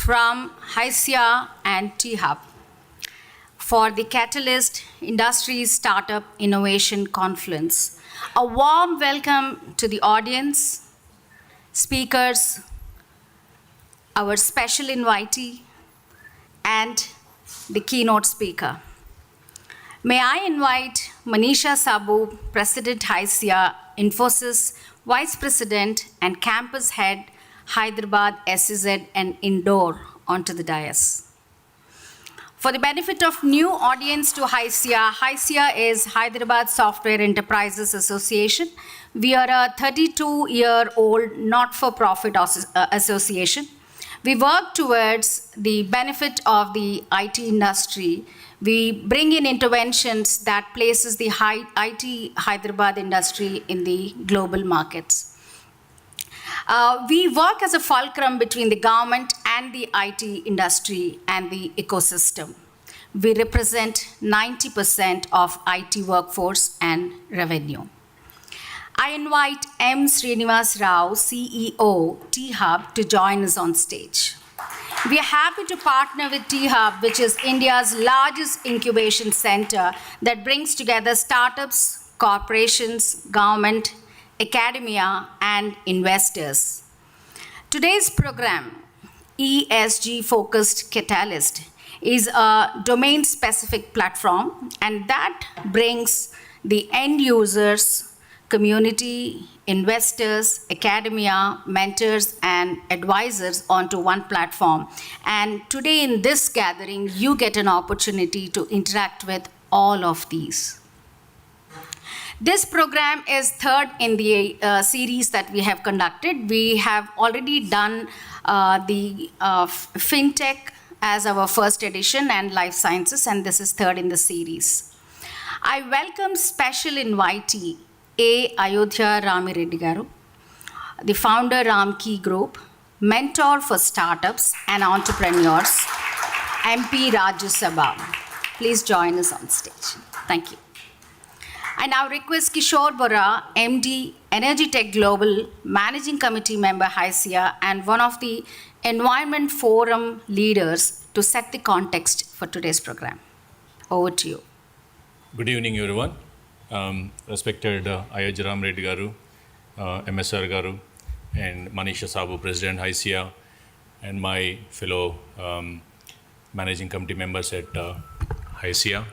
from HYSIA and T-Hub for the Catalyst Industries Startup Innovation Conference. A warm welcome to the audience, speakers, our special invitee, and the keynote speaker. May I invite Manisha Sabu, President HYSIA, Infosys, Vice President and Campus Head, Hyderabad, SEZ, and Indore, onto the dais. For the benefit of new audience to HYSIA, HYSIA is Hyderabad Software Enterprises Association. We are a 32-year-old not-for-profit association. We work towards the benefit of the IT industry. We bring in interventions that places the IT Hyderabad industry in the global markets. We work as a fulcrum between the government and the IT industry and the ecosystem. We represent 90% of IT workforce and revenue. I invite M. Srinivas Rao, CEO, T-Hub, to join us on stage. We are happy to partner with T-Hub, which is India's largest incubation center that brings together startups, corporations, government, academia, and investors. Today's program, ESG-focused Catalyst, is a domain-specific platform, and that brings the end users, community, investors, academia, mentors, and advisors onto one platform. And today in this gathering, you get an opportunity to interact with all of these. This program is third in the series that we have conducted. We have already done the FinTech as our first edition and Life Sciences, and this is third in the series. I welcome special invitee A. Ayodhya Ramireddy Garu, the founder Ramkey Group, mentor for startups and entrepreneurs, MP Rajya Sabha. Please join us on stage. Thank you. I now request Kishore Bora, MD, Energy Tech Global, Managing Committee member, HYSIA, and one of the Environment Forum leaders to set the context for today's program. Over to you. Good evening, everyone. Respected Ayodhya Ramireddy Garu, MSR Garu, and Manisha Sabu, President, HYSIA, and my fellow Managing Committee members at HYSIA,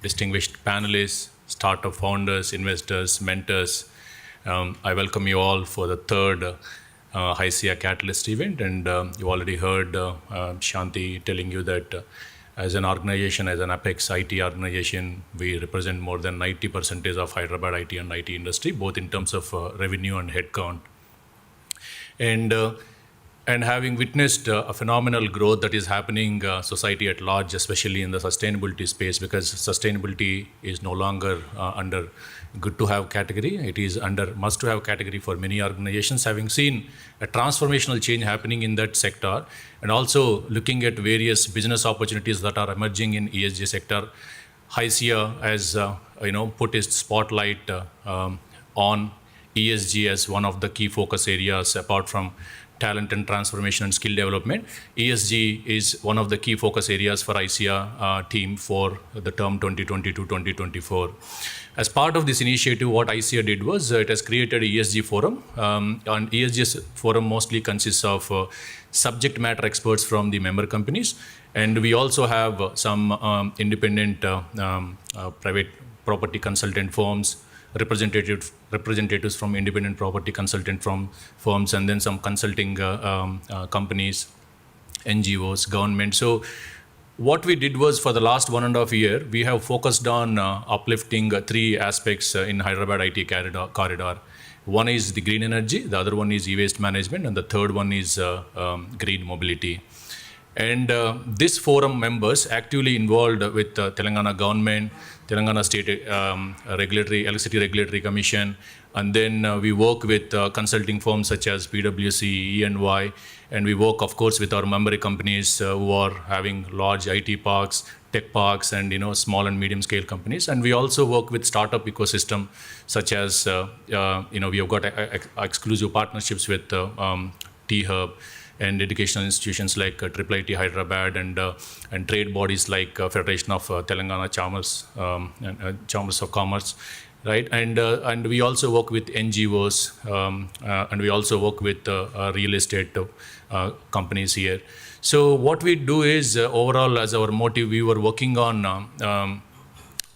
distinguished panelists, startup founders, investors, mentors. I welcome you all for the third HYSIA Catalyst event, and you already heard Shanti telling you that as an organization, as an Apex IT organization, we represent more than 90% of Hyderabad IT and IT industry, both in terms of revenue and headcount. And having witnessed a phenomenal growth that is happening society at large, especially in the sustainability space, because sustainability is no longer under good to have category, it is under must to have category for many organizations. Having seen a transformational change happening in that sector, and also looking at various business opportunities that are emerging in ESG sector, HYSIA has put its spotlight on ESG as one of the key focus areas apart from talent and transformation and skill development. ESG is one of the key focus areas for HYSIA team for the term 2020 to 2024. As part of this initiative, what HYSIA did was it has created a ESG forum. And ESG forum mostly consists of subject matter experts from the member companies. And we also have some independent private property consultant firms, representatives from independent property consultant firms, and then some consulting companies, NGOs, government. So what we did was, for the last 1.5 years, we have focused on uplifting three aspects in Hyderabad IT corridor. One is the green energy, the other one is e-waste management, and the third one is green mobility. And this forum members actively involved with Telangana government, Telangana State Electricity Regulatory Commission, and then we work with consulting firms such as PwC, E&Y, and we work, of course, with our member companies who are having large IT parks, tech parks, and small and medium scale companies. And we also work with startup ecosystem, such as we have got exclusive partnerships with T-Hub, and educational institutions like IIIT Hyderabad and trade bodies like Federation of Telangana Chambers and Chambers of Commerce. Right, and we also work with NGOs, and we also work with real estate companies here. So what we do is overall, as our motive, we were working on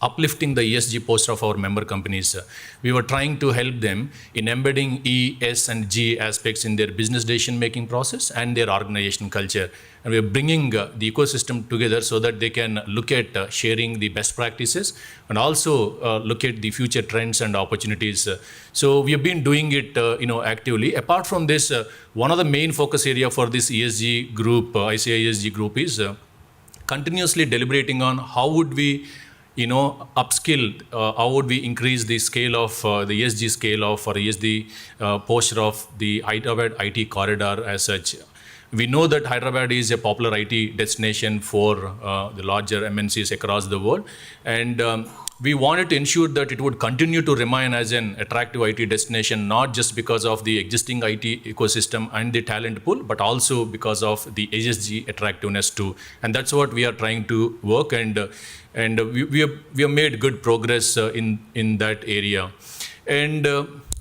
uplifting the ESG posture of our member companies. We were trying to help them in embedding E, S, and G aspects in their business decision-making process and their organization culture. And we are bringing the ecosystem together so that they can look at sharing the best practices and also look at the future trends and opportunities. So we have been doing it, actively. Apart from this, one of the main focus area for this ESG group, ICI ESG group, is continuously deliberating on how would we upskill, how would we increase the scale of the ESG scale of or ESG posture of the Hyderabad IT corridor as such. We know that Hyderabad is a popular IT destination for the larger MNCs across the world, and we wanted to ensure that it would continue to remain as an attractive IT destination, not just because of the existing IT ecosystem and the talent pool, but also because of the ESG attractiveness too. And that's what we are trying to work, and we have made good progress in that area. And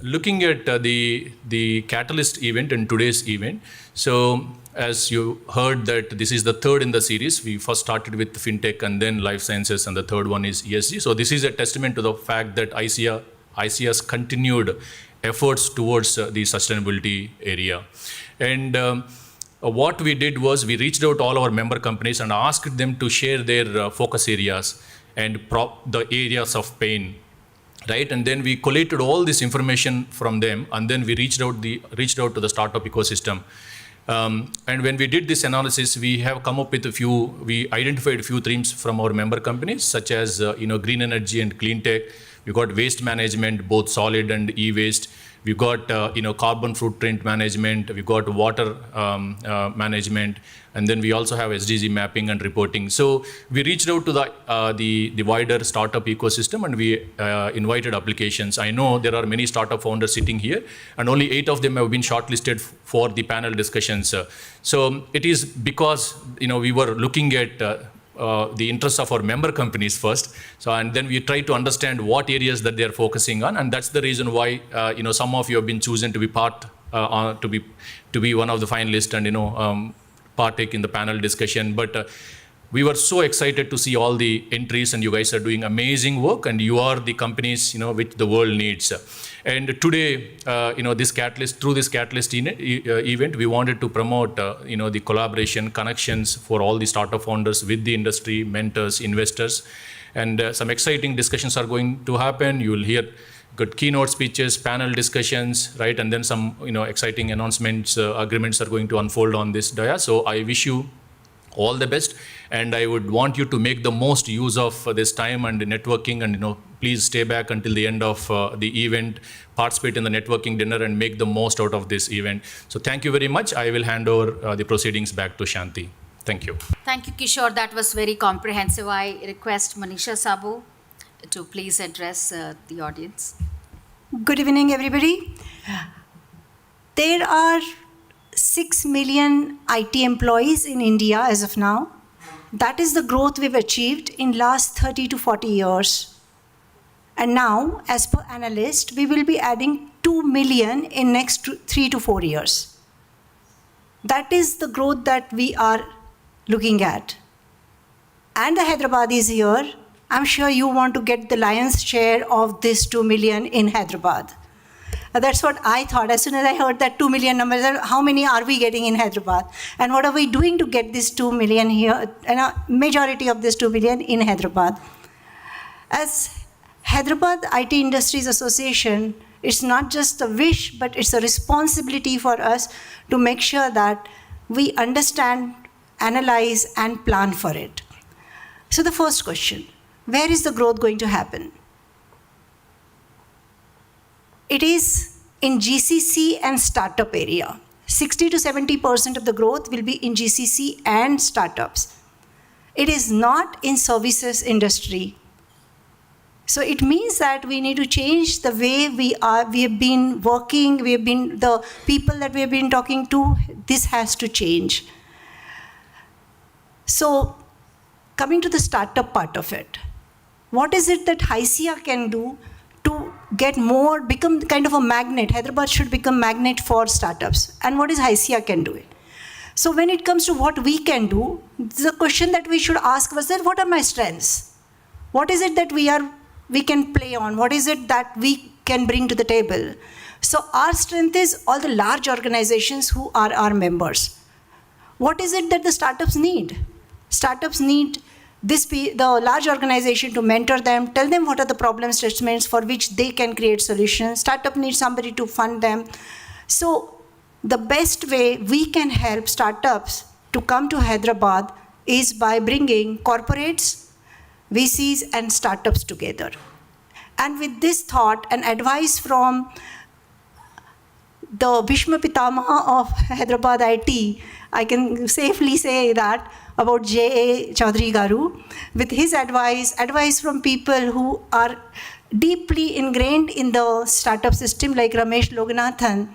looking at the Catalyst event and today's event, so as you heard that this is the third in the series. We first started with fintech and then life sciences, and the third one is ESG. So this is a testament to the fact that ICIA's continued efforts towards the sustainability area. And what we did was we reached out to all our member companies and asked them to share their focus areas and the areas of pain. Right, and then we collated all this information from them, and then we reached out to the startup ecosystem. And when we did this analysis, we have come up with we identified a few themes from our member companies, such as green energy and clean tech. We got waste management, both solid and e-waste. We've got carbon footprint management. We've got water management, and then we also have SDG mapping and reporting. So we reached out to the wider startup ecosystem, and we invited applications. I know there are many startup founders sitting here, and only 8 of them have been shortlisted for the panel discussions. So it is because we were looking at the interests of our member companies first. So, and then we try to understand what areas that they are focusing on, and that's the reason why some of you have been chosen to be to be one of the finalists and partake in the panel discussion. But we were so excited to see all the entries, and you guys are doing amazing work, and you are the companies which the world needs. And today, through this Catalyst event, we wanted to promote the collaboration, connections for all the startup founders with the industry, mentors, investors, and some exciting discussions are going to happen. You will hear good keynote speeches, panel discussions, right, and then some exciting announcements, agreements are going to unfold on this dais. So I wish you all the best, and I would want you to make the most use of this time and networking, and please stay back until the end of the event, participate in the networking dinner, and make the most out of this event. So thank you very much. I will hand over the proceedings back to Shanti. Thank you. Thank you, Kishore. That was very comprehensive. I request Manisha Sabu to please address the audience. Good evening, everybody. There are 6 million IT employees in India as of now. That is the growth we've achieved in last 30 to 40 years. And now, as per analyst, we will be adding 2 million in next 3 to 4 years. That is the growth that we are looking at. And the Hyderabad is here. I'm sure you want to get the lion's share of this 2 million in Hyderabad. That's what I thought. As soon as I heard that 2 million numbers, how many are we getting in Hyderabad? And what are we doing to get this 2 million here, and a majority of this 2 million in Hyderabad? As Hyderabad IT Industries Association, it's not just a wish, but it's a responsibility for us to make sure that we understand, analyze, and plan for it. So the first question, where is the growth going to happen? It is in GCC and startup area. 60 to 70% of the growth will be in GCC and startups. It is not in services industry. So it means that we need to change the way we have been working, the people that we have been talking to, this has to change. So coming to the startup part of it, what is it that HYSIA can do to get more, become kind of a magnet? Hyderabad should become magnet for startups. And what is HYSIA can do it? So when it comes to what we can do, the question that we should ask was that, what are my strengths? What is it that we can play on? What is it that we can bring to the table? So our strength is all the large organizations who are our members. What is it that the startups need? Startups need the large organization to mentor them, tell them what are the problem statements for which they can create solutions. Startup needs somebody to fund them. So the best way we can help startups to come to Hyderabad is by bringing corporates, VCs and startups together. And with this thought and advice from the Bhishma Pitamaha of Hyderabad IT, I can safely say that about J.A. Chaudhary Garu, with his advice from people who are deeply ingrained in the startup system like Ramesh Loganathan,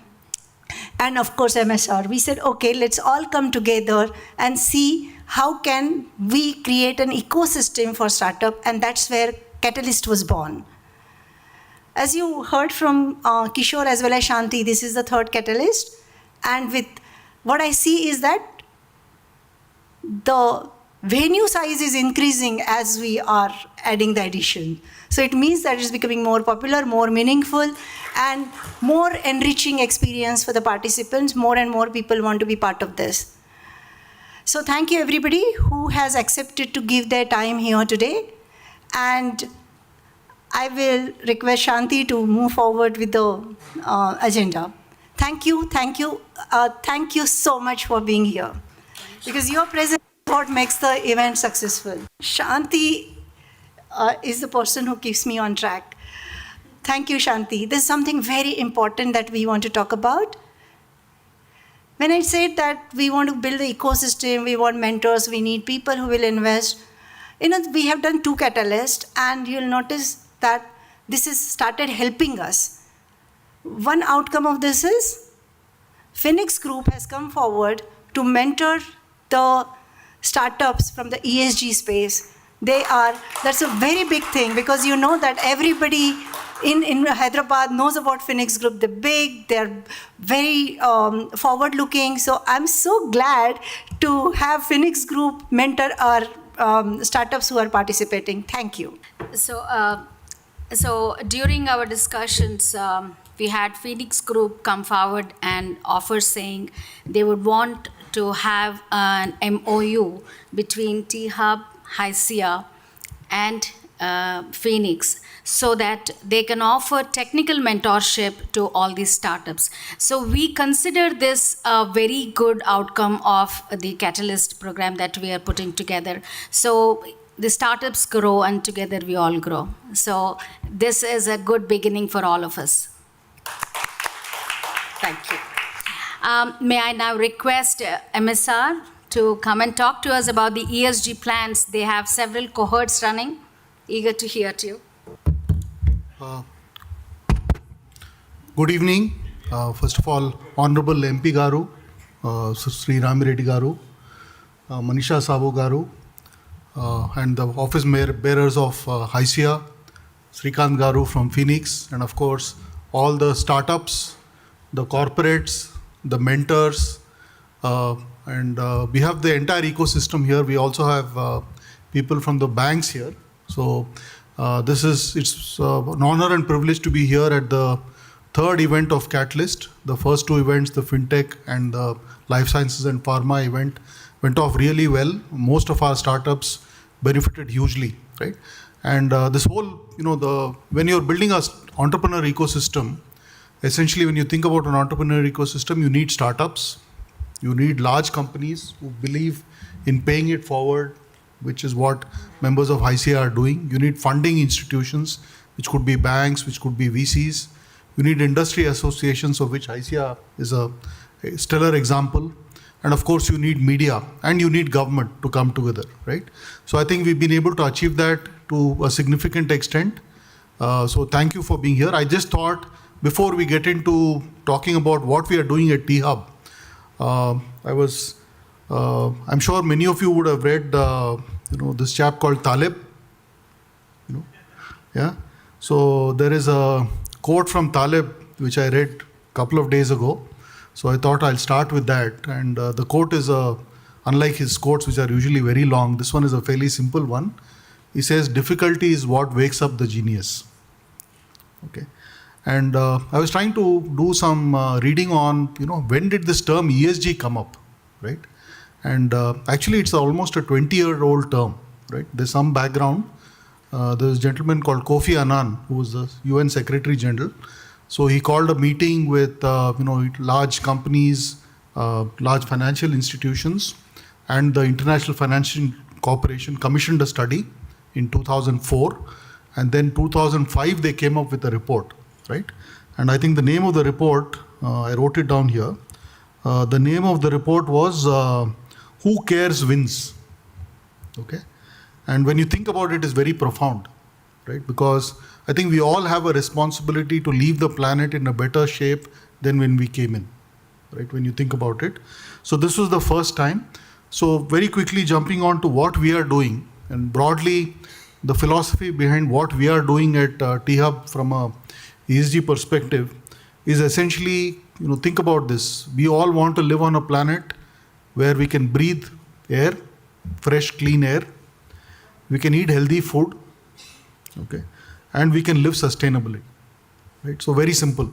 and of course MSR, we said, okay, let's all come together and see how can we create an ecosystem for startup, and that's where Catalyst was born. As you heard from Kishore as well as Shanti, this is the third Catalyst, and with what I see is that the venue size is increasing as we are adding the addition. So it means that it's becoming more popular, more meaningful, and more enriching experience for the participants. More and more people want to be part of this. So thank you everybody who has accepted to give their time here today. And I will request Shanti to move forward with the agenda. Thank you so much for being here. Because your presence is what makes the event successful. Shanti is the person who keeps me on track. Thank you, Shanti. This is something very important that we want to talk about. When I said that we want to build the ecosystem, we want mentors, we need people who will invest, we have done 2 catalysts, and you'll notice that this has started helping us. One outcome of this is Phoenix Group has come forward to mentor the startups from the ESG space. That's a very big thing, because you know that everybody in Hyderabad knows about Phoenix Group. They're big, they're very forward-looking. So I'm so glad to have Phoenix Group mentor our startups who are participating. Thank you. So during our discussions, we had Phoenix Group come forward and offer saying they would want to have an MOU between T-Hub, HYSIA, and Phoenix, so that they can offer technical mentorship to all these startups. So we consider this a very good outcome of the Catalyst program that we are putting together. So the startups grow and together we all grow. So this is a good beginning for all of us. Thank you. May I now request MSR to come and talk to us about the ESG plans. They have several cohorts running. Eager to hear to you. Good evening. First of all, Honorable MP Garu, Sri Ramireddy Garu, Manisha Sabu Garu, and the office bearers of HYSIA, Srikant Garu from Phoenix, and of course, all the startups, the corporates, the mentors, and we have the entire ecosystem here. We also have people from the banks here. So it's an honor and privilege to be here at the third event of Catalyst. The first 2 events, the FinTech and the Life Sciences and Pharma event, went off really well. Most of our startups benefited hugely, right? And this whole, when you're building an entrepreneur ecosystem, essentially when you think about an entrepreneur ecosystem, you need startups, you need large companies who believe in paying it forward, which is what members of HYSIA are doing. You need funding institutions, which could be banks, which could be VCs. You need industry associations, of which HYSIA is a stellar example. And of course, you need media and you need government to come together, right? So I think we've been able to achieve that to a significant extent. So thank you for being here. I just thought before we get into talking about what we are doing at T-Hub, I'm sure many of you would have read, this chap called Taleb. Yeah. So there is a quote from Taleb which I read a couple of days ago. So I thought I'll start with that. And the quote is, unlike his quotes which are usually very long, this one is a fairly simple one. He says, "Difficulty is what wakes up the genius." Okay. And I was trying to do some reading on, when did this term ESG come up, right? And actually, it's almost a 20-year-old term, right? There's some background. There's a gentleman called Kofi Annan, who was the UN Secretary General. So he called a meeting with, large companies, large financial institutions, and the International Financial Corporation commissioned a study in 2004. And then 2005, they came up with a report, right? And I think the name of the report, I wrote it down here. The name of the report was Who Cares Wins, okay? And when you think about it, it's very profound, right? Because I think we all have a responsibility to leave the planet in a better shape than when we came in, right? When you think about it. So this was the first time. So very quickly jumping on to what we are doing, and broadly, the philosophy behind what we are doing at T-Hub from a ESG perspective is essentially, think about this. We all want to live on a planet where we can breathe air, fresh, clean air. We can eat healthy food, okay, and we can live sustainably, right? So very simple.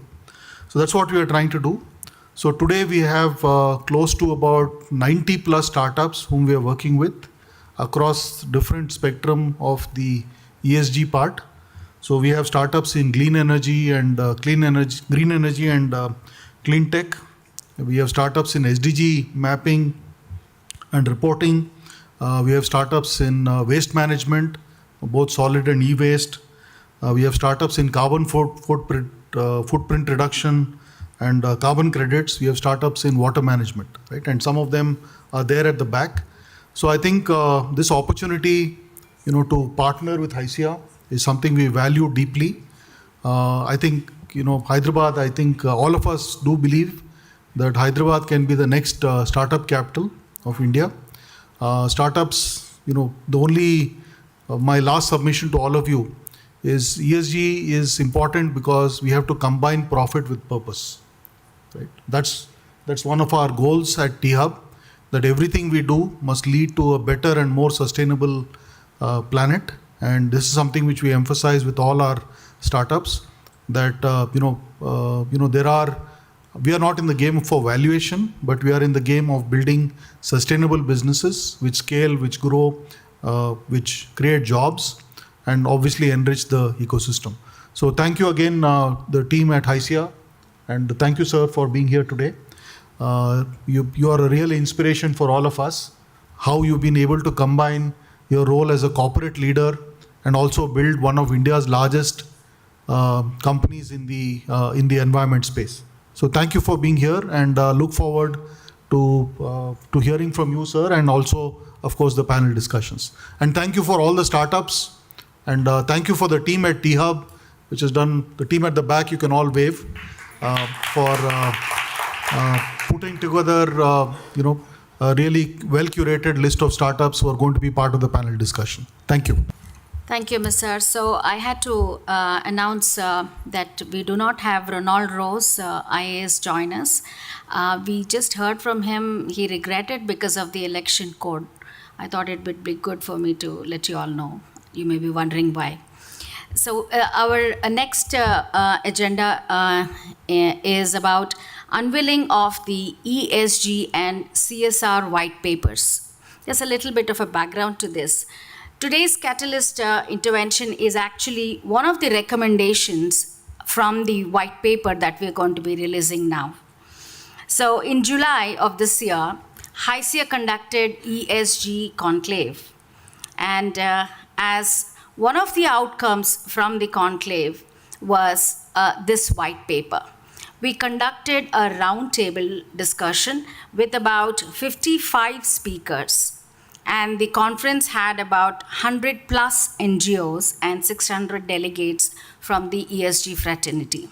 So that's what we are trying to do. So today we have close to about 90 plus startups whom we are working with across different spectrum of the ESG part. So we have startups in clean energy and green energy and clean tech. We have startups in SDG mapping and reporting. We have startups in waste management, both solid and e-waste. We have startups in carbon footprint reduction and carbon credits. We have startups in water management, right? And some of them are there at the back. So I think this opportunity, to partner with HYSIA is something we value deeply. I think, Hyderabad, I think all of us do believe that Hyderabad can be the next startup capital of India. Startups, my last submission to all of you is ESG is important because we have to combine profit with purpose, right? That's one of our goals at T-Hub, that everything we do must lead to a better and more sustainable planet. And this is something which we emphasize with all our startups, that, we are not in the game for valuation, but we are in the game of building sustainable businesses which scale, which grow, which create jobs, and obviously enrich the ecosystem. So thank you again, the team at HYSIA, and thank you, sir, for being here today. You are a real inspiration for all of us, how you've been able to combine your role as a corporate leader and also build one of India's largest companies in the environment space. So thank you for being here, and look forward to hearing from you, sir, and also, of course, the panel discussions. And thank you for all the startups, and thank you for the team at T-Hub, which has done, the team at the back, you can all wave, for putting together, a really well-curated list of startups who are going to be part of the panel discussion. Thank you. Thank you, Mr. So I had to announce that we do not have Ronald Rose, IAS, join us. We just heard from him. He regretted because of the election code. I thought it would be good for me to let you all know. You may be wondering why. So our next agenda is about unveiling of the ESG and CSR white papers. There's a little bit of a background to this. Today's catalyst intervention is actually one of the recommendations from the white paper that we're going to be releasing now. So in July of this year, HYSIA conducted ESG conclave. And as one of the outcomes from the conclave was this white paper. We conducted a roundtable discussion with about 55 speakers. And the conference had about 100 plus NGOs and 600 delegates from the ESG fraternity.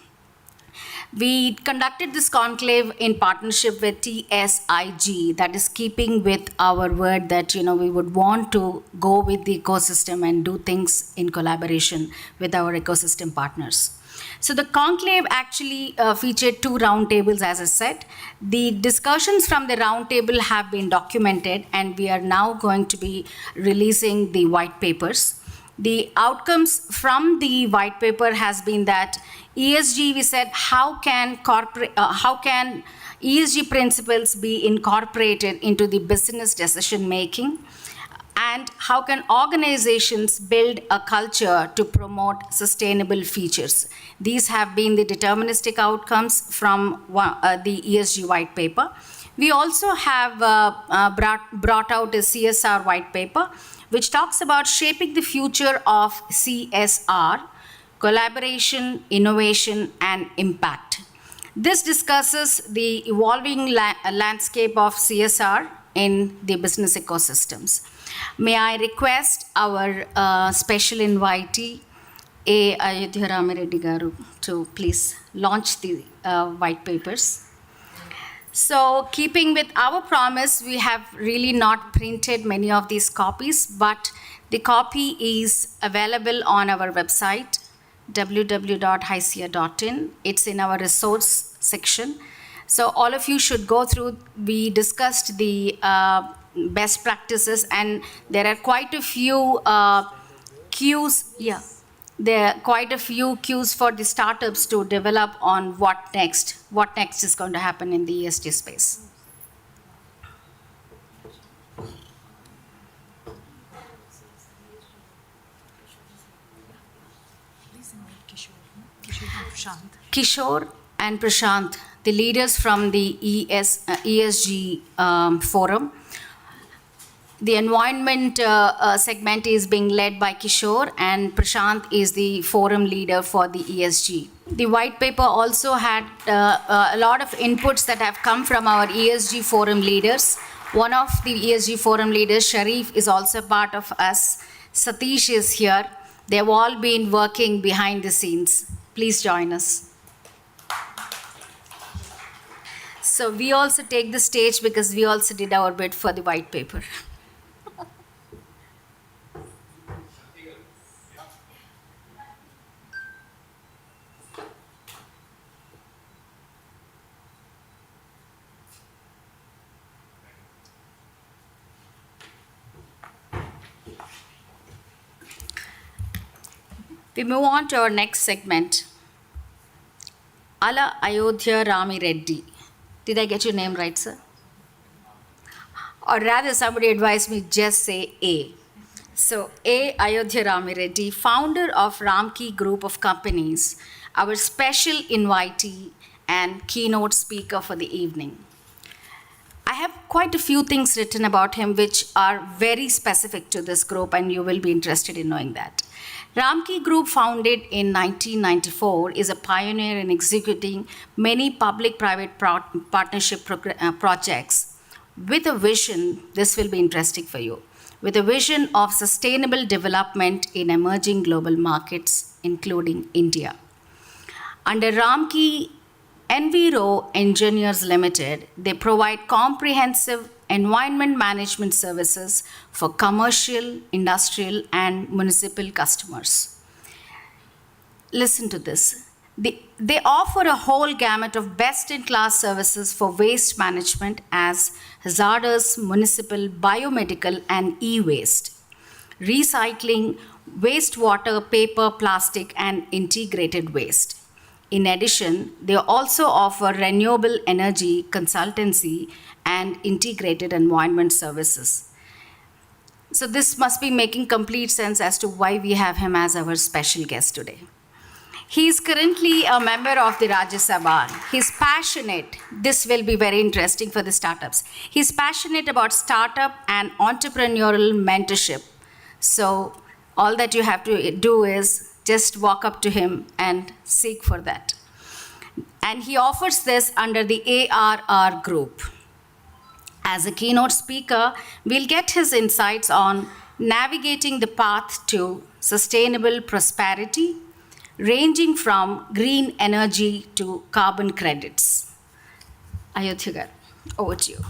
We conducted this conclave in partnership with TSIG, that is keeping with our word that we would want to go with the ecosystem and do things in collaboration with our ecosystem partners. So the conclave actually featured 2 roundtables, as I said. The discussions from the roundtable have been documented, and we are now going to be releasing the white papers. The outcomes from the white paper has been that ESG, we said, how can ESG principles be incorporated into the business decision making? And how can organizations build a culture to promote sustainable features? These have been the deterministic outcomes from the ESG white paper. We also have brought out a CSR white paper, which talks about shaping the future of CSR, collaboration, innovation, and impact. This discusses the evolving landscape of CSR in the business ecosystems. May I request our special invitee, A. Ayodhya Ramireddy Garu, to please launch the white papers. So, keeping with our promise, we have really not printed many of these copies, but the copy is available on our website, www.hysia.in. It's in our resource section. So all of you should go through. We discussed the best practices, and there are quite a few cues. Yeah, there are quite a few cues for the startups to develop on what next is going to happen in the ESG space. Kishore and Prashant, the leaders from the ESG forum. The environment segment is being led by Kishore, and Prashant is the forum leader for the ESG. The white paper also had a lot of inputs that have come from our ESG forum leaders. One of the ESG forum leaders, Sharif, is also part of us. Satish is here. They've all been working behind the scenes. Please join us. So we also take the stage because we also did our bit for the white paper. We move on to our next segment. Ala Ayodhya Ramireddy. Did I get your name right, sir? Or rather, somebody advised me just say A. So, A. Ayodhya Ramireddy, founder of Ramki Group of Companies, our special invitee and keynote speaker for the evening. I have quite a few things written about him which are very specific to this group, and you will be interested in knowing that. Ramki Group, founded in 1994, is a pioneer in executing many public-private partnership projects with a vision, this will be interesting for you, with a vision of sustainable development in emerging global markets, including India. Under Ramki Enviro Engineers Limited, they provide comprehensive environment management services for commercial, industrial, and municipal customers. Listen to this. They offer a whole gamut of best-in-class services for waste management as hazardous, municipal, biomedical, and e-waste, recycling, wastewater, paper, plastic, and integrated waste. In addition, they also offer renewable energy consultancy and integrated environment services. So this must be making complete sense as to why we have him as our special guest today. He is currently a member of the Rajya Sabha. He's passionate. This will be very interesting for the startups. He's passionate about startup and entrepreneurial mentorship. So all that you have to do is just walk up to him and seek for that. And he offers this under the ARR group. As a keynote speaker, we'll get his insights on navigating the path to sustainable prosperity, ranging from green energy to carbon credits. Ayodhya garu, over to you.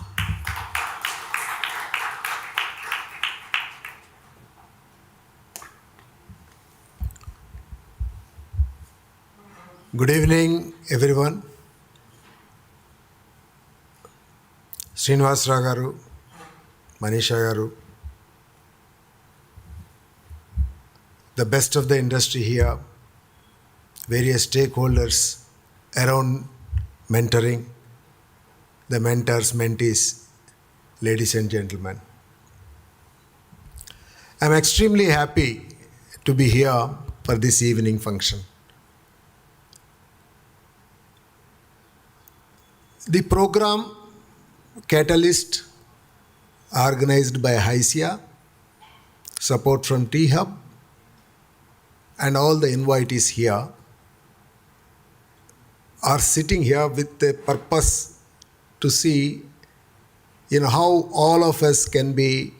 Good evening, everyone. Srinivasrao garu, Manisha garu, the best of the industry here, various stakeholders around mentoring, the mentors, mentees, ladies and gentlemen. I'm extremely happy to be here for this evening function. The program Catalyst, organized by HYSIA, support from T-Hub, and all the invitees here are sitting here with the purpose to see, how all of us can be,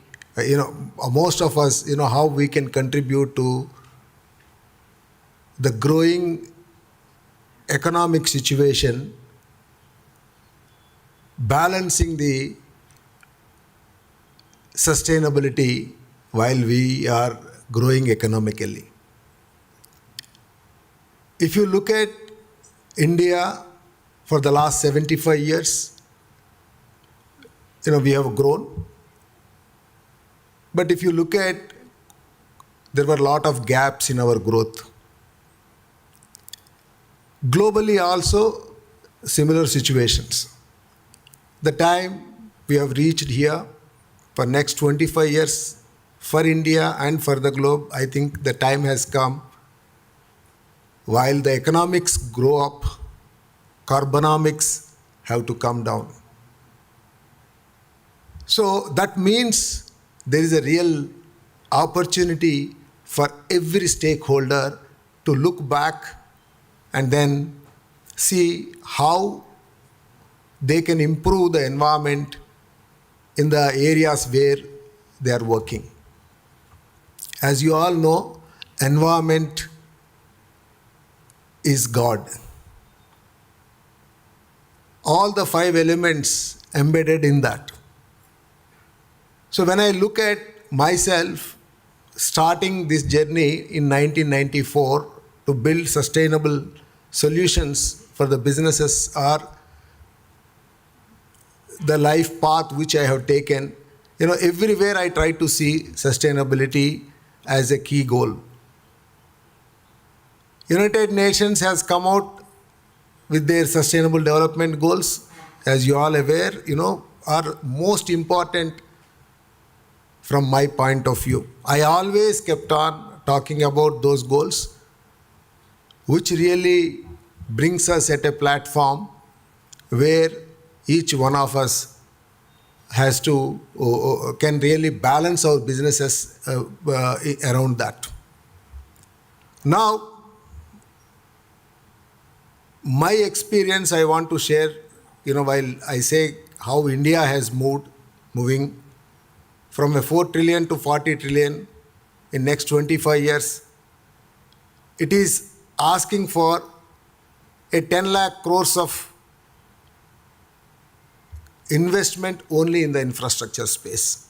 most of us, how we can contribute to the growing economic situation, balancing the sustainability while we are growing economically. If you look at India for the last 75 years, we have grown. But if you look at, there were a lot of gaps in our growth. Globally also, similar situations. The time we have reached here for next 25 years for India and for the globe, I think the time has come. While the economics grow up, carbonomics have to come down. So that means there is a real opportunity for every stakeholder to look back and then see how they can improve the environment in the areas where they are working. As you all know, environment is God. All the 5 elements embedded in that. So when I look at myself starting this journey in 1994 to build sustainable solutions for the businesses or the life path which I have taken, everywhere I try to see sustainability as a key goal. United Nations has come out with their sustainable development goals, as you all aware, are most important from my point of view. I always kept on talking about those goals, which really brings us at a platform where each one of us has to, can really balance our businesses around that. Now, my experience I want to share, while I say how India has moving from a 4 trillion to 40 trillion in next 25 years, it is asking for a 10 lakh crores of investment only in the infrastructure space.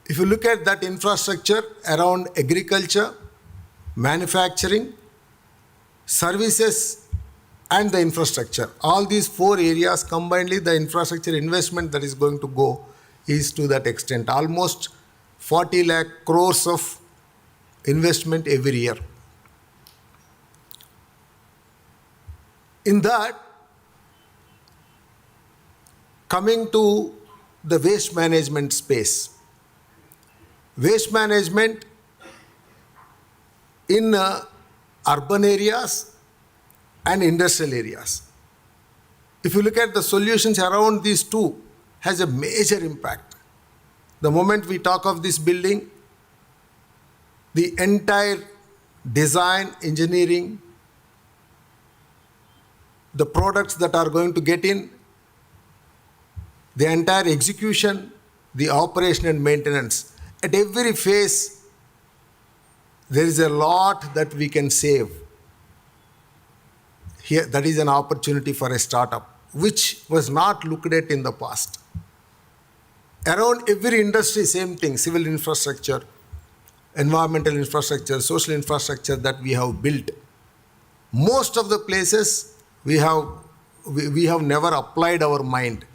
If you look at that infrastructure around agriculture, manufacturing, services, and the infrastructure, all these 4 areas combinedly, the infrastructure investment that is going to go is to that extent, almost 40 lakh crores of investment every year. In that, coming to the waste management space. Waste management in urban areas and industrial areas. If you look at the solutions around these two, has a major impact. The moment we talk of this building, the entire design, engineering, the products that are going to get in, the entire execution, the operation and maintenance. At every phase, there is a lot that we can save. Here, that is an opportunity for a startup, which was not looked at in the past. Around every industry, same thing, civil infrastructure, environmental infrastructure, social infrastructure that we have built. Most of the places we have never applied our mind.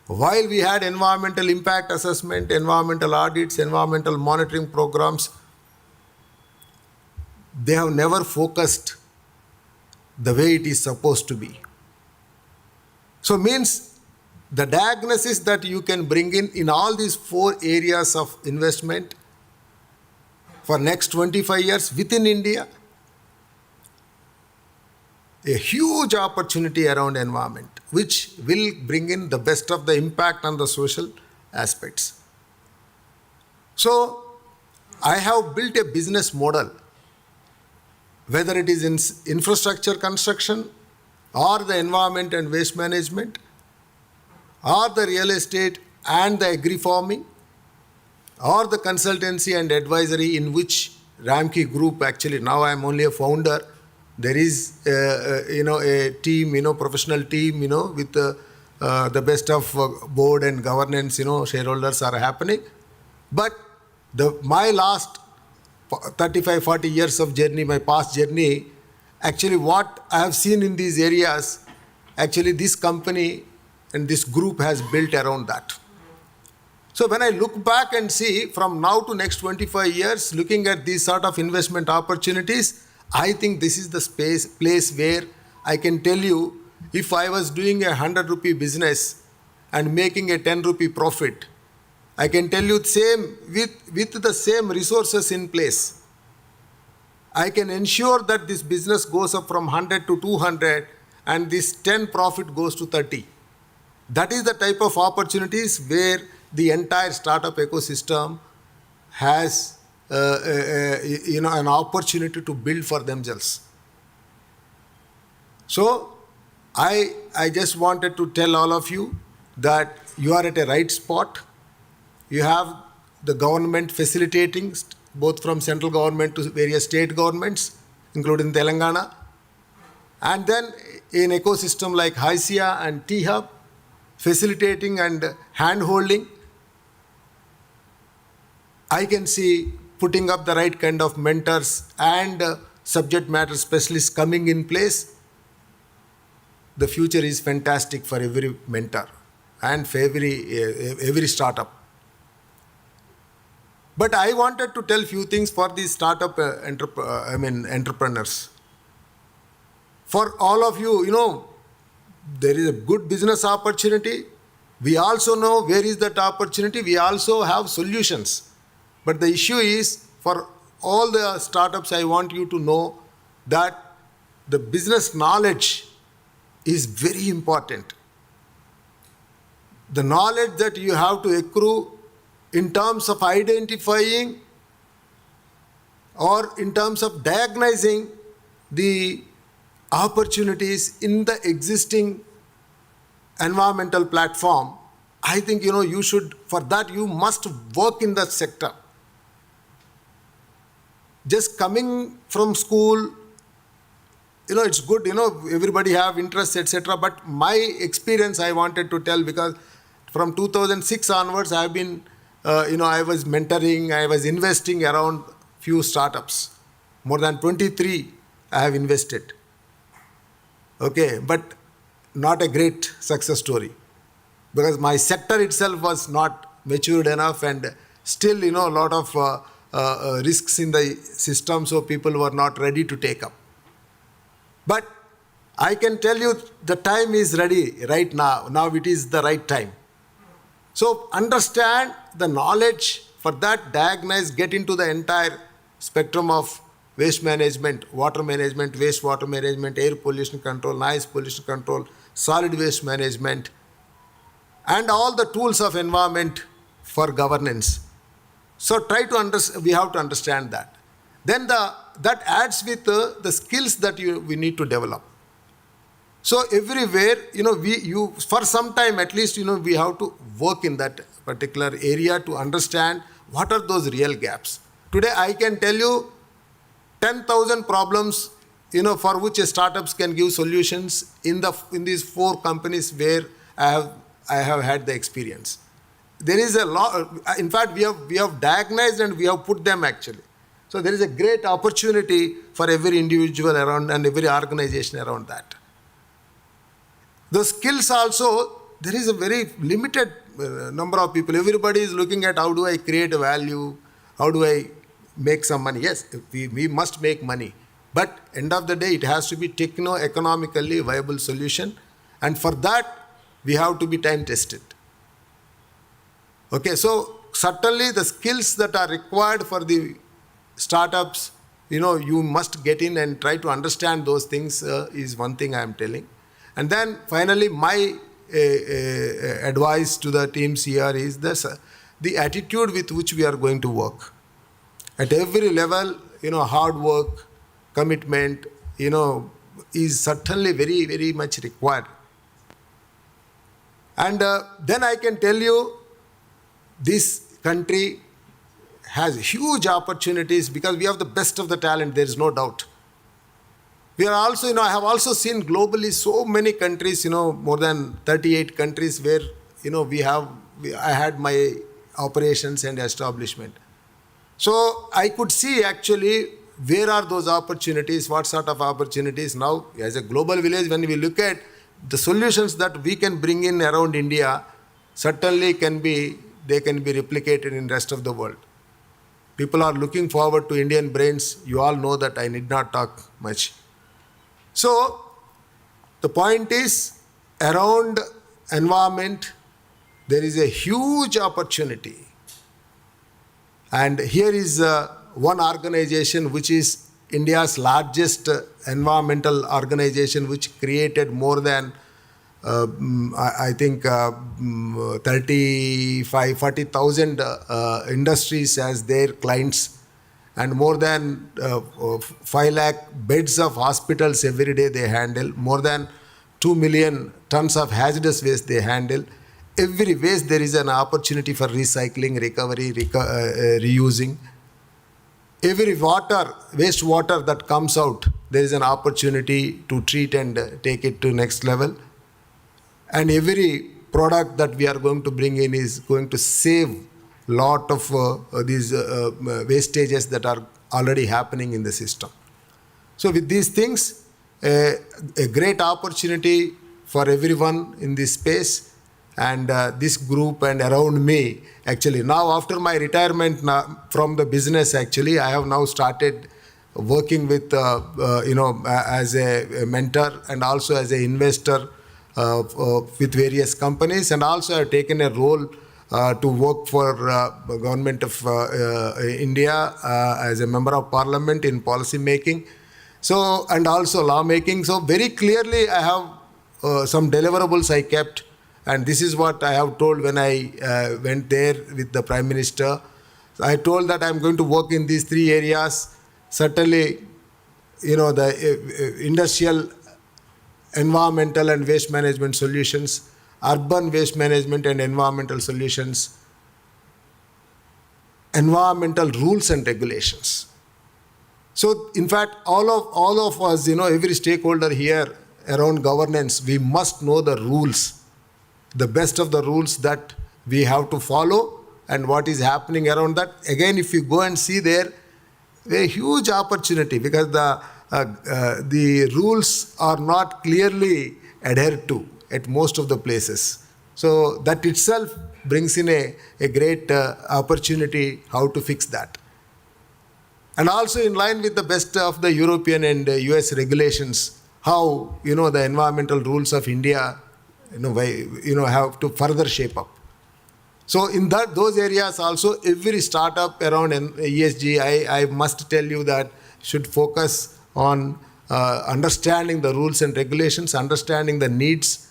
While we had environmental impact assessment, environmental audits, environmental monitoring programs, they have never focused the way it is supposed to be. So means the diagnosis that you can bring in all these 4 areas of investment for next 25 years within India, a huge opportunity around environment, which will bring in the best of the impact on the social aspects. So I have built a business model, whether it is in infrastructure construction or the environment and waste management or the real estate and the agri-farming or the consultancy and advisory, in which Ramki Group, actually now I am only a founder. There is a team, professional team, with the best of board and governance, shareholders are happening. But my last 35, 40 years of journey, my past journey, actually what I have seen in these areas, actually this company and this group has built around that. So when I look back and see from now to next 25 years, looking at these sort of investment opportunities, I think this is the place where I can tell you, if I was doing a 100 rupee business and making a 10 rupee profit, I can tell you with the same resources in place, I can ensure that this business goes up from 100 to 200 and this 10 profit goes to 30. That is the type of opportunities where the entire startup ecosystem has an opportunity to build for themselves. So I just wanted to tell all of you that you are at a right spot. You have the government facilitating, both from central government to various state governments, including Telangana. And then an ecosystem like HICIA and T-Hub, facilitating and hand-holding. I can see putting up the right kind of mentors and subject matter specialists coming in place. The future is fantastic for every mentor and for every startup. But I wanted to tell few things for these startup entrepreneurs. For all of you, there is a good business opportunity. We also know where is that opportunity. We also have solutions. But the issue is, for all the startups, I want you to know that the business knowledge is very important. The knowledge that you have to accrue in terms of identifying or in terms of diagnosing the opportunities in the existing environmental platform, I think, you should, for that you must work in that sector. Just coming from school, it's good, everybody have interests, etc. But my experience I wanted to tell, because from 2006 onwards, I have been, I was mentoring, I was investing around few startups. More than 23 I have invested. Okay, but not a great success story, because my sector itself was not matured enough, and still, a lot of risks in the system, so people were not ready to take up. But I can tell you the time is ready right now. Now it is the right time. So understand the knowledge, for that diagnose, get into the entire spectrum of waste management, water management, wastewater management, air pollution control, noise pollution control, solid waste management, and all the tools of environment for governance. So we have to understand that. Then that adds with the skills that we need to develop. So everywhere, for some time at least, we have to work in that particular area to understand what are those real gaps. Today I can tell you 10,000 problems, for which startups can give solutions in these 4 companies where I have had the experience. There is a lot. In fact, we have diagnosed and we have put them actually. So there is a great opportunity for every individual around and every organization around that. The skills also, there is a very limited number of people. Everybody is looking at how do I create a value, how do I make some money. Yes, we must make money. But end of the day, it has to be techno-economically viable solution. And for that, we have to be time tested. Okay, so certainly the skills that are required for the startups, you must get in and try to understand those things is one thing I am telling. And then finally, my advice to the teams here is this, the attitude with which we are going to work. At every level, hard work, commitment, is certainly very, very much required. And then I can tell you, this country has huge opportunities because we have the best of the talent, there is no doubt. We are also, I have also seen globally so many countries, more than 38 countries where, I had my operations and establishment. So I could see actually where are those opportunities, what sort of opportunities. Now, as a global village, when we look at the solutions that we can bring in around India, certainly they can be replicated in the rest of the world. People are looking forward to Indian brains. You all know that I need not talk much. So, the point is, around environment, there is a huge opportunity. And here is one organization which is India's largest environmental organization, which created more than, 40,000 industries as their clients, and more than 5 lakh beds of hospitals every day they handle, more than 2 million tons of hazardous waste they handle. Every waste there is an opportunity for recycling, recovery, reusing. Every wastewater that comes out, there is an opportunity to treat and take it to next level. And every product that we are going to bring in is going to save lot of these wastages that are already happening in the system. So with these things, a great opportunity for everyone in this space. And this group and around me, actually, now after my retirement from the business, actually, I have now started working with, as a mentor and also as an investor with various companies, and also I have taken a role to work for government of India as a member of parliament in policy making, so, and also law making. So very clearly I have some deliverables I kept. And this is what I have told when I went there with the Prime Minister. I told that I'm going to work in these 3 areas. Certainly, the industrial, environmental and waste management solutions, urban waste management and environmental solutions, environmental rules and regulations. So, in fact, all of us, every stakeholder here around governance, we must know the rules. The best of the rules that we have to follow and what is happening around that. Again, if you go and see there, a huge opportunity because the rules are not clearly adhered to at most of the places. So that itself brings in a great opportunity how to fix that. And also in line with the best of the European and US regulations, how, the environmental rules of India have to further shape up. So in those areas also, every startup around ESG, I must tell you that should focus on understanding the rules and regulations, understanding the needs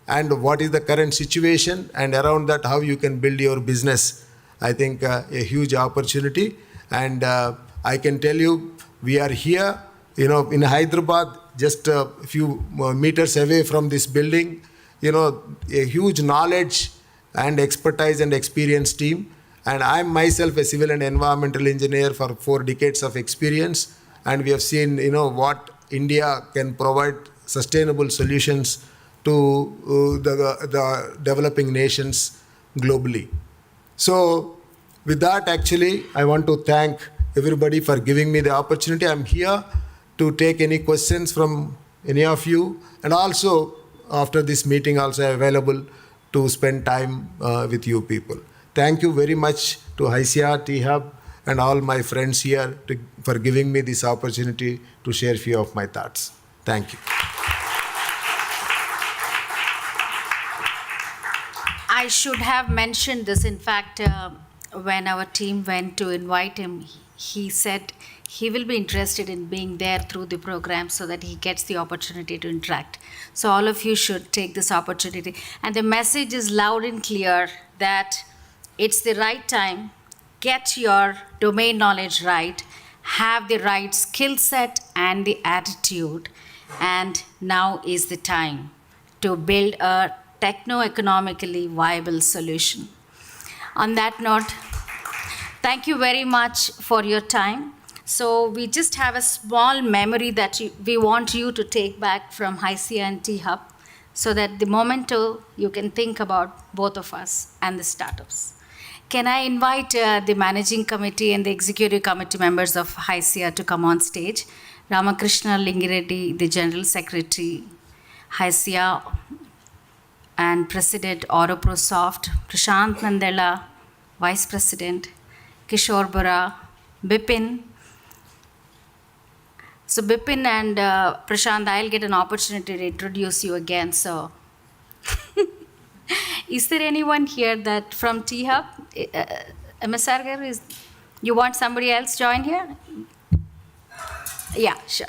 and what is the current situation, and around that how you can build your business. I think a huge opportunity, and I can tell you we are here You know, in Hyderabad, just a few meters away from this building, you know, a huge knowledge and expertise and experienced team. And I'm myself a civil and environmental engineer for 4 decades of experience. And we have seen, you know, what India can provide sustainable solutions to the developing nations globally. So with that, actually, I want to thank everybody for giving me the opportunity. I'm here to take any questions from any of you. And also, after this meeting, also available to spend time with you people. Thank you very much to HYSIA, T-Hub, and all my friends here for giving me this opportunity to share a few of my thoughts. Thank you. I should have mentioned this. In fact, when our team went to invite him, he said he will be interested in being there through the program so that he gets the opportunity to interact. So all of you should take this opportunity. And the message is loud and clear that it's the right time. Get your domain knowledge right, have the right skill set and the attitude, and now is the time to build a techno-economically viable solution. On that note, thank you very much for your time. So we just have a small memory that we want you to take back from HYSIA and T-Hub, so that the momento you can think about both of us and the startups. Can I invite the managing committee and the executive committee members of HYSIA to come on stage? Ramakrishna Lingireddy, the General Secretary, HYSIA, and President Oroprosoft, Prashant Nandela, Vice President, Kishore Bora, Bipin. So Bipin and Prashant, I'll get an opportunity to introduce you again. So, is there anyone here that from T-Hub? MSR, you want somebody else join here? Yeah, sure.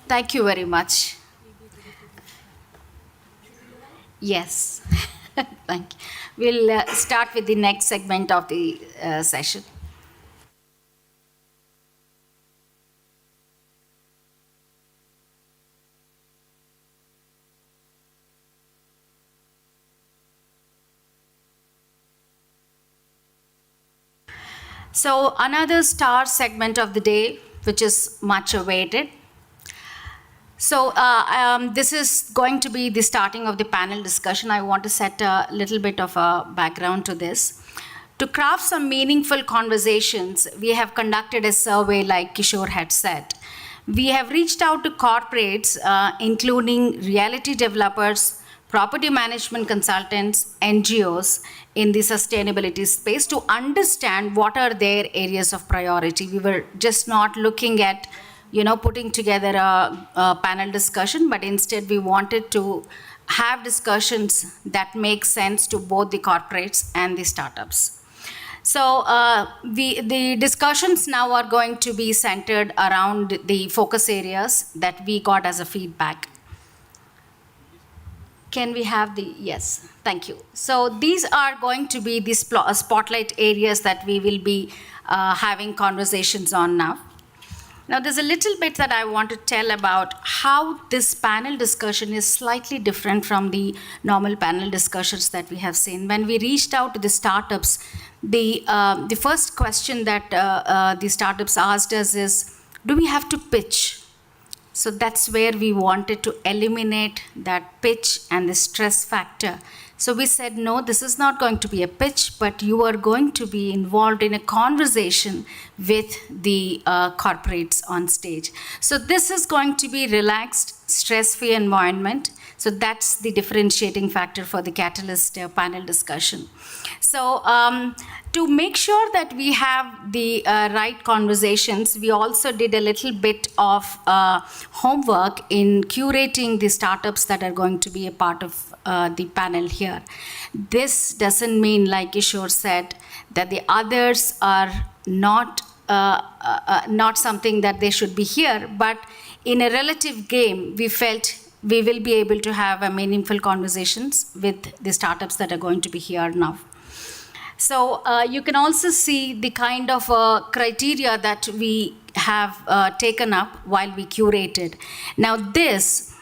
Thank you very much. Yes. Thank you. We'll start with the next segment of the session. So another star segment of the day, which is much awaited. So this is going to be the starting of the panel discussion. I want to set a little bit of a background to this. To craft some meaningful conversations, we have conducted a survey like Kishore had said. We have reached out to corporates, including reality developers, property management consultants, NGOs in the sustainability space to understand what are their areas of priority. We were just not looking at putting together a panel discussion, but instead we wanted to have discussions that make sense to both the corporates and the startups. So the discussions now are going to be centered around the focus areas that we got as a feedback. Can we have the, yes, thank you. So these are going to be the spotlight areas that we will be having conversations on now. Now, there's a little bit that I want to tell about how this panel discussion is slightly different from the normal panel discussions that we have seen. When we reached out to the startups, the first question that the startups asked us is, do we have to pitch? So that's where we wanted to eliminate that pitch and the stress factor. So we said, no, this is not going to be a pitch, but you are going to be involved in a conversation with the corporates on stage. So this is going to be relaxed, stress-free environment. So that's the differentiating factor for the Catalyst panel discussion. So to make sure that we have the right conversations, we also did a little bit of homework in curating the startups that are going to be a part of the panel here. This doesn't mean, like Kishore said, that the others are not something that they should be here, but in a relative game, we felt we will be able to have a meaningful conversations with the startups that are going to be here now. So you can also see the kind of criteria that we have taken up while we curated. Now this,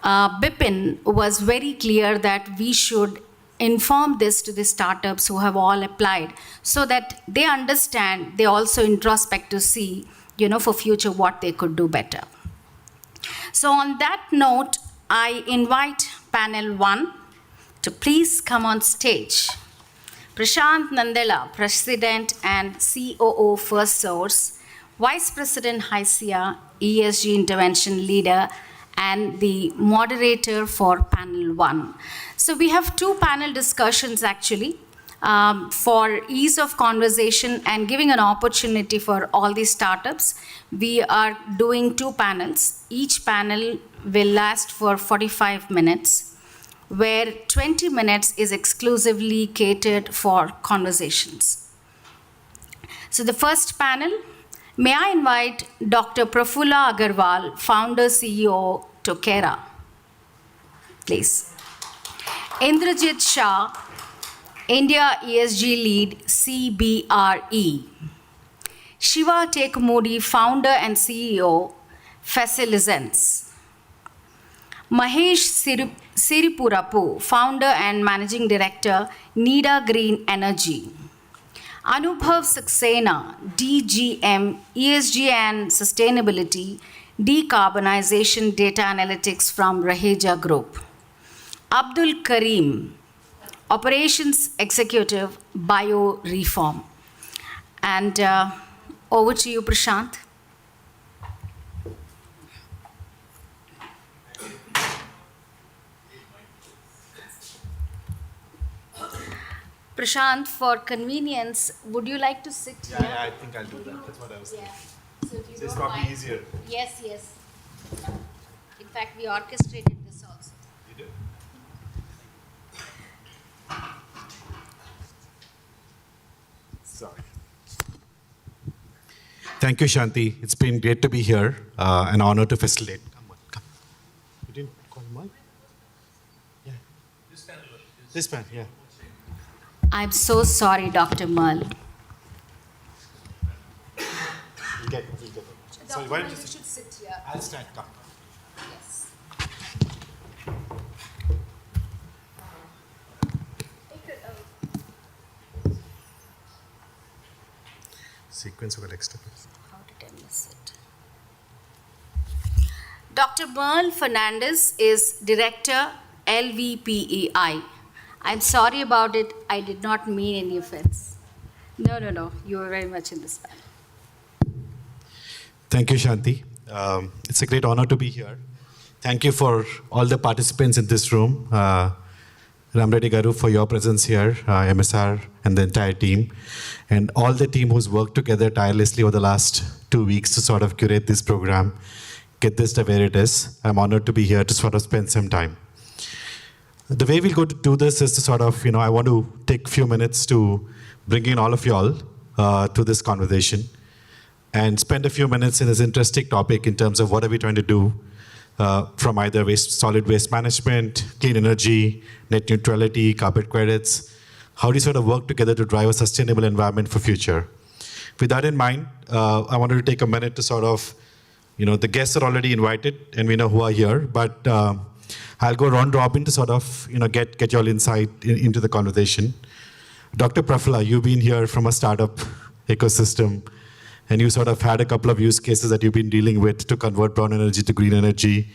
Bipin was very clear that we should inform this to the startups who have all applied so that they understand, they also introspect to see, for future what they could do better. So on that note, I invite panel 1 to please come on stage. Prashant Nandela, President and COO First Source, Vice President HICIA, ESG Intervention Leader, and the moderator for panel 1. So we have 2 panel discussions actually for ease of conversation and giving an opportunity for all these startups. We are doing 2 panels. Each panel will last for 45 minutes, where 20 minutes is exclusively catered for conversations. So the first panel, may I invite Dr. Prafulla Agarwal, founder CEO, Tokera, please. Indrajit Shah, India ESG lead, CBRE. Shiva Tekumudi, founder and CEO, Facilizens. Mahesh Siripurapu, founder and managing director, Nida Green Energy. Anubhav Saxena, DGM, ESG and Sustainability, Decarbonization Data Analytics from Raheja Group. Abdul Karim, Operations Executive, Bio Reform. And over to you, Prashant. Prashant, for convenience, would you like to sit here? Yeah, I think I'll do that. That's what I was thinking. So if you So it's don't probably mind. easier. Yes, yes. In fact, we orchestrated this also. You do? Sorry. Thank you, Shanti. It's been great to be here. An honor to facilitate. Come on, come. You didn't call Mike? Yeah. This pen, yeah. I'm so sorry, Dr. Merle. We'll get it. Sorry, why don't you should sit here. I'll stand. Come. Yes. Sequence of extra. How did I miss it? Dr. Merle Fernandez is Director, LVPEI. I'm sorry about it. I did not mean any offense. No. You were very much in this panel. Thank you, Shanti. It's a great honor to be here. Thank you for all the participants in this room. Ramreddy Garu for your presence here, MSR and the entire team, and all the team who's worked together tirelessly over the last 2 weeks to sort of curate this program, get this to where it is. I'm honored to be here to sort of spend some time. The way we'll go to do this is to sort of, I want to take a few minutes to bring in all of y'all to this conversation and spend a few minutes in this interesting topic in terms of what are we trying to do from either solid waste management, clean energy, net neutrality, carbon credits. How do you sort of work together to drive a sustainable environment for future? With that in mind, I wanted to take a minute to sort of, the guests are already invited and we know who are here, but I'll go round robin to sort of, get your insight into the conversation. Dr. Prafulla, you've been here from a startup ecosystem, and you sort of had a couple of use cases that you've been dealing with to convert brown energy to green energy,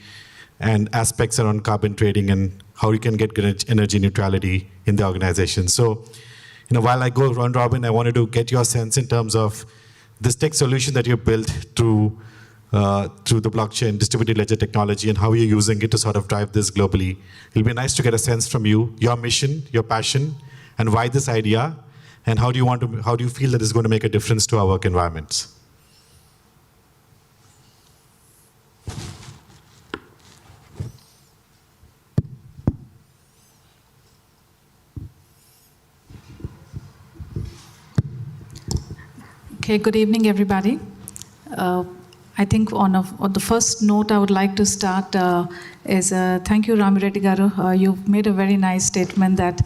and aspects around carbon trading and how you can get energy neutrality in the organization. So, while I go round robin, I wanted to get your sense in terms of this tech solution that you built through the blockchain, distributed ledger technology, and how you're using it to sort of drive this globally. It'll be nice to get a sense from you, your mission, your passion, and why this idea, and how do you feel that it's going to make a difference to our work environments? Okay, good evening, everybody. I think on the first note I would like to start is thank you, Ramireddy Garu. You've made a very nice statement that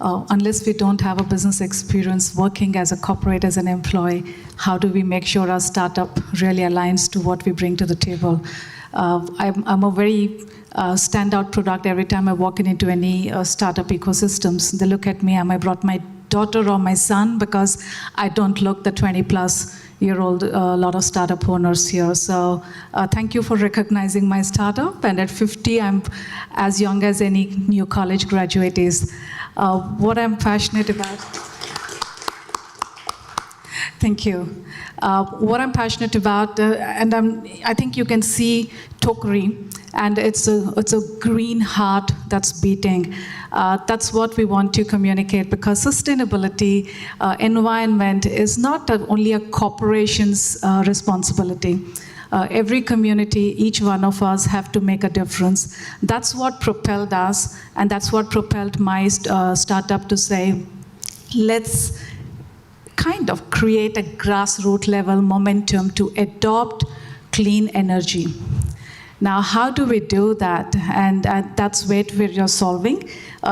unless we don't have a business experience working as a corporate, as an employee, how do we make sure our startup really aligns to what we bring to the table? I'm a very standout product every time I walk into any startup ecosystems. They look at me, I brought my daughter or my son because I don't look the 20-plus-year-old, a lot of startup owners here. So thank you for recognizing my startup. And at 50, I'm as young as any new college graduate is. What I'm passionate about. Thank you. What I'm passionate about, and I think you can see Tokri, and it's a green heart that's beating. That's what we want to communicate, because sustainability, environment is not only a corporation's responsibility. Every community, each one of us have to make a difference. That's what Propel does, and that's what propelled my startup to say, let's kind of create a grassroots level momentum to adopt clean energy. Now, how do we do that? And that's what we're solving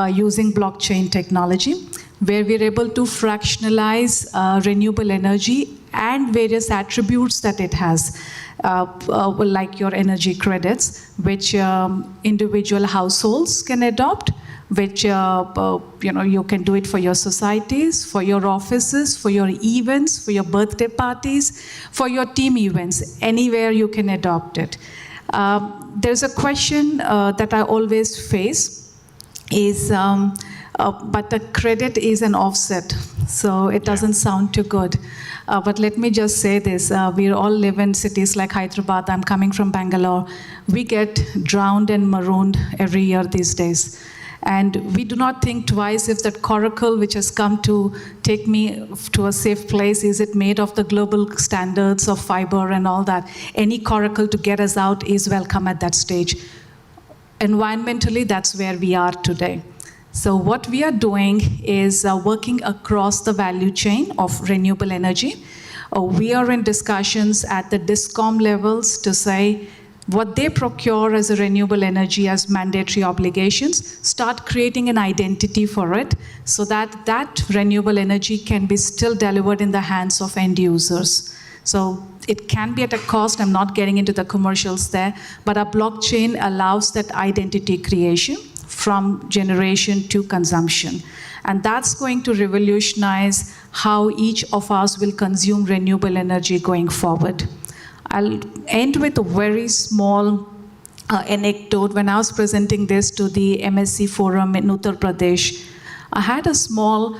using blockchain technology, where we're able to fractionalize renewable energy and various attributes that it has, like your energy credits, which individual households can adopt, which you can do it for your societies, for your offices, for your events, for your birthday parties, for your team events, anywhere you can adopt it. There's a question that I always face is, but the credit is an offset, so it doesn't sound too good. But let me just say this, we all live in cities like Hyderabad. I'm coming from Bangalore. We get drowned and marooned every year these days. And we do not think twice if that coracle which has come to take me to a safe place, is it made of the global standards of fiber and all that? Any coracle to get us out is welcome at that stage. Environmentally, that's where we are today. So what we are doing is working across the value chain of renewable energy. We are in discussions at the DISCOM levels to say, what they procure as a renewable energy as mandatory obligations, start creating an identity for it so that that renewable energy can be still delivered in the hands of end users. So it can be at a cost, I'm not getting into the commercials there, but a blockchain allows that identity creation from generation to consumption. And that's going to revolutionize how each of us will consume renewable energy going forward. I'll end with a very small anecdote. When I was presenting this to the MSC forum in Uttar Pradesh, I had a small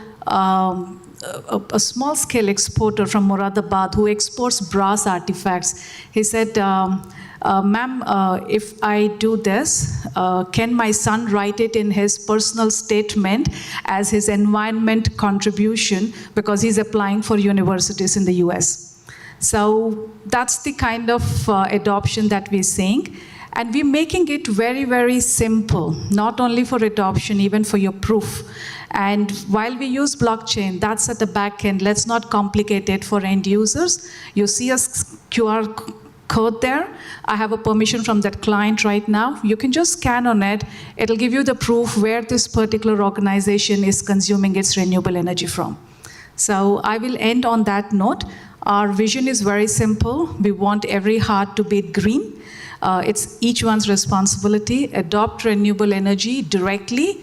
scale exporter from Moradabad who exports brass artifacts. He said, ma'am, if I do this, can my son write it in his personal statement as his environment contribution, because he's applying for universities in the US. So that's the kind of adoption that we're seeing. And we're making it very, very simple, not only for adoption, even for your proof. And while we use blockchain, that's at the back end. Let's not complicate it for end users. You see a QR code there. I have a permission from that client right now. You can just scan on it. It'll give you the proof where this particular organization is consuming its renewable energy from. So I will end on that note. Our vision is very simple. We want every heart to beat green. It's each one's responsibility. Adopt renewable energy directly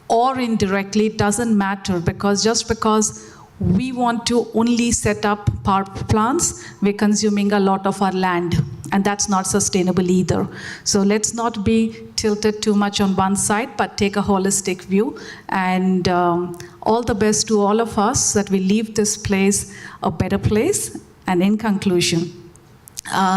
or indirectly, it doesn't matter, because just because we want to only set up power plants, we're consuming a lot of our land, and that's not sustainable either. So let's not be tilted too much on one side, but take a holistic view. And all the best to all of us, that we leave this place a better place. And in conclusion,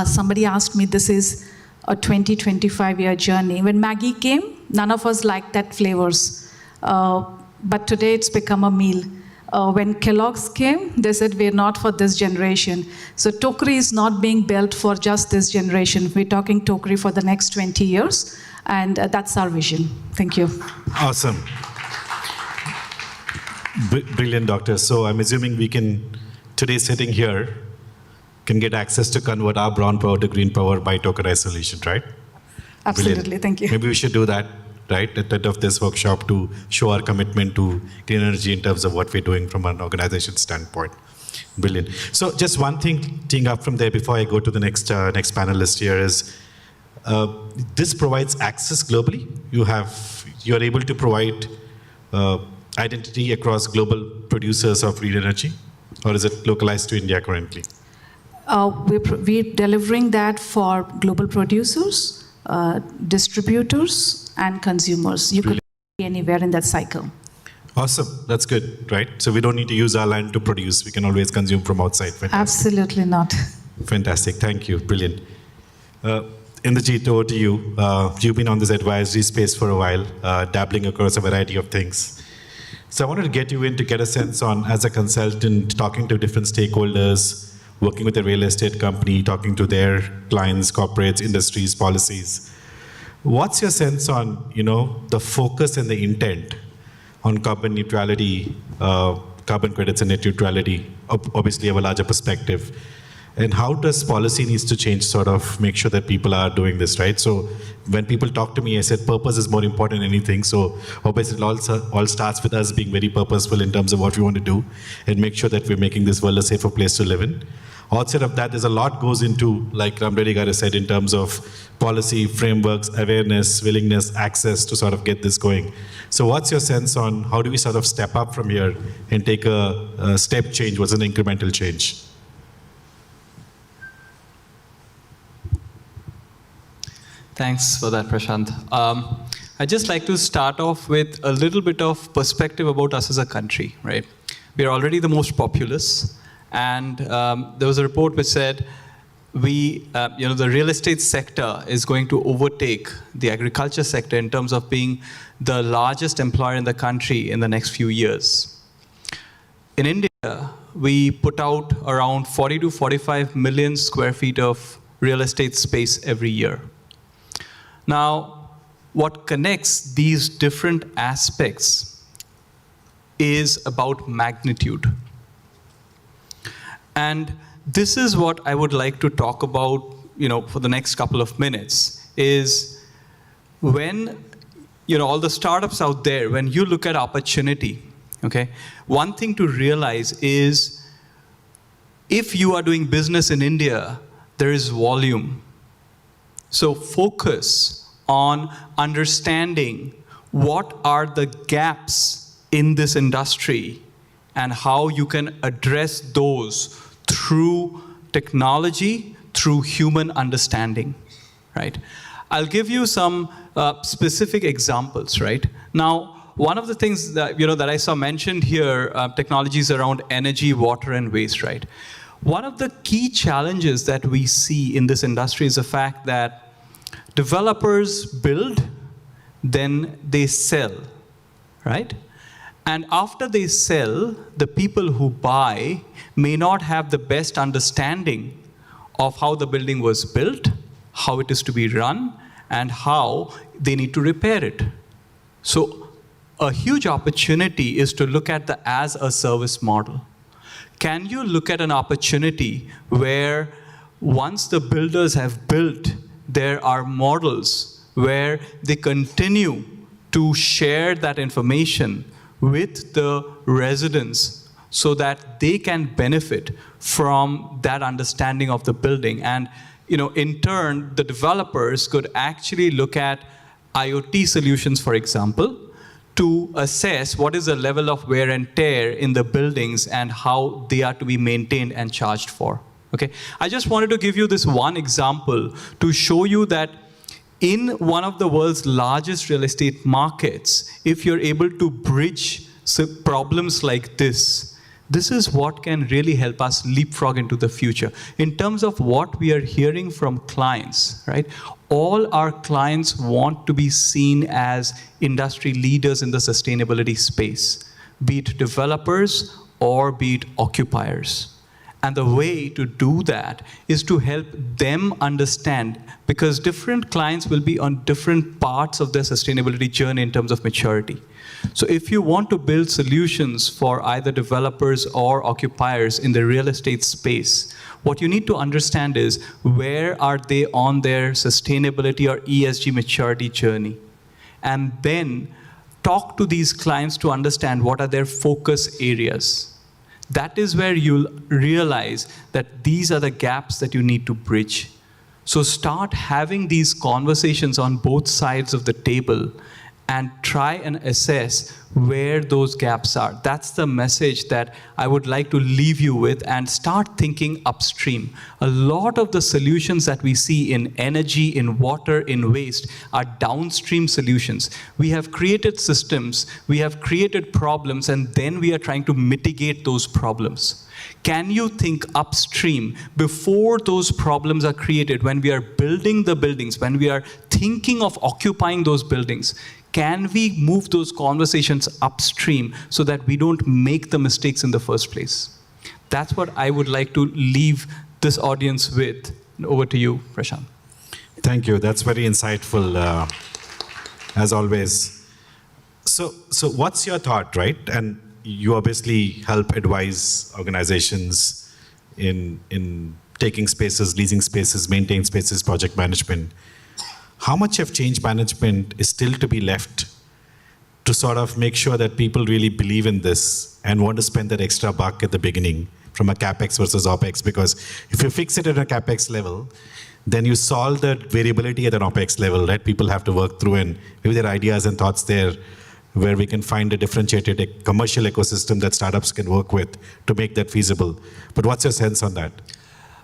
somebody asked me, this is a 20-25-year journey. When Maggie came, none of us liked that flavors. But today it's become a meal. When Kellogg's came, they said, we're not for this generation. So Tokri is not being built for just this generation. We're talking Tokri for the next 20 years. And that's our vision. Thank you. Awesome. Brilliant, Doctor. So I'm assuming we can, today sitting here, can get access to convert our brown power to green power by tokenized solution, right? Absolutely, Brilliant. thank you. Maybe we should do that, right, at the end of this workshop to show our commitment to clean energy in terms of what we're doing from an organization standpoint. Brilliant. So just one thing teeing up from there before I go to the next panelist here is, this provides access globally. You're able to provide identity across global producers of green energy, or is it localized to India currently? We're delivering that for global producers, distributors, and consumers. You could be anywhere in that cycle. Awesome. That's good, right? So we don't need to use our land to produce. We can always consume from outside. Fantastic. Absolutely not. Fantastic. Thank you. Brilliant. Indrajit, over to you. You've been on this advisory space for a while, dabbling across a variety of things. So I wanted to get you in to get a sense on, as a consultant, talking to different stakeholders, working with a real estate company, talking to their clients, corporates, industries, policies. What's your sense on, the focus and the intent on carbon neutrality, carbon credits and net neutrality? Obviously, you have a larger perspective. And how does policy needs to change, sort of make sure that people are doing this, right? So when people talk to me, I said purpose is more important than anything. So obviously it all starts with us being very purposeful in terms of what we want to do and make sure that we're making this world a safer place to live in. Outside of that, there's a lot goes into, like Ram Reddy Garu said, in terms of policy, frameworks, awareness, willingness, access to sort of get this going. So what's your sense on how do we sort of step up from here and take a step change? What's an incremental change? Thanks for that, Prashant. I'd just like to start off with a little bit of perspective about us as a country, right? We are already the most populous, and there was a report which said the real estate sector is going to overtake the agriculture sector in terms of being the largest employer in the country in the next few years. In India, we put out around 40 to 45 million square feet of real estate space every year. Now, what connects these different aspects is about magnitude. And this is what I would like to talk about, for the next couple of minutes, is when, all the startups out there, when you look at opportunity, okay, one thing to realize is if you are doing business in India, there is volume. So focus on understanding what are the gaps in this industry and how you can address those through technology, through human understanding, right? I'll give you some specific examples, right? Now, one of the things that, that I saw mentioned here, technologies around energy, water, and waste, right? One of the key challenges that we see in this industry is the fact that developers build, then they sell, right? And after they sell, the people who buy may not have the best understanding of how the building was built, how it is to be run, and how they need to repair it. So a huge opportunity is to look at the as-a-service model. Can you look at an opportunity where once the builders have built, there are models where they continue to share that information with the residents so that they can benefit from that understanding of the building. And in turn, the developers could actually look at IoT solutions, for example, to assess what is the level of wear and tear in the buildings and how they are to be maintained and charged for. Okay, I just wanted to give you this one example to show you that in one of the world's largest real estate markets, if you're able to bridge problems like this, this is what can really help us leapfrog into the future. In terms of what we are hearing from clients, right? All our clients want to be seen as industry leaders in the sustainability space, be it developers or be it occupiers. And the way to do that is to help them understand, because different clients will be on different parts of their sustainability journey in terms of maturity. So if you want to build solutions for either developers or occupiers in the real estate space, what you need to understand is where are they on their sustainability or ESG maturity journey? And then talk to these clients to understand what are their focus areas. That is where you'll realize that these are the gaps that you need to bridge. So start having these conversations on both sides of the table and try and assess where those gaps are. That's the message that I would like to leave you with, and start thinking upstream. A lot of the solutions that we see in energy, in water, in waste are downstream solutions. We have created systems, we have created problems, and then we are trying to mitigate those problems. Can you think upstream before those problems are created, when we are building the buildings, when we are thinking of occupying those buildings? Can we move those conversations upstream so that we don't make the mistakes in the first place? That's what I would like to leave this audience with. Over to you, Prashant. Thank you. That's very insightful, as always. So what's your thought, right? And you obviously help advise organizations in taking spaces, leasing spaces, maintaining spaces, project management. How much of change management is still to be left to sort of make sure that people really believe in this and want to spend that extra buck at the beginning from a CapEx versus OpEx? Because if you fix it at a CapEx level, then you solve the variability at an OpEx level, right? People have to work through, and maybe there are ideas and thoughts there where we can find a differentiated commercial ecosystem that startups can work with to make that feasible. But what's your sense on that?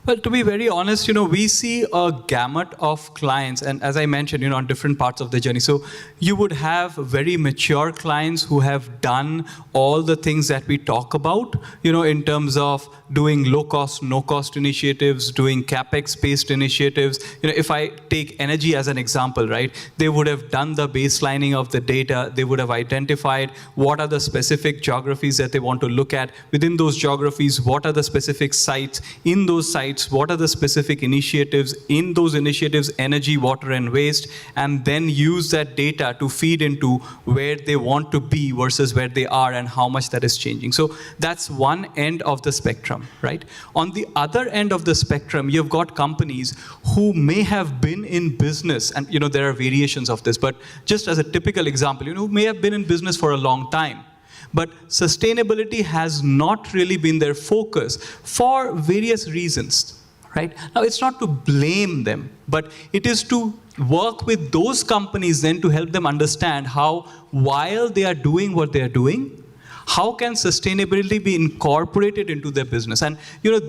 Well, to be very honest, we see a gamut of clients, and as I mentioned, on different parts of the journey. So you would have very mature clients who have done all the things that we talk about, in terms of doing low-cost, no-cost initiatives, doing CapEx-based initiatives. If I take energy as an example, right, they would have done the baselining of the data. They would have identified what are the specific geographies that they want to look at. Within those geographies, what are the specific sites? In those sites, what are the specific initiatives? In those initiatives, energy, water, and waste, and then use that data to feed into where they want to be versus where they are and how much that is changing. So that's one end of the spectrum, right? On the other end of the spectrum, you've got companies who may have been in business, and there are variations of this, but just as a typical example, who may have been in business for a long time. But sustainability has not really been their focus for various reasons, right? Now, it's not to blame them, but it is to work with those companies then to help them understand how, while they are doing what they are doing, how can sustainability be incorporated into their business? And,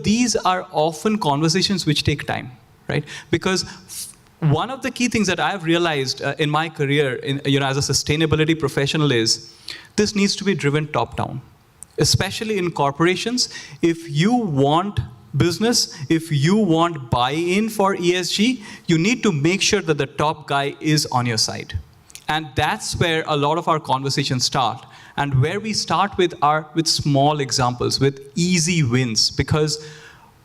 these are often conversations which take time, right? Because one of the key things that I've realized in my career, as a sustainability professional, is this needs to be driven top-down, especially in corporations. If you want business, if you want buy-in for ESG, you need to make sure that the top guy is on your side. And that's where a lot of our conversations start, and where we start with small examples, with easy wins, because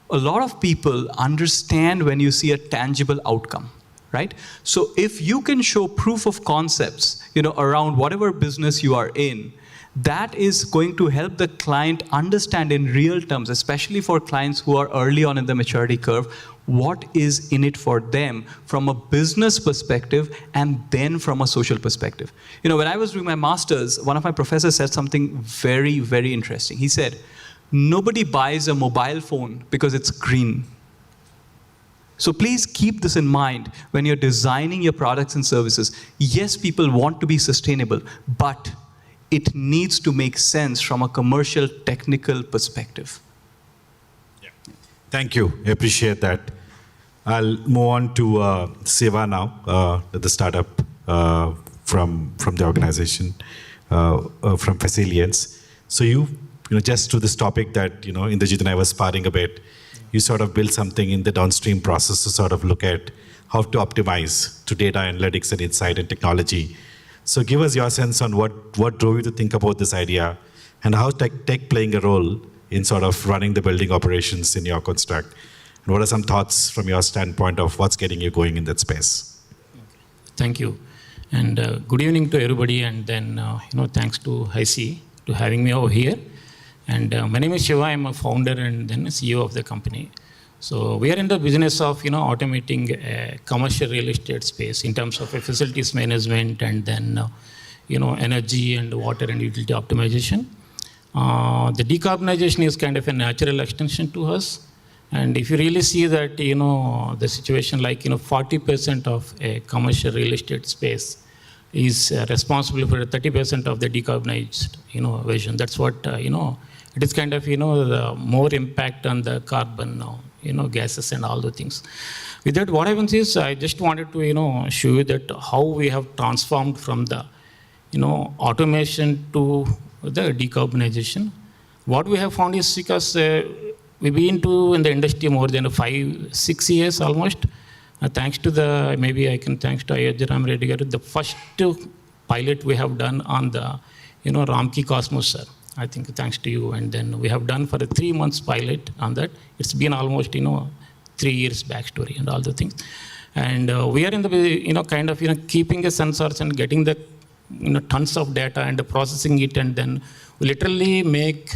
a lot of people understand when you see a tangible outcome. Right? So if you can show proof of concepts, around whatever business you are in, that is going to help the client understand in real terms, especially for clients who are early on in the maturity curve, what is in it for them from a business perspective and then from a social perspective. When I was doing my master's, one of my professors said something very, very interesting. He said, nobody buys a mobile phone because it's green. So please keep this in mind when you're designing your products and services. Yes, people want to be sustainable, but it needs to make sense from a commercial, technical perspective. Yeah. Thank you. I appreciate that. I'll move on to Seva now, the startup from the organization, from Facilians. So you just to this topic that, Indrajit and I were sparring a bit, you sort of build something in the downstream process to sort of look at how to optimize to data analytics and insight and technology. So give us your sense on what drove you to think about this idea, and how tech playing a role in sort of running the building operations in your construct. And what are some thoughts from your standpoint of what's getting you going in that space? Thank you. And good evening to everybody, and then thanks to IC to having me over here. And my name is Shiva. I'm a founder and then CEO of the company. So we are in the business of automating a commercial real estate space in terms of facilities management and then energy and water and utility optimization. The decarbonization is kind of a natural extension to us. And if you really see that, the situation like, 40% of a commercial real estate space is responsible for 30% of the decarbonized, version. That's what, it is kind of, the more impact on the carbon, gases and all the things. With that, what happens is, I just wanted to, show you that how we have transformed from the, automation to the decarbonization. What we have found is because we've been in the industry more than 5-6 years almost. Thanks to thanks to Ram Reddy Garu, the first pilot we have done on the, Ramki Cosmos, sir. I think thanks to you. And then we have done for a 3 months pilot on that. It's been almost, 3 years backstory and all the things. And we are in the, kind of, keeping the sensors and getting the, tons of data and processing it, and then we literally make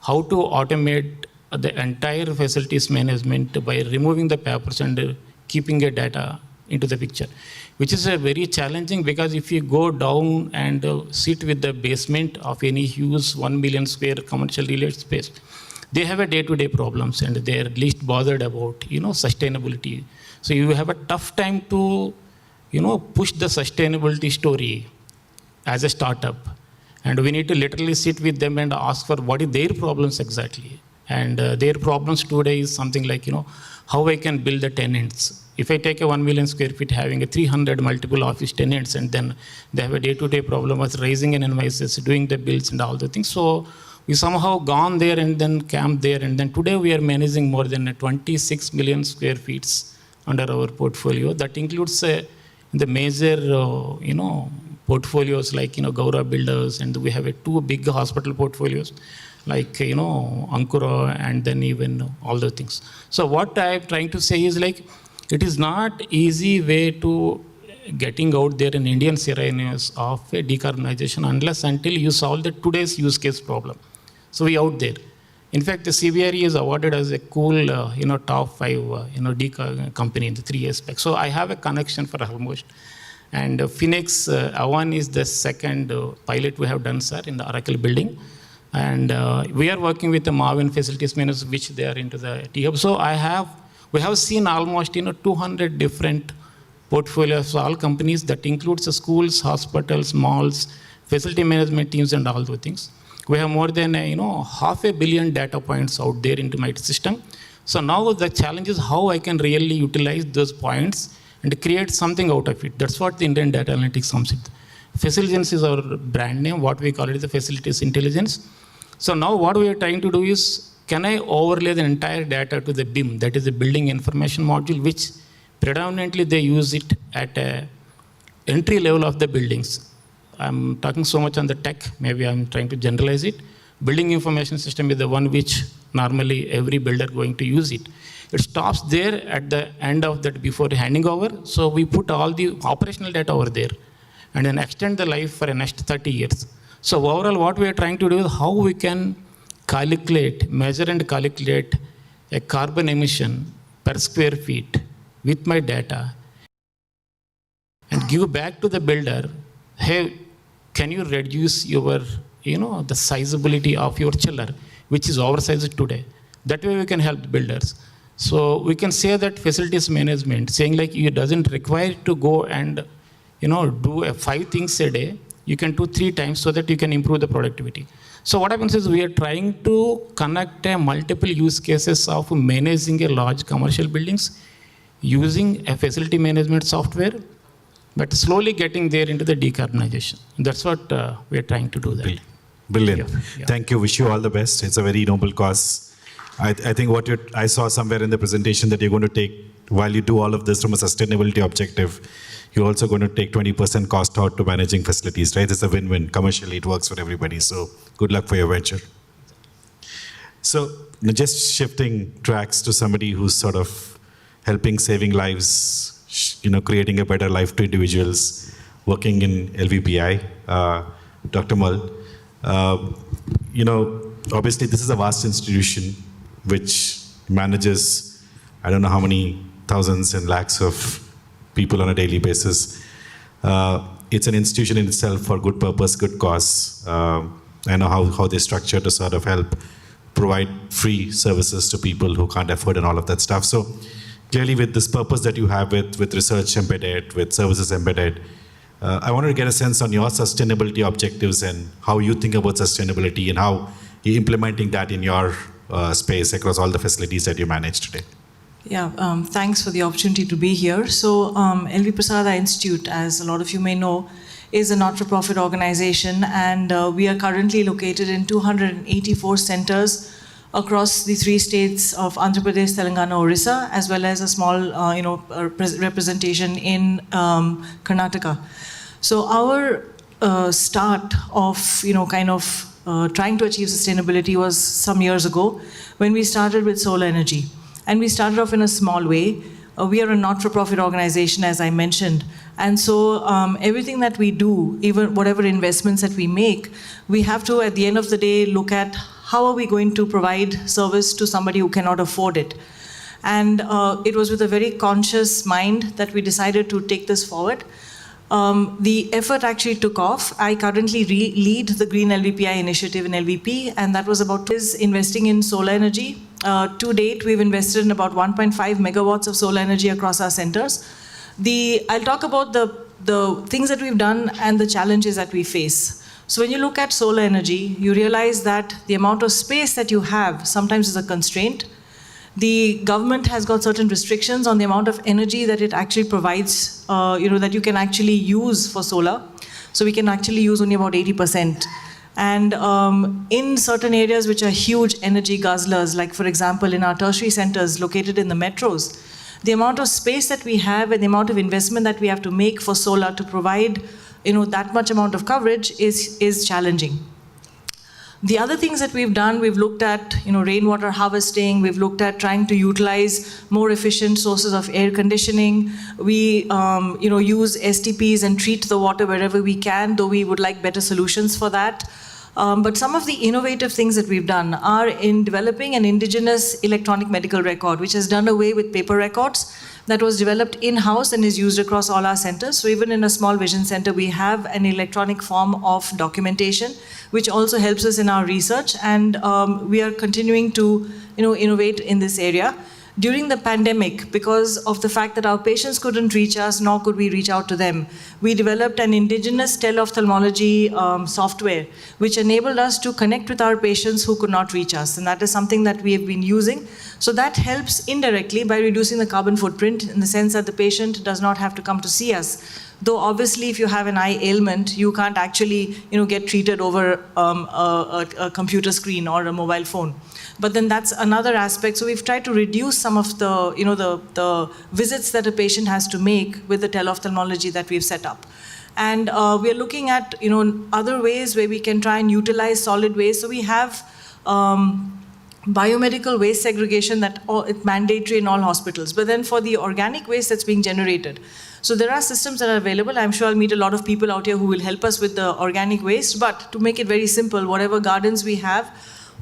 how to automate the entire facilities management by removing the papers and keeping the data into the picture, which is very challenging because if you go down and sit with the basement of any huge 1 million square commercial real estate space, they have a day-to-day problems and they are least bothered about, sustainability. So you have a tough time to, push the sustainability story as a startup. And we need to literally sit with them and ask for what is their problems exactly. And their problems today is something like, how I can build the tenants. If I take a 1 million square feet having a 300 multiple office tenants, and then they have a day-to-day problem of raising an invoices, doing the bills and all the things. So we somehow gone there and then camped there. And then today we are managing more than 26 million square feet under our portfolio. That includes the major, portfolios like, Gaura Builders, and we have 2 big hospital portfolios like, Ankura, and then even all the things. So what I'm trying to say is like, it is not easy way to getting out there in Indian scenarios of decarbonization unless until you solve the today's use case problem. So we out there. In fact, the CBRE is awarded as a cool, top 5, decarb company in the 3 years back. So I have a connection for almost. And Phoenix Avan is the second pilot we have done, sir, in the Oracle building. And we are working with the Marvin facilities managers, which they are into the T-Hub. So we have seen almost 200 different portfolios for all companies that includes the schools, hospitals, malls, facility management teams, and all those things. We have more than 500 million data points out there into my system. So now the challenge is how I can really utilize those points and create something out of it. That's what the Indian data analytics comes with. Facilities is our brand name. What we call it is the facilities intelligence. So now what we are trying to do is, can I overlay the entire data to the BIM, that is the building information module, which predominantly they use it at a entry level of the buildings. I'm talking so much on the tech, maybe I'm trying to generalize it. Building information system is the one which normally every builder going to use it. It stops there at the end of that before handing over. So we put all the operational data over there and then extend the life for the next 30 years. So overall, what we are trying to do is how we can measure and calculate a carbon emission per square feet with my data and give back to the builder, hey, can you reduce your, the sizability of your chiller, which is oversized today. That way we can help builders. So we can say that facilities management, saying like it doesn't require to go and, do 5 things a day. You can do 3 times so that you can improve the productivity. So what happens is we are trying to connect multiple use cases of managing a large commercial buildings using a facility management software, but slowly getting there into the decarbonization. That's what we are trying to do there. Brilliant. Yeah. Thank you. Wish you all the best. It's a very noble cause. I think I saw somewhere in the presentation that you're going to take, while you do all of this from a sustainability objective, you're also going to take 20% cost out to managing facilities, right? It's a win-win. Commercially, it works for everybody. So good luck for your venture. So just shifting tracks to somebody who's sort of helping saving lives, creating a better life to individuals. working in LVPI, Dr. Mal. Obviously this is a vast institution which manages, I don't know how many thousands and lakhs of people on a daily basis. It's an institution in itself for good purpose, good cause. I know how they structure to sort of help provide free services to people who can't afford and all of that stuff. So clearly with this purpose that you have with research embedded, with services embedded, I wanted to get a sense on your sustainability objectives and how you think about sustainability and how you're implementing that in your space across all the facilities that you manage today. Yeah, thanks for the opportunity to be here. So LV Prasada Institute, as a lot of you may know, is a not-for-profit organization, and we are currently located in 284 centers across the 3 states of Andhra Pradesh, Telangana, Orissa, as well as a small representation in Karnataka. So our start of trying to achieve sustainability was some years ago when we started with solar energy. And we started off in a small way. We are a not-for-profit organization, as I mentioned. And so everything that we do, even whatever investments that we make, we have to, at the end of the day, look at how are we going to provide service to somebody who cannot afford it. And it was with a very conscious mind that we decided to take this forward. The effort actually took off. I currently lead the Green LVPI initiative in LVP, and that was about investing in solar energy. To date, we've invested in about 1.5 megawatts of solar energy across our centers. I'll talk about the things that we've done and the challenges that we face. So when you look at solar energy, you realize that the amount of space that you have sometimes is a constraint. The government has got certain restrictions on the amount of energy that it actually provides, that you can actually use for solar. So we can actually use only about 80%. And in certain areas which are huge energy guzzlers, like for example in our tertiary centers located in the metros, the amount of space that we have and the amount of investment that we have to make for solar to provide that much amount of coverage is challenging. The other things that we've done, we've looked at rainwater harvesting, we've looked at trying to utilize more efficient sources of air conditioning. We use STPs and treat the water wherever we can, though we would like better solutions for that. But some of the innovative things that we've done are in developing an indigenous electronic medical record, which has done away with paper records, that was developed in-house and is used across all our centers. So even in a small vision center, we have an electronic form of documentation, which also helps us in our research. And we are continuing to innovate in this area. During the pandemic, because of the fact that our patients couldn't reach us, nor could we reach out to them, we developed an indigenous teleophthalmology software, which enabled us to connect with our patients who could not reach us. And that is something that we have been using. So that helps indirectly by reducing the carbon footprint in the sense that the patient does not have to come to see us. Though obviously if you have an eye ailment, you can't actually get treated over a computer screen or a mobile phone. But then that's another aspect. So we've tried to reduce some of the, the visits that a patient has to make with the teleophthalmology that we've set up. And we're looking at, other ways where we can try and utilize solid waste. So we have biomedical waste segregation it's mandatory in all hospitals. But then for the organic waste that's being generated, so there are systems that are available. I'm sure I'll meet a lot of people out here who will help us with the organic waste. But to make it very simple, whatever gardens we have,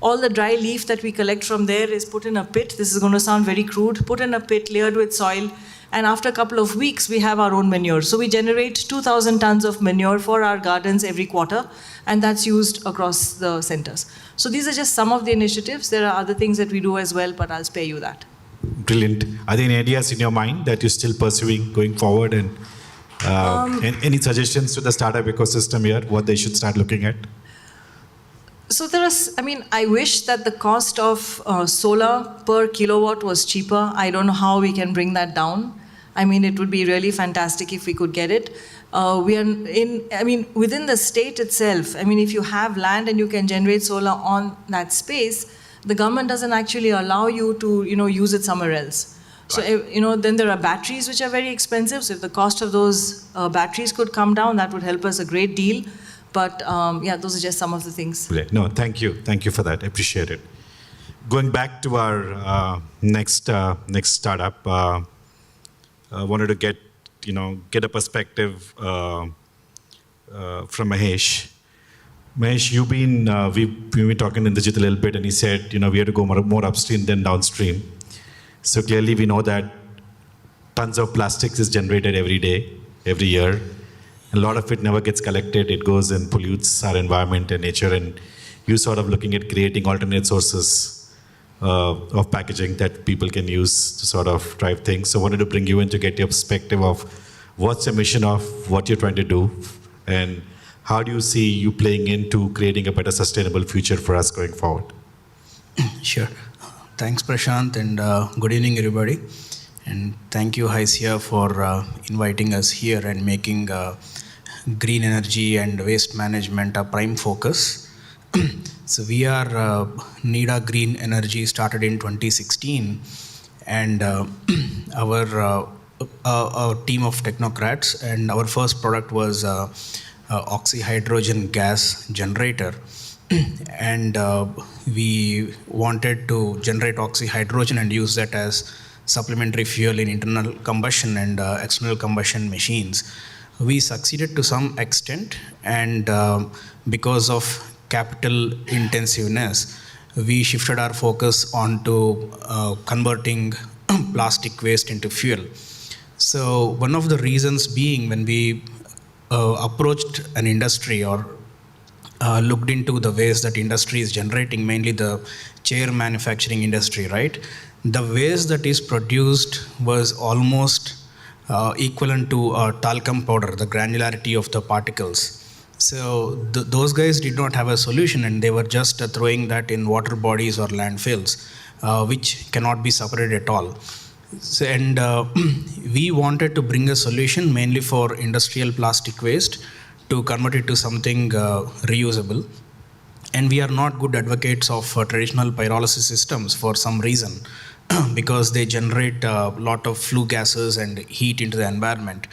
all the dry leaf that we collect from there is put in a pit. This is going to sound very crude. Put in a pit layered with soil. And after a couple of weeks, we have our own manure. So we generate 2,000 tons of manure for our gardens every quarter. And that's used across the centers. So these are just some of the initiatives. There are other things that we do as well, but I'll spare you that. Brilliant. Are there any ideas in your mind that you're still pursuing going forward? And any suggestions to the startup ecosystem here, what they should start looking at? So I wish that the cost of solar per kilowatt was cheaper. I don't know how we can bring that down. It would be really fantastic if we could get it. Within the state itself, if you have land and you can generate solar on that space, the government doesn't actually allow you to, use it somewhere else. So, then there are batteries which are very expensive. So if the cost of those batteries could come down, that would help us a great deal. But those are just some of the things. Brilliant. No, thank you. Thank you for that. I appreciate it. Going back to our next startup, I wanted to get a perspective from Mahesh. Mahesh, we've been talking in Digit a little bit, and he said, we have to go more upstream than downstream. So clearly we know that tons of plastics is generated every day, every year. A lot of it never gets collected. It goes and pollutes our environment and nature, and you sort of looking at creating alternate sources of packaging that people can use to sort of drive things. So I wanted to bring you in to get your perspective of what's the mission of what you're trying to do, and how do you see you playing into creating a better sustainable future for us going forward? Sure. Thanks, Prashant, and good evening, everybody. And thank you, Haisya, for inviting us here and making green energy and waste management a prime focus. So we are NIDA Green Energy, started in 2016, and our team of technocrats, and our first product was oxyhydrogen gas generator. And we wanted to generate oxyhydrogen and use that as supplementary fuel in internal combustion and external combustion machines. We succeeded to some extent, and because of capital intensiveness, we shifted our focus onto converting plastic waste into fuel. So one of the reasons being, when we approached an industry or looked into the waste that industry is generating, mainly the chair manufacturing industry, right? The waste that is produced was almost equivalent to talcum powder, the granularity of the particles. So those guys did not have a solution, and they were just throwing that in water bodies or landfills, which cannot be separated at all. So, and we wanted to bring a solution mainly for industrial plastic waste to convert it to something reusable. And we are not good advocates of traditional pyrolysis systems for some reason, because they generate a lot of flue gases and heat into the environment.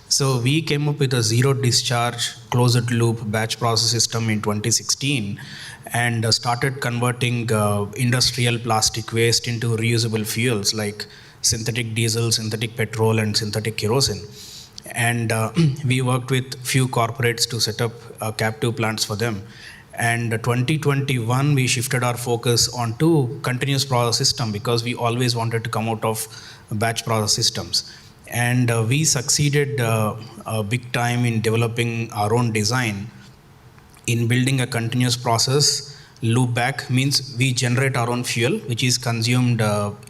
So we came up with a zero discharge closed loop batch process system in 2016, and started converting industrial plastic waste into reusable fuels like synthetic diesel, synthetic petrol, and synthetic kerosene. And we worked with few corporates to set up captive plants for them. And 2021, we shifted our focus onto continuous process system, because we always wanted to come out of batch process systems. And we succeeded big time in developing our own design in building a continuous process. Loop back means we generate our own fuel, which is consumed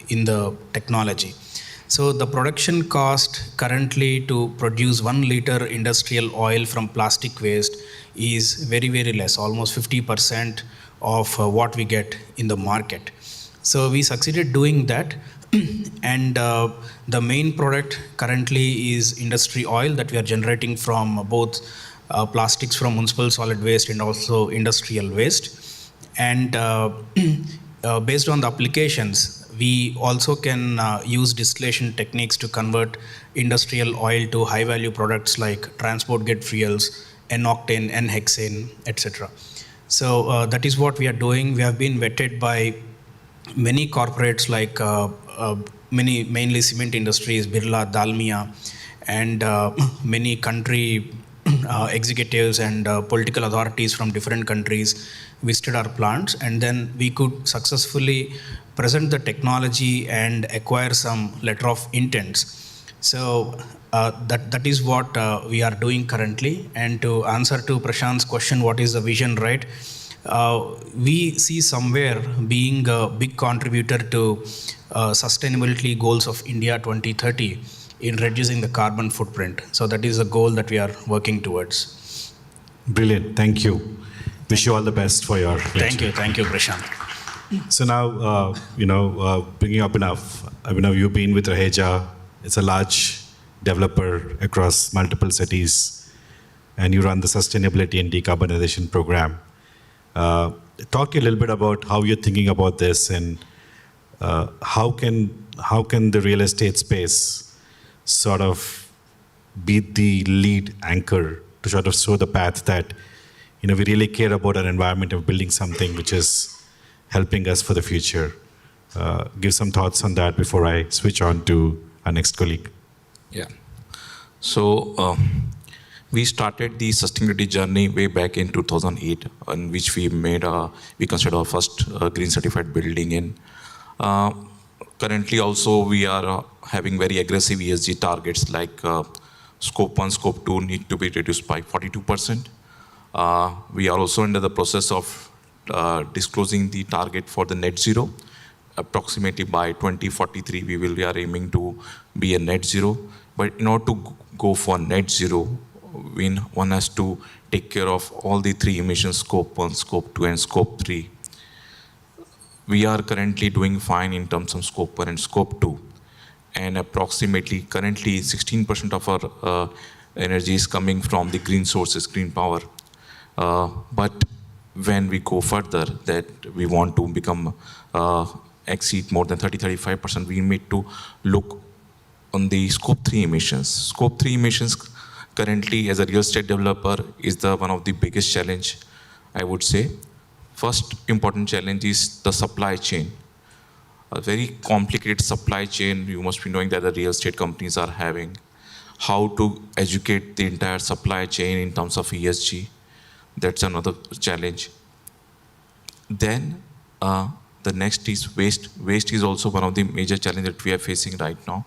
in the technology. So the production cost currently to produce 1 liter industrial oil from plastic waste is very, very less, almost 50% of what we get in the market. So we succeeded doing that. And the main product currently is industry oil that we are generating from both plastics from municipal solid waste and also industrial waste. And based on the applications, we also can use distillation techniques to convert industrial oil to high value products like transport grade fuels, N-octane, N-hexane, etc. So that is what we are doing. We have been vetted by many corporates like mainly cement industries, Birla, Dalmia, and many country executives and political authorities from different countries visited our plants, and then we could successfully present the technology and acquire some letter of intents. So that is what we are doing currently. And to answer to Prashant's question, what is the vision, right? We see somewhere being a big contributor to sustainability goals of India 2030 in reducing the carbon footprint. So that is a goal that we are working towards. Brilliant. Thank you. Wish you all the best for your lecture. Thank you, Prashant. So now, bringing up enough, you've been with Raheja. It's a large developer across multiple cities, and you run the sustainability and decarbonization program. Talk to you a little bit about how you're thinking about this, and how can the real estate space sort of be the lead anchor to sort of show the path that we really care about our environment and building something which is helping us for the future. Give some thoughts on that before I switch on to our next colleague. Yeah. So we started the sustainability journey way back in 2008, in which we constructed our first green certified building in. Currently also we are having very aggressive ESG targets like scope 1, scope 2 need to be reduced by 42%. We are also under the process of disclosing the target for the net zero. Approximately by 2043, we are aiming to be a net zero. But in order to go for net zero, one has to take care of all the 3 emissions, scope 1, scope 2, and scope 3. We are currently doing fine in terms of scope 1 and scope 2. And approximately currently 16% of our energy is coming from the green sources, green power. But when we go further, that we want to become exceed more than 30-35%, we need to look on the scope 3 emissions. Scope 3 emissions currently as a real estate developer is one of the biggest challenge, I would say. First important challenge is the supply chain. A very complicated supply chain, you must be knowing that the real estate companies are having. How to educate the entire supply chain in terms of ESG, that's another challenge. Then the next is waste. Waste is also one of the major challenges that we are facing right now.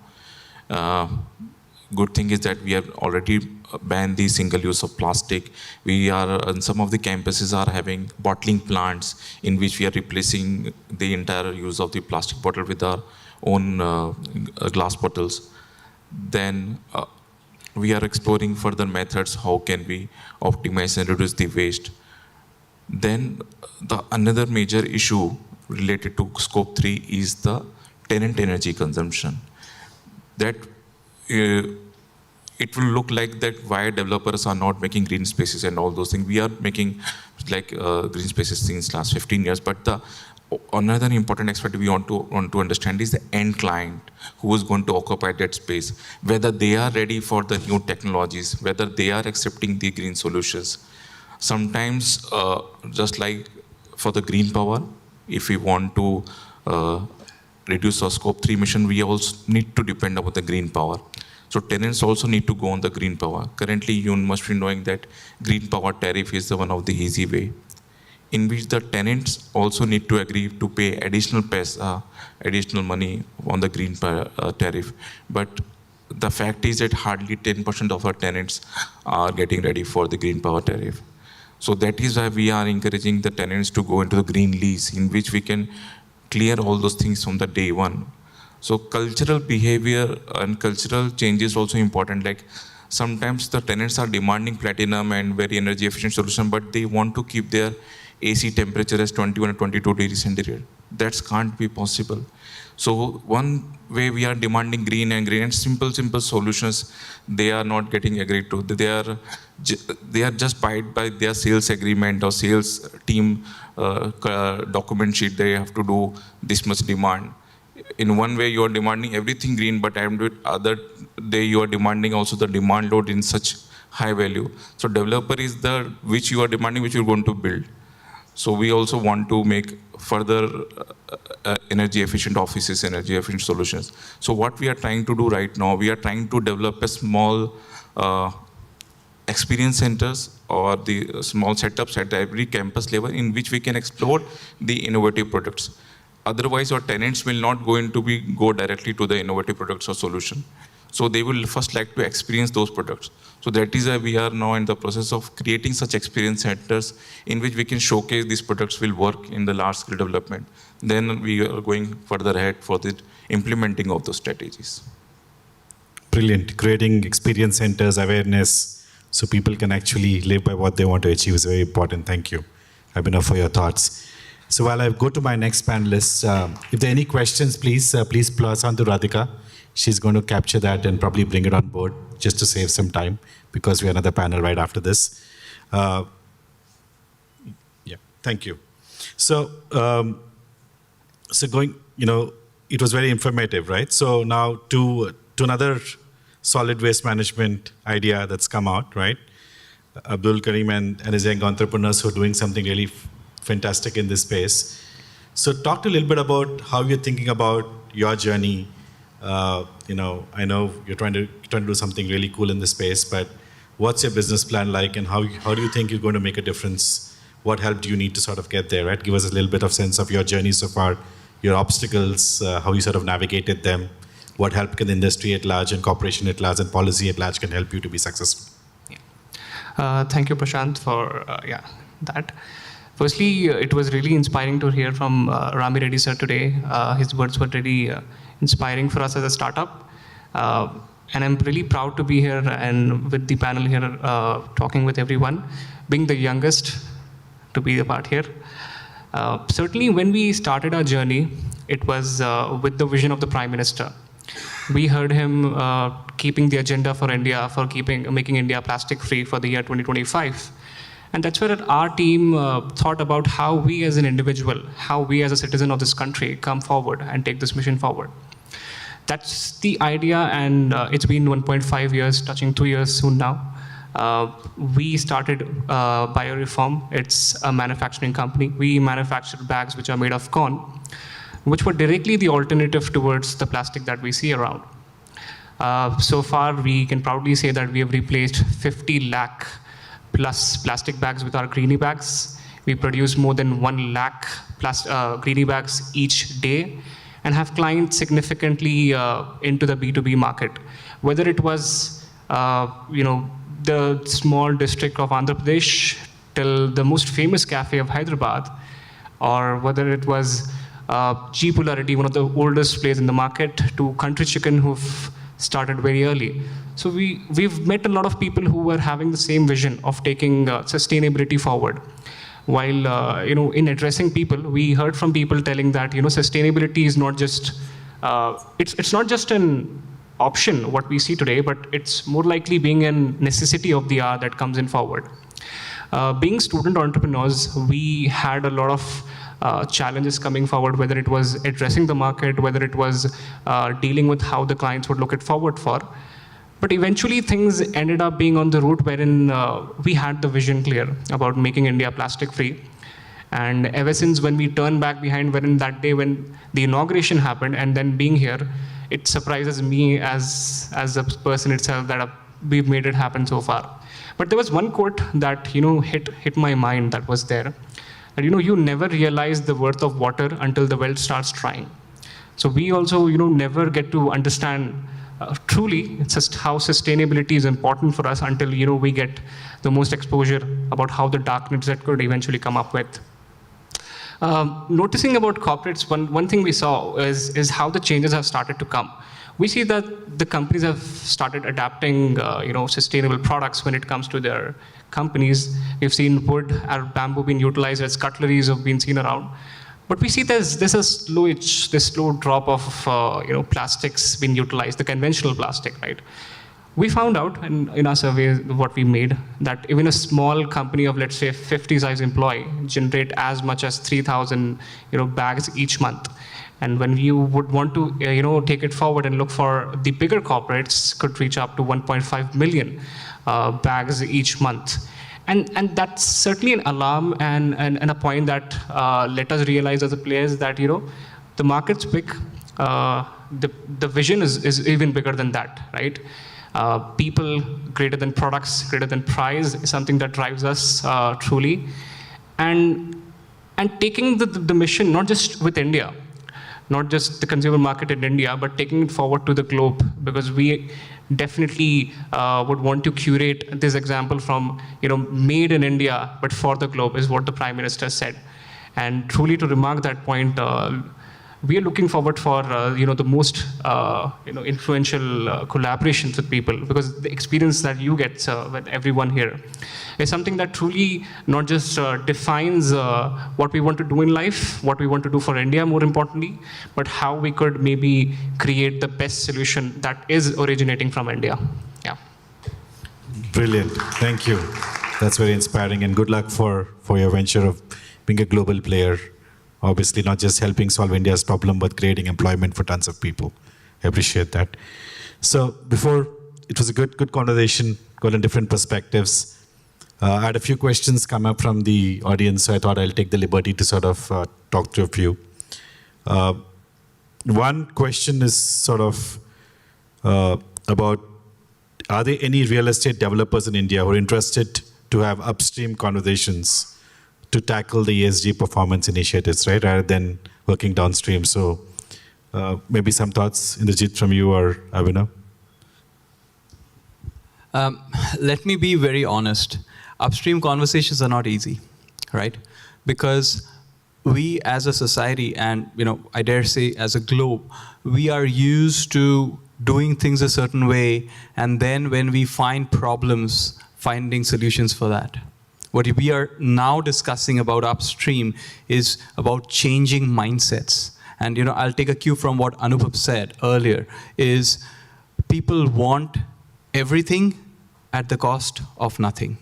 Good thing is that we have already banned the single use of plastic. We are, on some of the campuses are having bottling plants in which we are replacing the entire use of the plastic bottle with our own glass bottles. Then we are exploring further methods, how can we optimize and reduce the waste. Then another major issue related to scope 3 is the tenant energy consumption. That it will look like that why developers are not making green spaces and all those things. We are making like green spaces since last 15 years, but another important aspect we want to understand is the end client who is going to occupy that space, whether they are ready for the new technologies, whether they are accepting the green solutions. Sometimes, just like for the green power, if we want to reduce our scope 3 emission, we also need to depend upon the green power. So tenants also need to go on the green power. Currently, you must be knowing that green power tariff is one of the easy way, in which the tenants also need to agree to pay additional money on the green tariff. But the fact is that hardly 10% of our tenants are getting ready for the green power tariff. So that is why we are encouraging the tenants to go into the green lease, in which we can clear all those things from the day one. So cultural behavior and cultural change is also important. Like sometimes the tenants are demanding platinum and very energy efficient solution, but they want to keep their AC temperature as 21 or 22 degrees centigrade. That can't be possible. So one way we are demanding green and simple solutions, they are not getting agreed to. They are just by their sales agreement or sales team document sheet. They have to do this much demand. In one way you are demanding everything green, but other day you are demanding also the demand load in such high value. So developer is which you are demanding, which you are going to build. So we also want to make further energy efficient offices, energy efficient solutions. So what we are trying to do right now, we are trying to develop a small experience centers or the small setups at every campus level in which we can explore the innovative products. Otherwise, our tenants will not go directly to the innovative products or solution. So they will first like to experience those products. So that is why we are now in the process of creating such experience centers in which we can showcase these products will work in the large scale development. Then we are going further ahead for the implementing of those strategies. Brilliant. Creating experience centers, awareness, so people can actually live by what they want to achieve is very important. Thank you, Abhinav, for your thoughts. So while I go to my next panelist, if there are any questions, please pass on to Radhika. She's going to capture that and probably bring it on board just to save some time because we have another panel right after this. Yeah, thank you. So, going, it was very informative, right? So now to another solid waste management idea that's come out, right? Abdul Karim and his young entrepreneurs who are doing something really fantastic in this space. So talk a little bit about how you're thinking about your journey. I know you're trying to do something really cool in this space, but What's your business plan like, and how do you think you're going to make a difference? What help do you need to sort of get there, right? Give us a little bit of sense of your journey so far, your obstacles, how you sort of navigated them, what help can the industry at large and corporation at large and policy at large can help you to be successful. Thank you, Prashant, for that. Firstly, it was really inspiring to hear from Rami Reddy sir today. His words were really inspiring for us as a startup. And I'm really proud to be here and with the panel here talking with everyone. Being the youngest to be a part here. Certainly when we started our journey, it was with the vision of the Prime Minister. We heard him keeping the agenda for India, for making India plastic free for the year 2025. And that's where our team thought about how we as an individual, how we as a citizen of this country come forward and take this mission forward. That's the idea, and it's been 1.5 years, touching 2 years soon now. We started Bioreform. It's a manufacturing company. We manufacture bags which are made of corn, which were directly the alternative towards the plastic that we see around. So far, we can proudly say that we have replaced 50 lakh plus plastic bags with our greenie bags. We produce more than 1 lakh greenie bags each day, and have climbed significantly into the B2B market. Whether it was, the small district of Andhra Pradesh till the most famous cafe of Hyderabad, or whether it was G Polarity, one of the oldest players in the market, to Country Chicken, who've started very early. So we've met a lot of people who were having the same vision of taking sustainability forward. While in addressing people, we heard from people telling that sustainability is not just it's not just an option what we see today, but it's more likely being a necessity of the hour that comes in forward. Being student entrepreneurs, we had a lot of challenges coming forward, whether it was addressing the market, whether it was dealing with how the clients would look it forward for. But eventually things ended up being on the route wherein we had the vision clear about making India plastic free. And ever since when we turned back behind, wherein that day when the inauguration happened and then being here, it surprises me as a person itself that we've made it happen so far. But there was one quote that hit my mind that was there. That you never realize the worth of water until the well starts drying. So we also never get to understand truly it's just how sustainability is important for us until we get the most exposure about how the dark nets that could eventually come up with. Noticing about corporates, one thing we saw is how the changes have started to come. We see that the companies have started adapting sustainable products when it comes to their companies. We've seen wood or bamboo being utilized as cutleries have been seen around. But we see there's a slow drop of plastics being utilized, the conventional plastic, right? We found out in our survey, what we made, that even a small company of, let's say, 50 size employee generate as much as 3,000 bags each month. And when you would want to take it forward and look for the bigger corporates, could reach up to 1.5 million bags each month. And that's certainly an alarm and a point that let us realize as a players that the market's big, the vision is even bigger than that, right? People greater than products, greater than price is something that drives us truly, and taking the mission not just with India, not just the consumer market in India, but taking it forward to the globe, because we definitely would want to curate this example from made in India but for the globe is what the Prime Minister said. And truly to remark that point, we are looking forward for the most influential collaborations with people, because the experience that you get with everyone here is something that truly not just defines what we want to do in life, what we want to do for India more importantly, but how we could maybe create the best solution that is originating from India. Yeah. Brilliant. Thank you. That's very inspiring, and good luck for your venture of being a global player. Obviously, not just helping solve India's problem, but creating employment for tons of people. I appreciate that. So it was a good conversation, got in different perspectives. I had a few questions come up from the audience, so I thought I'll take the liberty to sort of talk to a few. One question is sort of about are there any real estate developers in India who are interested to have upstream conversations to tackle the ESG performance initiatives, right, rather than working downstream? So maybe some thoughts, Indrajit, from you or Abhinav? Let me be very honest. Upstream conversations are not easy, right? Because we as a society and, I dare say as a globe, we are used to doing things a certain way, and then when we find problems, finding solutions for that. What we are now discussing about upstream is about changing mindsets. And I'll take a cue from what Anubhav said earlier, is people want everything at the cost of nothing.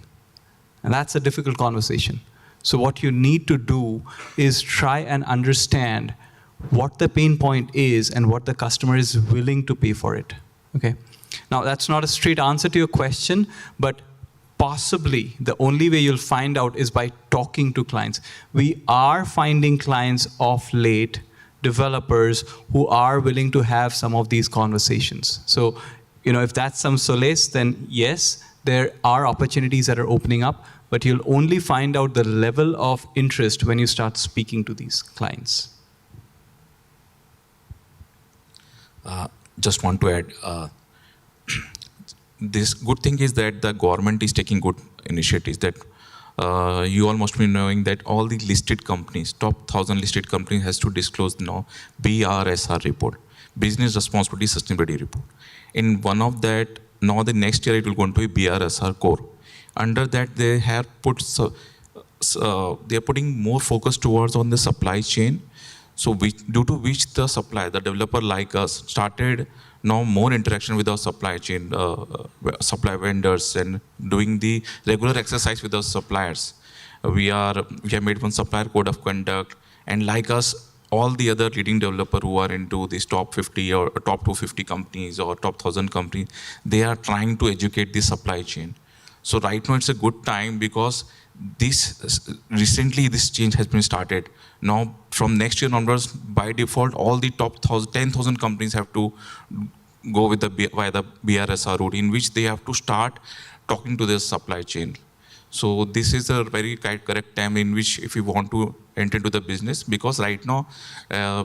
And that's a difficult conversation. So what you need to do is try and understand what the pain point is and what the customer is willing to pay for it. Okay. Now, that's not a straight answer to your question, but possibly the only way you'll find out is by talking to clients. We are finding clients of late, developers who are willing to have some of these conversations. So, if that's some solace, then yes, there are opportunities that are opening up, but you'll only find out the level of interest when you start speaking to these clients. Just want to add, this good thing is that the government is taking good initiatives. That you all must be knowing that all the listed companies, top 1,000 listed companies, has to disclose now BRSR report, Business Responsibility Sustainability Report. In one of that, now the next year it will go into a BRSR core. Under that, they have put they are putting more focus towards on the supply chain. So due to which the developer like us started now more interaction with our supply chain, supply vendors, and doing the regular exercise with our suppliers. We have made one supplier code of conduct, and like us, all the other leading developers who are into these top 50 or top 250 companies or top 1,000 companies, they are trying to educate the supply chain. So right now it's a good time because recently this change has been started. Now from next year onwards, by default, all the top 10,000 companies have to go with via the BRSR route, in which they have to start talking to their supply chain. So this is a very correct time in which if you want to enter into the business, because right now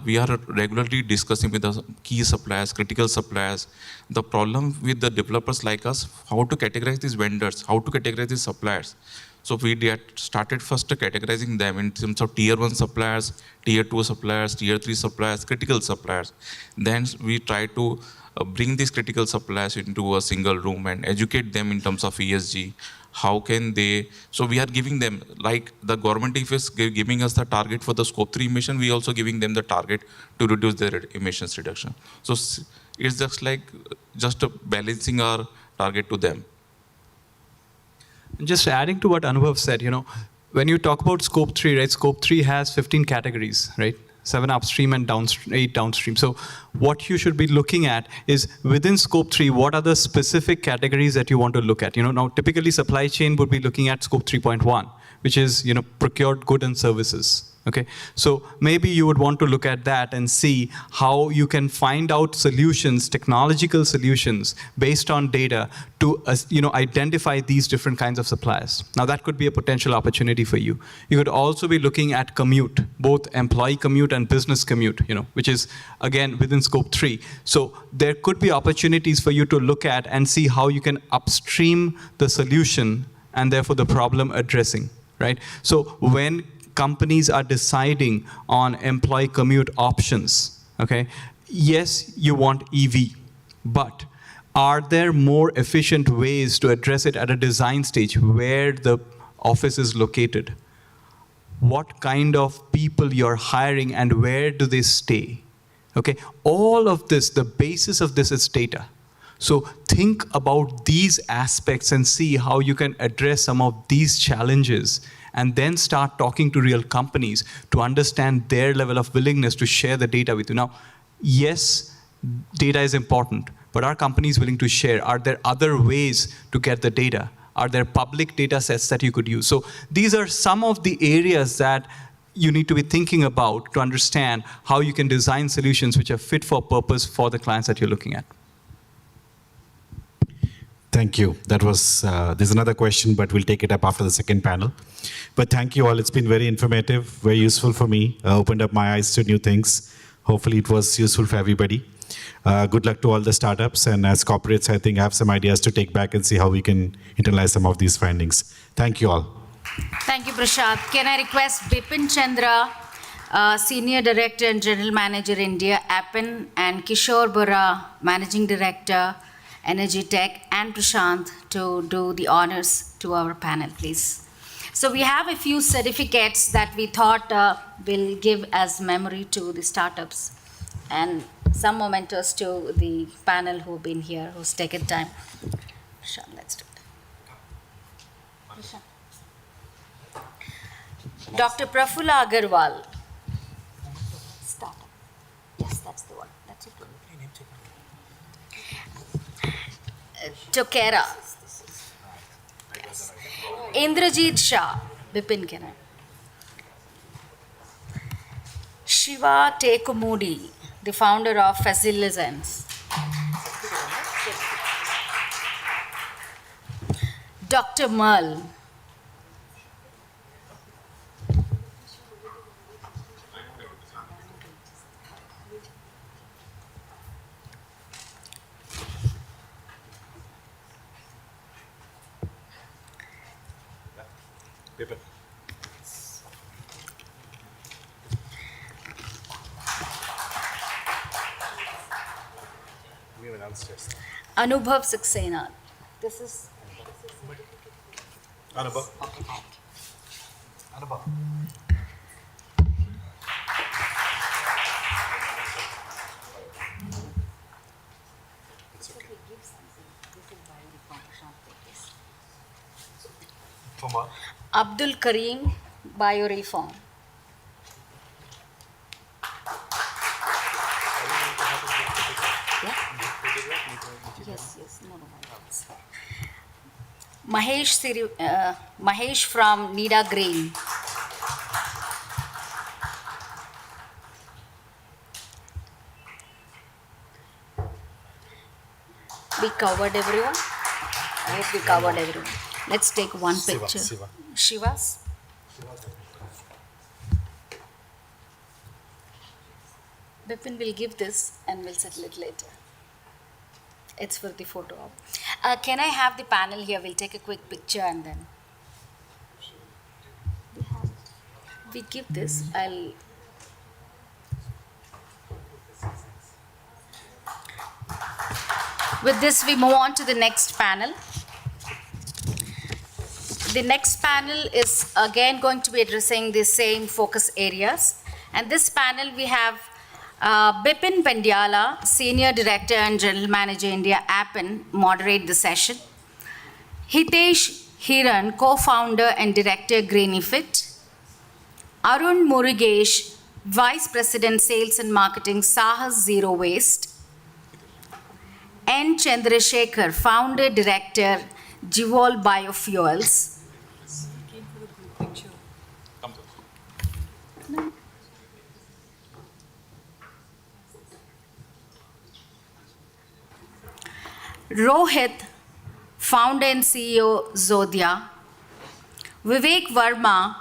we are regularly discussing with the key suppliers, critical suppliers, the problem with the developers like us, how to categorize these vendors, how to categorize these suppliers. So we started first categorizing them in terms of tier 1 suppliers, tier 2 suppliers, tier 3 suppliers, critical suppliers. Then we try to bring these critical suppliers into a single room and educate them in terms of ESG. How can they, so we are giving them, like the government is giving us the target for the scope 3 emission, we also giving them the target to reduce their emissions reduction. So it's just like balancing our target to them. Just adding to what Anubhav said, when you talk about scope 3, right, scope 3 has 15 categories, right? 7 upstream and 8 downstream. So what you should be looking at is within scope 3, what are the specific categories that you want to look at? Now typically supply chain would be looking at scope 3.1, which is, procured goods and services. Okay, so maybe you would want to look at that and see how you can find out solutions, technological solutions based on data to identify these different kinds of suppliers. Now that could be a potential opportunity for you. You could also be looking at commute, both employee commute and business commute, which is again within scope 3. So there could be opportunities for you to look at and see how you can upstream the solution and therefore the problem addressing, right? So when companies are deciding on employee commute options, okay? Yes, you want EV, but are there more efficient ways to address it at a design stage where the office is located? What kind of people you're hiring and where do they stay? Okay, all of this, the basis of this is data. So think about these aspects and see how you can address some of these challenges, and then start talking to real companies to understand their level of willingness to share the data with you. Now, yes, data is important, but are companies willing to share? Are there other ways to get the data? Are there public data sets that you could use? So these are some of the areas that you need to be thinking about to understand how you can design solutions which are fit for purpose for the clients that you're looking at. Thank you. That was, there's another question, but we'll take it up after the second panel. But thank you all. It's been very informative, very useful for me. Opened up my eyes to new things. Hopefully it was useful for everybody. Good luck to all the startups. And as corporates, I think I have some ideas to take back and see how we can internalize some of these findings. Thank you all. Thank you, Prashad. Can I request Bipin Chandra, Senior Director and General Manager, India, Appen, and Kishore Bora, Managing Director, Energy Tech, and Prashant to do the honors to our panel, please. So we have a few certificates that we thought will give as memory to the startups, and some mementos to the panel who've been here, who's taken time. Prashant, let's do it. Prashant. Dr. Prafulla Agarwal. Startup. Yes, that's the one. That's it. Tokera. Yes. Indrajit Shah. Bipin Kenai. Shiva Tekumudi, the founder of Facilizens. Dr. Merle. Anubhav Saxena. This is Anubhav. Okay, thank you. Anubhav. It's okay. From what? Abdul Karim, Bioreform. Yes, no. Mahesh from Nida Green. We covered everyone? I hope we covered everyone. Let's take one picture. Shiva's? Bipin will give this and we'll settle it later. It's for the photo op. Can I have the panel here? We'll take a quick picture and then. We give this. With this, we move on to the next panel. The next panel is again going to be addressing the same focus areas. And this panel we have Bipin Pendyala, Senior Director and General Manager, India, Appen, moderate the session. Hitesh Hiran, Co-founder and Director, Greenifit. Arun Murugesh, Vice President, Sales and Marketing, Sahas Zero Waste. N. Chandrasekhar, Founder, Director, Jivol Biofuels. Rohit, Founder and CEO, Zodia. Vivek Verma,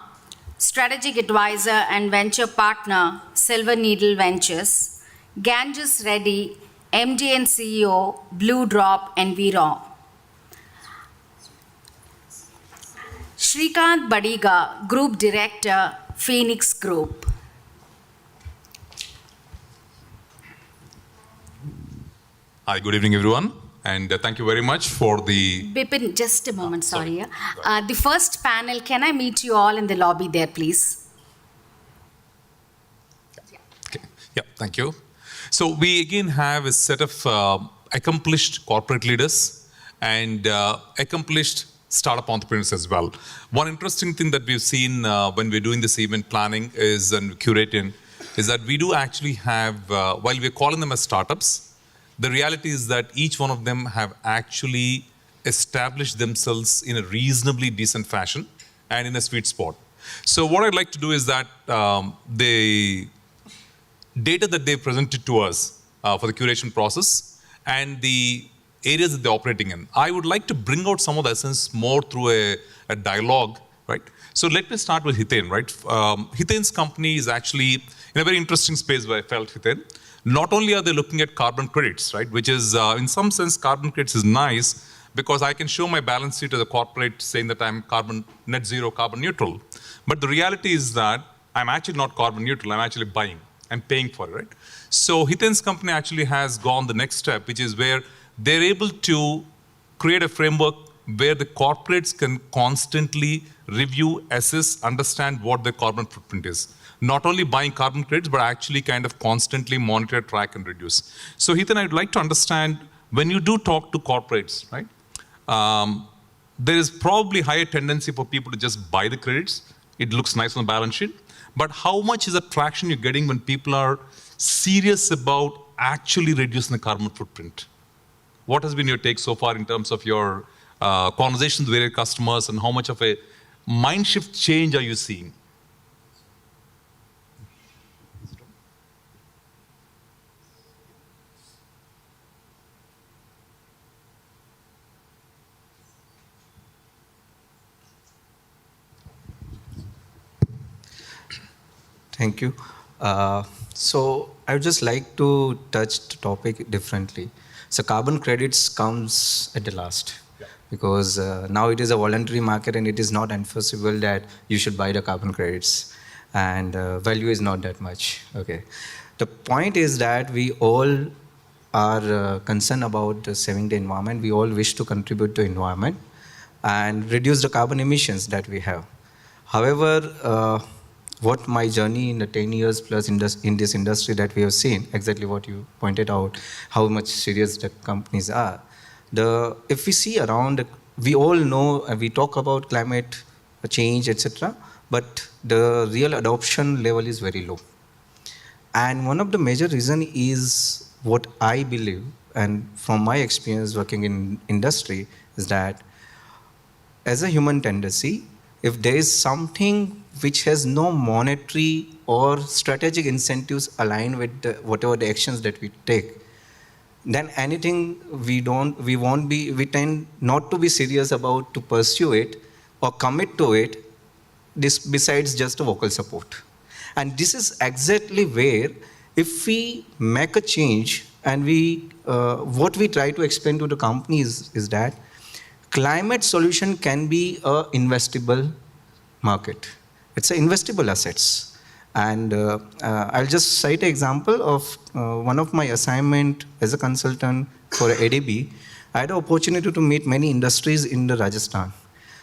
Strategic Advisor and Venture Partner, Silver Needle Ventures. Ganges Reddy, MD and CEO, Blue Drop and VRAW. Shrikant Badiga, Group Director, Phoenix Group. Hi, good evening, everyone. And thank you very much for the... Bipin, just a moment, sorry. The first panel, can I meet you all in the lobby there, please? Okay. Yeah, thank you. So we again have a set of accomplished corporate leaders and accomplished startup entrepreneurs as well. One interesting thing that we've seen when we're doing this event planning is and curating is that we do actually have, while we're calling them as startups, the reality is that each one of them have actually established themselves in a reasonably decent fashion and in a sweet spot. So what I'd like to do is that the data that they presented to us for the curation process and the areas that they're operating in. I would like to bring out some of the essence more through a dialogue, right? So let me start with Hiten, right? Hiten's company is actually in a very interesting space where I felt Hiten. Not only are they looking at carbon credits, right? Which is, in some sense, carbon credits is nice because I can show my balance sheet to the corporate saying that I'm net zero carbon neutral. But the reality is that I'm actually not carbon neutral, I'm actually buying. I'm paying for it, right? So Hiten's company actually has gone the next step, which is where they're able to create a framework where the corporates can constantly review, assess, understand what their carbon footprint is. Not only buying carbon credits, but actually kind of constantly monitor, track, and reduce. So Hiten, I'd like to understand, when you do talk to corporates, right? There is probably higher tendency for people to just buy the credits. It looks nice on the balance sheet. But how much is the traction you're getting when people are serious about actually reducing the carbon footprint? What has been your take so far in terms of your conversations with your customers, and how much of a mind shift change are you seeing? Thank you. So I would just like to touch the topic differently. So carbon credits comes at the last, because now it is a voluntary market and it is not enforceable that you should buy the carbon credits, and value is not that much. Okay. The point is that we all are concerned about saving the environment. We all wish to contribute to environment and reduce the carbon emissions that we have. However, what my journey in the 10 years plus in this industry that we have seen, exactly what you pointed out, how much serious the companies are. If we see around, we all know, we talk about climate change, etc., but the real adoption level is very low. And one of the major reasons is what I believe, and from my experience working in industry, is that as a human tendency, if there is something which has no monetary or strategic incentives aligned with whatever the actions that we take, then anything we tend not to be serious about to pursue it or commit to it, this besides just a vocal support. And this is exactly where, if we make a change, and what we try to explain to the companies is that climate solution can be a investable market. It's an investable assets. And I'll just cite an example of one of my assignment as a consultant for ADB. I had the opportunity to meet many industries in the Rajasthan.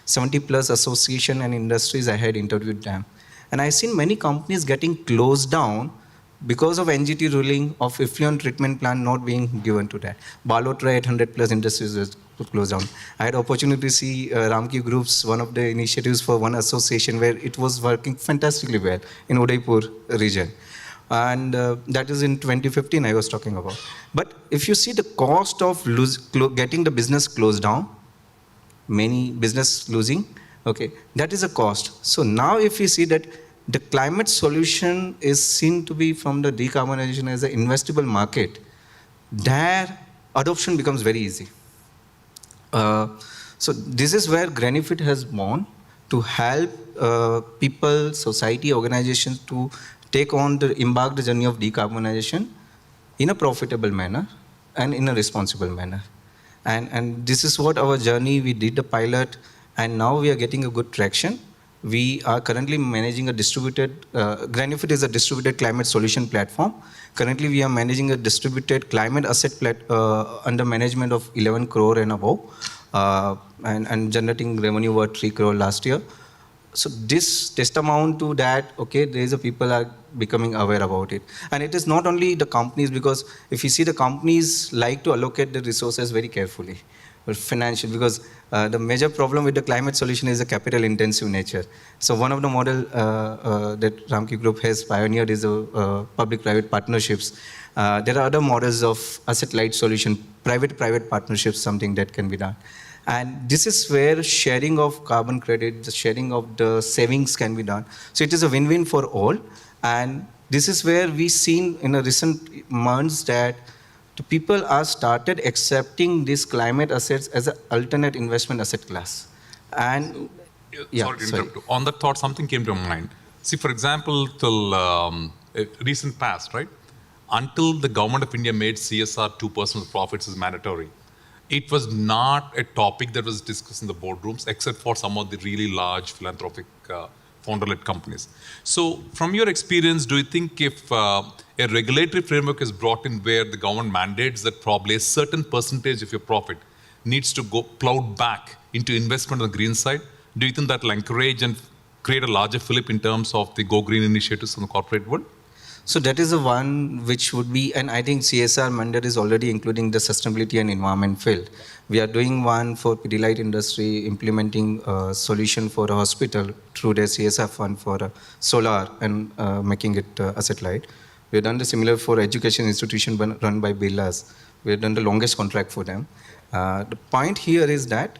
70 plus association and industries, I had interviewed them. And I've seen many companies getting closed down because of NGT ruling of effluent treatment plant not being given to that. Balotra 800 plus industries was closed down. I had opportunity to see Ramki Group's one of the initiatives for one association where it was working fantastically well in Udaipur region. And that is in 2015 I was talking about. But if you see the cost of getting the business closed down, many business losing, okay, that is a cost. So now if you see that the climate solution is seen to be from the decarbonization as an investable market, their adoption becomes very easy. So this is where Granifit has born to help people, society, organizations to take on the embark the journey of decarbonization in a profitable manner and in a responsible manner. And this is what our journey, we did the pilot, and now we are getting a good traction. We are currently managing a distributed, Granifit is a distributed climate solution platform. Currently we are managing a distributed climate asset under management of 11 crore and above, and generating revenue worth 3 crore last year. So this testimony to that, okay, there is a people are becoming aware about it. And it is not only the companies, because if you see the companies like to allocate the resources very carefully. Financial, because the major problem with the climate solution is the capital intensive nature. So one of the model that Ramki Group has pioneered is public-private partnerships. There are other models of asset-light solution, private-private partnerships, something that can be done. And this is where sharing of carbon credit, the sharing of the savings can be done. So it is a win-win for all. And this is where we've seen in the recent months that the people are started accepting these climate assets as an alternate investment asset class. And Sorry to interrupt you. On that thought, something came to mind. See, for example, till recent past, right? Until the government of India made CSR 2% of profits is mandatory, it was not a topic that was discussed in the boardrooms, except for some of the really large philanthropic founder-led companies. So, from your experience, do you think if a regulatory framework is brought in where the government mandates that probably a certain percentage of your profit needs to go plowed back into investment on the green side, do you think that will encourage and create a larger flip in terms of the Go Green initiatives in the corporate world? So that is the one which would be, and I think CSR mandate is already including the sustainability and environment field. We are doing one for Pidilite industry, implementing a solution for a hospital through their CSR fund for solar and making it asset light. We have done the similar for education institution run by Birlas. We have done the longest contract for them. The point here is that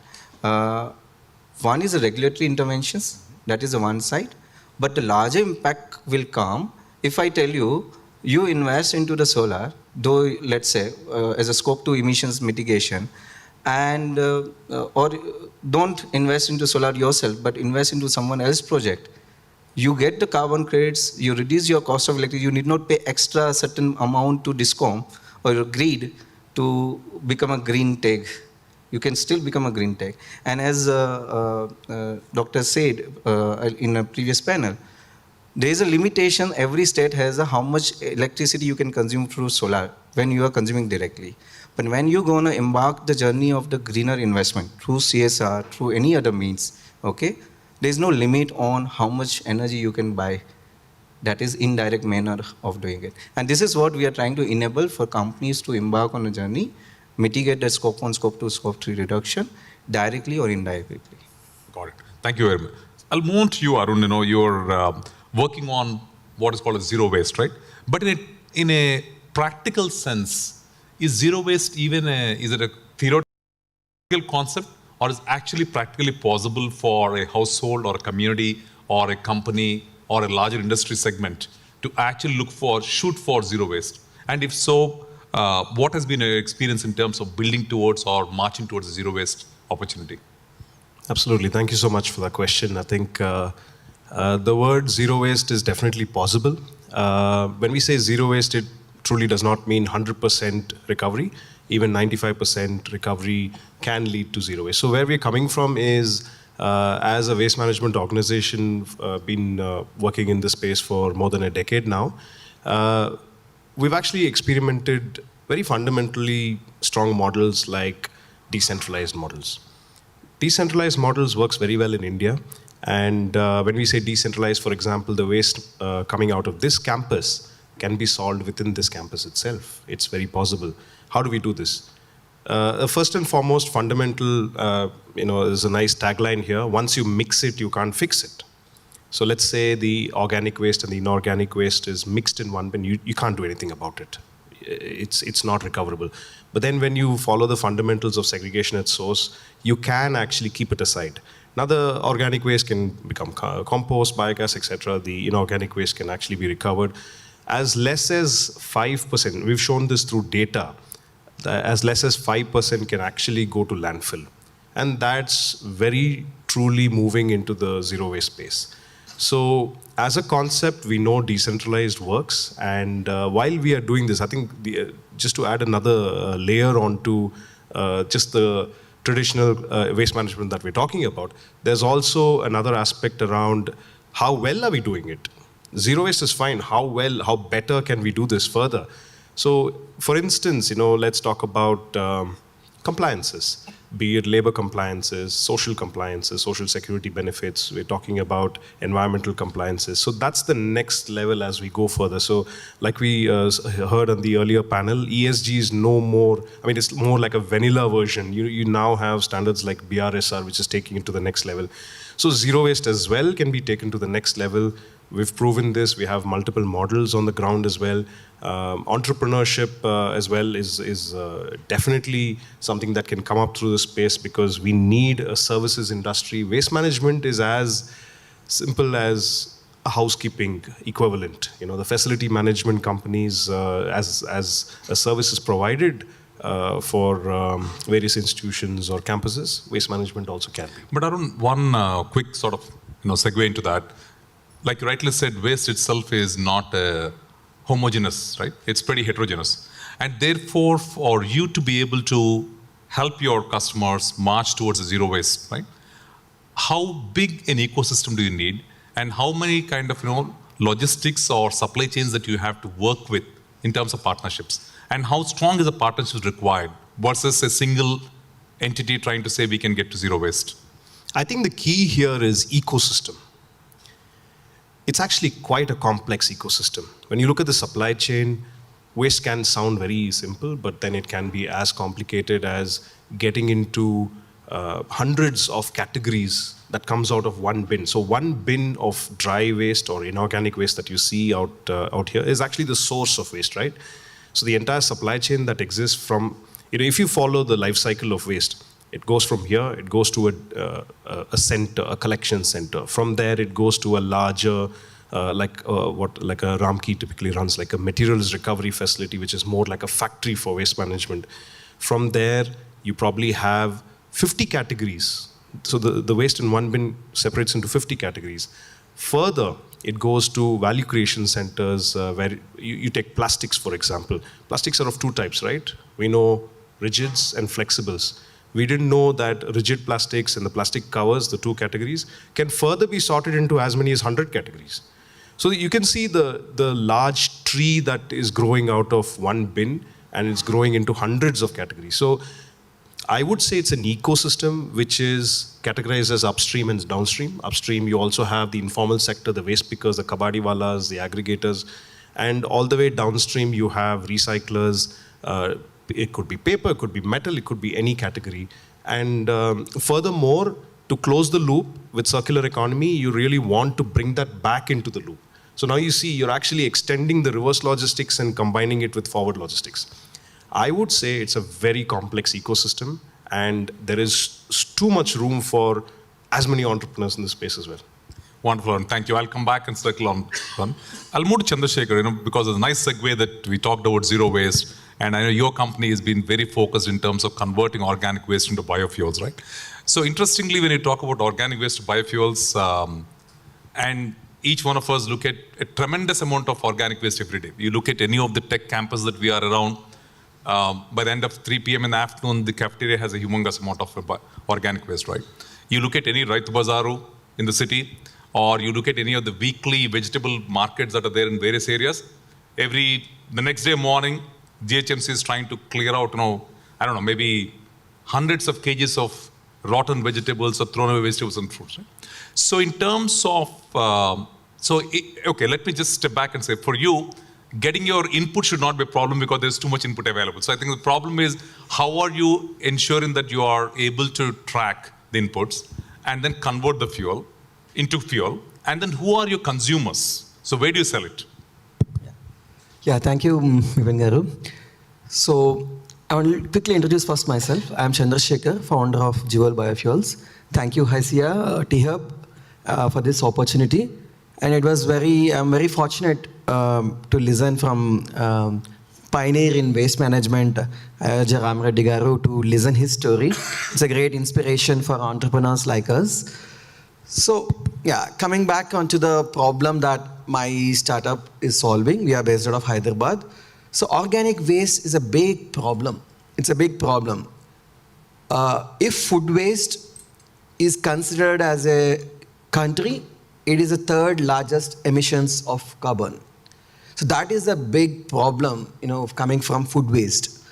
one is the regulatory interventions, that is the one side, but the larger impact will come if I tell you, you invest into the solar, though let's say as a scope 2 emissions mitigation, and or don't invest into solar yourself, but invest into someone else's project. You get the carbon credits, you reduce your cost of electricity, you need not pay extra certain amount to DISCOM or your grid to become a green tech. You can still become a green tech. And as Dr. said in a previous panel, there is a limitation. Every state has how much electricity you can consume through solar when you are consuming directly. But when you're going to embark the journey of the greener investment through CSR, through any other means, okay, there is no limit on how much energy you can buy. That is indirect manner of doing it. And this is what we are trying to enable for companies to embark on a journey, mitigate the scope 1, scope 2, scope 3 reduction directly or indirectly. Got it. Thank you very much. I'll move on to you, Arun. You know, you're working on what is called a zero waste, right? But in a practical sense, is zero waste even is it a theoretical concept, or is actually practically possible for a household or a community or a company or a larger industry segment to actually shoot for zero waste? And if so, what has been your experience in terms of building towards or marching towards a zero waste opportunity? Absolutely. Thank you so much for that question. I think the word zero waste is definitely possible. When we say zero waste, it truly does not mean 100% recovery. Even 95% recovery can lead to zero waste. So where we're coming from is, as a waste management organization, been working in this space for more than a decade now, we've actually experimented very fundamentally strong models like decentralized models. Decentralized models works very well in India. And when we say decentralized, for example, the waste coming out of this campus can be solved within this campus itself. It's very possible. How do we do this? First and foremost, fundamental, there's a nice tagline here. Once you mix it, you can't fix it. So let's say the organic waste and the inorganic waste is mixed in one bin. You can't do anything about it. It's not recoverable. But then when you follow the fundamentals of segregation at source, you can actually keep it aside. Now the organic waste can become compost, biogas, etc. The inorganic waste can actually be recovered. As less as 5%, we've shown this through data, as less as 5% can actually go to landfill. And that's very truly moving into the zero waste space. So as a concept, we know decentralized works. And while we are doing this, I think just to add another layer onto just the traditional waste management that we're talking about, there's also another aspect around how well are we doing it? Zero waste is fine. How better can we do this further? So, for instance, let's talk about compliances, be it labor compliances, social security benefits. We're talking about environmental compliances. So that's the next level as we go further. So like we heard on the earlier panel, ESG is no more, it's more like a vanilla version. You now have standards like BRSR, which is taking it to the next level. So zero waste as well can be taken to the next level. We've proven this. We have multiple models on the ground as well. Entrepreneurship as well is definitely something that can come up through the space because we need a services industry. Waste management is as simple as a housekeeping equivalent. You know, the facility management companies, as a service is provided for various institutions or campuses, waste management also can be. But Arun, one quick sort of segue into that. Like you rightly said, waste itself is not homogeneous, right? It's pretty heterogeneous. And therefore, for you to be able to help your customers march towards a zero waste, right? How big an ecosystem do you need? And how many kind of logistics or supply chains that you have to work with in terms of partnerships? And how strong is a partnership required versus a single entity trying to say we can get to zero waste? I think the key here is ecosystem. It's actually quite a complex ecosystem. When you look at the supply chain, waste can sound very simple, but then it can be as complicated as getting into hundreds of categories that comes out of one bin. So one bin of dry waste or inorganic waste that you see out here is actually the source of waste, right? So the entire supply chain that exists from, if you follow the life cycle of waste, it goes from here, it goes to a center, a collection center. From there, it goes to a larger, like a Ramki typically runs, like a materials recovery facility, which is more like a factory for waste management. From there, you probably have 50 categories. So the waste in one bin separates into 50 categories. Further, it goes to value creation centers where you take plastics, for example. Plastics are of two types, right? We know rigids and flexibles. We didn't know that rigid plastics and the plastic covers, the two categories, can further be sorted into as many as 100 categories. So you can see the large tree that is growing out of one bin, and it's growing into hundreds of categories. So I would say it's an ecosystem which is categorized as upstream and downstream. Upstream, you also have the informal sector, the waste pickers, the kabadiwalas, the aggregators, and all the way downstream, you have recyclers. It could be paper, it could be metal, it could be any category. And furthermore, to close the loop with circular economy, you really want to bring that back into the loop. So now you see you're actually extending the reverse logistics and combining it with forward logistics. I would say it's a very complex ecosystem, and there is too much room for as many entrepreneurs in this space as well. Wonderful, and thank you. I'll come back and circle on one. I'll move to Chandrasekhar, because it's a nice segue that we talked about zero waste, and I know your company has been very focused in terms of converting organic waste into biofuels, right? So interestingly, when you talk about organic waste to biofuels, and each one of us look at a tremendous amount of organic waste every day. You look at any of the tech campus that we are around, by the end of 3 p.m. in the afternoon, the cafeteria has a humongous amount of organic waste, right? You look at any Raitu Bazaru in the city, or you look at any of the weekly vegetable markets that are there in various areas, the next day morning, GHMC is trying to clear out, I don't know, maybe hundreds of kgs of rotten vegetables or thrown away vegetables and fruits, right? So in terms of, okay, let me just step back and say, for you, getting your input should not be a problem because there's too much input available. So I think the problem is, how are you ensuring that you are able to track the inputs and then convert the fuel into fuel? And then who are your consumers? So where do you sell it? Yeah, thank you, Vivek Garu. So I want to quickly introduce first myself. I'm Chandrasekhar, founder of Jewel Biofuels. Thank you, HYSIA, T-Hub, for this opportunity. And it was I'm very fortunate to listen from pioneer in waste management, Ram Reddy Garu, to listen his story. It's a great inspiration for entrepreneurs like us. So, yeah, coming back onto the problem that my startup is solving, we are based out of Hyderabad. So, organic waste is a big problem. It's a big problem. If food waste is considered as a country, it is the third largest emissions of carbon. So that is a big problem, coming from food waste.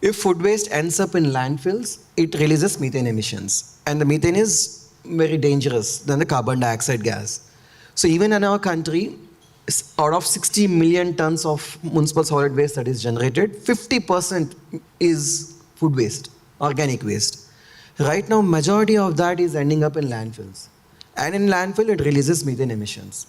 If food waste ends up in landfills, it releases methane emissions. And the methane is very dangerous than the carbon dioxide gas. So even in our country, out of 60 million tons of municipal solid waste that is generated, 50% is food waste, organic waste. Right now, majority of that is ending up in landfills. And in landfill, it releases methane emissions.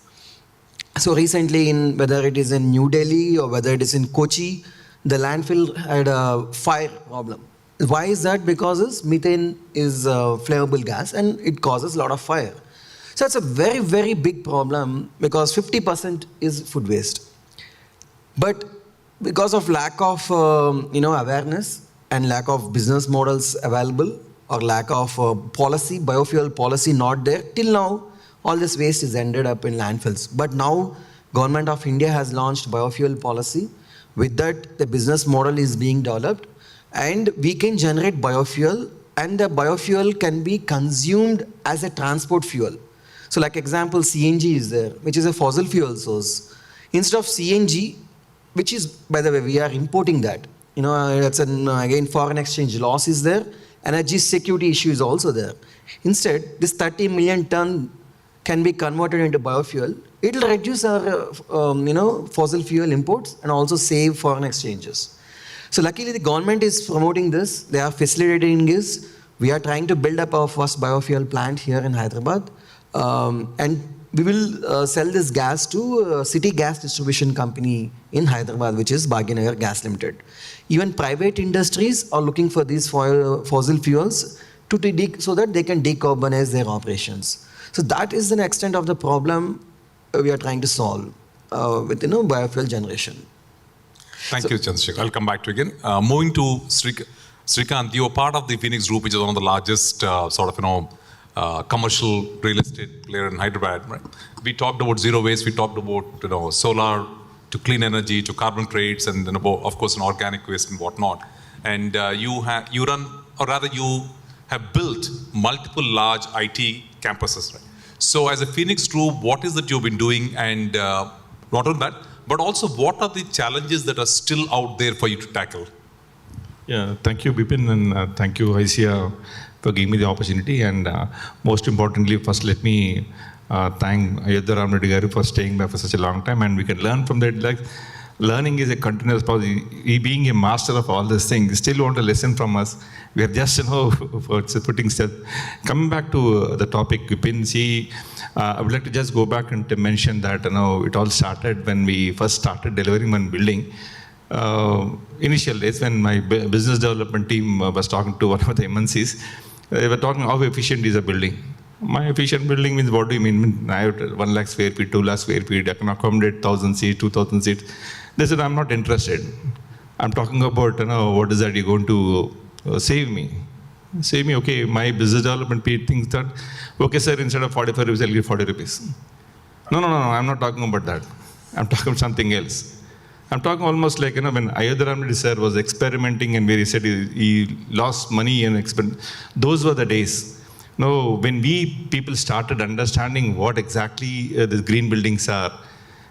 So recently, whether it is in New Delhi or whether it is in Kochi, the landfill had a fire problem. Why is that? Because methane is a flammable gas and it causes a lot of fire. So it's a very, very big problem because 50% is food waste. But because of lack of awareness and lack of business models available or lack of policy, biofuel policy not there, till now all this waste is ended up in landfills. But now Government of India has launched biofuel policy. With that, the business model is being developed and we can generate biofuel, and the biofuel can be consumed as a transport fuel. So like example, CNG is there, which is a fossil fuel source. Instead of CNG, which is, by the way, we are importing that. That's again, foreign exchange loss is there. Energy security issue is also there. Instead, this 30 million ton can be converted into biofuel. It will reduce our, fossil fuel imports and also save foreign exchanges. So luckily, the government is promoting this. They are facilitating this. We are trying to build up our first biofuel plant here in Hyderabad. And we will sell this gas to a city gas distribution company in Hyderabad, which is Bhagyanagar Gas Limited. Even private industries are looking for these fossil fuels so that they can decarbonize their operations. So that is an extent of the problem we are trying to solve with biofuel generation. Thank you, Chandrasekhar. I'll come back to you again. Moving to Srikanth, you are part of the Phoenix Group, which is one of the largest commercial real estate player in Hyderabad. Right? We talked about zero waste. We talked about solar to clean energy to carbon credits, and then of course, an organic waste and whatnot. And you have built multiple large IT campuses. Right? So, as a Phoenix Group, what is that you've been doing, and not only that, but also what are the challenges that are still out there for you to tackle? Yeah, thank you, Bipin, and thank you, Aisia, for giving me the opportunity. And most importantly, first let me thank Ayodhya Ramreddy Garu for staying by for such a long time, and we can learn from that. Like, learning is a continuous process. He being a master of all these things, still want a lesson from us. We are just, putting stuff. Coming back to the topic, Bipin, I would like to just go back and to mention that, it all started when we first started delivering one building. Initial days when my business development team was talking to one of the MNCs, they were talking how efficient is a building. My efficient building means, what do you mean? I have 1 lakh square feet, 2 lakh square feet, I can accommodate 1,000 seats, 2,000 seats. They said, I'm not interested. I'm talking about, what is that you're going to save me? Save me, okay, my business development team thinks that, okay sir, instead of 45 rupees, I'll give 40 rupees. No, I'm not talking about that. I'm talking about something else. I'm talking almost like, when Ayodhya Ramreddy sir was experimenting and where he said he lost money and those were the days. When people started understanding what exactly the green buildings are,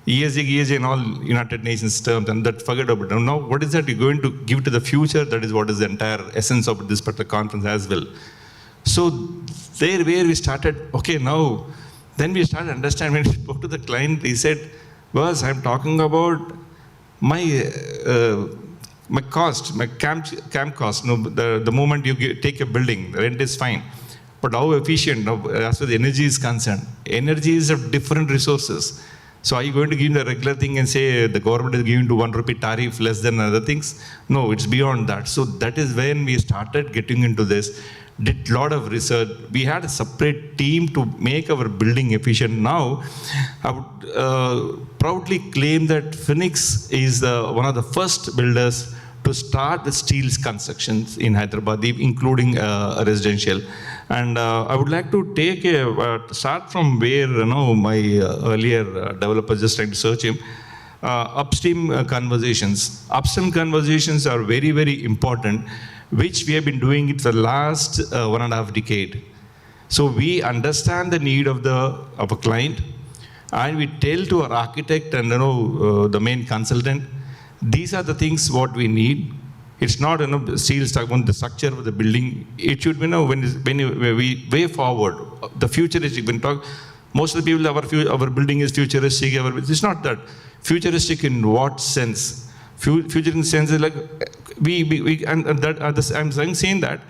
ESG and all United Nations terms, and that forget about it. Now, what is that you're going to give to the future? That is what is the entire essence of this particular conference as well. So there where we started, okay, now, then we started understanding. When we spoke to the client, he said, boss, I'm talking about my cost, my camp cost. The moment you take a building, the rent is fine. But how efficient, as far as the energy is concerned, energy is of different resources. So are you going to give the regular thing and say the government is giving to 1 rupee tariff less than other things? No, it's beyond that. So that is when we started getting into this, did a lot of research. We had a separate team to make our building efficient. Now, I would proudly claim that Phoenix is one of the first builders to start with steel constructions in Hyderabad, including residential. And I would like to start from where my earlier developer just trying to search him. Upstream conversations. Upstream conversations are very, very important, which we have been doing it for the last 1.5 decades. So we understand the need of a client, and we tell to our architect and the main consultant, these are the things what we need. It's not steel the structure of the building. It should be when we way forward, the futuristic. When talk, most of the people our building is futuristic. It's not that. Futuristic in what sense? Future in the sense is like I'm saying that.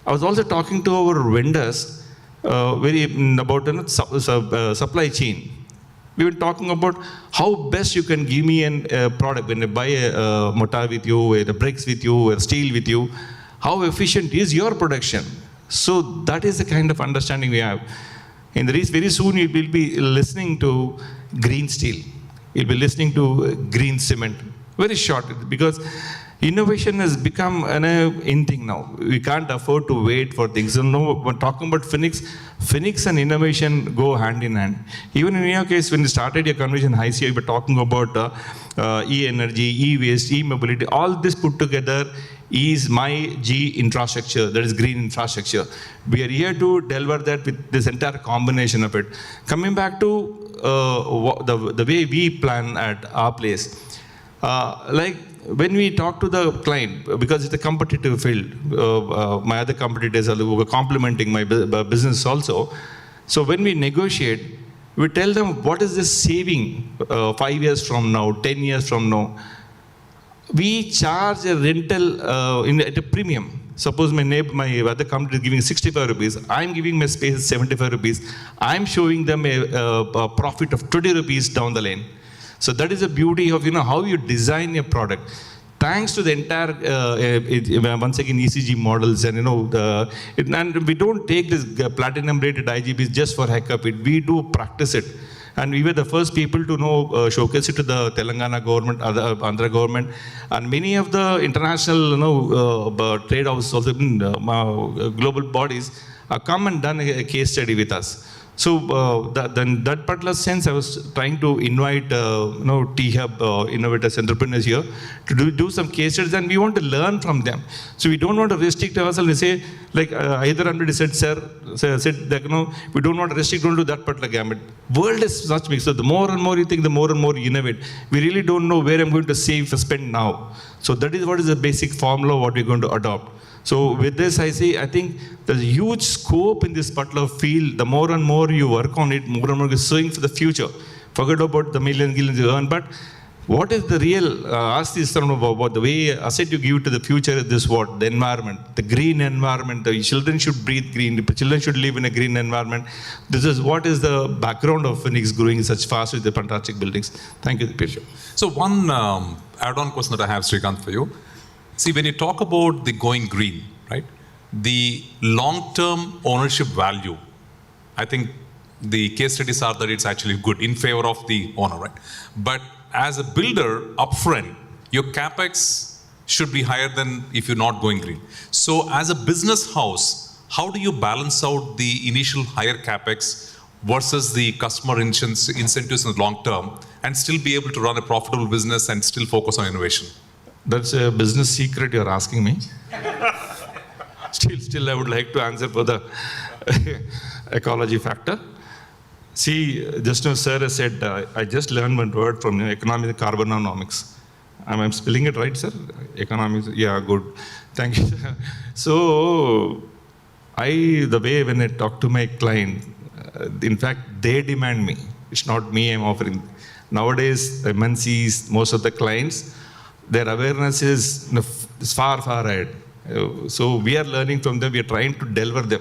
I was also talking to our vendors about supply chain. We were talking about how best you can give me a product. When I buy a mortar with you, a bricks with you, a steel with you, how efficient is your production? So that is the kind of understanding we have. And very soon you will be listening to green steel. You'll be listening to green cement. Very short, because innovation has become an in thing now. We can't afford to wait for things. So no, when talking about Phoenix and innovation go hand in hand. Even in your case, when you started your conversation, ICI, you were talking about e-energy, e-waste, e-mobility, all this put together is my G infrastructure, that is green infrastructure. We are here to deliver that with this entire combination of it. Coming back to the way we plan at our place, like when we talk to the client, because it's a competitive field, my other competitors are complementing my business also. So when we negotiate, we tell them what is this saving 5 years from now, 10 years from now. We charge a rental at a premium. Suppose my other company is giving 65 rupees, I'm giving my space 75 rupees. I'm showing them a profit of 20 rupees down the lane. So that is the beauty of how you design your product. Thanks to the entire once again ECG models and and we don't take this platinum rated IGBs just for heck of it. We do practice it. And we were the first people to showcase it to the Telangana government, Andhra government, and many of the international trade houses, also global bodies, come and done a case study with us. So that particular sense, I was trying to invite T-Hub innovators, entrepreneurs here to do some case studies, and we want to learn from them. So we don't want to restrict ourselves and say, like either somebody said, we don't want to restrict, don't do that particular gamut. World is such mix. So the more and more you think, the more and more you innovate. We really don't know where I'm going to spend now. So that is what is the basic formula what we're going to adopt. So with this, I think there's a huge scope in this particular field. The more and more you work on it, more and more you're sowing for the future. Forget about the millions you earn, but what is the real, ask this about the way asset you give to the future is this what? The environment, the green environment. The children should breathe green, the children should live in a green environment. This is what is the background of Phoenix growing such fast with the fantastic buildings. Thank you, Dipesh. So one add-on question that I have, Srikanth, for you. See, when you talk about the going green, right, the long-term ownership value, I think the case studies are that it's actually good in favor of the owner, right? But as a builder upfront, your capex should be higher than if you're not going green. So as a business house, how do you balance out the initial higher capex versus the customer incentives in the long term and still be able to run a profitable business and still focus on innovation? That's a business secret you're asking me. Still, I would like to answer for the ecology factor. See, just now sir has said, I just learned one word from economics, carbonomics. I'm spelling it right, sir? Economics, yeah, good. Thank you, sir. So, the way when I talk to my client, in fact, they demand me. It's not me I'm offering. Nowadays, MNCs, most of the clients, their awareness is far ahead. So we are learning from them, we are trying to deliver them.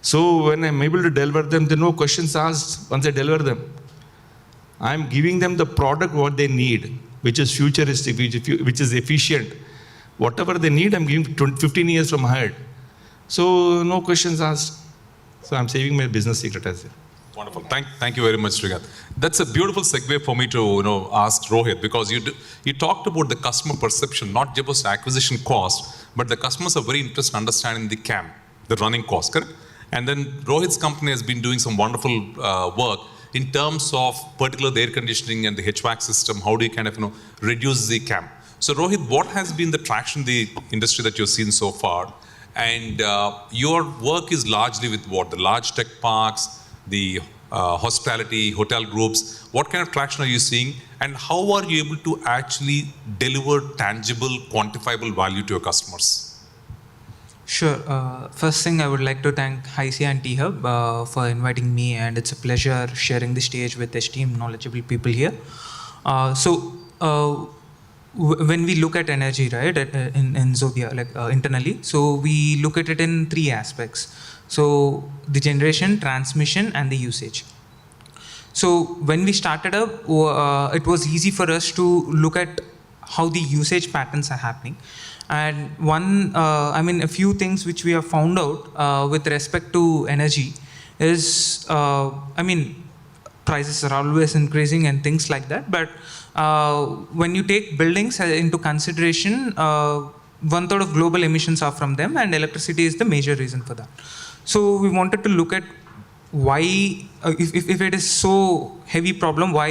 So when I'm able to deliver them, there are no questions asked once I deliver them. I'm giving them the product what they need, which is futuristic, which is efficient. Whatever they need, I'm giving 15 years from ahead. So no questions asked. So I'm saving my business secret as well. Wonderful. Thank you very much, Srikanth. That's a beautiful segue for me to ask Rohit, because you talked about the customer perception, not just acquisition cost, but the customers are very interested in understanding the CAM, the running cost, correct? And then Rohit's company has been doing some wonderful work in terms of particularly the air conditioning and the HVAC system. How do you kind of reduce the CAM? So Rohit, what has been the traction in the industry that you've seen so far? And your work is largely with what? The large tech parks, the hospitality, hotel groups. What kind of traction are you seeing? And how are you able to actually deliver tangible, quantifiable value to your customers? Sure. First thing, I would like to thank ICI and T-Hub for inviting me, and it's a pleasure sharing the stage with esteemed, knowledgeable people here. When we look at energy, right, in Zodia, like internally, so we look at it in 3 aspects. So the generation, transmission, and the usage. So when we started up, it was easy for us to look at how the usage patterns are happening. And a few things which we have found out with respect to energy is, prices are always increasing and things like that. But when you take buildings into consideration, 1/3 of global emissions are from them, and electricity is the major reason for that. So we wanted to look at why, if it is so heavy problem, why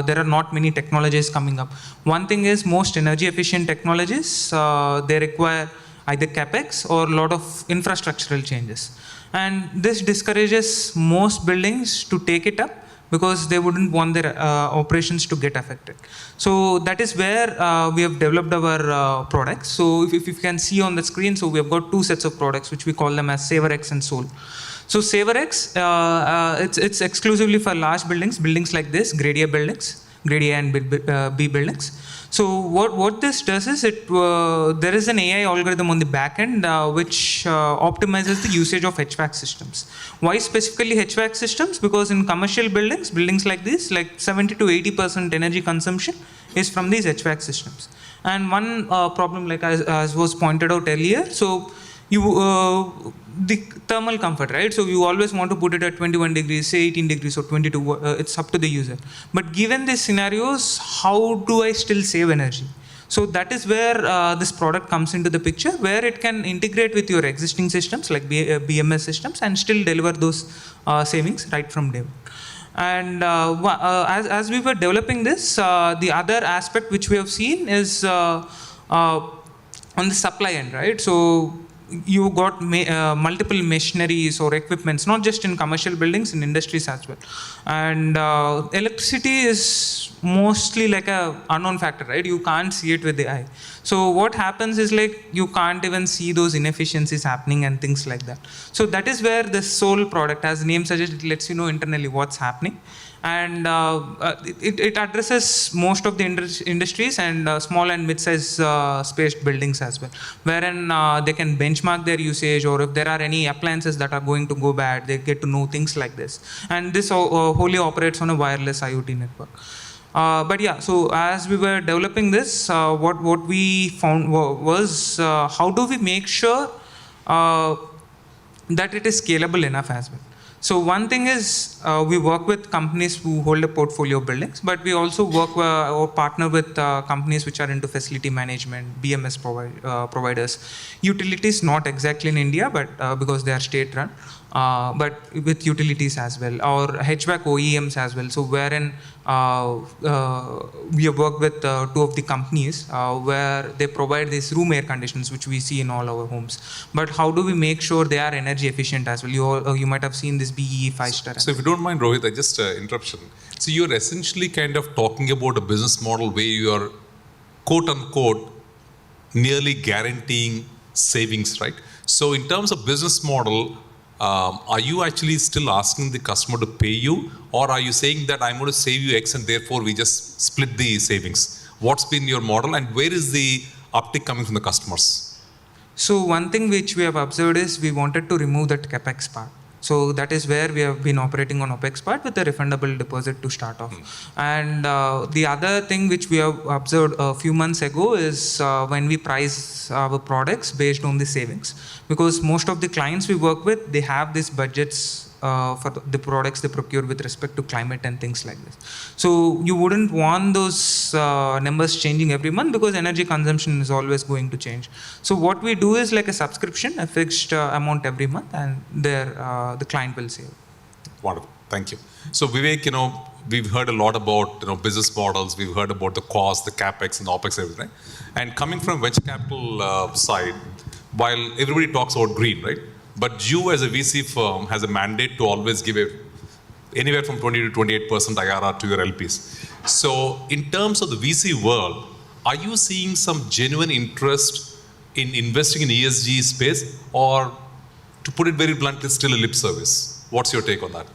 there are not many technologies coming up. One thing is, most energy efficient technologies, they require either capex or a lot of infrastructural changes, and this discourages most buildings to take it up because they wouldn't want their operations to get affected. So that is where we have developed our products. So if you can see on the screen, so we have got 2 sets of products which we call them as SaverX and Soul. So SaverX, it's exclusively for large buildings like this, grade A buildings, grade A and B buildings. So what this does is, there is an AI algorithm on the back end which optimizes the usage of HVAC systems. Why specifically HVAC systems? Because in commercial buildings like this, like 70 to 80% energy consumption is from these HVAC systems. And one problem, like as was pointed out earlier, so the thermal comfort, right? So you always want to put it at 21 degrees, say 18 degrees or 22, it's up to the user. But given these scenarios, how do I still save energy? So that is where this product comes into the picture, where it can integrate with your existing systems like BMS systems and still deliver those savings right from day one. And as we were developing this, the other aspect which we have seen is on the supply end, right? So you got multiple machineries or equipments, not just in commercial buildings, in industries as well. And electricity is mostly like a unknown factor, right? You can't see it with the eye. So what happens is, like, you can't even see those inefficiencies happening and things like that. So that is where the Soul product, as the name suggests, it lets you know internally what's happening. And it addresses most of the industries and small and mid-sized spaced buildings as well, wherein they can benchmark their usage, or if there are any appliances that are going to go bad, they get to know things like this. And this wholly operates on a wireless IoT network. But yeah, so as we were developing this, what we found was how do we make sure that it is scalable enough as well. So one thing is, we work with companies who hold a portfolio of buildings, but we also work or partner with companies which are into facility management, BMS providers, utilities, not exactly in India, but because they are state run, but with utilities as well, or HVAC OEMs as well. So wherein we have worked with 2 of the companies where they provide these room air conditioners, which we see in all our homes. But how do we make sure they are energy efficient as well? You might have seen this BEE 5-star. So if you don't mind, Rohit, I just interruption. So you're essentially kind of talking about a business model where you are, quote unquote, nearly guaranteeing savings, right? So in terms of business model, are you actually still asking the customer to pay you, or are you saying that I'm going to save you X and therefore we just split the savings? What's been your model, and where is the uptick coming from the customers? So one thing which we have observed is we wanted to remove that capex part. So that is where we have been operating on OPEX part with a refundable deposit to start off. And the other thing which we have observed a few months ago is when we price our products based on the savings. Because most of the clients we work with, they have these budgets for the products they procure with respect to climate and things like this. So you wouldn't want those numbers changing every month, because energy consumption is always going to change. So what we do is like a subscription, a fixed amount every month, and there the client will save. Wonderful, thank you. So Vivek, we've heard a lot about business models. We've heard about the cost, the capex, and the opex, everything. And coming from venture capital side, while everybody talks about green, right? But you as a VC firm has a mandate to always give anywhere from 20 to 28% IRR to your LPs. So in terms of the VC world, are you seeing some genuine interest in investing in ESG space, or, to put it very bluntly, still a lip service? What's your take on that?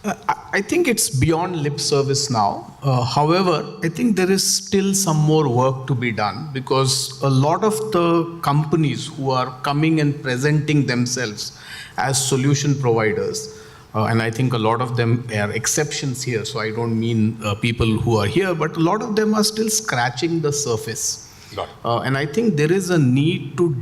I think it's beyond lip service now. However, I think there is still some more work to be done, because a lot of the companies who are coming and presenting themselves as solution providers, and I think a lot of them are exceptions here, so I don't mean people who are here, but a lot of them are still scratching the surface. And I think there is a need to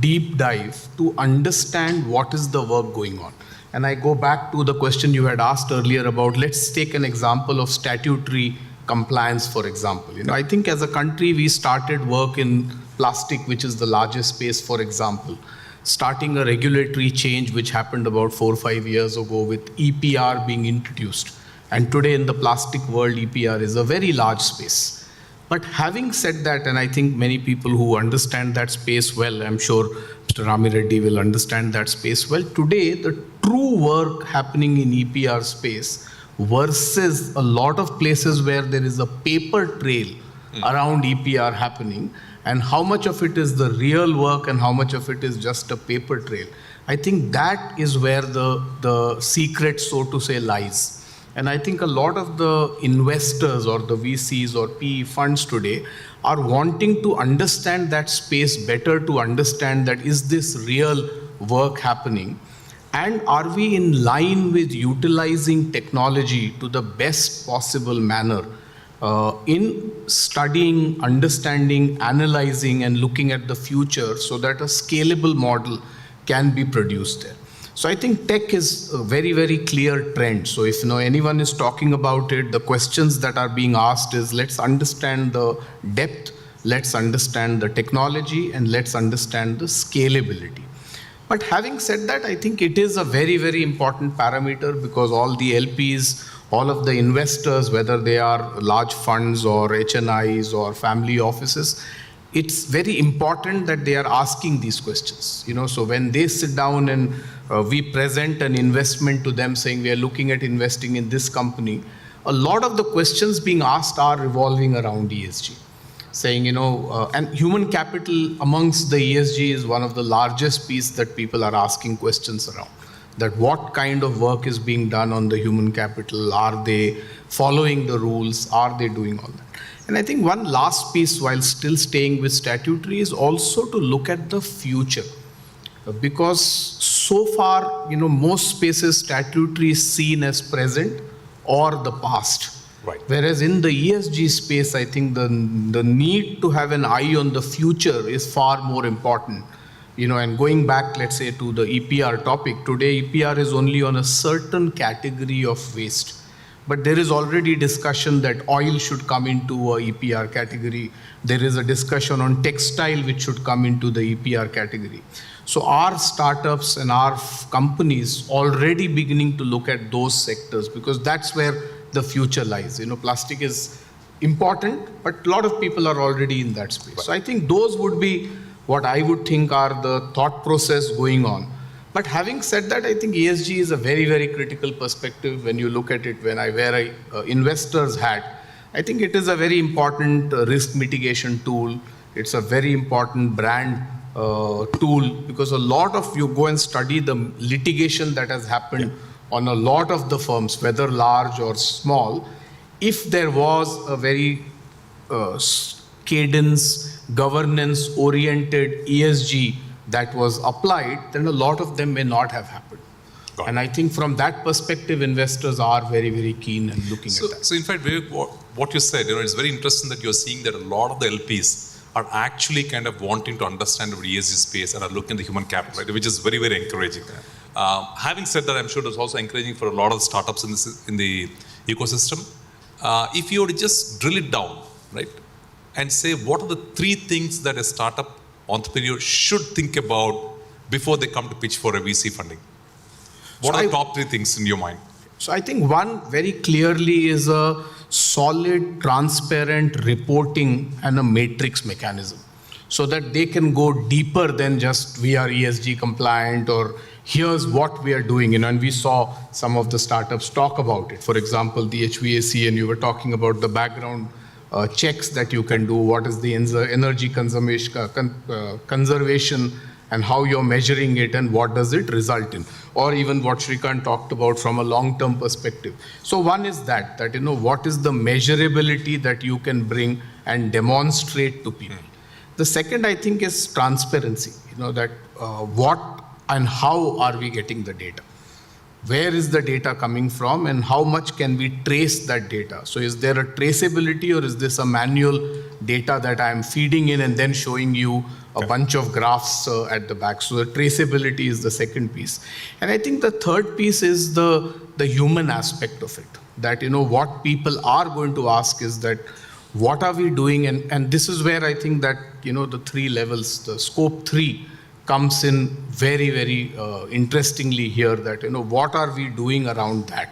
deep dive to understand what is the work going on. And I go back to the question you had asked earlier about, let's take an example of statutory compliance, for example. I think as a country, we started work in plastic, which is the largest space, for example, starting a regulatory change which happened about 4 or 5 years ago with EPR being introduced. And today in the plastic world, EPR is a very large space. But having said that, and I think many people who understand that space well, I'm sure Mr. Rami Reddy will understand that space well. Today, the true work happening in EPR space versus a lot of places where there is a paper trail around EPR happening, and how much of it is the real work and how much of it is just a paper trail. I think that is where the secret, so to say, lies. And I think a lot of the investors or the VCs or PE funds today are wanting to understand that space better, to understand that is this real work happening, and are we in line with utilizing technology to the best possible manner in studying, understanding, analyzing, and looking at the future so that a scalable model can be produced there. So I think tech is a very, very clear trend. So if anyone is talking about it, the questions that are being asked is, let's understand the depth, let's understand the technology, and let's understand the scalability. But having said that, I think it is a very, very important parameter, because all the LPs, all of the investors, whether they are large funds or HNIs or family offices, it's very important that they are asking these questions. So when they sit down and we present an investment to them saying we are looking at investing in this company, a lot of the questions being asked are revolving around ESG. Saying, and human capital amongst the ESG is one of the largest piece that people are asking questions around. That what kind of work is being done on the human capital? Are they following the rules? Are they doing all that? And I think one last piece, while still staying with statutory, is also to look at the future. Because so far, most spaces statutory is seen as present or the past. Right. Whereas in the ESG space, I think the need to have an eye on the future is far more important. And going back, let's say, to the EPR topic, today EPR is only on a certain category of waste. But there is already discussion that oil should come into a EPR category. There is a discussion on textile which should come into the EPR category. So our startups and our companies already beginning to look at those sectors, because that's where the future lies. Plastic is important, but a lot of people are already in that space. So I think those would be what I would think are the thought process going on. But having said that, I think ESG is a very, very critical perspective when you look at it. When I wear a investor's hat, I think it is a very important risk mitigation tool. It's a very important brand tool, because a lot of you go and study the litigation that has happened on a lot of the firms, whether large or small. If there was a very cadence, governance-oriented ESG that was applied, then a lot of them may not have happened. And I think from that perspective, investors are very, very keen and looking at that. So in fact, what you said, it's very interesting that you're seeing that a lot of the LPs are actually kind of wanting to understand the ESG space and are looking at the human capital, right? Which is very, very encouraging. Having said that, I'm sure it's also encouraging for a lot of startups in the ecosystem. If you were to just drill it down, right, and say what are the 3 things that a startup entrepreneur should think about before they come to pitch for a VC funding? What are the top 3 things in your mind? So I think one very clearly is a solid, transparent reporting and a matrix mechanism, so that they can go deeper than just we are ESG compliant or here's what we are doing. And we saw some of the startups talk about it. For example, the HVAC, and you were talking about the background checks that you can do. What is the energy conservation and how you're measuring it and what does it result in? Or even what Shrikant talked about from a long-term perspective. So one is that what is the measurability that you can bring and demonstrate to people. The second, I think, is transparency. That what and how are we getting the data? where is the data coming from and how much can we trace that data. So is there a traceability, or is this a manual data that I'm feeding in and then showing you a bunch of graphs at the back? So the traceability is the second piece. And I think the third piece is the human aspect of it. That, what people are going to ask is that, what are we doing? And this is where I think that, the three levels, the scope 3 comes in very, very interestingly here, that, what are we doing around that?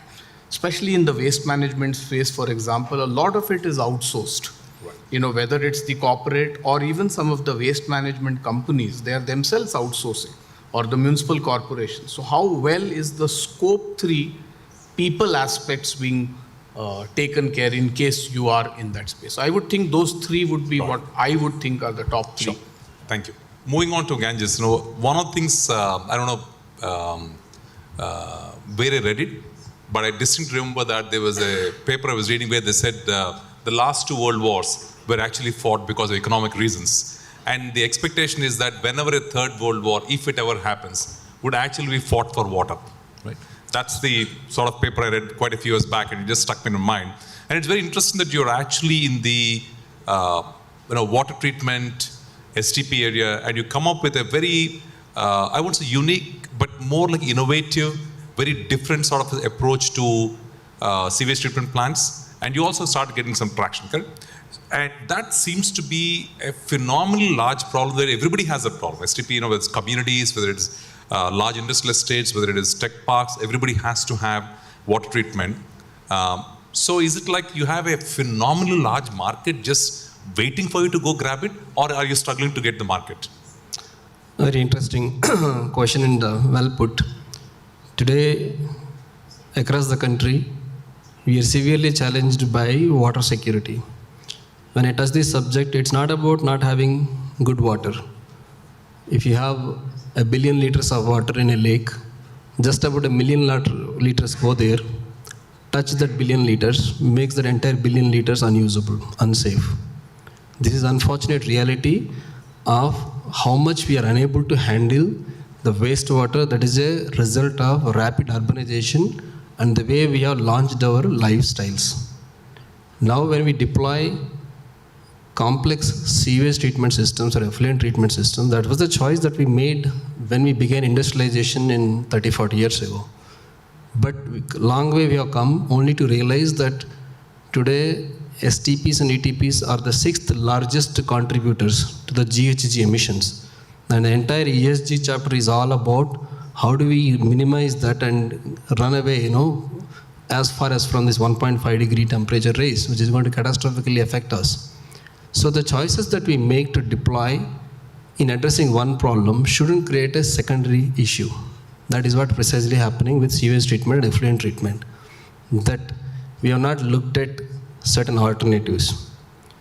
Especially in the waste management space, for example, a lot of it is outsourced. Right. Whether it's the corporate or even some of the waste management companies, they are themselves outsourcing, or the municipal corporations. So how well is the scope 3 people aspects being taken care in case you are in that space? So I would think those three would be what I would think are the top 3. Sure. Thank you. Moving on to Ganges, one of the things, I don't know where I read it, but I distinctly remember that there was a paper I was reading where they said the last 2 world wars were actually fought because of economic reasons. And the expectation is that whenever a 3rd world war, if it ever happens, would actually be fought for water, right? That's the sort of paper I read quite a few years back, and it just stuck me in my mind. And it's very interesting that you're actually in the water treatment, STP area, and you come up with a very, I won't say unique, but more like innovative, very different sort of approach to sewage treatment plants. And you also start getting some traction, correct? And that seems to be a phenomenally large problem that everybody has a problem. STP, whether it's communities, whether it's large industrial estates, whether it is tech parks, everybody has to have water treatment. So is it like you have a phenomenally large market just waiting for you to go grab it, or are you struggling to get the market? Very interesting question and well put. Today, across the country, we are severely challenged by water security. When I touch this subject, it's not about not having good water. If you have 1 billion liters of water in a lake, just about 1 million liters go there, touch that 1 billion liters, makes that entire 1 billion liters unusable, unsafe. This is unfortunate reality of how much we are unable to handle the wastewater that is a result of rapid urbanization and the way we have launched our lifestyles. Now when we deploy complex sewage treatment systems or effluent treatment systems, that was the choice that we made when we began industrialization in 30-40 years ago. But long way we have come only to realize that today STPs and ETPs are the 6th largest contributors to the GHG emissions. And the entire ESG chapter is all about how do we minimize that and run away, as far as from this 1.5 degree temperature raise, which is going to catastrophically affect us. So the choices that we make to deploy in addressing one problem shouldn't create a secondary issue. That is what precisely happening with sewage treatment and effluent treatment. That we have not looked at certain alternatives.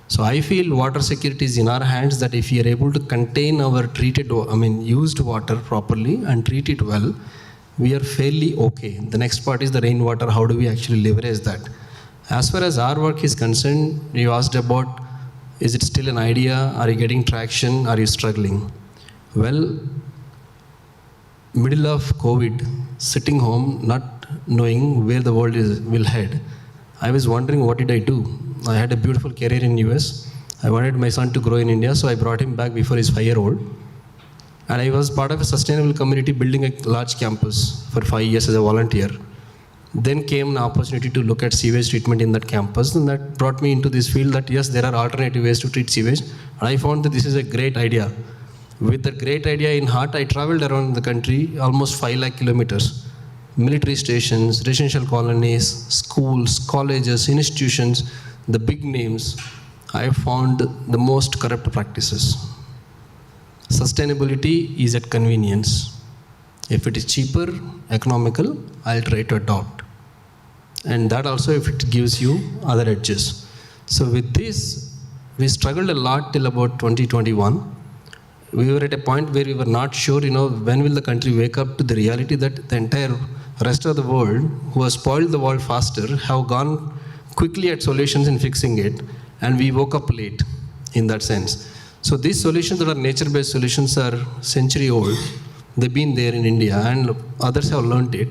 So I feel water security is in our hands, that if we are able to contain our used water properly and treat it well, we are fairly okay. The next part is the rainwater. How do we actually leverage that? As far as our work is concerned, you asked about, is it still an idea? Are you getting traction? Are you struggling? Well, middle of COVID, sitting home, not knowing where the world will head, I was wondering, what did I do? I had a beautiful career in US. I wanted my son to grow in India, so I brought him back before he's 5-year-old. And I was part of a sustainable community building a large campus for 5 years as a volunteer. Then came an opportunity to look at sewage treatment in that campus, and that brought me into this field that yes, there are alternative ways to treat sewage. And I found that this is a great idea. With that great idea in heart, I traveled around the country, almost 5 lakh kilometers. Military stations, residential colonies, schools, colleges, institutions, the big names. I found the most corrupt practices. Sustainability is at convenience. If it is cheaper, economical, I'll try to adopt. And that also if it gives you other edges. So with this, we struggled a lot till about 2021. We were at a point where we were not sure, when will the country wake up to the reality that the entire rest of the world, who has spoiled the world faster, have gone quickly at solutions in fixing it, and we woke up late in that sense. So these solutions that are nature-based solutions are century old. They've been there in India, and others have learned it.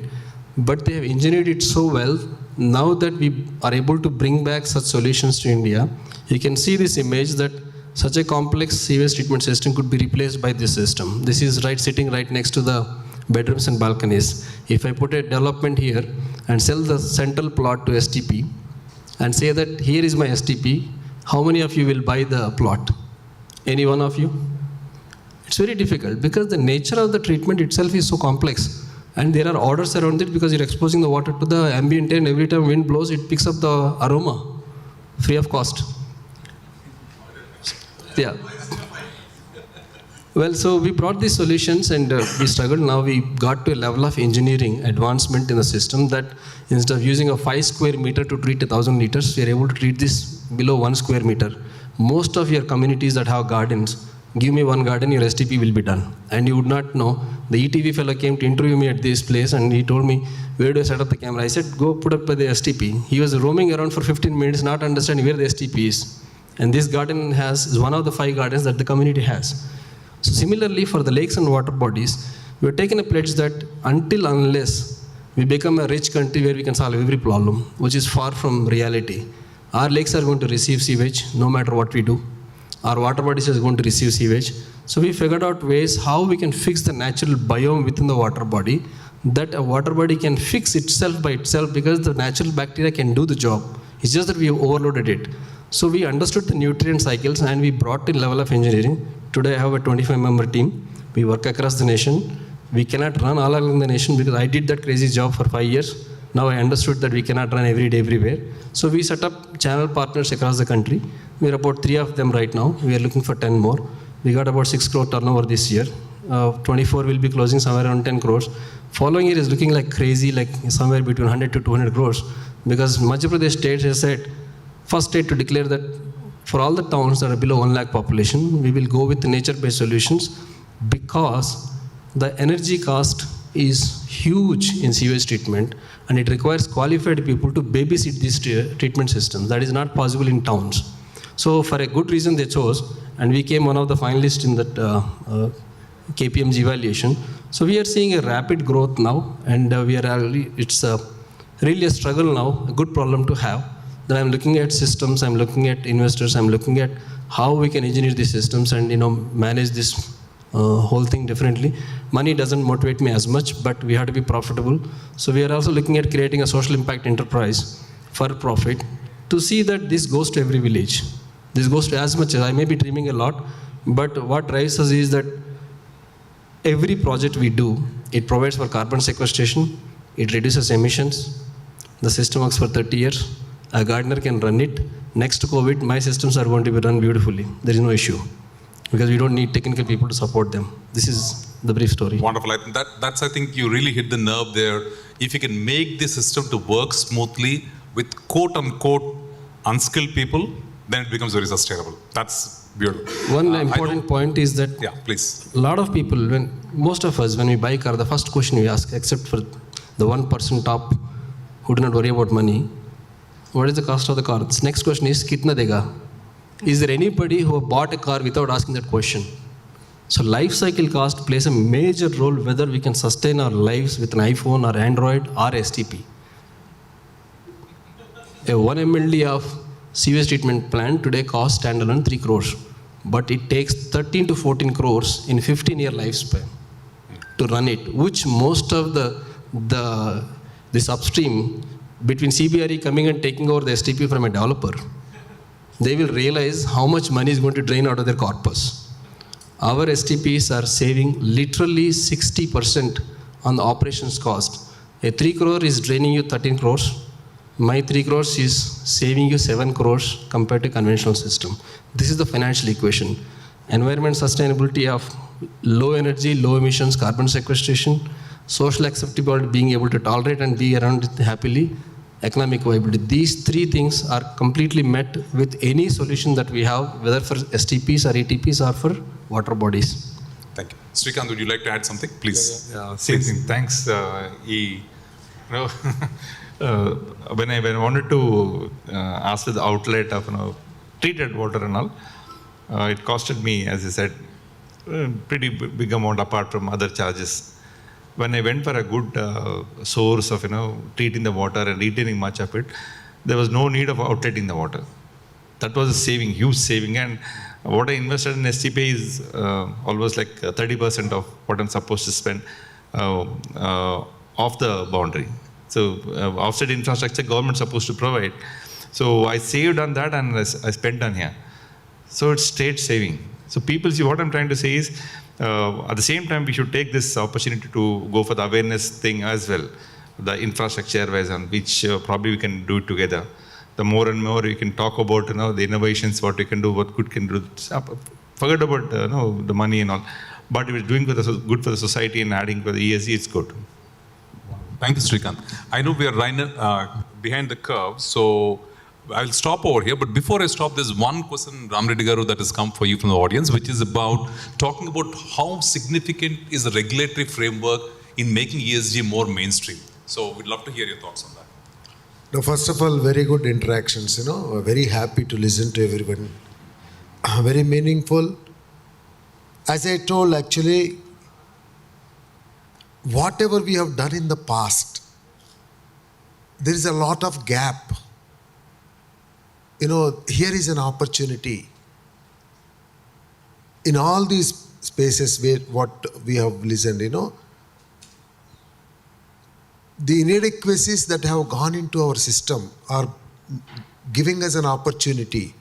but they have engineered it so well. Now that we are able to bring back such solutions to India, you can see this image that such a complex sewage treatment system could be replaced by this system. This is sitting right next to the bedrooms and balconies. If I put a development here and sell the central plot to STP and say that here is my STP, how many of you will buy the plot? Any one of you? It's very difficult because the nature of the treatment itself is so complex, and there are orders around it because you're exposing the water to the ambient air, and every time wind blows it picks up the aroma free of cost. Yeah. Well, so we brought these solutions and we struggled. Now we got to a level of engineering advancement in the system that instead of using a 5 square meter to treat 1,000 liters, we are able to treat this below 1 square meter. Most of your communities that have gardens, give me one garden, your STP will be done. And you would not know. The ETV fellow came to interview me at this place and he told me, where do I set up the camera? I said, go put up the STP. He was roaming around for 15 minutes, not understanding where the STP is. And this garden is one of the 5 gardens that the community has. So similarly, for the lakes and water bodies, we have taken a pledge that unless we become a rich country where we can solve every problem, which is far from reality. Our lakes are going to receive sewage no matter what we do. Our water bodies are going to receive sewage. So we figured out ways how we can fix the natural biome within the water body, that a water body can fix itself by itself because the natural bacteria can do the job. It's just that we have overloaded it. So we understood the nutrient cycles and we brought in level of engineering. Today I have a 25-member team. We work across the nation. We cannot run all along the nation because I did that crazy job for 5 years. Now I understood that we cannot run every day, everywhere. So we set up channel partners across the country. We are about 3 of them right now. We are looking for 10 more. We got about 6 crore turnover this year. 24 will be closing somewhere around 10 crores. Following year is looking like crazy, like somewhere between 100 to 200 crores. Because Madhya Pradesh state has said, first state to declare that for all the towns that are below 1 lakh population, we will go with nature-based solutions because the energy cost is huge in sewage treatment and it requires qualified people to babysit these treatment systems. That is not possible in towns. So for a good reason they chose, and we came one of the finalists in that KPMG evaluation. So we are seeing a rapid growth now, and it's really a struggle now, a good problem to have. That I'm looking at systems, I'm looking at investors, I'm looking at how we can engineer these systems and manage this whole thing differently. Money doesn't motivate me as much, but we have to be profitable. So we are also looking at creating a social impact enterprise for profit to see that this goes to every village. This goes to as much as I may be dreaming a lot, but what drives us is that every project we do, it provides for carbon sequestration, it reduces emissions, the system works for 30 years, a gardener can run it. Next to COVID, my systems are going to be run beautifully. There is no issue because we don't need technical people to support them. This is the brief story. Wonderful. That's I think you really hit the nerve there. If you can make the system to work smoothly with quote-unquote unskilled people, then it becomes very sustainable. That's beautiful. One important point is that a lot of people, most of us, when we buy a car, the first question we ask, except for the 1% top who do not worry about money, what is the cost of the car? This next question is, kitna dega? Is there anybody who bought a car without asking that question? So life cycle cost plays a major role whether we can sustain our lives with an iPhone or Android or STP. A 1 MLD of sewage treatment plant today costs standalone 3 crores, but it takes 13 to 14 crores in 15-year lifespan to run it, which most of this upstream between CBRE coming and taking over the STP from a developer, they will realize how much money is going to drain out of their corpus. Our STPs are saving literally 60% on the operations cost. A 3 crore is draining you 13 crores. My 3 crores is saving you 7 crores compared to conventional system. This is the financial equation. Environment sustainability of low energy, low emissions, carbon sequestration, social acceptability, being able to tolerate and be around it happily, economic viability. These 3 things are completely met with any solution that we have, whether for STPs or ATPs or for water bodies. Thank you. Srikanth, would you like to add something? Please. Same thing. Thanks. When I wanted to ask for the outlet of treated water and all, it costed me, as you said, pretty big amount apart from other charges. when I went for a good source of, treating the water and retaining much of it, there was no need of outletting the water. That was a saving, huge saving. And what I invested in STP is almost like 30% of what I'm supposed to spend off the boundary. So offset infrastructure, government supposed to provide. So I saved on that and I spent on here. So it's state saving. So people see what I'm trying to say is, at the same time, we should take this opportunity to go for the awareness thing as well, the infrastructure wise, on which probably we can do it together. The more and more we can talk about, the innovations, what we can do, what good can do. Forget about the money and all. But if it's doing good for the society and adding for the ESG, it's good. Thank you, Srikanth. I know we are running behind the curve, so I'll stop over here. But before I stop, there's one question, Ram Reddy Garu, that has come for you from the audience, which is about talking about how significant is the regulatory framework in making ESG more mainstream. So we'd love to hear your thoughts on that. No, first of all, very good interactions, very happy to listen to everyone. Very meaningful. As I told, actually, whatever we have done in the past, there is a lot of gap. Here is an opportunity. In all these spaces where what we have listened, the inadequacies that have gone into our system are giving us an opportunity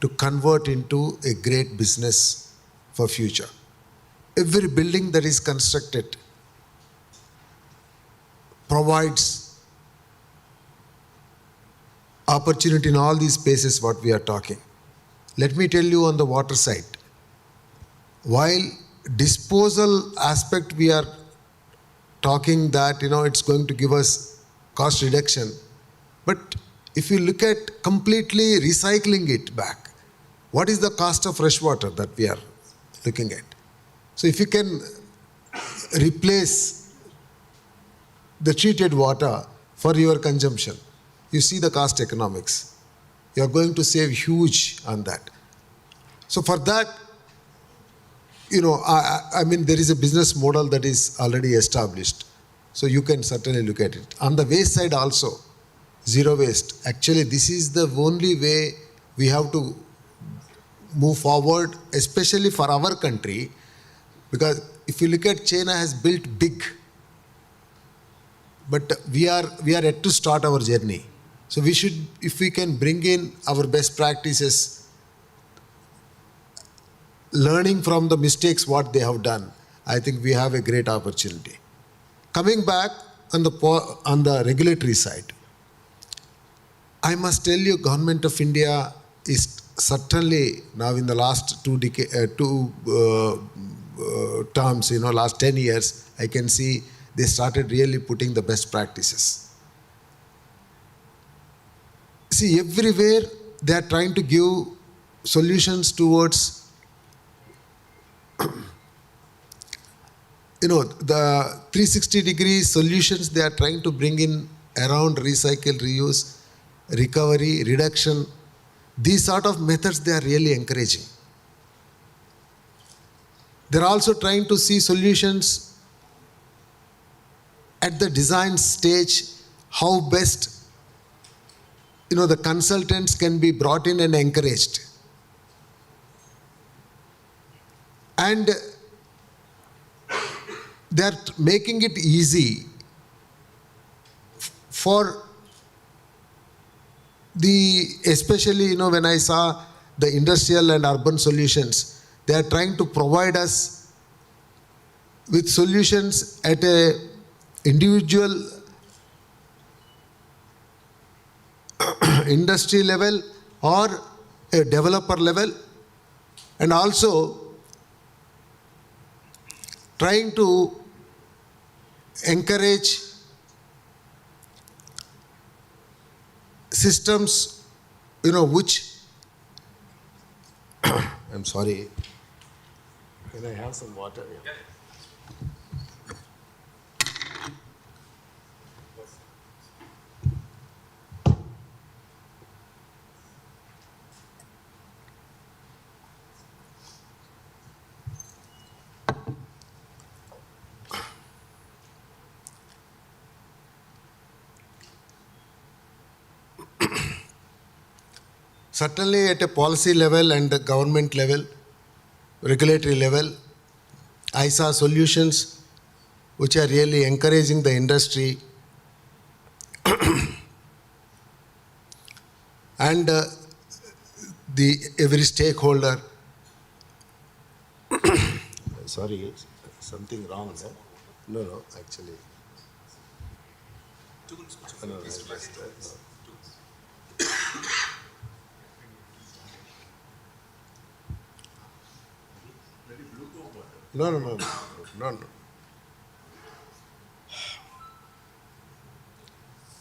to convert into a great business for future. Every building that is constructed provides opportunity in all these spaces what we are talking. Let me tell you on the water side, while disposal aspect we are talking that it's going to give us cost reduction, but if you look at completely recycling it back, what is the cost of fresh water that we are looking at? So if you can replace the treated water for your consumption, you see the cost economics. You are going to save huge on that. So for that, I mean, there is a business model that is already established. So you can certainly look at it. On the waste side also, zero waste. Actually, this is the only way we have to move forward, especially for our country. Because if you look at China has built big, but we are yet to start our journey. So we should, if we can bring in our best practices, learning from the mistakes what they have done, I think we have a great opportunity. Coming back on the regulatory side, I must tell you, Government of India is certainly now in the last two terms, last 10 years, I can see they started really putting the best practices. See, everywhere they are trying to give solutions towards the 360-degree solutions they are trying to bring in around recycle, reuse, recovery, reduction. These sort of methods they are really encouraging. They're also trying to see solutions at the design stage, how best the consultants can be brought in and encouraged. And they're making it easy for especially when I saw the industrial and urban solutions, they are trying to provide us with solutions at a individual industry level or a developer level, and also trying to encourage systems, which I'm sorry, can I have some water? Yeah. certainly at a policy level and the government level, regulatory level, I saw solutions which are really encouraging the industry and every stakeholder. Sorry, something wrong, sir. No, actually. No.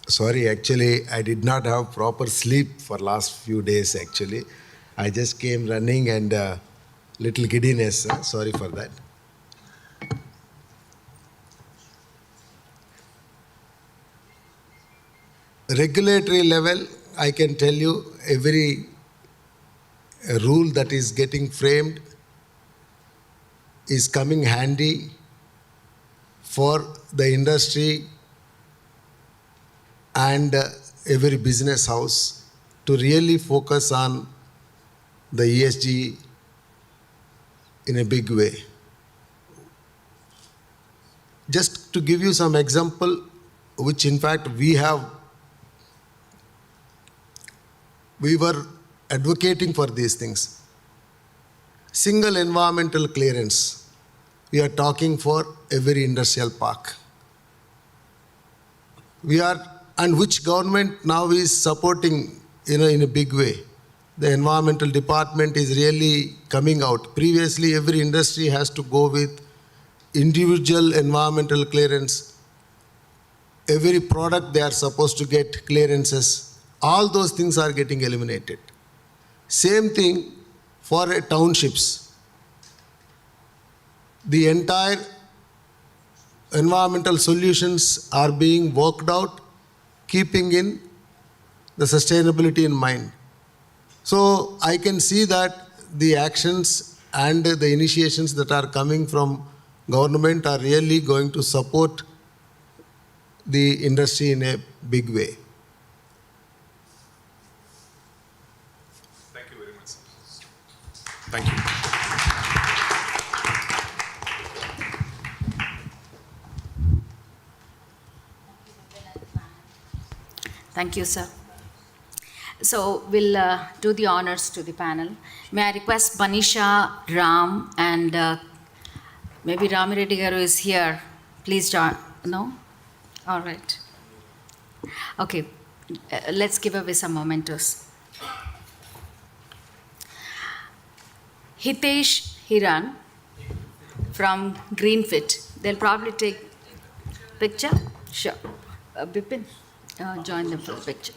Sorry, actually, I did not have proper sleep for last few days, actually. I just came running and little giddiness. Sorry for that. Regulatory level, I can tell you every rule that is getting framed is coming handy for the industry and every business house to really focus on the ESG in a big way. Just to give you some example, which in fact we were advocating for these things. Single environmental clearance. We are talking for every industrial park. And which government now is supporting, in a big way. The environmental department is really coming out. Previously, every industry has to go with individual environmental clearance. Every product they are supposed to get clearances. All those things are getting eliminated. Same thing for townships. The entire environmental solutions are being worked out, keeping in the sustainability in mind. So I can see that the actions and the initiations that are coming from government are really going to support the industry in a big way. Thank you very much. Thank you. Thank you, sir. So we'll do the honors to the panel. May I request Manisha, Ram, and maybe Rami Reddy Garu is here. Please join. No? All right. Okay. Let's give away some mementos. Hitesh Hiran from Greenfit. They'll probably take picture. Sure. Bipin, join them for the picture.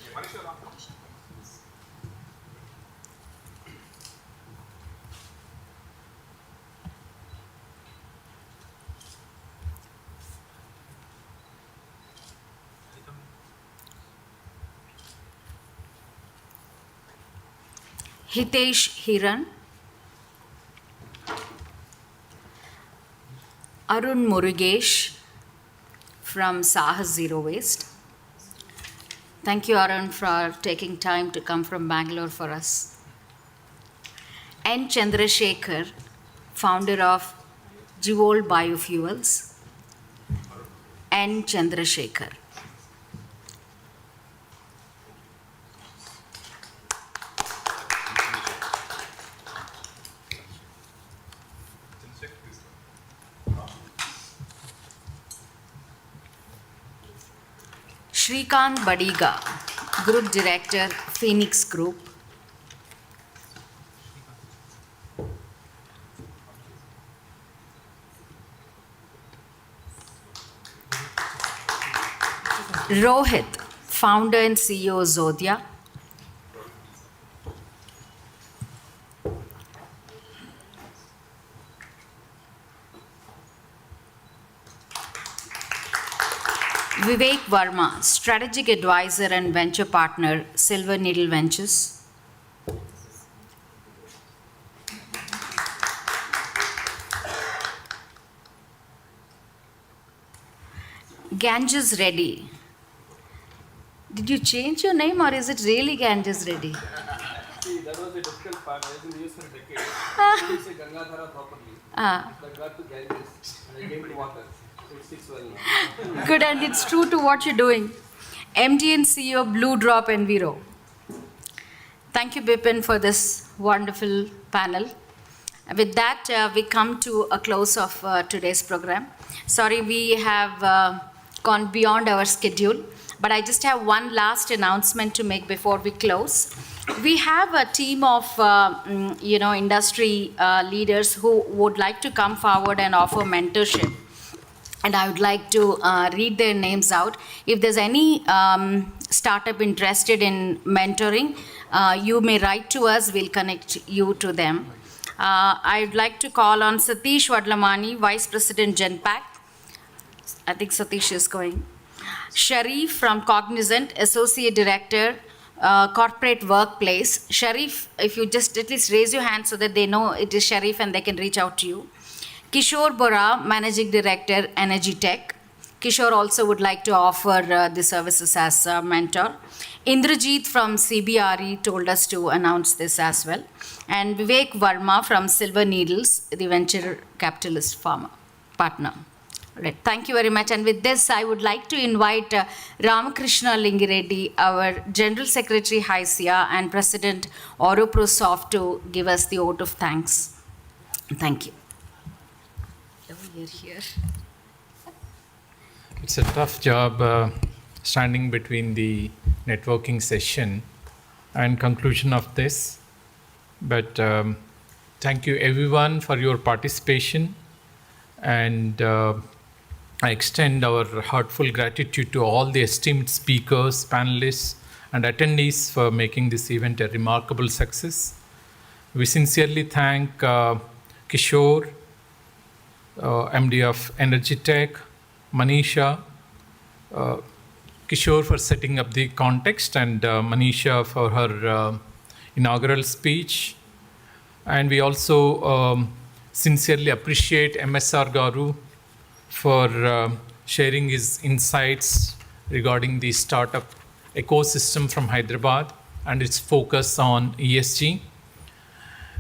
Hitesh Hiran, Arun Murugesh from Sahas Zero Waste. Thank you, Arun, for taking time to come from Bangalore for us. N. Chandrasekhar, founder of Jivol Biofuels. N. Chandrasekhar. Shrikant Badiga, Group Director, Phoenix Group. Rohit, Founder and CEO, Zodia. Vivek Verma, Strategic Advisor and Venture Partner, Silver Needle Ventures. Ganges Reddy. Did you change your name or is it really Ganges Reddy? that was the difficult part. I was in the US for a decade. I couldn't say Gangadhara properly. I got to Ganges and I came to water. It sticks well now. Good, and it's true to what you're doing. MD and CEO, Blue Drop Enviro. Thank you, Bipin, for this wonderful panel. With that, we come to a close of today's program. Sorry, we have gone beyond our schedule, but I just have one last announcement to make before we close. We have a team of industry leaders who would like to come forward and offer mentorship. And I would like to read their names out. If there's any startup interested in mentoring, you may write to us, we'll connect you to them. I'd like to call on Satish Vadlamani, Vice President Genpact. I think Satish is going. Sharif from Cognizant, Associate Director, Corporate Workplace. Sharif, if you just at least raise your hand so that they know it is Sharif and they can reach out to you. Kishore Bora, Managing Director, Energy Tech. Kishore also would like to offer the services as a mentor. Indrajit from CBRE told us to announce this as well. And Vivek Verma from Silver Needles, the venture capitalist partner. Right. Thank you very much. And with this, I would like to invite Ramakrishna Lingireddy, our General Secretary, HICIA, and President, Oroprosoft, to give us the vote of thanks. Thank you. Here. It's a tough job standing between the networking session and conclusion of this. But thank you everyone for your participation, and I extend our heartfelt gratitude to all the esteemed speakers, panelists, and attendees for making this event a remarkable success. We sincerely thank Kishore, MD of Energy Tech, Manisha, Kishore for setting up the context, and Manisha for her inaugural speech. And we also sincerely appreciate MSR Garu for sharing his insights regarding the startup ecosystem from Hyderabad and its focus on ESG.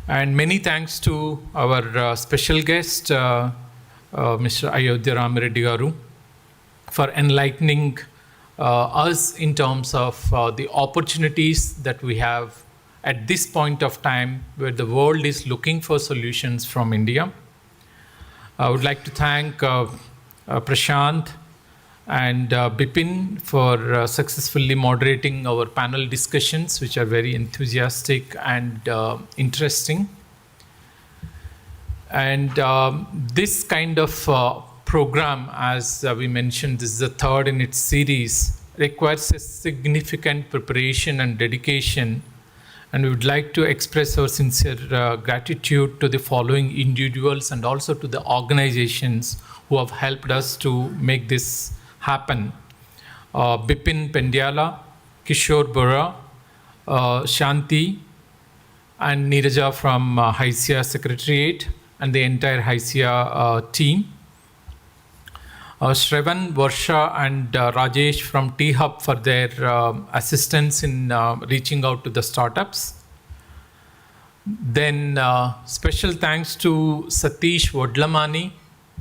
And many thanks to our special guest, Mr. Ayodhya Ramireddy Garu, for enlightening us in terms of the opportunities that we have at this point of time where the world is looking for solutions from India. I would like to thank Prashant and Bipin for successfully moderating our panel discussions, which are very enthusiastic and interesting. And this kind of program, as we mentioned, this is the third in its series, requires a significant preparation and dedication. And we would like to express our sincere gratitude to the following individuals and also to the organizations who have helped us to make this happen. Bipin Pendiala, Kishore Bora, Shanti, and Neeraja from HICIA Secretariat, and the entire HICIA team. Shravan, Varsha, and Rajesh from T-Hub for their assistance in reaching out to the startups. Then special thanks to Satish Vadlamani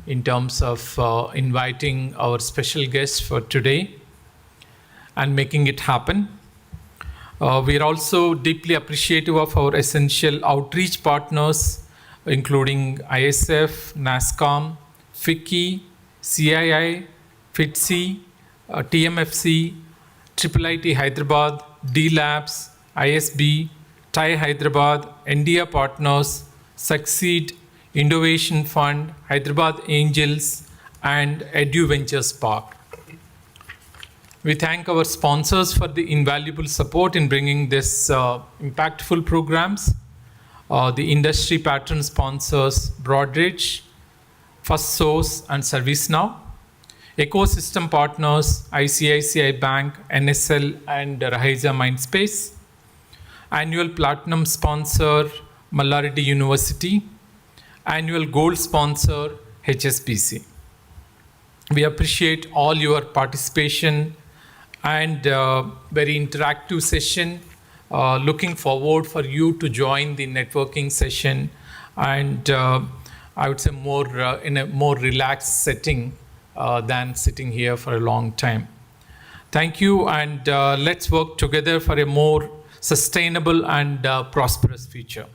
in terms of inviting our special guests for today and making it happen. We are also deeply appreciative of our essential outreach partners, including ISF, NASCOM, FICCI, CII, FITCI, TMFC, IIIT Hyderabad, D-Labs, ISB, TIE Hyderabad, India Partners, Succeed, Innovation Fund, Hyderabad Angels, and Edu Ventures Park. We thank our sponsors for the invaluable support in bringing this impactful programs. The industry pattern sponsors Broadridge, First Source, and ServiceNow. Ecosystem partners ICICI Bank, NSL, and Rahiza Mindspace. Annual platinum sponsor Mallarity University. Annual gold sponsor HSBC. We appreciate all your participation and very interactive session Looking forward for you to join the networking session, and I would say in a more relaxed setting than sitting here for a long time. Thank you, and let's work together for a more sustainable and prosperous future.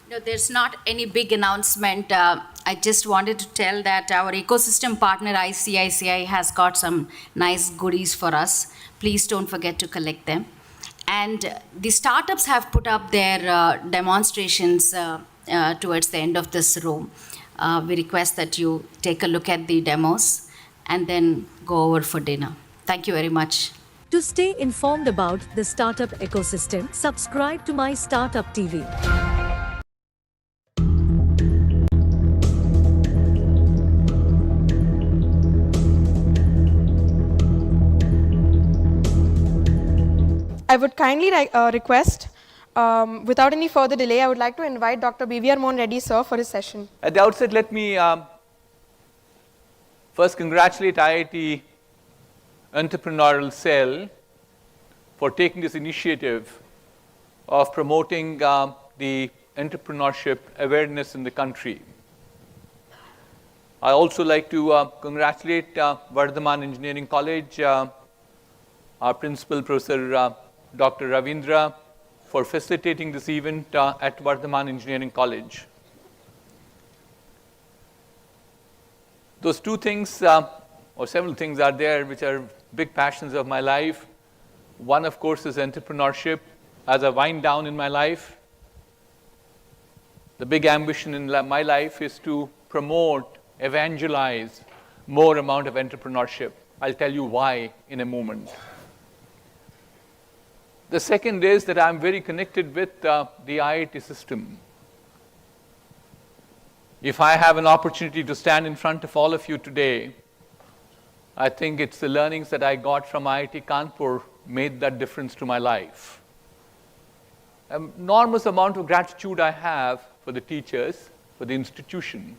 No, there's not any big announcement. I just wanted to tell that our ecosystem partner ICICI has got some nice goodies for us. Please don't forget to collect them. And the startups have put up their demonstrations towards the end of this room. We request that you take a look at the demos and then go over for dinner. Thank you very much. To stay informed about the startup ecosystem, subscribe to MyStartuptv. I would kindly request, without any further delay, I would like to invite Dr. B.V.R. Mohan Reddy, sir, for his session. At the outset, let me first congratulate IIT Entrepreneurial Cell for taking this initiative of promoting the entrepreneurship awareness in the country. I also like to congratulate Vardhaman Engineering College, our principal, Professor Dr. Ravindra, for facilitating this event at Vardhaman Engineering College. Those two things, or several things are there which are big passions of my life. One, of course, is entrepreneurship. As I wind down in my life, the big ambition in my life is to promote, evangelize more amount of entrepreneurship. I'll tell you why in a moment. The second is that I'm very connected with the IIT system. If I have an opportunity to stand in front of all of you today, I think it's the learnings that I got from IIT Kanpur made that difference to my life. An enormous amount of gratitude I have for the teachers, for the institution.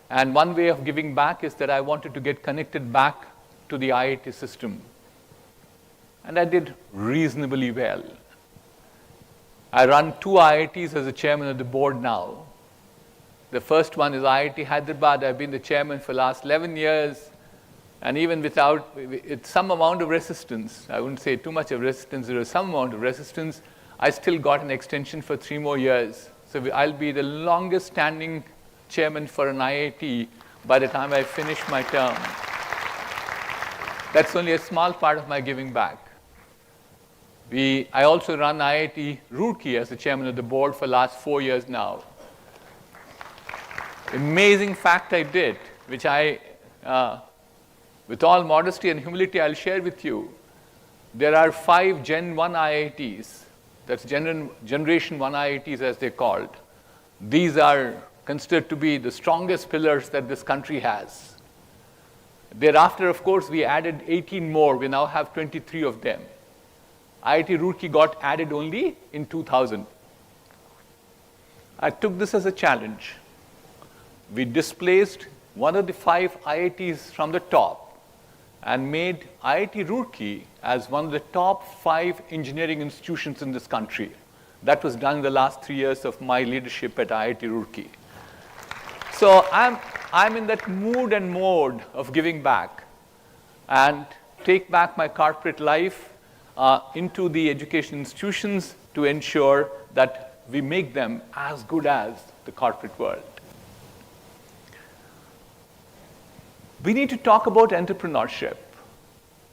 And one way of giving back is that I wanted to get connected back to the IIT system. And I did reasonably well. I run 2 IITs as the chairman of the board now. The first one is IIT Hyderabad. I've been the chairman for the last 11 years. And even without some amount of resistance, I wouldn't say too much of resistance, there was some amount of resistance, I still got an extension for 3 more years. So I'll be the longest standing chairman for an IIT by the time I finish my term. That's only a small part of my giving back. I also run IIT Roorkee as the chairman of the board for the last 4 years now. Amazing fact I did, which with all modesty and humility, I'll share with you. There are 5 Gen 1 IITs, that's Generation 1 IITs as they're called. These are considered to be the strongest pillars that this country has. Thereafter, of course, we added 18 more. We now have 23 of them. IIT Roorkee got added only in 2000. I took this as a challenge. We displaced one of the 5 IITs from the top and made IIT Roorkee as one of the top 5 engineering institutions in this country. That was done in the last 3 years of my leadership at IIT Roorkee. So I'm in that mood and mode of giving back and take back my corporate life into the education institutions to ensure that we make them as good as the corporate world. We need to talk about entrepreneurship.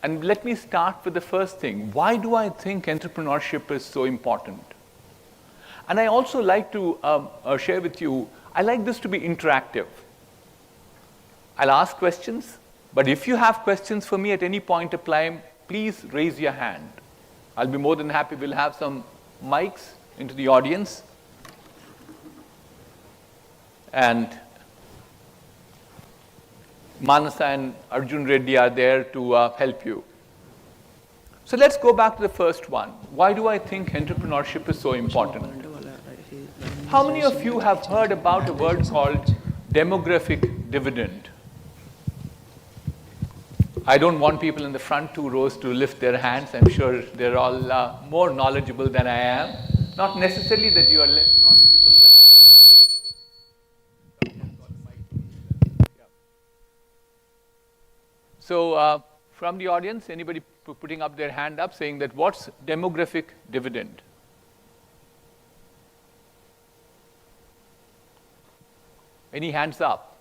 And let me start with the first thing. Why do I think entrepreneurship is so important? And I also like to share with you, I like this to be interactive. I'll ask questions, but if you have questions for me at any point of time, please raise your hand. I'll be more than happy. We'll have some mics into the audience. And Manasa and Arjun Reddy are there to help you. So let's go back to the first one. Why do I think entrepreneurship is so important? How many of you have heard about a word called demographic dividend? I don't want people in the front 2 rows to lift their hands. I'm sure they're all more knowledgeable than I am. Not necessarily that you are less knowledgeable than I am. So from the audience, anybody putting up their hand up saying that what's demographic dividend? Any hands up?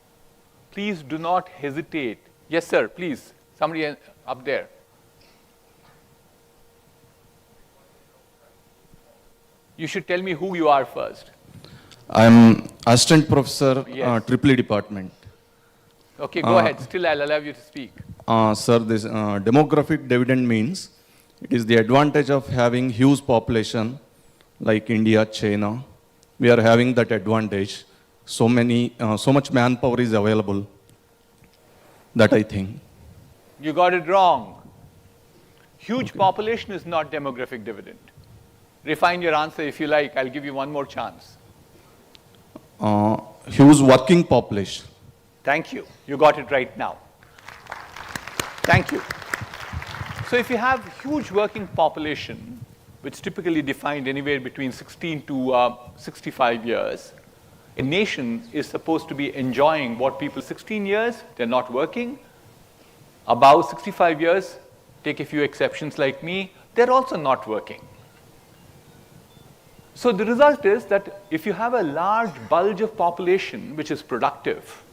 Please do not hesitate. Yes, sir, please. Somebody up there. You should tell me who you are first. I'm assistant professor, Yes. Triple department. Okay, go ahead. Still, I'll allow you to speak. Sir, this demographic dividend means it is the advantage of having huge population like India, China. We are having that advantage. So much manpower is available. That I think. You got it wrong. Huge population is not demographic dividend. Refine your answer if you like. I'll give you one more chance. Huge working population. Thank you. You got it right now. Thank you. So if you have huge working population, which typically defined anywhere between 16 to 65 years, a nation is supposed to be enjoying what people 16 years, they're not working. Above 65 years, take a few exceptions like me, they're also not working. So the result is that if you have a large bulge of population which is productive,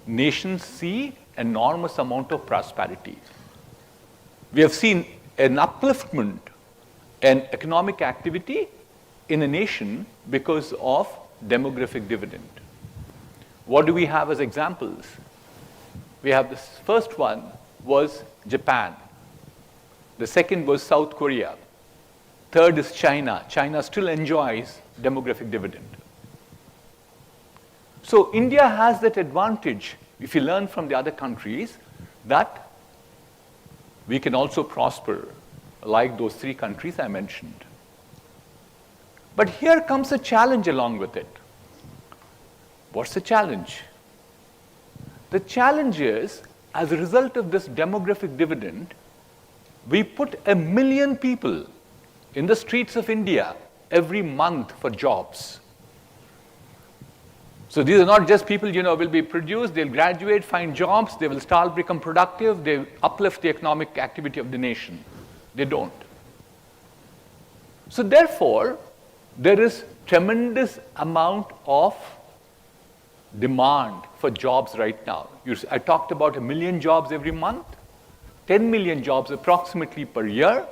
nations see enormous amount of prosperity. We have seen an upliftment and economic activity in a nation because of demographic dividend. What do we have as examples? We have this first one was Japan. The second was South Korea. Third is China. China still enjoys demographic dividend. So India has that advantage, if you learn from the other countries, that we can also prosper like those 3 countries I mentioned. But here comes a challenge along with it. What's the challenge? The challenge is, as a result of this demographic dividend, we put 1 million people in the streets of India every month for jobs. So these are not just people, will be produced, they'll graduate, find jobs, they will start, become productive, they uplift the economic activity of the nation. They don't. So therefore, there is tremendous amount of demand for jobs right now. I talked about 1 million jobs every month, 10 million jobs approximately per year,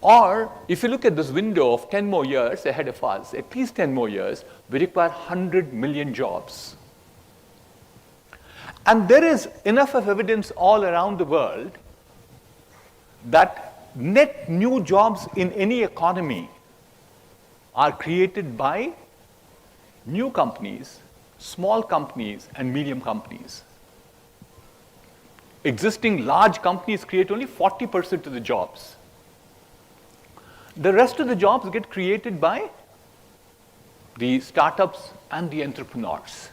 or if you look at this window of 10 more years ahead of us, at least 10 more years, we require 100 million jobs. And there is enough of evidence all around the world that net new jobs in any economy are created by new companies, small companies, and medium companies. Existing large companies create only 40% of the jobs. The rest of the jobs get created by the startups and the entrepreneurs.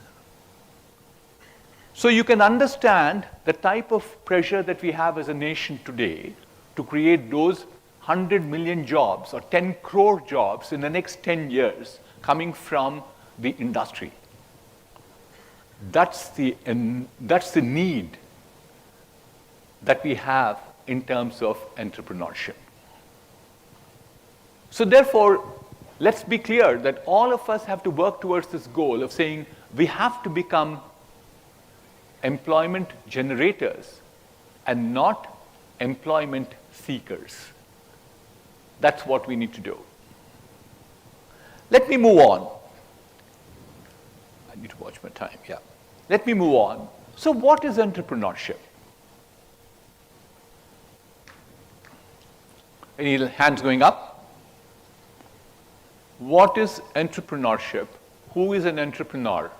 So you can understand the type of pressure that we have as a nation today to create those 100 million jobs or 10 crore jobs in the next 10 years coming from the industry. That's the need that we have in terms of entrepreneurship. So therefore, let's be clear that all of us have to work towards this goal of saying we have to become employment generators and not employment seekers. That's what we need to do. Let me move on. I need to watch my time, yeah. Let me move on. So what is entrepreneurship? Any hands going up? What is entrepreneurship? Who is an entrepreneur?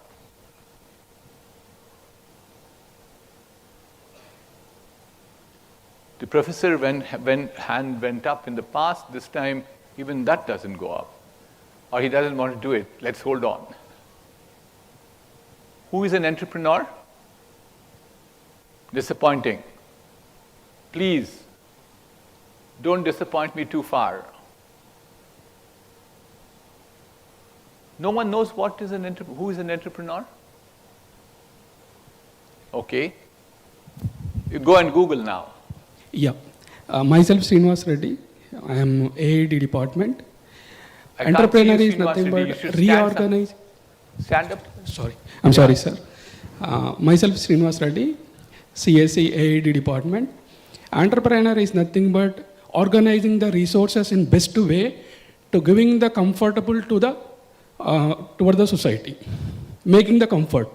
The professor, when hand went up in the past, this time even that doesn't go up. Or he doesn't want to do it. Let's hold on. Who is an entrepreneur? Disappointing. Please, don't disappoint me too far. No one knows what is who is an entrepreneur? Okay. You go and Google now. Yeah. Myself, Srinivas Reddy. I am AID department. Entrepreneur is nothing but reorganize. Stand up. Sorry. I'm sorry, sir. Myself, Srinivas Reddy, CSE AID department. Entrepreneur is nothing but organizing the resources in best way to giving the comfortable to the toward the society, making the comfort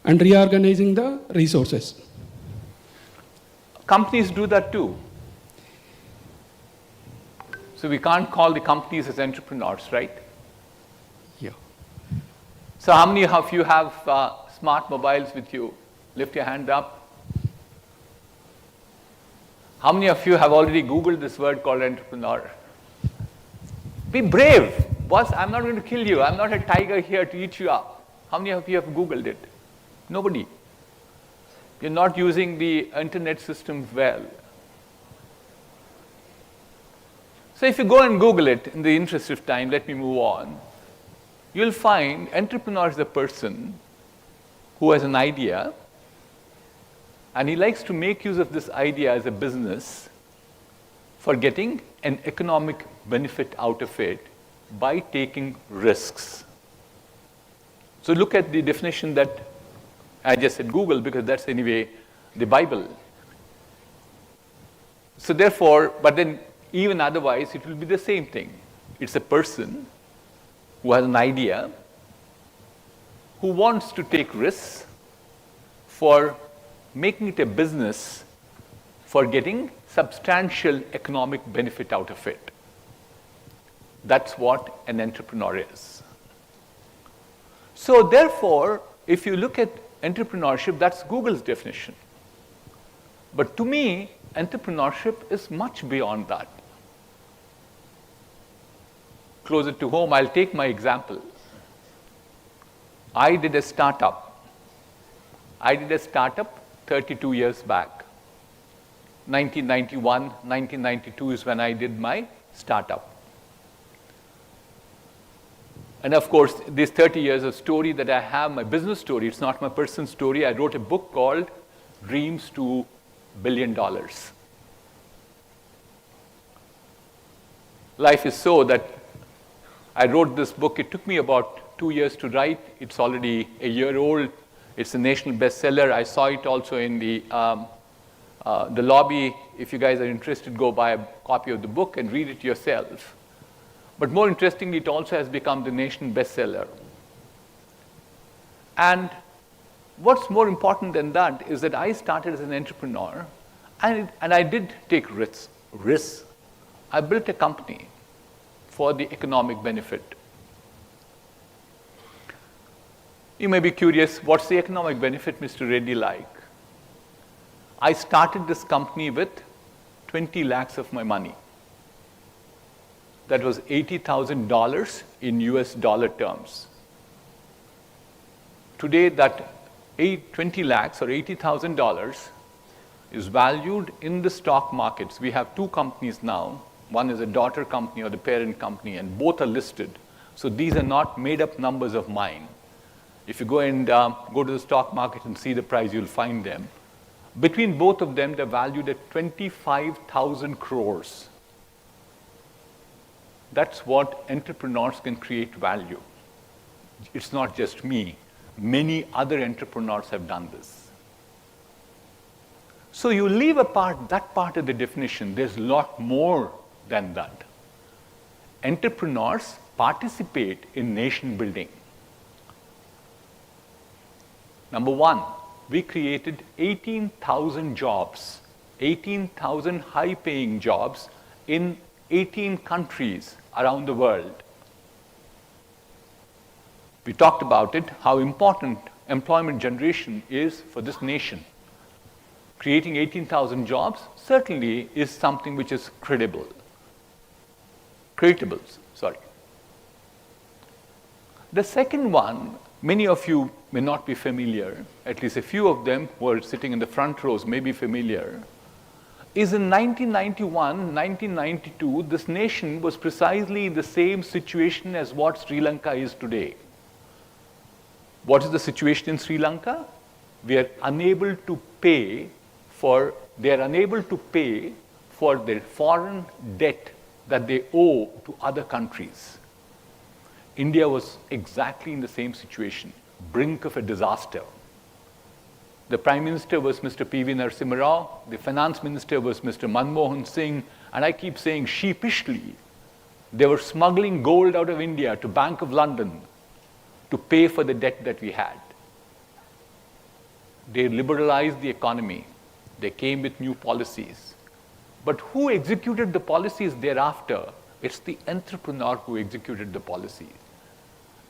and reorganizing the resources. Companies do that too. So we can't call the companies as entrepreneurs, right? Yeah. So how many of you have smart mobiles with you? Lift your hand up. How many of you have already Googled this word called entrepreneur? Be brave. Boss, I'm not going to kill you. I'm not a tiger here to eat you up. How many of you have Googled it? Nobody. You're not using the internet system well. So if you go and Google it, in the interest of time, let me move on. You'll find entrepreneur is a person who has an idea and he likes to make use of this idea as a business for getting an economic benefit out of it by taking risks. So look at the definition that I just said Google, because that's anyway the Bible. So therefore, but then even otherwise, it will be the same thing. It's a person who has an idea, who wants to take risks for making it a business for getting substantial economic benefit out of it. That's what an entrepreneur is. So therefore, if you look at entrepreneurship, that's Google's definition. But to me, entrepreneurship is much beyond that. Closer to home, I'll take my example. I did a startup. I did a startup 32 years back. 1991, 1992 is when I did my startup. And of course, these 30 years of story that I have, my business story, it's not my personal story. I wrote a book called Dreams to $1 Billion. Life is so that I wrote this book. It took me about 2 years to write. It's already a year old. It's a national bestseller. I saw it also in the lobby. If you guys are interested, go buy a copy of the book and read it yourself. But more interestingly, it also has become the national bestseller. And what's more important than that is that I started as an entrepreneur, and I did take risks. I built a company for the economic benefit. You may be curious, what's the economic benefit, Mr. Reddy, like? I started this company with 20 lakhs of my money. That was $80,000 in US dollar terms. Today, that 20 lakhs or $80,000 is valued in the stock markets. We have two companies now. One is a daughter company or the parent company, and both are listed. So these are not made up numbers of mine. If you go and go to the stock market and see the price, you'll find them. Between both of them, they're valued at 25,000 crores. That's what entrepreneurs can create value. It's not just me. Many other entrepreneurs have done this. So you leave apart that part of the definition. There's a lot more than that. Entrepreneurs participate in nation building. Number one, we created 18,000 jobs, 18,000 high-paying jobs in 18 countries around the world. We talked about it, how important employment generation is for this nation. Creating 18,000 jobs certainly is something which is credible. Creatables, sorry. The second one, many of you may not be familiar, at least a few of them who are sitting in the front rows may be familiar. is in 1991, 1992, this nation was precisely in the same situation as what Sri Lanka is today. What is the situation in Sri Lanka? We are unable to pay for, they are unable to pay for their foreign debt that they owe to other countries. India was exactly in the same situation, brink of a disaster. The Prime Minister was Mr. P.V. Narasimha Rao, the Finance Minister was Mr. Manmohan Singh, and I keep saying sheepishly, they were smuggling gold out of India to Bank of London to pay for the debt that we had. They liberalized the economy. They came with new policies. But who executed the policies thereafter? It's the entrepreneur who executed the policies.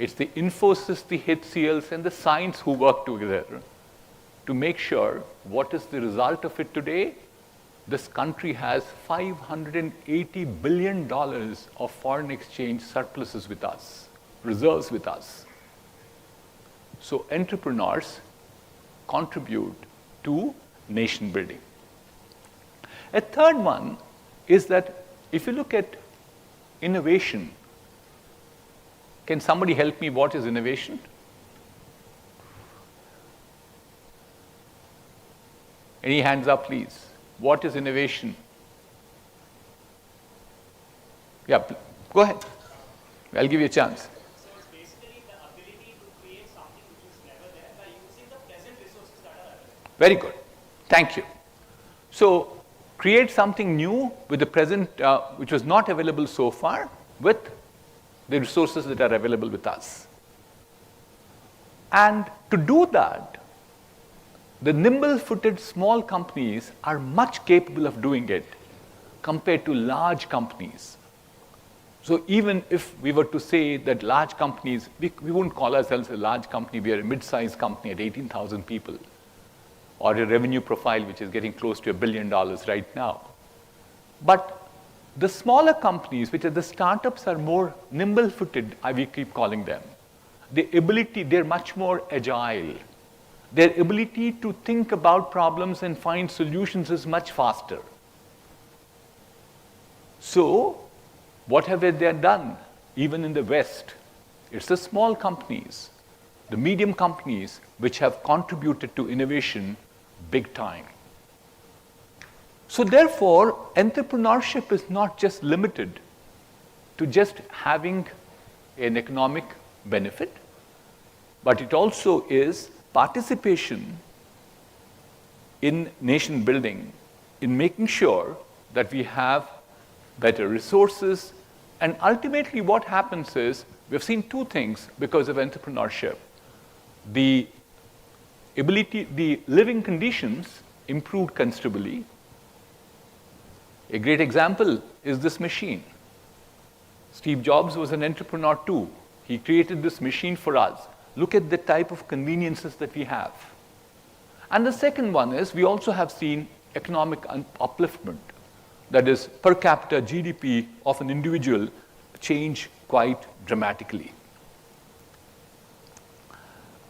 It's the Infosys, the HCLs, and the Science who worked together to make sure what is the result of it today? This country has $580 billion of foreign exchange surpluses with us, reserves with us. So entrepreneurs contribute to nation building. A third one is that if you look at innovation, can somebody help me? What is innovation? Any hands up, please? What is innovation? Yeah, go ahead. I'll give you a chance. So it's basically the ability to create something which is never there by using the present resources that are available. Very good. Thank you. So create something new with the present, which was not available so far, with the resources that are available with us. And to do that, the nimble-footed small companies are much capable of doing it compared to large companies. So even if we were to say that large companies, we wouldn't call ourselves a large company, we are a mid-sized company at 18,000 people, or a revenue profile which is getting close to $1 billion right now. But the smaller companies, which are the startups, are more nimble-footed, we keep calling them. They're much more agile. Their ability to think about problems and find solutions is much faster. So, what have they done? Even in the West, it's the small companies, the medium companies, which have contributed to innovation big time. So therefore, entrepreneurship is not just limited to just having an economic benefit, but it also is participation in nation building, in making sure that we have better resources. And ultimately what happens is, we've seen two things because of entrepreneurship. The living conditions improved considerably. A great example is this machine. Steve Jobs was an entrepreneur too. He created this machine for us. Look at the type of conveniences that we have. And the second one is, we also have seen economic upliftment. That is, per capita GDP of an individual change quite dramatically.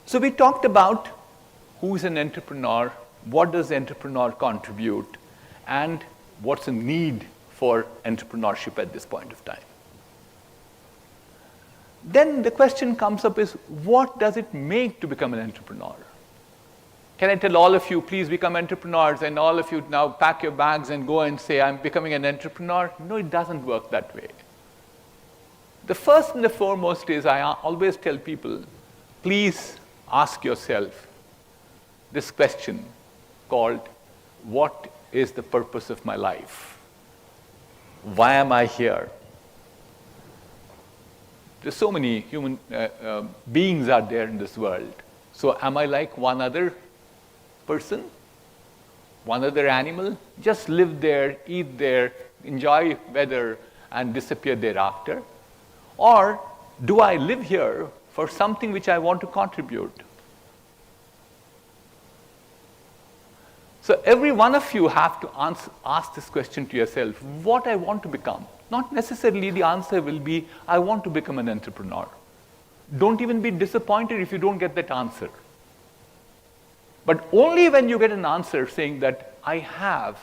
So we talked about who is an entrepreneur, what does the entrepreneur contribute, and what's the need for entrepreneurship at this point of time. Then the question comes up is, what does it make to become an entrepreneur? Can I tell all of you, please become entrepreneurs, and all of you now pack your bags and go and say, I'm becoming an entrepreneur? No, it doesn't work that way. The first and the foremost is, I always tell people, please ask yourself this question called, what is the purpose of my life? Why am I here? There's so many human beings out there in this world. So am I like one other person? One other animal? Just live there, eat there, enjoy weather, and disappear thereafter? Or do I live here for something which I want to contribute? So every one of you have to ask this question to yourself, what I want to become. Not necessarily the answer will be, I want to become an entrepreneur. Don't even be disappointed if you don't get that answer. But only when you get an answer saying that I have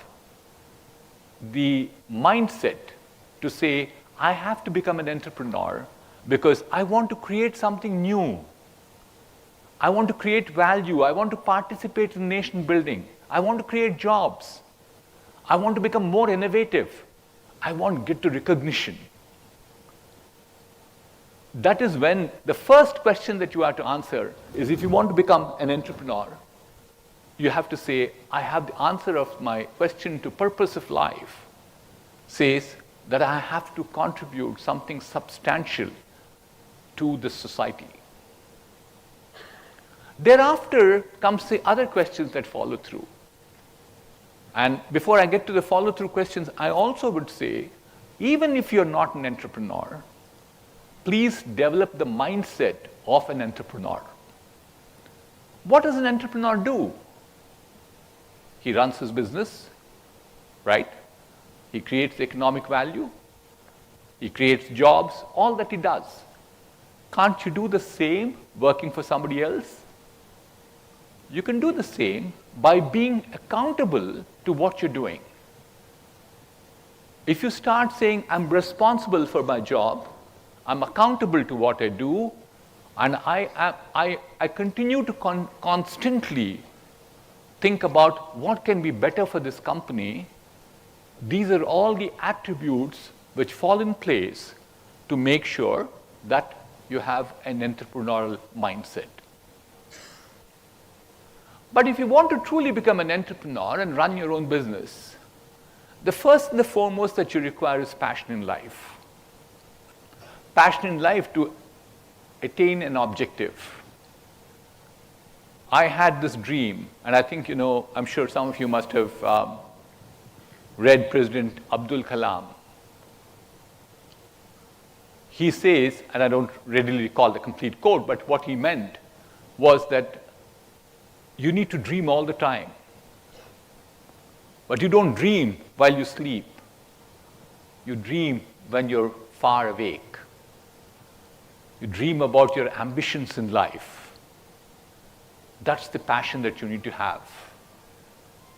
the mindset to say, I have to become an entrepreneur because I want to create something new. I want to create value. I want to participate in nation building. I want to create jobs. I want to become more innovative. I want to get to recognition. That is when the first question that you have to answer is, if you want to become an entrepreneur, you have to say, I have the answer of my question to purpose of life says that I have to contribute something substantial to this society. Thereafter comes the other questions that follow through. And before I get to the follow-through questions, I also would say, even if you're not an entrepreneur, please develop the mindset of an entrepreneur. What does an entrepreneur do? He runs his business, right? He creates economic value. He creates jobs, all that he does. Can't you do the same working for somebody else? You can do the same by being accountable to what you're doing. If you start saying, I'm responsible for my job, I'm accountable to what I do, and I continue to constantly think about what can be better for this company, these are all the attributes which fall in place to make sure that you have an entrepreneurial mindset. But if you want to truly become an entrepreneur and run your own business, the first and the foremost that you require is passion in life. Passion in life to attain an objective. I had this dream, and I think, I'm sure some of you must have read President Abdul Kalam. He says, and I don't readily recall the complete quote, but what he meant was that you need to dream all the time. But you don't dream while you sleep. You dream when you're far awake. You dream about your ambitions in life. That's the passion that you need to have.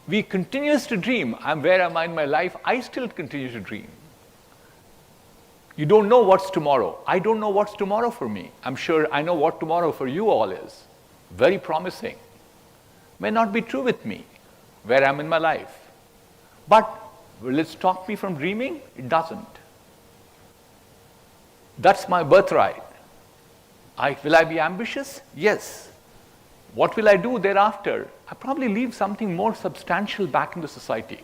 We continuously dream. Where am I in my life? I still continue to dream. You don't know what's tomorrow. I don't know what's tomorrow for me. I'm sure I know what tomorrow for you all is. Very promising. May not be true with me, where I'm in my life. But will it stop me from dreaming? It doesn't. That's my birthright. Will I be ambitious? Yes. What will I do thereafter? I probably leave something more substantial back in the society.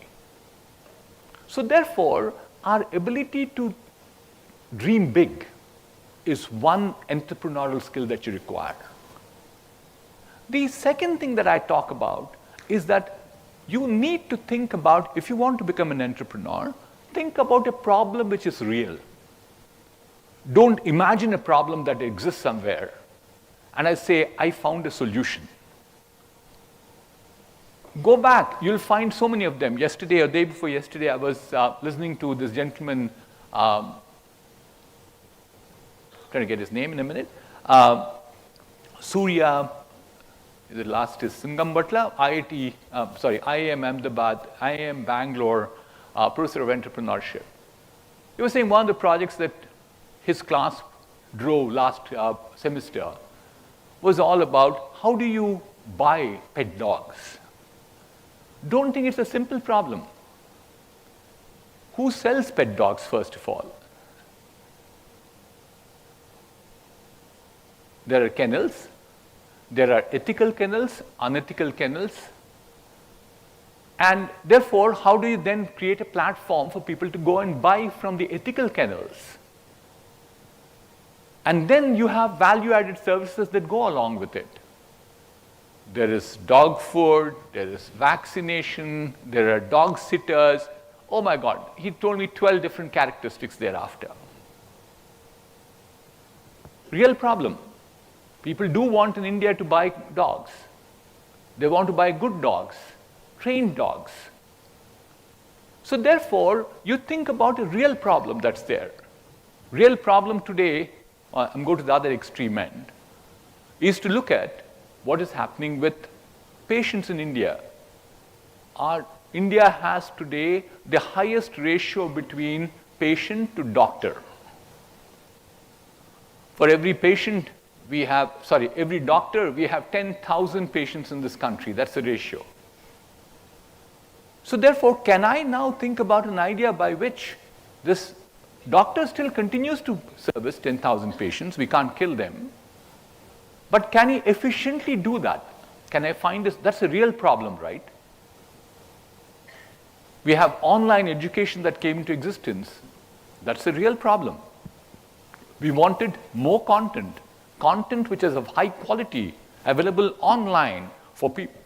So therefore, our ability to dream big is one entrepreneurial skill that you require. The second thing that I talk about is that you need to think about, if you want to become an entrepreneur, think about a problem which is real. Don't imagine a problem that exists somewhere and I say, I found a solution. Go back, you'll find so many of them. Yesterday or day before yesterday, I was listening to this gentleman, trying to get his name in a minute, Surya, the last is Singam Butla, IIM Ahmedabad, IIM Bangalore, professor of entrepreneurship. He was saying one of the projects that his class drove last semester was all about how do you buy pet dogs. Don't think it's a simple problem. Who sells pet dogs, first of all? There are kennels. There are ethical kennels, unethical kennels. And therefore, how do you then create a platform for people to go and buy from the ethical kennels? And then you have value-added services that go along with it. There is dog food, there is vaccination, there are dog sitters. Oh my God, he told me 12 different characteristics thereafter. Real problem. People do want in India to buy dogs. They want to buy good dogs, trained dogs. So therefore, you think about a real problem that's there. Real problem today, I'm going to the other extreme end, is to look at what is happening with patients in India. Our India has today the highest ratio between patient to doctor. For every patient, every doctor, we have 10,000 patients in this country. That's the ratio. So therefore, can I now think about an idea by which this doctor still continues to service 10,000 patients, we can't kill them, but can he efficiently do that? Can I find this? That's a real problem, right? We have online education that came into existence. That's a real problem. We wanted more content, content which is of high quality, available online for people,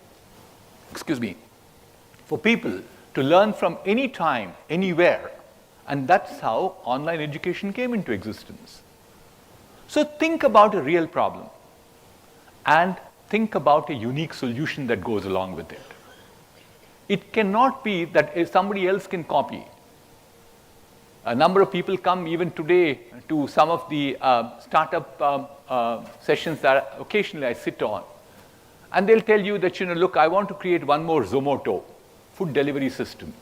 for people to learn from any time, anywhere. And that's how online education came into existence. So think about a real problem and think about a unique solution that goes along with it. It cannot be that if somebody else can copy. A number of people come even today to some of the startup sessions that occasionally I sit on. And they'll tell you that, look, I want to create one more Zomato, food delivery system.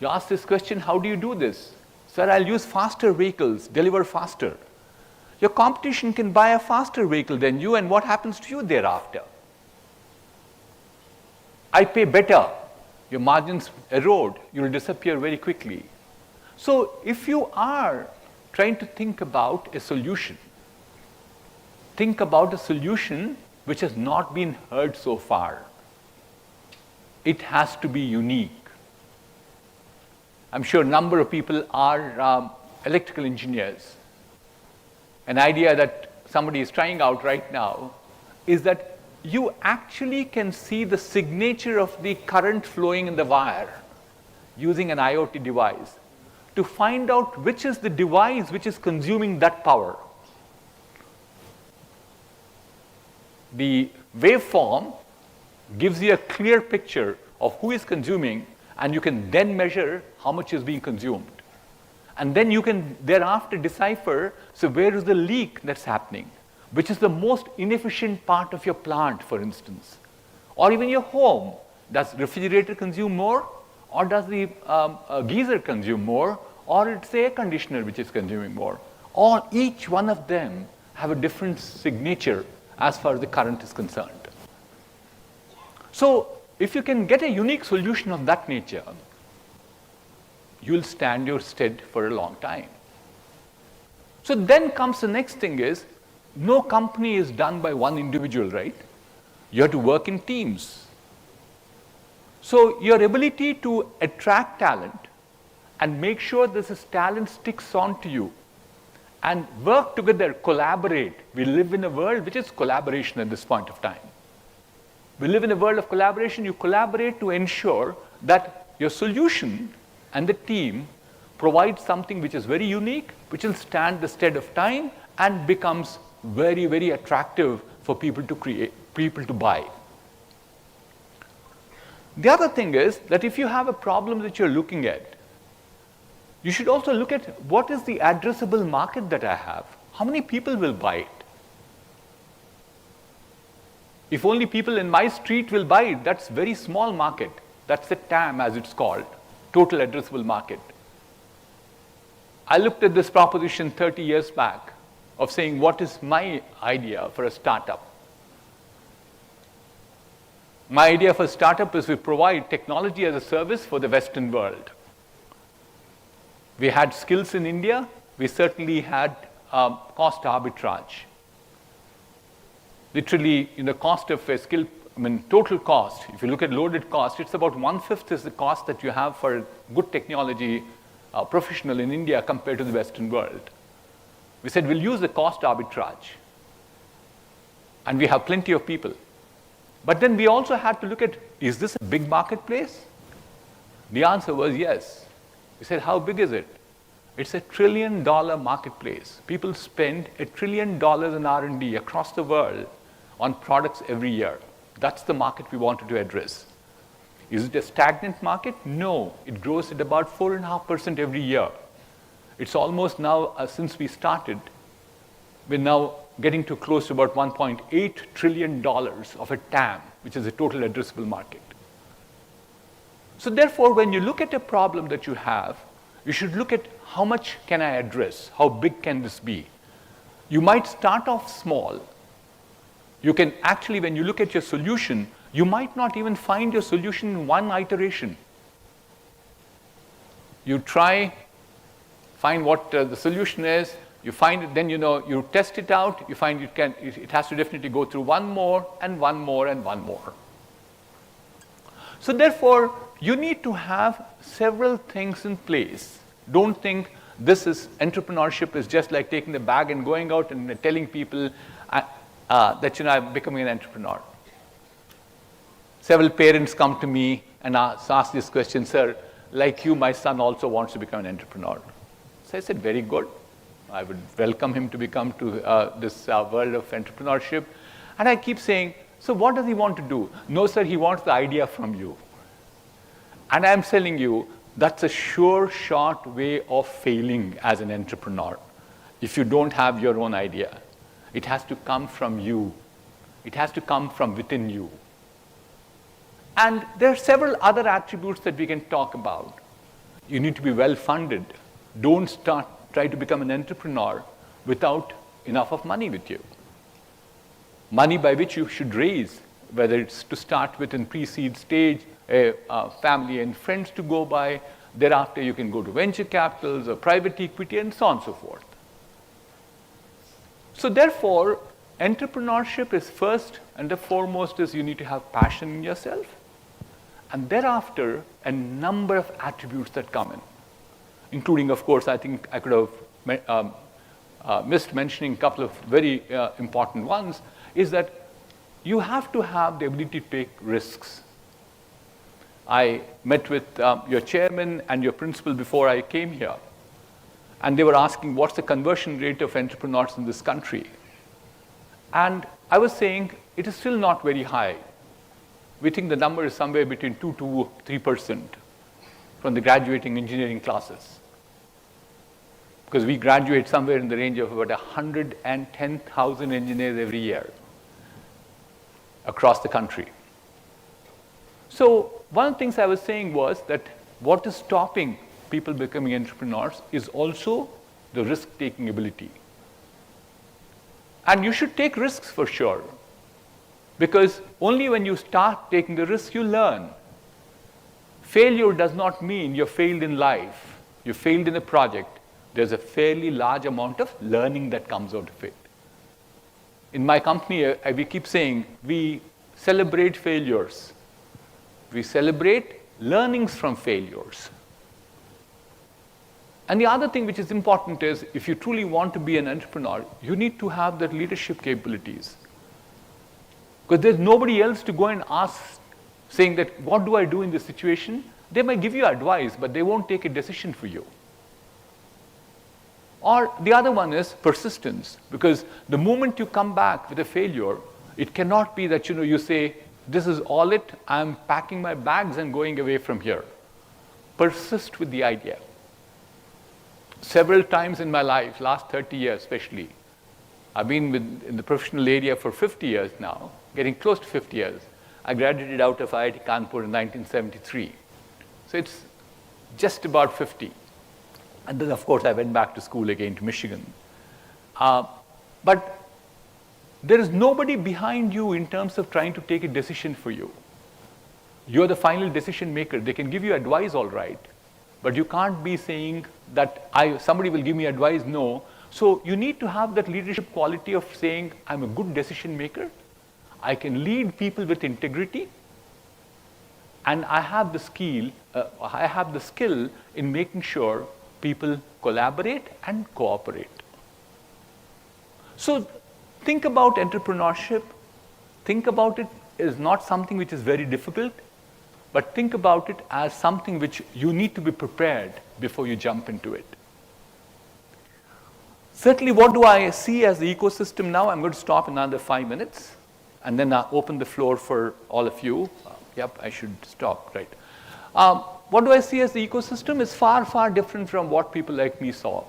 You ask this question, how do you do this? Sir, I'll use faster vehicles, deliver faster. Your competition can buy a faster vehicle than you, and what happens to you thereafter? I pay better. Your margins erode. You'll disappear very quickly. So if you are trying to think about a solution, think about a solution which has not been heard so far. It has to be unique. I'm sure a number of people are electrical engineers. An idea that somebody is trying out right now is that you actually can see the signature of the current flowing in the wire using an IoT device to find out which is the device which is consuming that power. The waveform gives you a clear picture of who is consuming, and you can then measure how much is being consumed. And then you can thereafter decipher, so where is the leak that's happening? Which is the most inefficient part of your plant, for instance? Or even your home. Does refrigerator consume more? Or does the geyser consume more? Or it's the air conditioner which is consuming more? Or each one of them have a different signature as far as the current is concerned. So if you can get a unique solution of that nature, you'll stand your stead for a long time. So then comes the next thing is, no company is done by one individual, right? You have to work in teams. So your ability to attract talent and make sure this talent sticks on to you and work together, collaborate. We live in a world which is collaboration at this point of time. We live in a world of collaboration. You collaborate to ensure that your solution and the team provide something which is very unique, which will stand the stead of time and becomes very, very attractive for people to create, people to buy. The other thing is that if you have a problem that you're looking at, you should also look at what is the addressable market that I have. How many people will buy it? If only people in my street will buy it, that's a very small market. That's the TAM, as it's called, total addressable market. I looked at this proposition 30 years back of saying, what is my idea for a startup? My idea for a startup is we provide technology as a service for the Western world. We had skills in India. We certainly had cost arbitrage. Literally, the cost of a skill, total cost, if you look at loaded cost, it's about 1/5 is the cost that you have for a good technology professional in India compared to the Western world. We said, we'll use the cost arbitrage. And we have plenty of people. But then we also had to look at, is this a big marketplace? The answer was yes. We said, how big is it? It's $1 trillion marketplace. People spend $1 trillion in R&D across the world on products every year. That's the market we wanted to address. Is it a stagnant market? No. It grows at about 4.5% every year. It's almost now, since we started, we're now getting to close to about $1.8 trillion of a TAM, which is a total addressable market. So therefore, when you look at a problem that you have, you should look at how much can I address? How big can this be? You might start off small. You can actually, when you look at your solution, you might not even find your solution in one iteration. You try, find what the solution is, you find it, then you test it out, you find it has to definitely go through one more and one more and one more. So therefore, you need to have several things in place. Don't think entrepreneurship is just like taking the bag and going out and telling people that I'm becoming an entrepreneur. Several parents come to me and ask this question, sir, like you, my son also wants to become an entrepreneur. So I said, very good. I would welcome him to become to this world of entrepreneurship. And I keep saying, so what does he want to do? No, sir, he wants the idea from you. And I'm telling you, that's a sure shot way of failing as an entrepreneur. If you don't have your own idea, it has to come from you. It has to come from within you. And there are several other attributes that we can talk about. You need to be well funded. Don't try to become an entrepreneur without enough of money with you. Money by which you should raise, whether it's to start with in pre-seed stage, family and friends to go by. Thereafter, you can go to venture capitals or private equity and so on and so forth. So therefore, entrepreneurship is first and the foremost is you need to have passion in yourself. And thereafter, a number of attributes that come in, including, of course, I think I could have missed mentioning a couple of very important ones, is that you have to have the ability to take risks. I met with your chairman and your principal before I came here, and they were asking what's the conversion rate of entrepreneurs in this country. And I was saying it is still not very high. We think the number is somewhere between 2 to 3% from the graduating engineering classes. Because we graduate somewhere in the range of about 110,000 engineers every year across the country. So one of the things I was saying was that what is stopping people becoming entrepreneurs is also the risk-taking ability. And you should take risks for sure, because only when you start taking the risk, you learn. Failure does not mean you failed in life, you failed in a project. There's a fairly large amount of learning that comes out of it. In my company, we keep saying we celebrate failures. We celebrate learnings from failures. And the other thing which is important is if you truly want to be an entrepreneur, you need to have the leadership capabilities. Because there's nobody else to go and ask, saying that, what do I do in this situation? They might give you advice, but they won't take a decision for you. Or the other one is persistence, because the moment you come back with a failure, it cannot be that you say, this is all it, I'm packing my bags and going away from here. Persist with the idea. Several times in my life, last 30 years especially, I've been in the professional area for 50 years now, getting close to 50 years. I graduated out of IIT Kanpur in 1973. So it's just about 50. And then, of course, I went back to school again to Michigan. But there is nobody behind you in terms of trying to take a decision for you. You're the final decision maker. They can give you advice, all right. But you can't be saying that somebody will give me advice, no. So you need to have that leadership quality of saying, I'm a good decision maker. I can lead people with integrity. And I have the skill in making sure people collaborate and cooperate. So think about entrepreneurship. Think about it as not something which is very difficult, but think about it as something which you need to be prepared before you jump into it. Certainly, what do I see as the ecosystem now? I'm going to stop in another 5 minutes, and then I'll open the floor for all of you. Yep, I should stop, right. What do I see as the ecosystem is far, far different from what people like me saw,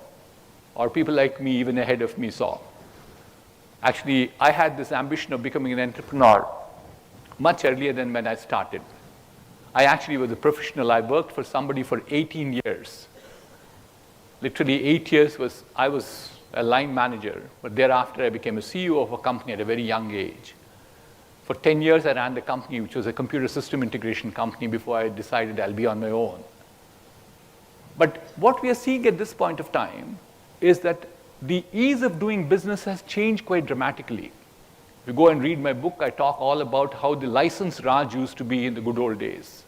or people like me even ahead of me saw. Actually, I had this ambition of becoming an entrepreneur much earlier than when I started. I actually was a professional. I worked for somebody for 18 years. Literally 8 years I was a line manager, but thereafter I became a CEO of a company at a very young age. For 10 years I ran the company, which was a computer system integration company, before I decided I'll be on my own. But what we are seeing at this point of time is that the ease of doing business has changed quite dramatically. If you go and read my book, I talk all about how the license Raj used to be in the good old days.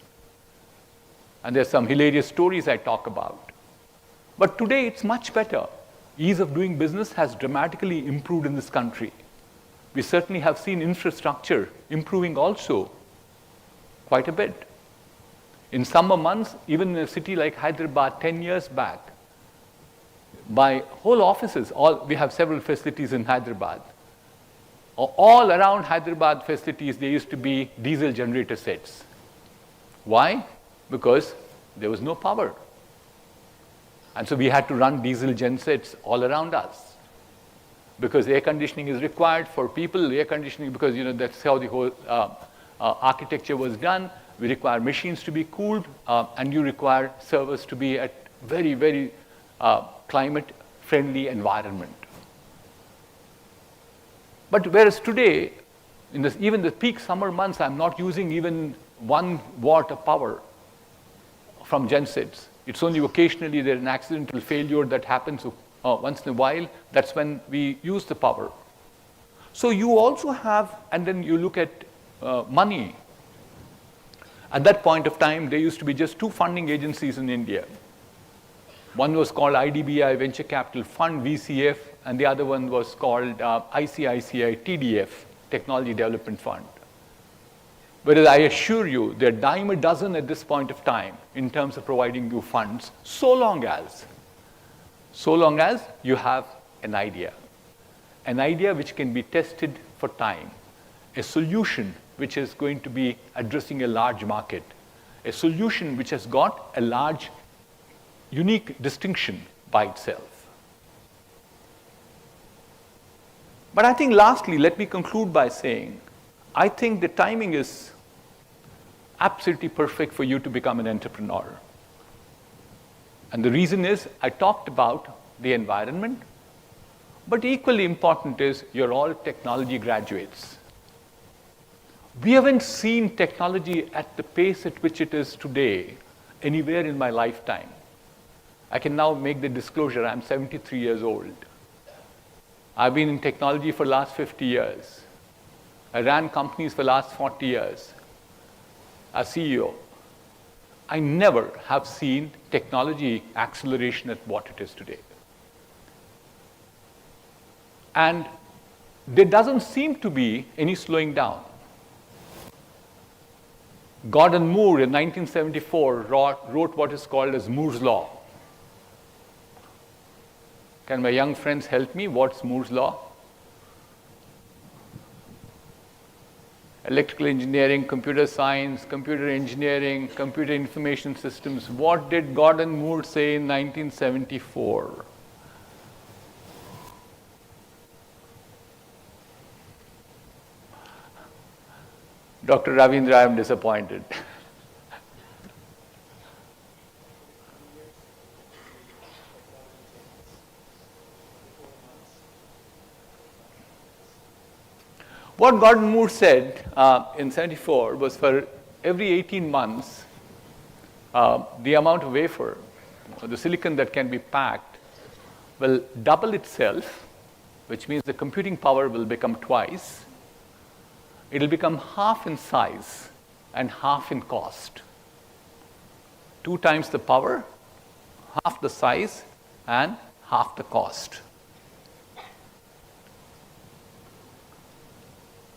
And there's some hilarious stories I talk about. But today it's much better. Ease of doing business has dramatically improved in this country. We certainly have seen infrastructure improving also quite a bit. In summer months, even in a city like Hyderabad 10 years back, by whole offices, we have several facilities in Hyderabad. All around Hyderabad facilities, there used to be diesel generator sets. Why? Because there was no power. And so we had to run diesel gen sets all around us. Because air conditioning is required for people, air conditioning, because that's how the whole architecture was done. We require machines to be cooled, and you require servers to be at very, very climate-friendly environment. But whereas today, even the peak summer months, I'm not using even 1 watt of power from gensets. It's only occasionally there's an accidental failure that happens once in a while. That's when we use the power. So you also have, and then you look at money. At that point of time, there used to be just 2 funding agencies in India. One was called IDBI Venture Capital Fund, VCF, and the other one was called ICICI TDF, Technology Development Fund. Whereas I assure you, they're dime a dozen at this point of time in terms of providing you funds, so long as you have an idea which can be tested for time, a solution which is going to be addressing a large market, a solution which has got a large, unique distinction by itself. But I think lastly, let me conclude by saying, I think the timing is absolutely perfect for you to become an entrepreneur. And the reason is, I talked about the environment, but equally important is you're all technology graduates. We haven't seen technology at the pace at which it is today anywhere in my lifetime. I can now make the disclosure, I'm 73 years old. I've been in technology for the last 50 years. I ran companies for the last 40 years as CEO. I never have seen technology acceleration at what it is today. And there doesn't seem to be any slowing down. Gordon Moore in 1974 wrote what is called as Moore's Law. Can my young friends help me? What's Moore's Law? Electrical engineering, computer science, computer engineering, computer information systems. What did Gordon Moore say in 1974? Dr. Ravindra, I am disappointed. What Gordon Moore said in 74 was for every 18 months, the amount of wafer, the silicon that can be packed, will double itself, which means the computing power will become twice. It will become half in size and half in cost. 2 times the power, half the size, and half the cost.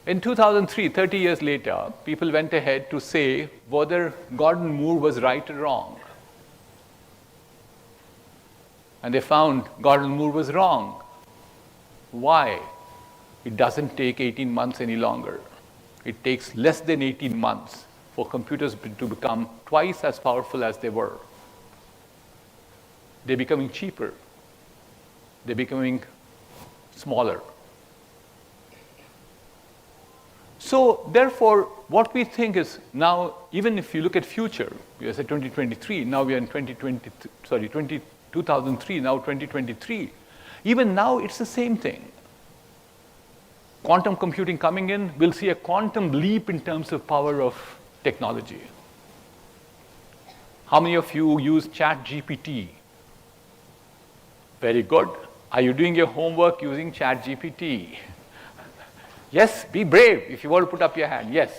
In 2003, 30 years later, people went ahead to say whether Gordon Moore was right or wrong. And they found Gordon Moore was wrong. Why? It doesn't take 18 months any longer. It takes less than 18 months for computers to become twice as powerful as they were. They're becoming cheaper. They're becoming smaller. So therefore, what we think is now, even if you look at future, we said 2023, now we are in 2003, now 2023. Even now, it's the same thing. Quantum computing coming in, we'll see a quantum leap in terms of power of technology. How many of you use ChatGPT? Very good. Are you doing your homework using ChatGPT? Yes, be brave if you want to put up your hand. Yes.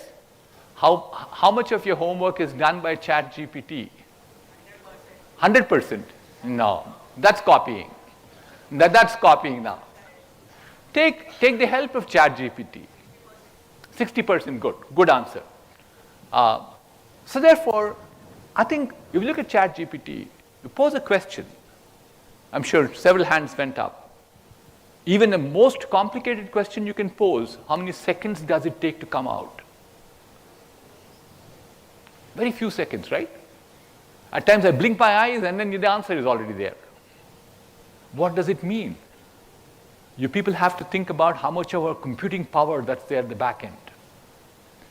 How much of your homework is done by ChatGPT? 100%. No, that's copying. That's copying now. Take the help of ChatGPT. 60% good. Good answer. So therefore, I think if you look at ChatGPT, you pose a question. I'm sure several hands went up. Even the most complicated question you can pose, how many seconds does it take to come out? Very few seconds, right? At times I blink my eyes and then the answer is already there. What does it mean? You people have to think about how much of our computing power that's there at the back end.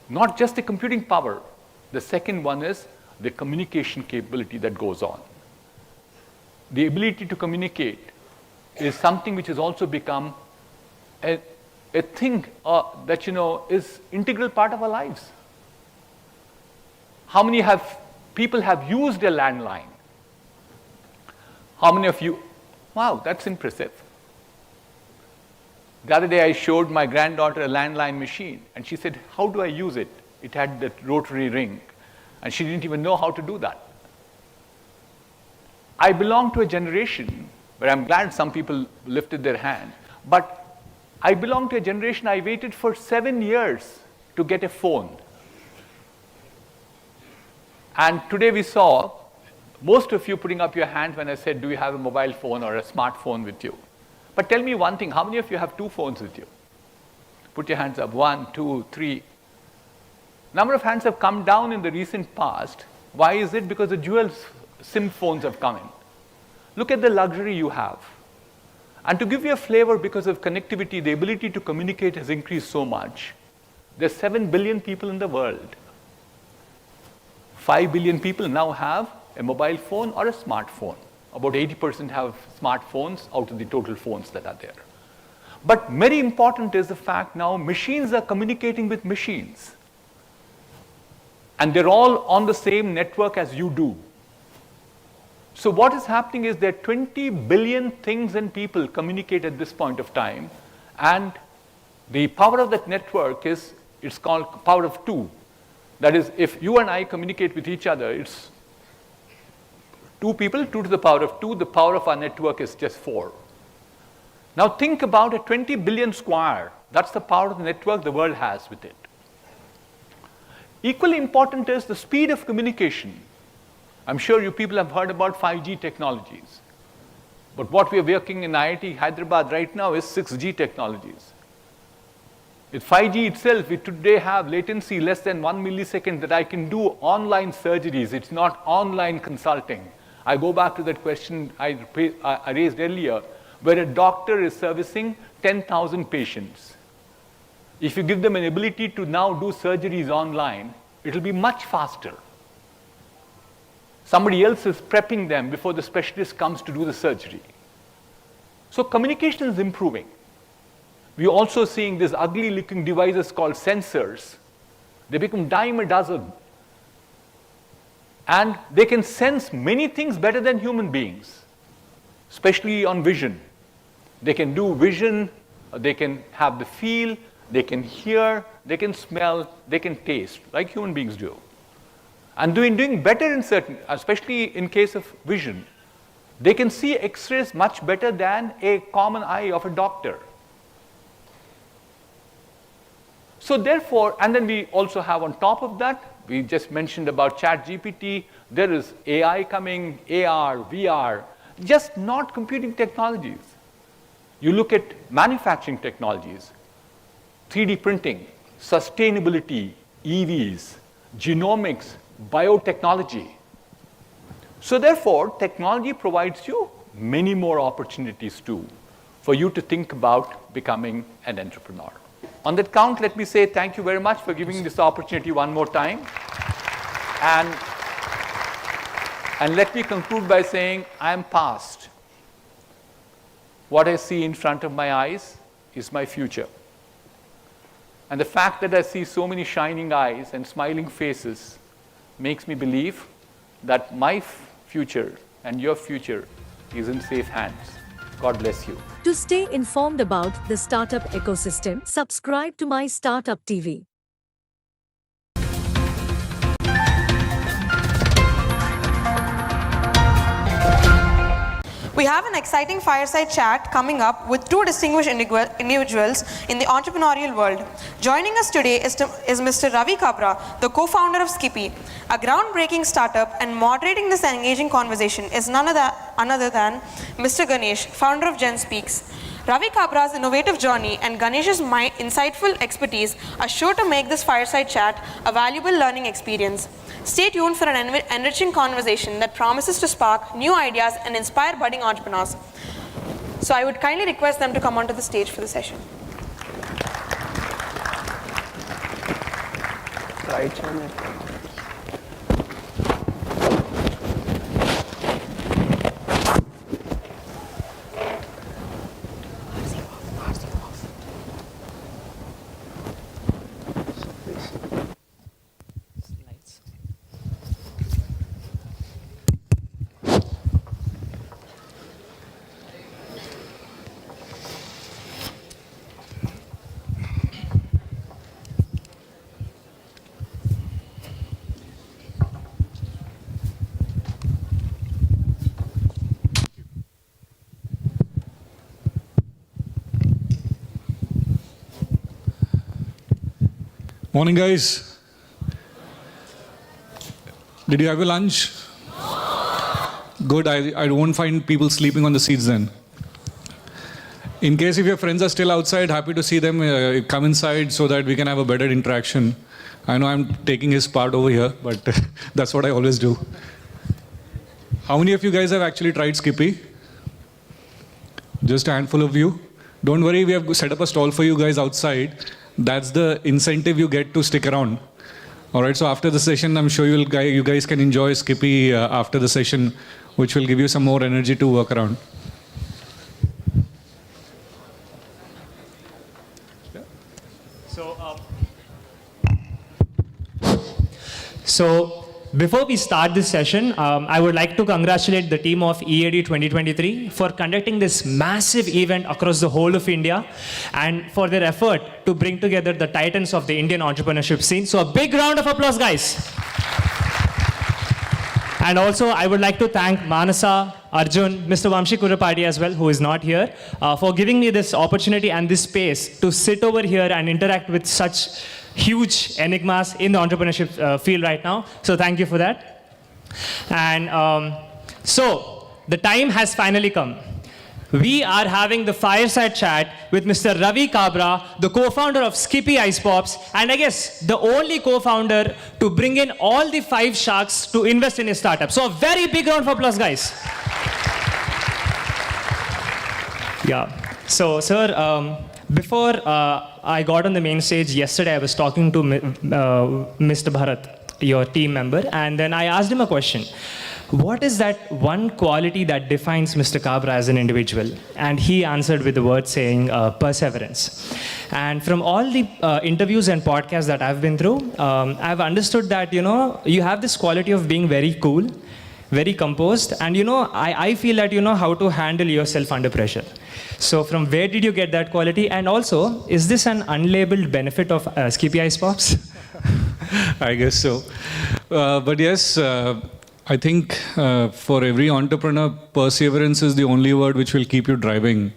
Not just the computing power. The second one is the communication capability that goes on. The ability to communicate is something which has also become a thing that is integral part of our lives. How many people have used a landline? How many of you? Wow, that's impressive. The other day I showed my granddaughter a landline machine and she said, how do I use it? It had that rotary ring and she didn't even know how to do that. I belong to a generation where I'm glad some people lifted their hand, but I belong to a generation I waited for 7 years to get a phone. And today we saw most of you putting up your hands when I said, do you have a mobile phone or a smartphone with you? But tell me one thing, how many of you have 2 phones with you? Put your hands up, 1, 2, 3. Number of hands have come down in the recent past. Why is it? Because the dual SIM phones have come in. Look at the luxury you have. And to give you a flavor, because of connectivity, the ability to communicate has increased so much. There's 7 billion people in the world. 5 billion people now have a mobile phone or a smartphone. About 80% have smartphones out of the total phones that are there. But very important is the fact now machines are communicating with machines. And they're all on the same network as you do. So what is happening is that 20 billion things and people communicate at this point of time, and the power of that network it's called power of 2. That is, if you and I communicate with each other, it's 2 people, 2 to the power of 2. The power of our network is just 4. Now think about a 20 billion square. That's the power of the network the world has with it. Equally important is the speed of communication. I'm sure you people have heard about 5G technologies. But what we are working in IIT Hyderabad right now is 6G technologies. With 5G itself, we today have latency less than 1 millisecond that I can do online surgeries. It's not online consulting. I go back to that question I raised earlier, where a doctor is servicing 10,000 patients. If you give them an ability to now do surgeries online, it'll be much faster. Somebody else is prepping them before the specialist comes to do the surgery. So communication is improving. We're also seeing these ugly looking devices called sensors. They become dime a dozen. And they can sense many things better than human beings, especially on vision. They can do vision, they can have the feel, they can hear, they can smell, they can taste, like human beings do. And doing better in certain, especially in case of vision. They can see X-rays much better than a common eye of a doctor. So therefore, and then we also have on top of that, we just mentioned about ChatGPT, there is AI coming, AR, VR, just not computing technologies. You look at manufacturing technologies, 3D printing, sustainability, EVs, genomics, biotechnology. So therefore, technology provides you many more opportunities too for you to think about becoming an entrepreneur. On that count, let me say thank you very much for giving me this opportunity one more time. And let me conclude by saying I am past. What I see in front of my eyes is my future. And the fact that I see so many shining eyes and smiling faces makes me believe that my future and your future is in safe hands. God bless you. To stay informed about the startup ecosystem, subscribe to MyStartup TV. We have an exciting fireside chat coming up with two distinguished individuals in the entrepreneurial world. Joining us today is Mr. Ravi Kabra, the co-founder of Skippy, a groundbreaking startup, and moderating this engaging conversation is none other than Mr. Ganesh, founder of Gen Speaks. Ravi Kabra's innovative journey and Ganesh's insightful expertise are sure to make this fireside chat a valuable learning experience. Stay tuned for an enriching conversation that promises to spark new ideas and inspire budding entrepreneurs. So I would kindly request them to come onto the stage for the session. Right, Morning, guys. Did you have your lunch? Good. I won't find people sleeping on the seats then. In case if your friends are still outside, happy to see them. Come inside so that we can have a better interaction. I know I'm taking his part over here, but that's what I always do. How many of you guys have actually tried Skippy? Just a handful of you. Don't worry, we have set up a stall for you guys outside. That's the incentive you get to stick around. All right, so after the session, I'm sure you guys can enjoy Skippy after the session, which will give you some more energy to work around. So before we start this session, I would like to congratulate the team of EAD 2023 for conducting this massive event across the whole of India and for their effort to bring together the titans of the Indian entrepreneurship scene. So a big round of applause, guys. And also, I would like to thank Manasa, Arjun, Mr. Vamshi Kurapati as well, who is not here, for giving me this opportunity and this space to sit over here and interact with such huge enigmas in the entrepreneurship field right now. So thank you for that. And so the time has finally come. We are having the fireside chat with Mr. Ravi Kabra, the co-founder of Skippy Ice Pops, and I guess the only co-founder to bring in all the 5 sharks to invest in his startup. So a very big round of applause, guys. Yeah. So, sir, before I got on the main stage yesterday, I was talking to Mr. Bharat, your team member, and then I asked him a question. What is that one quality that defines Mr. Kabra as an individual? And he answered with the word saying perseverance. And from all the interviews and podcasts that I've been through, I've understood that, you have this quality of being very cool, very composed, and I feel that you know how to handle yourself under pressure. So from where did you get that quality? And also, is this an unlabeled benefit of Skippy Ice Pops? I guess so. But yes, I think for every entrepreneur, perseverance is the only word which will keep you driving.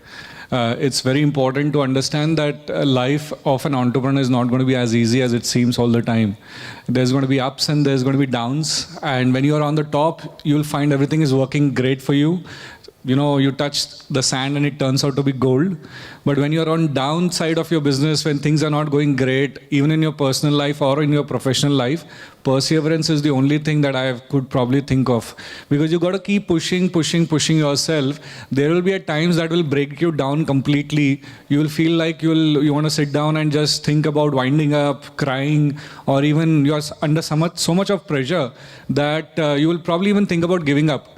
It's very important to understand that life of an entrepreneur is not going to be as easy as it seems all the time. There's going to be ups and there's going to be downs. And when you're on the top, you'll find everything is working great for you. you touch the sand and it turns out to be gold. But when you're on downside of your business, when things are not going great, even in your personal life or in your professional life, perseverance is the only thing that I could probably think of. Because you got to keep pushing yourself. There will be at times that will break you down completely. You will feel like you want to sit down and just think about winding up, crying, or even you're under so much of pressure that you will probably even think about giving up.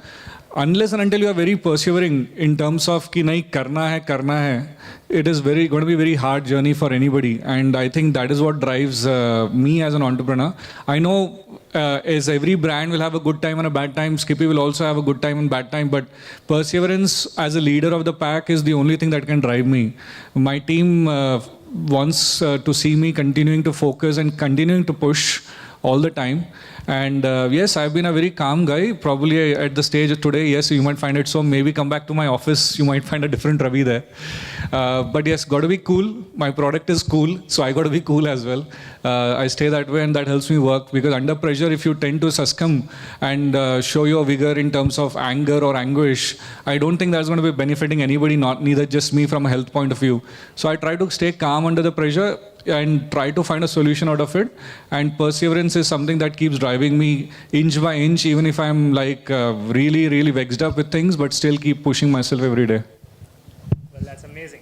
Unless and until you are very persevering in terms of ki nahi karna hai, it is going to be a very hard journey for anybody. And I think that is what drives me as an entrepreneur. I know as every brand will have a good time and a bad time, Skippy will also have a good time and bad time, but perseverance as a leader of the pack is the only thing that can drive me. My team wants to see me continuing to focus and continuing to push all the time. And yes, I've been a very calm guy. Probably at the stage of today, yes, you might find it so. Maybe come back to my office, you might find a different Ravi there. But yes, got to be cool. My product is cool, so I got to be cool as well. I stay that way, and that helps me work. Because under pressure, if you tend to succumb and show your vigor in terms of anger or anguish, I don't think that's going to be benefiting anybody, neither just me from a health point of view. So I try to stay calm under the pressure and try to find a solution out of it. And perseverance is something that keeps driving me inch by inch, even if I'm like really, really vexed up with things, but still keep pushing myself every day. Well, that's amazing.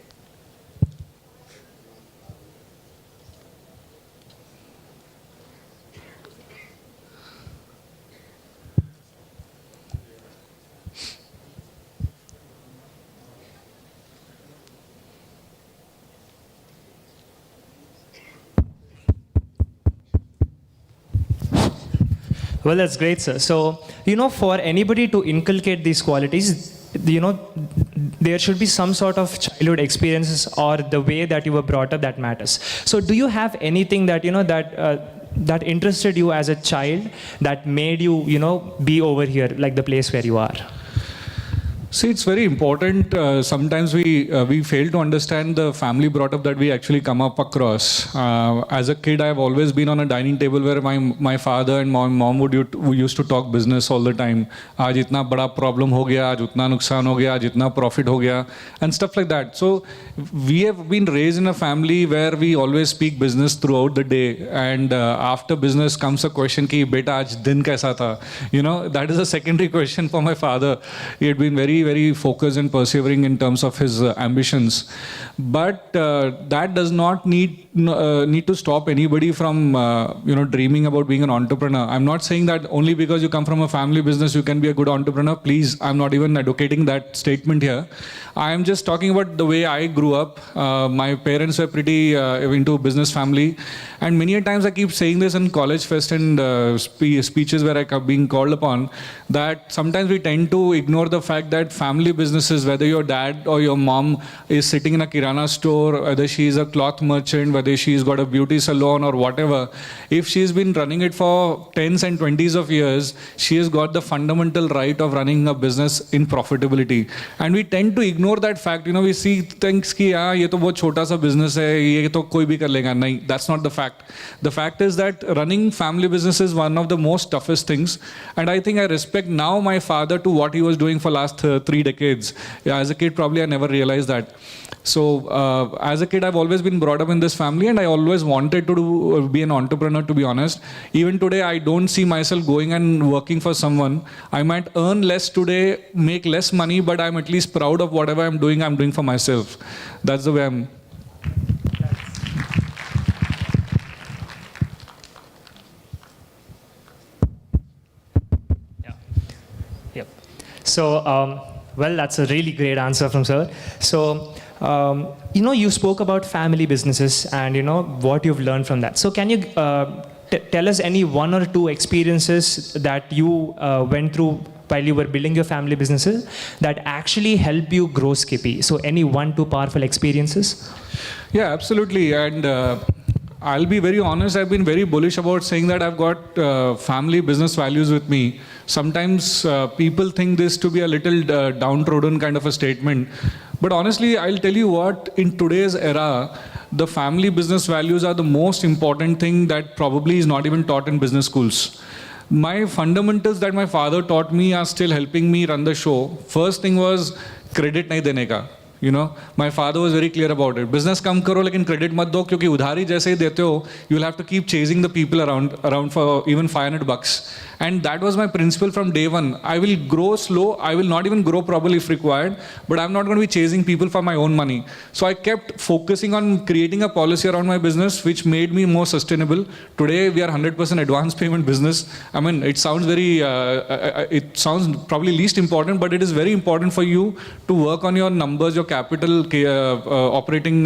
Well, that's great, sir. So, for anybody to inculcate these qualities, there should be some sort of childhood experiences or the way that you were brought up that matters. So, do you have anything that, that interested you as a child that made you, be over here, like the place where you are? See, it's very important. Sometimes we fail to understand the family brought up that we actually come up across. As a kid, I've always been on a dining table where my father and my mom used to talk business all the time. Aaj itna bada problem ho gaya, aaj utna nuksan ho gaya, aaj itna profit ho gaya, and stuff like that. So we have been raised in a family where we always speak business throughout the day. And after business comes a question ki, beta aaj din kaisa tha? That is a secondary question for my father. He had been very focused and persevering in terms of his ambitions. But that does not need to stop anybody from dreaming about being an entrepreneur. I'm not saying that only because you come from a family business you can be a good entrepreneur. Please, I'm not even advocating that statement here. I am just talking about the way I grew up. My parents were pretty into business family, and many a times I keep saying this in college fest and speeches where I'm being called upon, that sometimes we tend to ignore the fact that family businesses, whether your dad or your mom is sitting in a kirana store, whether she is a cloth merchant, whether she's got a beauty salon or whatever, if she's been running it for 10s and 20s of years, she has got the fundamental right of running a business in profitability. And we tend to ignore that fact. We see things ki ye to bahut chota sa business hai, ye to koi bhi kar lega. Nahin, that's not the fact. The fact is that running family business is one of the most toughest things. And I think I respect now my father to what he was doing for last 3 decades. As a kid, probably I never realized that. So as a kid, I've always been brought up in this family, and I always wanted to be an entrepreneur, to be honest. Even today, I don't see myself going and working for someone. I might earn less today, make less money, but I'm at least proud of whatever I'm doing for myself. That's the way I'm. Yep. So, well, that's a really great answer from sir. So, you spoke about family businesses and, what you've learned from that. So can you tell us any 1 or 2 experiences that you went through while you were building your family businesses that actually helped you grow Skippy? So any 1, 2 powerful experiences? Yeah, absolutely. And I'll be very honest, I've been very bullish about saying that I've got family business values with me. Sometimes people think this to be a little downtrodden kind of a statement. But honestly, I'll tell you what, in today's era, the family business values are the most important thing that probably is not even taught in business schools. my fundamentals that my father taught me are still helping me run the show. First thing was credit nahi dene ka. You know, my father was very clear about it. Business kam karo, lekin credit mat do, kyunki udhari jaise hi dete ho, you'll have to keep chasing the people around for even $500. And that was my principle from day one. I will grow slow. I will not even grow probably if required, but I'm not going to be chasing people for my own money. So I kept focusing on creating a policy around my business, which made me more sustainable. Today, we are 100% advance payment business. I mean, it sounds it sounds probably least important, but it is very important for you to work on your numbers, your capital, operating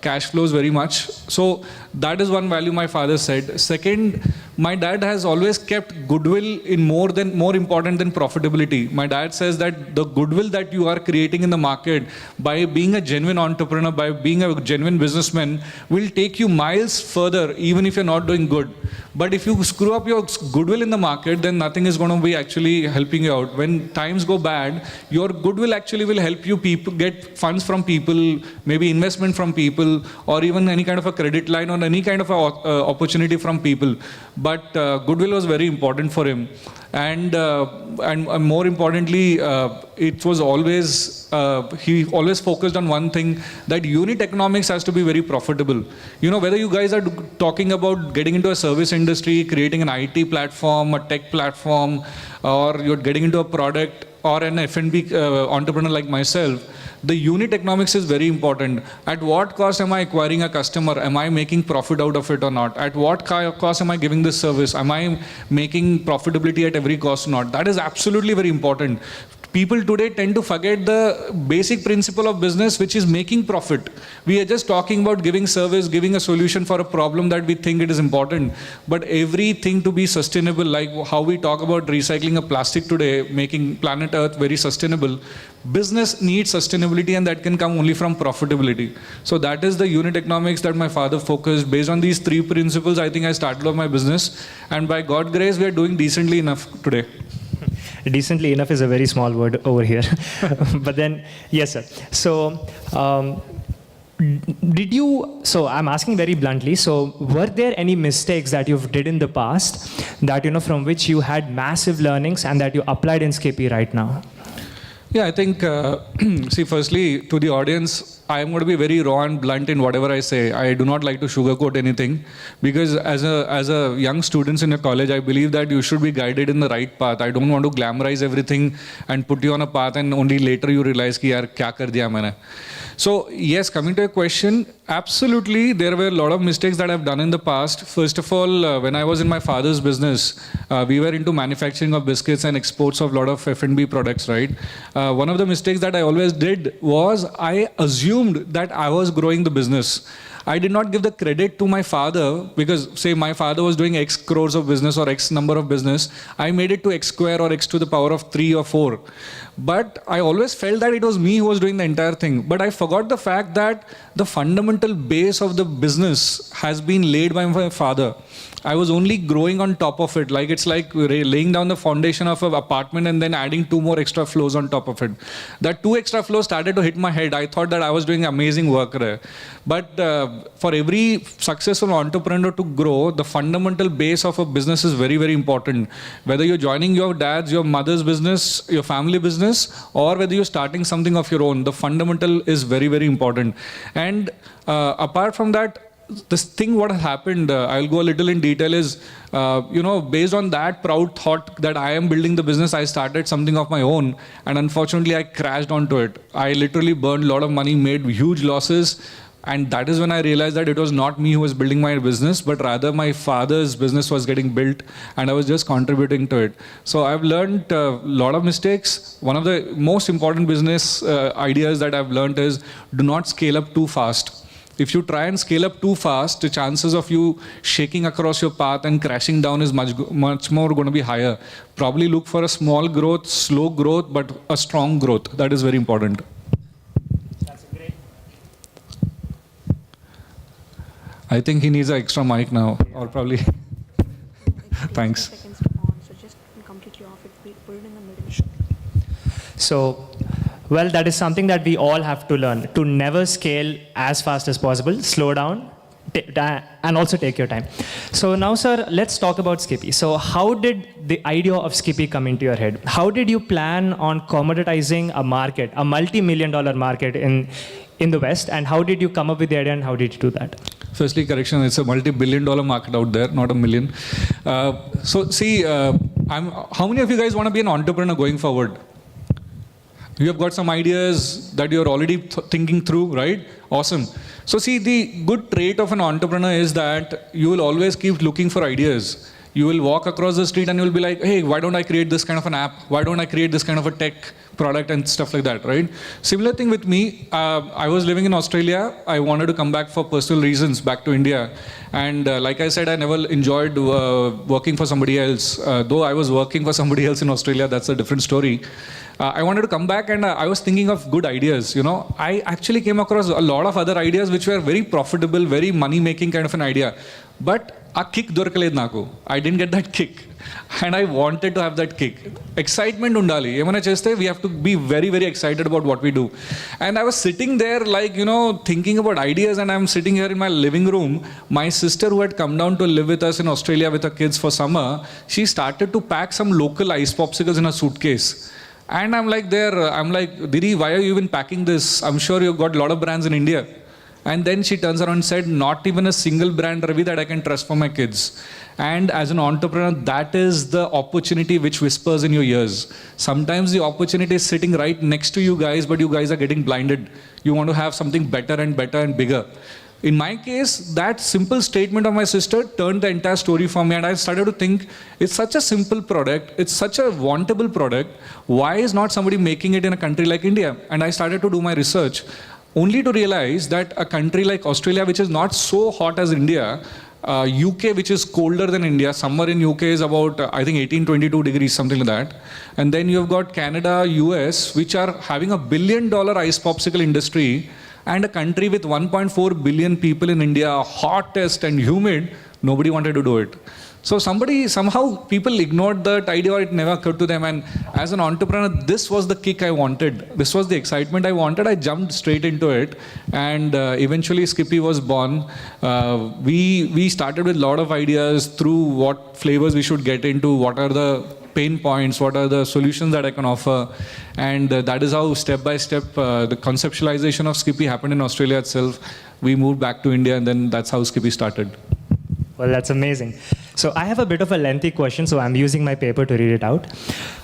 cash flows very much. So that is one value my father said. Second, my dad has always kept goodwill in more important than profitability. My dad says that the goodwill that you are creating in the market by being a genuine entrepreneur, by being a genuine businessman, will take you miles further, even if you're not doing good. But if you screw up your goodwill in the market, then nothing is going to be actually helping you out. When times go bad, your goodwill actually will help you get funds from people, maybe investment from people, or even any kind of a credit line or any kind of a opportunity from people. But goodwill was very important for him. And more importantly, it was always, he always focused on one thing, that unit economics has to be very profitable. You know, whether you guys are talking about getting into a service industry, creating an IT platform, a tech platform, or you're getting into a product, or an F&B entrepreneur like myself, the unit economics is very important. At what cost am I acquiring a customer? Am I making profit out of it or not? At what cost am I giving this service? Am I making profitability at every cost or not? That is absolutely very important. People today tend to forget the basic principle of business, which is making profit. We are just talking about giving service, giving a solution for a problem that we think it is important. But everything to be sustainable, like how we talk about recycling a plastic today, making planet Earth very sustainable, business needs sustainability, and that can come only from profitability. So that is the unit economics that my father focused. Based on these three principles, I think I started off my business. And by God's grace, we are doing decently enough today. Decently enough is a very small word over here. But then, yes, sir. So, so I'm asking very bluntly, so were there any mistakes that you've did in the past that, you know, from which you had massive learnings and that you applied in Skippy right now? Yeah, I think, see, firstly, to the audience, I am going to be very raw and blunt in whatever I say. I do not like to sugarcoat anything, because as a young student in a college, I believe that you should be guided in the right path. I don't want to glamorize everything and put you on a path and only later you realize ki yaar kya kar diya maine. So yes, coming to your question, absolutely, there were a lot of mistakes that I've done in the past. First of all, when I was in my father's business, we were into manufacturing of biscuits and exports of a lot of F&B products, right? One of the mistakes that I always did was I assumed that I was growing the business. I did not give the credit to my father, because say my father was doing X crores of business or X number of business. I made it to X square or X to the power of 3 or 4. But I always felt that it was me who was doing the entire thing. But I forgot the fact that the fundamental base of the business has been laid by my father. I was only growing on top of it. Like it's like laying down the foundation of an apartment and then adding 2 more extra floors on top of it. That 2 extra floors started to hit my head. I thought that I was doing amazing work there. But for every successful entrepreneur to grow, the fundamental base of a business is very, very important. Whether you're joining your dad's, your mother's business, your family business, or whether you're starting something of your own, the fundamental is very, very important. And apart from that, this thing what happened, I'll go a little in detail, is, based on that proud thought that I am building the business, I started something of my own. And unfortunately, I crashed onto it. I literally burned a lot of money, made huge losses. And that is when I realized that it was not me who was building my business, but rather my father's business was getting built and I was just contributing to it. So I've learned a lot of mistakes. One of the most important business ideas that I've learned is do not scale up too fast. If you try and scale up too fast, the chances of you shaking across your path and crashing down is much more going to be higher. Probably look for a small growth, slow growth, but a strong growth. That is very important. That's great. I think he needs an extra mic now, or probably. Thanks. So, well, that is something that we all have to learn, to never scale as fast as possible, slow down, and also take your time. So now, sir, let's talk about Skippy. So how did the idea of Skippy come into your head? How did you plan on commoditizing a market, a multi-million-dollar market in the West, and how did you come up with the idea and how did you do that? Firstly, correction, it's a multi-billion-dollar market out there, not a million. So see, how many of you guys want to be an entrepreneur going forward? You have got some ideas that you're already thinking through, right? Awesome. So see, the good trait of an entrepreneur is that you will always keep looking for ideas. You will walk across the street and you'll be like, hey, why don't I create this kind of an app? Why don't I create this kind of a tech product and stuff like that, right? Similar thing with me. I was living in Australia. I wanted to come back for personal reasons back to India. And like I said, I never enjoyed working for somebody else. Though I was working for somebody else in Australia, that's a different story. I wanted to come back and I was thinking of good ideas, you know. I actually came across a lot of other ideas which were very profitable, very money-making kind of an idea. But a kick dorkaled naku. I didn't get that kick. And I wanted to have that kick. Excitement undali. Emana cheste, we have to be very, very excited about what we do. And I was sitting there like, you know, thinking about ideas, and I'm sitting here in my living room. My sister, who had come down to live with us in Australia with her kids for summer, she started to pack some local ice popsicles in a suitcase. And I'm like, Didi, why are you even packing this? I'm sure you've got a lot of brands in India. And then she turns around and said, not even a single brand, Ravi, that I can trust for my kids. And as an entrepreneur, that is the opportunity which whispers in your ears. Sometimes the opportunity is sitting right next to you guys, but you guys are getting blinded. You want to have something better and better and bigger. In my case, that simple statement of my sister turned the entire story for me, and I started to think, it's such a simple product, it's such a wantable product, why is not somebody making it in a country like India? And I started to do my research, only to realize that a country like Australia, which is not so hot as India, UK, which is colder than India, summer in UK is about, I think, 18, 22 degrees, something like that. And then you've got Canada, US, which are having $1 billion ice popsicle industry, and a country with 1.4 billion people in India, hottest and humid, nobody wanted to do it. So somehow people ignored that idea, or it never occurred to them. And as an entrepreneur, this was the kick I wanted. This was the excitement I wanted. I jumped straight into it. And eventually Skippy was born. We started with a lot of ideas through what flavors we should get into, what are the pain points, what are the solutions that I can offer. And that is how step by step the conceptualization of Skippy happened in Australia itself. We moved back to India, and then that's how Skippy started. Well, that's amazing. So I have a bit of a lengthy question, so I'm using my paper to read it out.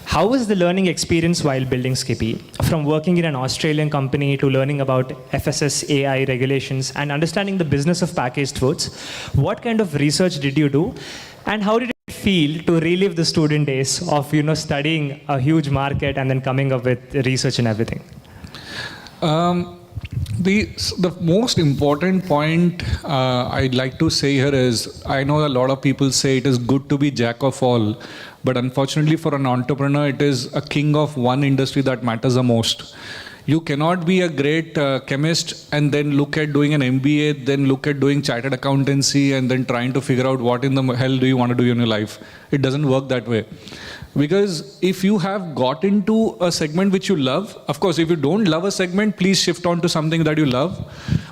How was the learning experience while building Skippy? From working in an Australian company to learning about FSS AI regulations and understanding the business of packaged foods, what kind of research did you do? And how did it feel to relive the student days of, studying a huge market and then coming up with research and everything? The most important point I'd like to say here is, I know a lot of people say it is good to be jack of all, but unfortunately for an entrepreneur, it is a king of one industry that matters the most. You cannot be a great chemist and then look at doing an MBA, then look at doing chartered accountancy, and then trying to figure out what in the hell do you want to do in your life. It doesn't work that way. Because if you have got into a segment which you love, of course, if you don't love a segment, please shift on to something that you love.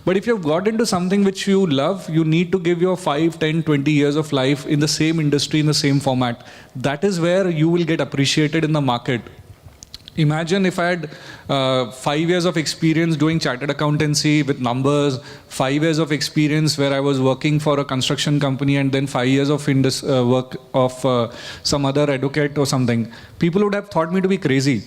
But if you've got into something which you love, you need to give your 5, 10, 20 years of life in the same industry, in the same format. That is where you will get appreciated in the market. Imagine if I had 5 years of experience doing chartered accountancy with numbers, 5 years of experience where I was working for a construction company, and then 5 years of work of some other advocate or something. People would have thought me to be crazy.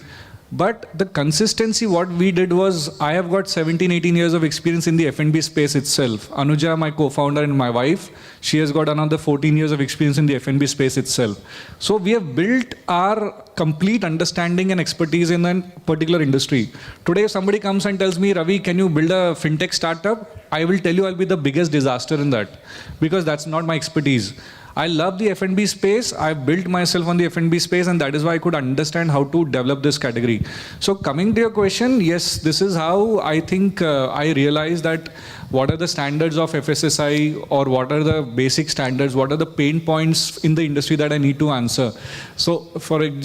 But the consistency, what we did was, I have got 17, 18 years of experience in the F&B space itself. Anuja, my co-founder, and my wife, she has got another 14 years of experience in the F&B space itself. So we have built our complete understanding and expertise in a particular industry. Today, if somebody comes and tells me, Ravi, can you build a fintech startup? I will tell you I'll be the biggest disaster in that, because that's not my expertise. I love the F&B space. I've built myself on the F&B space, and that is why I could understand how to develop this category. So coming to your question, yes, this is how I think I realized that what are the standards of FSSI, or what are the basic standards, what are the pain points in the industry that I need to answer. So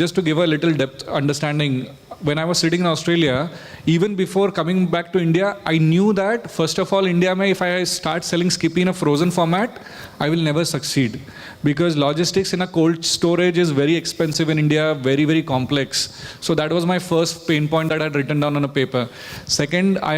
just to give a little depth understanding, when I was sitting in Australia, even before coming back to India, I knew that first of all, India mein, if I start selling Skippy in a frozen format, I will never succeed, because logistics in a cold storage is very expensive in India, very, very complex. So that was my first pain point that I had written down on a paper. Second, I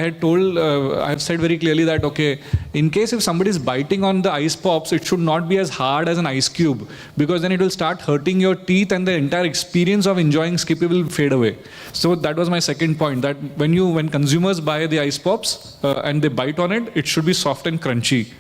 have said very clearly that, okay, in case if somebody is biting on the ice pops, it should not be as hard as an ice cube, because then it will start hurting your teeth and the entire experience of enjoying Skippy will fade away. So that was my second point, that when consumers buy the ice pops and they bite on it, it should be soft and crunchy.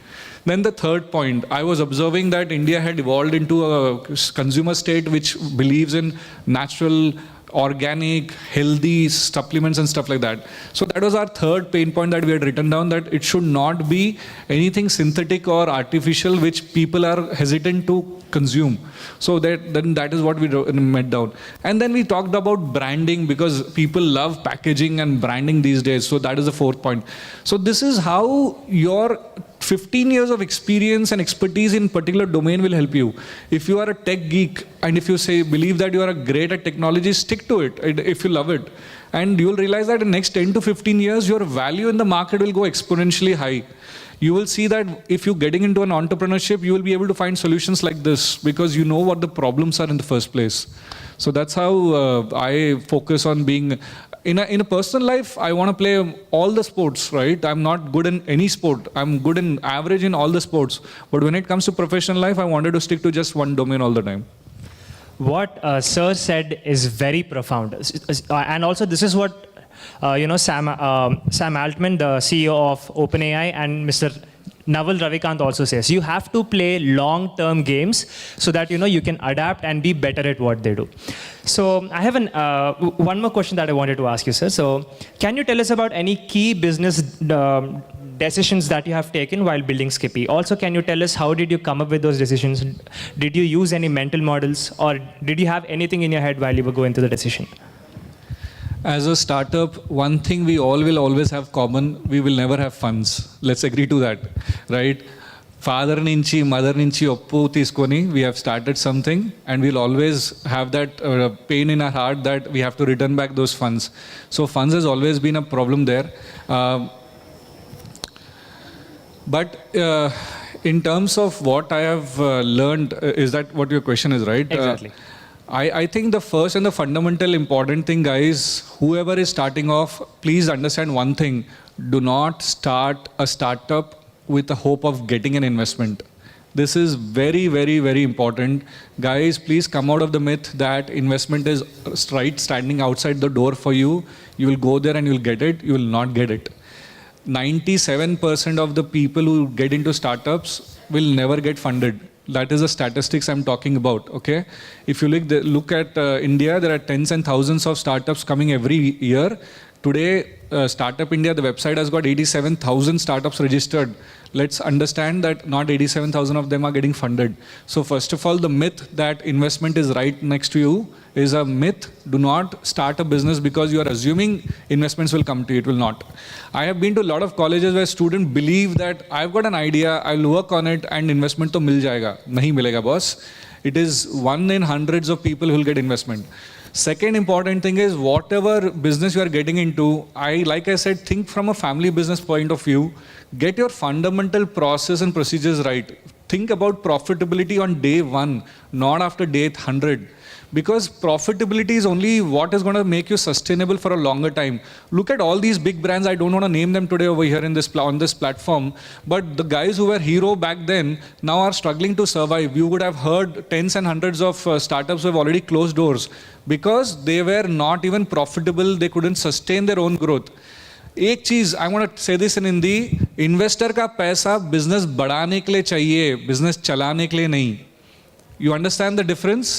Then the third point, I was observing that India had evolved into a consumer state which believes in natural, organic, healthy supplements and stuff like that. So that was our third pain point that we had written down, that it should not be anything synthetic or artificial which people are hesitant to consume. So that is what we met down. And then we talked about branding, because people love packaging and branding these days. So that is the fourth point. So this is how your 15 years of experience and expertise in particular domain will help you. If you are a tech geek and if you believe that you are great at technology, stick to it if you love it. And you will realize that in the next 10 to 15 years, your value in the market will go exponentially high. You will see that if you're getting into an entrepreneurship, you will be able to find solutions like this, because you know what the problems are in the first place. So that's how I focus on being. In a personal life, I want to play all the sports, right? I'm not good in any sport. I'm good in average in all the sports. But when it comes to professional life, I wanted to stick to just one domain all the time. What Sir said is very profound. And also this is what Sam Altman, the CEO of OpenAI, and Mr. Naval Ravikant also says. You have to play long-term games so that you can adapt and be better at what they do. So I have one more question that I wanted to ask you, sir. So can you tell us about any key business decisions that you have taken while building Skippy? Also, can you tell us how did you come up with those decisions? Did you use any mental models, or did you have anything in your head while you were going through the decision? As a startup, one thing we all will always have common, we will never have funds. Let's agree to that, right? Father nunchi, mother nunchi oppu teeskoni, we have started something, and we'll always have that pain in our heart that we have to return back those funds. So funds has always been a problem there. But in terms of what I have learned, is that what your question is, right? Exactly. I think the first and the fundamental important thing, guys, whoever is starting off, please understand one thing. Do not start a startup with the hope of getting an investment. This is very, very, very important. Guys, please come out of the myth that investment is standing outside the door for you. You will go there and you will get it. You will not get it. 97% of the people who get into startups will never get funded. That is the statistics I'm talking about, okay? If you look at India, there are tens and thousands of startups coming every year. Today, Startup India, the website has got 87,000 startups registered. Let's understand that not 87,000 of them are getting funded. So first of all, the myth that investment is right next to you is a myth. Do not start a business because you are assuming investments will come to you. It will not. I have been to a lot of colleges where students believe that I've got an idea, I'll work on it and investment to mil jayega. Nahi milega, boss. It is 1 in hundreds of people who will get investment. Second important thing is whatever business you are getting into, like I said, think from a family business point of view. Get your fundamental process and procedures right. Think about profitability on day 1, not after day 100. Because profitability is only what is going to make you sustainable for a longer time. Look at all these big brands. I don't want to name them today over here on this platform. But the guys who were hero back then now are struggling to survive. You would have heard tens and hundreds of startups who have already closed doors because they were not even profitable. They couldn't sustain their own growth. एक चीज I want to से this in Hindi, investor का पैसा business बढ़ाने के लिए चाहिए, business चलाने के लिए नहीं. You understand the difference?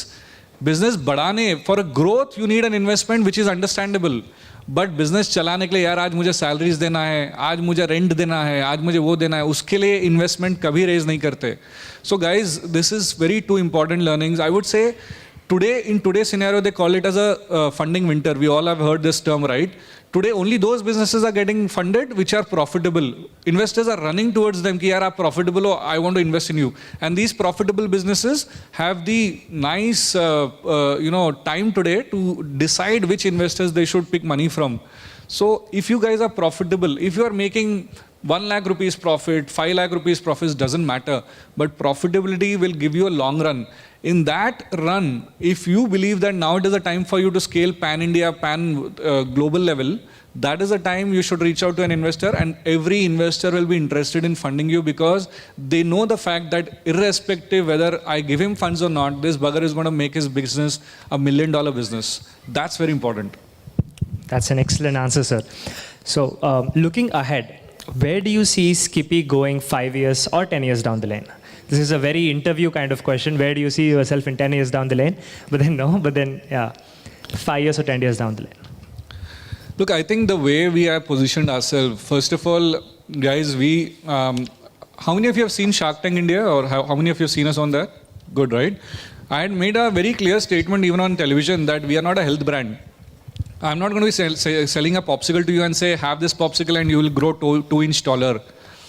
Business बढ़ाने, for a growth you need an investment which is understandable, but business चलाने के लिए यार आज मुझे सैलरीज देना है, आज मुझे रेंट देना है, आज मुझे वो देना है, उसके लिए इन्वेस्टमेंट कभी रेज नहीं करते. So guys this is very two important learnings. I would say today, in today's scenario, they call it as a funding winter. We all have heard this term, right? Today, only those businesses are getting funded which are profitable. Investors are running towards them, ki yaar aap profitable ho, I want to invest in you. And these profitable businesses have the nice, time today to decide which investors they should pick money from. So if you guys are profitable, if you are making 1 lakh rupees profit, 5 lakh rupees profits, doesn't matter. But profitability will give you a long run. In that run, if you believe that now it is a time for you to scale pan-India, pan-global level, that is the time you should reach out to an investor, and every investor will be interested in funding you because they know the fact that irrespective whether I give him funds or not, this bugger is going to make his business $1 million business. That's very important. That's an excellent answer, sir. So looking ahead, where do you see Skippy going 5 years or 10 years down the lane? This is a very interview kind of question. Where do you see yourself in 10 years down the lane? But then, 5 years or 10 years down the lane. Look, I think the way we have positioned ourselves, first of all, guys, how many of you have seen Shark Tank India, or how many of you have seen us on that? Good, right? I had made a very clear statement even on television that we are not a health brand. I'm not going to be selling a popsicle to you and say, have this popsicle and you will grow 2 inch taller,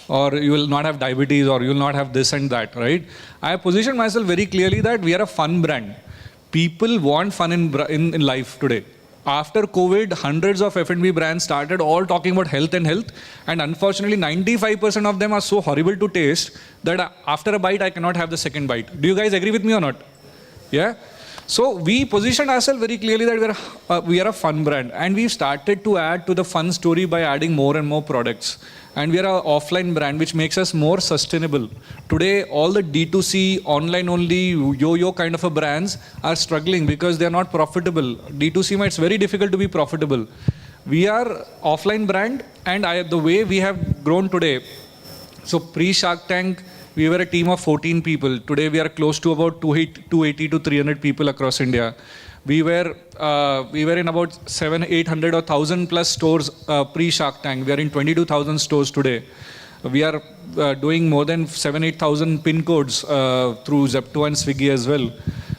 or you will not have diabetes, or you will not have this and that, right? I have positioned myself very clearly that we are a fun brand. People want fun in life today. After COVID, hundreds of F&B brands started all talking about health, and unfortunately 95% of them are so horrible to taste that after a bite I cannot have the second bite. Do you guys agree with me or not? Yeah? So we positioned ourselves very clearly that we are a fun brand, and we've started to add to the fun story by adding more and more products. And we are an offline brand, which makes us more sustainable. Today, all the D2C, online only, yo-yo kind of brands are struggling because they are not profitable. D2C, it's very difficult to be profitable. We are offline brand, and the way we have grown today, so pre-Shark Tank, we were a team of 14 people. Today we are close to about 280 to 300 people across India. We were in about 800 or 1,000 plus stores pre-Shark Tank. We are in 22,000 stores today. We are doing more than 8,000 pin codes through Zepto and Swiggy as well.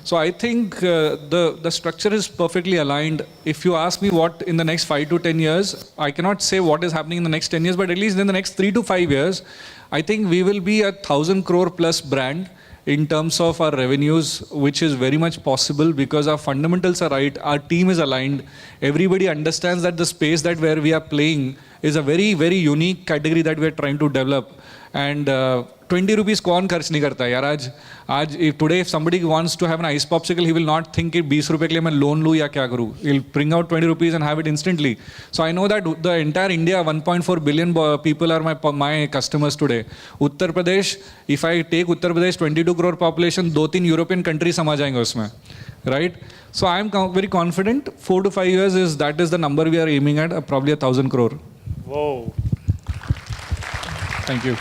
So I think the structure is perfectly aligned. If you ask me what in the next 5 to 10 years, I cannot say what is happening in the next 10 years, but at least in the next 3 to 5 years, I think we will be a 1,000 crore plus brand in terms of our revenues, which is very much possible because our fundamentals are right, our team is aligned, everybody understands that the space that where we are playing is a very, very unique category that we are trying to develop. And 20 rupees कौन खर्च नहीं करता यार आज if somebody wants to have an ice popsicle, he will not think कि 20 रुपए के लिए मैं loan लूँ या क्या करूँ. He'll bring out 20 rupees and have it instantly. So I know that the entire India, 1.4 billion people are my customers today. Uttar Pradesh, if I take Uttar Pradesh 22 crore population, 2-3 European countries समा जाएंगे उसमें, right? So I am very confident. 4 to 5 years that is the number we are aiming at, probably 1,000 crore. Whoa. Thank you.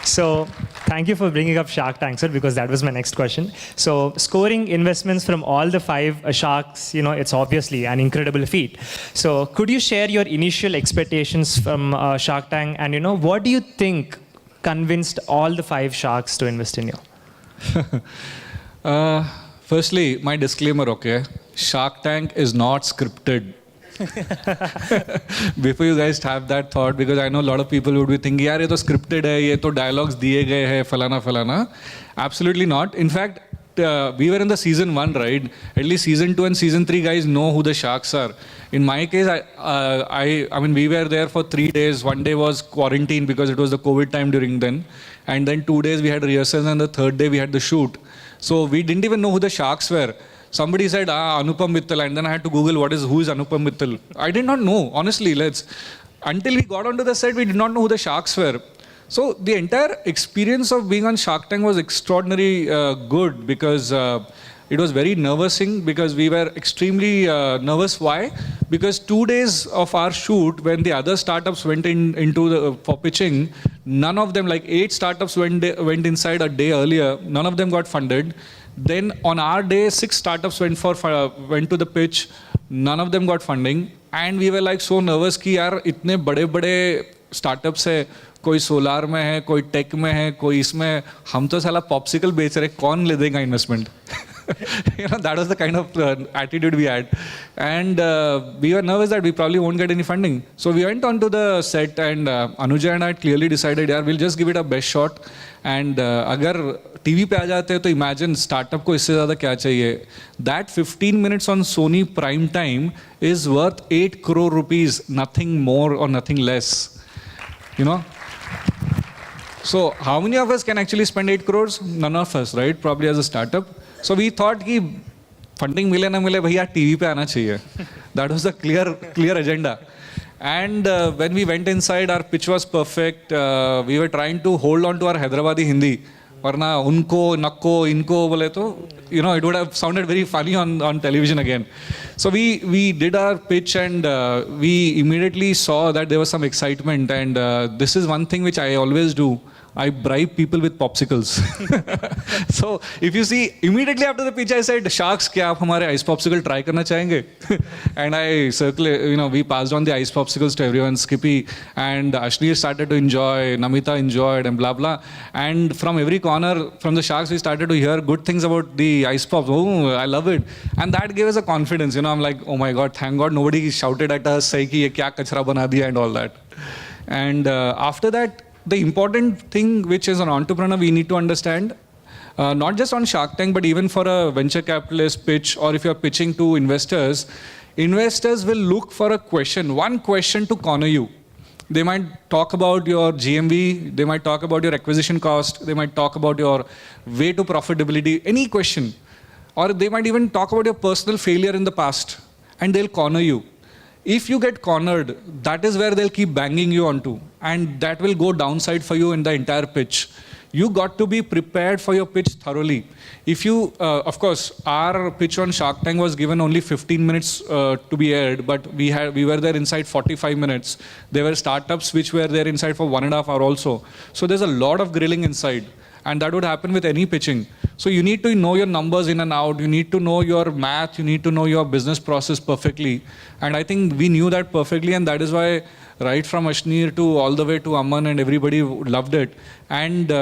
So thank you for bringing up Shark Tank, sir, because that was my next question. So scoring investments from all the 5 sharks, it's obviously an incredible feat. So could you share your initial expectations from Shark Tank, and what do you think convinced all the 5 sharks to invest in you? Firstly, my disclaimer, okay? Shark Tank is not scripted. Before you guys have that thought, because I know a lot of people would be thinking, yaar, ye to scripted hai, ye to dialogues diye gaye hai, falana. Absolutely not. In fact, we were in the season 1, right? At least season 2 and season 3 guys know who the sharks are. In my case, I mean, we were there for 3 days. 1 day was quarantine because it was the COVID time during then. And then 2 days we had rehearsals, and the 3rd day we had the shoot. So we didn't even know who the sharks were. Somebody said, Anupam Mittal, and then I had to Google who is Anupam Mittal. I did not know, honestly. Until we got onto the set, we did not know who the sharks were. So the entire experience of being on Shark Tank was extraordinarily good because it was very nervousing because we were extremely nervous. Why? Because 2 days of our shoot, when the other startups went for pitching, none of them, like 8 startups went inside a day earlier, none of them got funded. Then on our day, 6 startups went to the pitch. None of them got funding, and we were like so nervous कि यार इतने बड़े startups है, कोई solar में है, कोई tech में है, कोई इसमें, हम तो साला popsicle बेच रहे, कौन ले देगा investment? That was the kind of attitude we had. And we were nervous that we probably won't get any funding. So we went onto the set and Anuja and I had clearly decided, yeah, we'll just give it a best shot. And अगर TV पे आ जाते हैं तो imagine startup को इससे ज़्यादा क्या चाहिए. That 15 minutes on Sony prime time is worth 8 crore rupees, nothing more or nothing less. So how many of us can actually spend 8 crores? None of us, right? Probably as a startup. So we thought कि funding मिले ना मिले भैया TV पे आना चाहिए. That was the clear agenda. And when we went inside, our pitch was perfect. We were trying to hold on to our Hyderabadi Hindi. वरना उनको नक्को इनको बोले तो it would have sounded very funny on television again. So we did our pitch and we immediately saw that there was some excitement, and this is one thing which I always do. I bribe people with popsicles. So if you see, immediately after the pitch I said, Sharks, क्या आप हमारे ice popsicle try करना चाहेंगे? And I we passed on the ice popsicles to everyone. Skippy and Ashneer started to enjoy, Namita enjoyed, and blah blah. And from every corner, from the Sharks, we started to hear good things about the ice pops. Oh, I love it. And that gave us a confidence. I'm like, oh my God, thank God nobody shouted at us, say कि ये क्या कचरा बना दिया and all that. And after that, the important thing which is an entrepreneur we need to understand, not just on Shark Tank, but even for a venture capitalist pitch, or if you're pitching to investors will look for a question, one question to corner you. They might talk about your GMV, they might talk about your acquisition cost, they might talk about your way to profitability, any question. Or they might even talk about your personal failure in the past, and they'll corner you. If you get cornered, that is where they'll keep banging you onto, and that will go downside for you in the entire pitch. You got to be prepared for your pitch thoroughly. If you, of course, our pitch on Shark Tank was given only 15 minutes to be aired, but we were there inside 45 minutes. There were startups which were there inside for 1.5 hours also. So there's a lot of grilling inside. And that would happen with any pitching. So you need to know your numbers in and out. You need to know your math. You need to know your business process perfectly. And I think we knew that perfectly. And that is why right from Ashneer to all the way to Aman and everybody loved it. And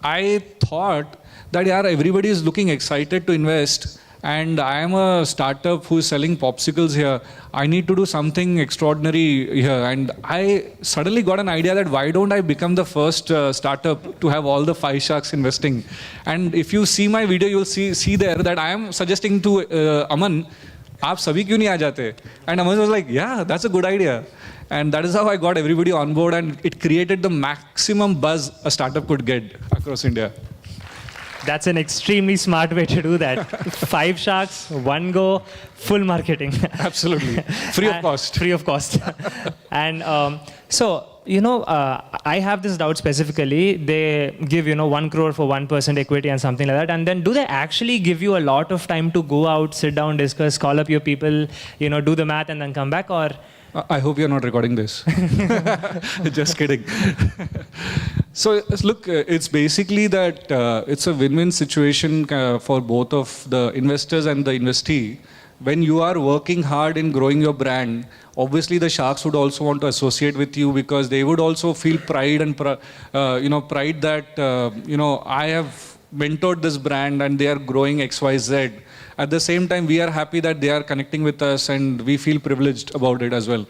I thought that everybody is looking excited to invest. And I am a startup who is selling popsicles here. I need to do something extraordinary here. And I suddenly got an idea that why don't I become the first startup to have all the 5 sharks investing. And if you see my video, you'll see there that I am suggesting to Aman, aap sabhi kyun nahi aa jate? And Aman was like, yeah, that's a good idea. And that is how I got everybody on board, and it created the maximum buzz a startup could get across India. That's an extremely smart way to do that. 5 sharks, 1 go, full marketing. Absolutely. Free of cost. Free of cost. And I have this doubt specifically. They give, 1 crore for 1% equity and something like that. And then do they actually give you a lot of time to go out, sit down, discuss, call up your people, do the math and then come back? Or I hope you're not recording this. Just kidding. So look, it's basically that it's a win-win situation for both of the investors and the investee. When you are working hard in growing your brand, obviously the sharks would also want to associate with you, because they would also feel pride and pride that I have mentored this brand and they are growing XYZ. At the same time, we are happy that they are connecting with us, and we feel privileged about it as well.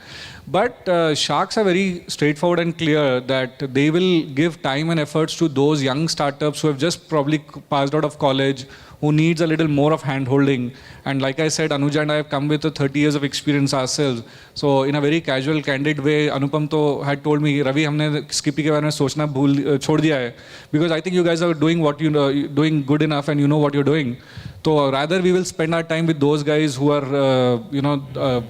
But sharks are very straightforward and clear that they will give time and efforts to those young startups who have just probably passed out of college, who needs a little more of hand-holding. And like I said, Anuja and I have come with 30 years of experience ourselves. So in a very casual, candid way, Anupam had told me, Ravi, हमने Skippy के बारे में सोचना छोड़ दिया है, because I think you guys are doing what doing good enough, and you know what you're doing. So rather we will spend our time with those guys who are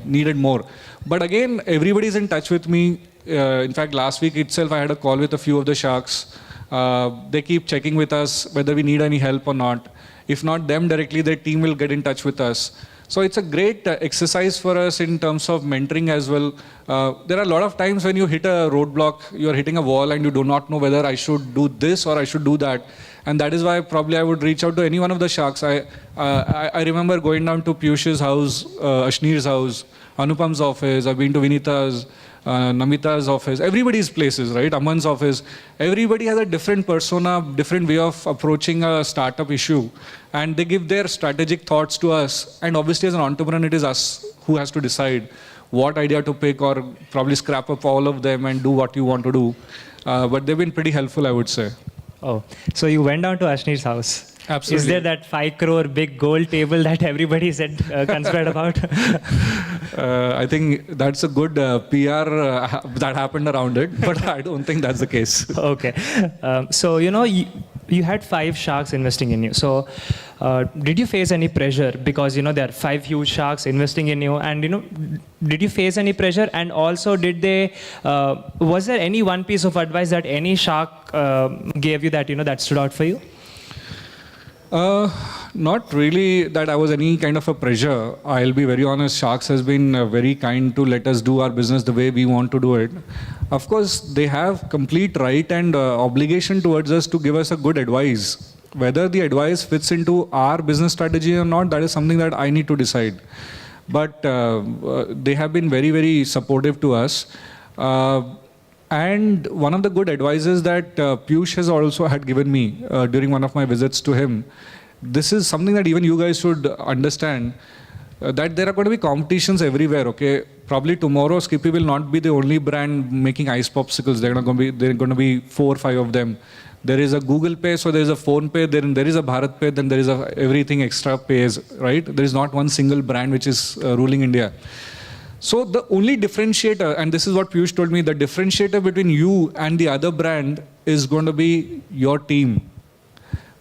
needed more. But again, everybody is in touch with me. In fact, last week itself, I had a call with a few of the sharks. They keep checking with us whether we need any help or not. If not them directly, their team will get in touch with us. So it's a great exercise for us in terms of mentoring as well. There are a lot of times when you hit a roadblock, you're hitting a wall and you do not know whether I should do this or I should do that. And that is why probably I would reach out to any one of the sharks. I remember going down to Piyush's house, Ashneer's house, Anupam's office, I've been to Vinita's, Namita's office, everybody's places, right? Aman's office. Everybody has a different persona, different way of approaching a startup issue. And they give their strategic thoughts to us. And obviously as an entrepreneur, it is us who has to decide what idea to pick, or probably scrap up all of them and do what you want to do. But they've been pretty helpful, I would say. Oh, so you went down to Ashni's house. Absolutely. Is there that 5 crore big gold table that everybody said conspired about? I think that's a good PR that happened around it, but I don't think that's the case. Okay. So, you had 5 sharks investing in you. So, did you face any pressure? Because, there are 5 huge sharks investing in you. And, did you face any pressure? And also, was there any one piece of advice that any shark gave you that, that stood out for you? Not really that I was any kind of a pressure. I'll be very honest, Sharks has been very kind to let us do our business the way we want to do it. Of course, they have complete right and obligation towards us to give us a good advice. Whether the advice fits into our business strategy or not, that is something that I need to decide. But they have been very, very supportive to us. And one of the good advices that Piyush has also had given me during one of my visits to him, this is something that even you guys should understand, that there are going to be competitions everywhere, okay? Probably tomorrow, Skippy will not be the only brand making ice popsicles. There are going to be 4 or 5 of them. There is a Google Pay, so there is a Phone Pay, then there is a Bharat Pay, then there is everything extra pays, right? There is not one single brand which is ruling India. So the only differentiator, and this is what Piyush told me, the differentiator between you and the other brand is going to be your team.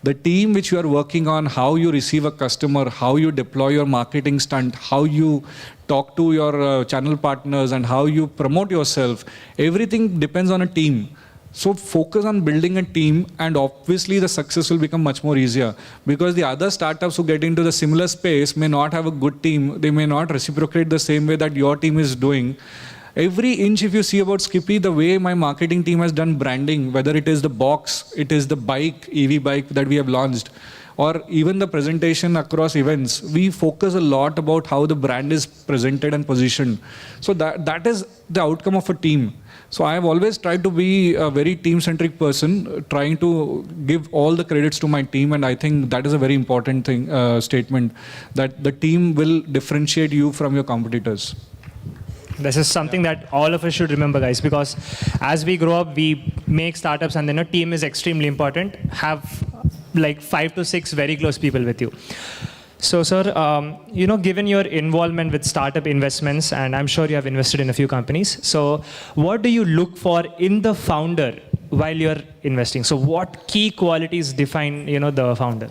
The team which you are working on, how you receive a customer, how you deploy your marketing stunt, how you talk to your channel partners, and how you promote yourself, everything depends on a team. So focus on building a team, and obviously the success will become much more easier, because the other startups who get into the similar space may not have a good team. They may not reciprocate the same way that your team is doing. Every inch, if you see about Skippy, the way my marketing team has done branding, whether it is the box, it is the bike, EV bike that we have launched, or even the presentation across events, we focus a lot about how the brand is presented and positioned. So that is the outcome of a team. So I have always tried to be a very team-centric person, trying to give all the credits to my team, and I think that is a very important thing, statement, that the team will differentiate you from your competitors. This is something that all of us should remember, guys, because as we grow up, we make startups, and then a team is extremely important. Have like 5 to 6 very close people with you. So, sir, given your involvement with startup investments, and I'm sure you have invested in a few companies, so what do you look for in the founder while you're investing? So what key qualities define, the founder?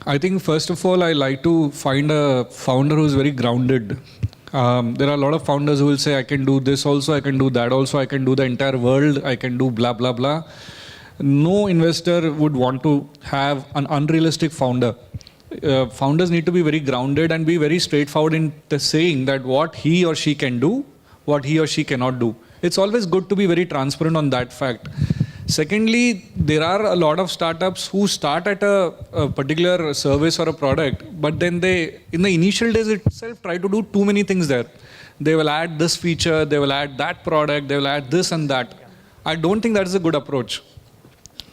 I think first of all, I like to find a founder who's very grounded. There are a lot of founders who will say, I can do this also, I can do that also, I can do the entire world, I can do blah, blah, blah. No investor would want to have an unrealistic founder. Founders need to be very grounded and be very straightforward in the saying that what he or she can do, what he or she cannot do. It's always good to be very transparent on that fact. Secondly, there are a lot of startups who start at a particular service or a product, but then they, in the initial days itself, try to do too many things there. They will add this feature, they will add that product, they will add this and that. I don't think that is a good approach.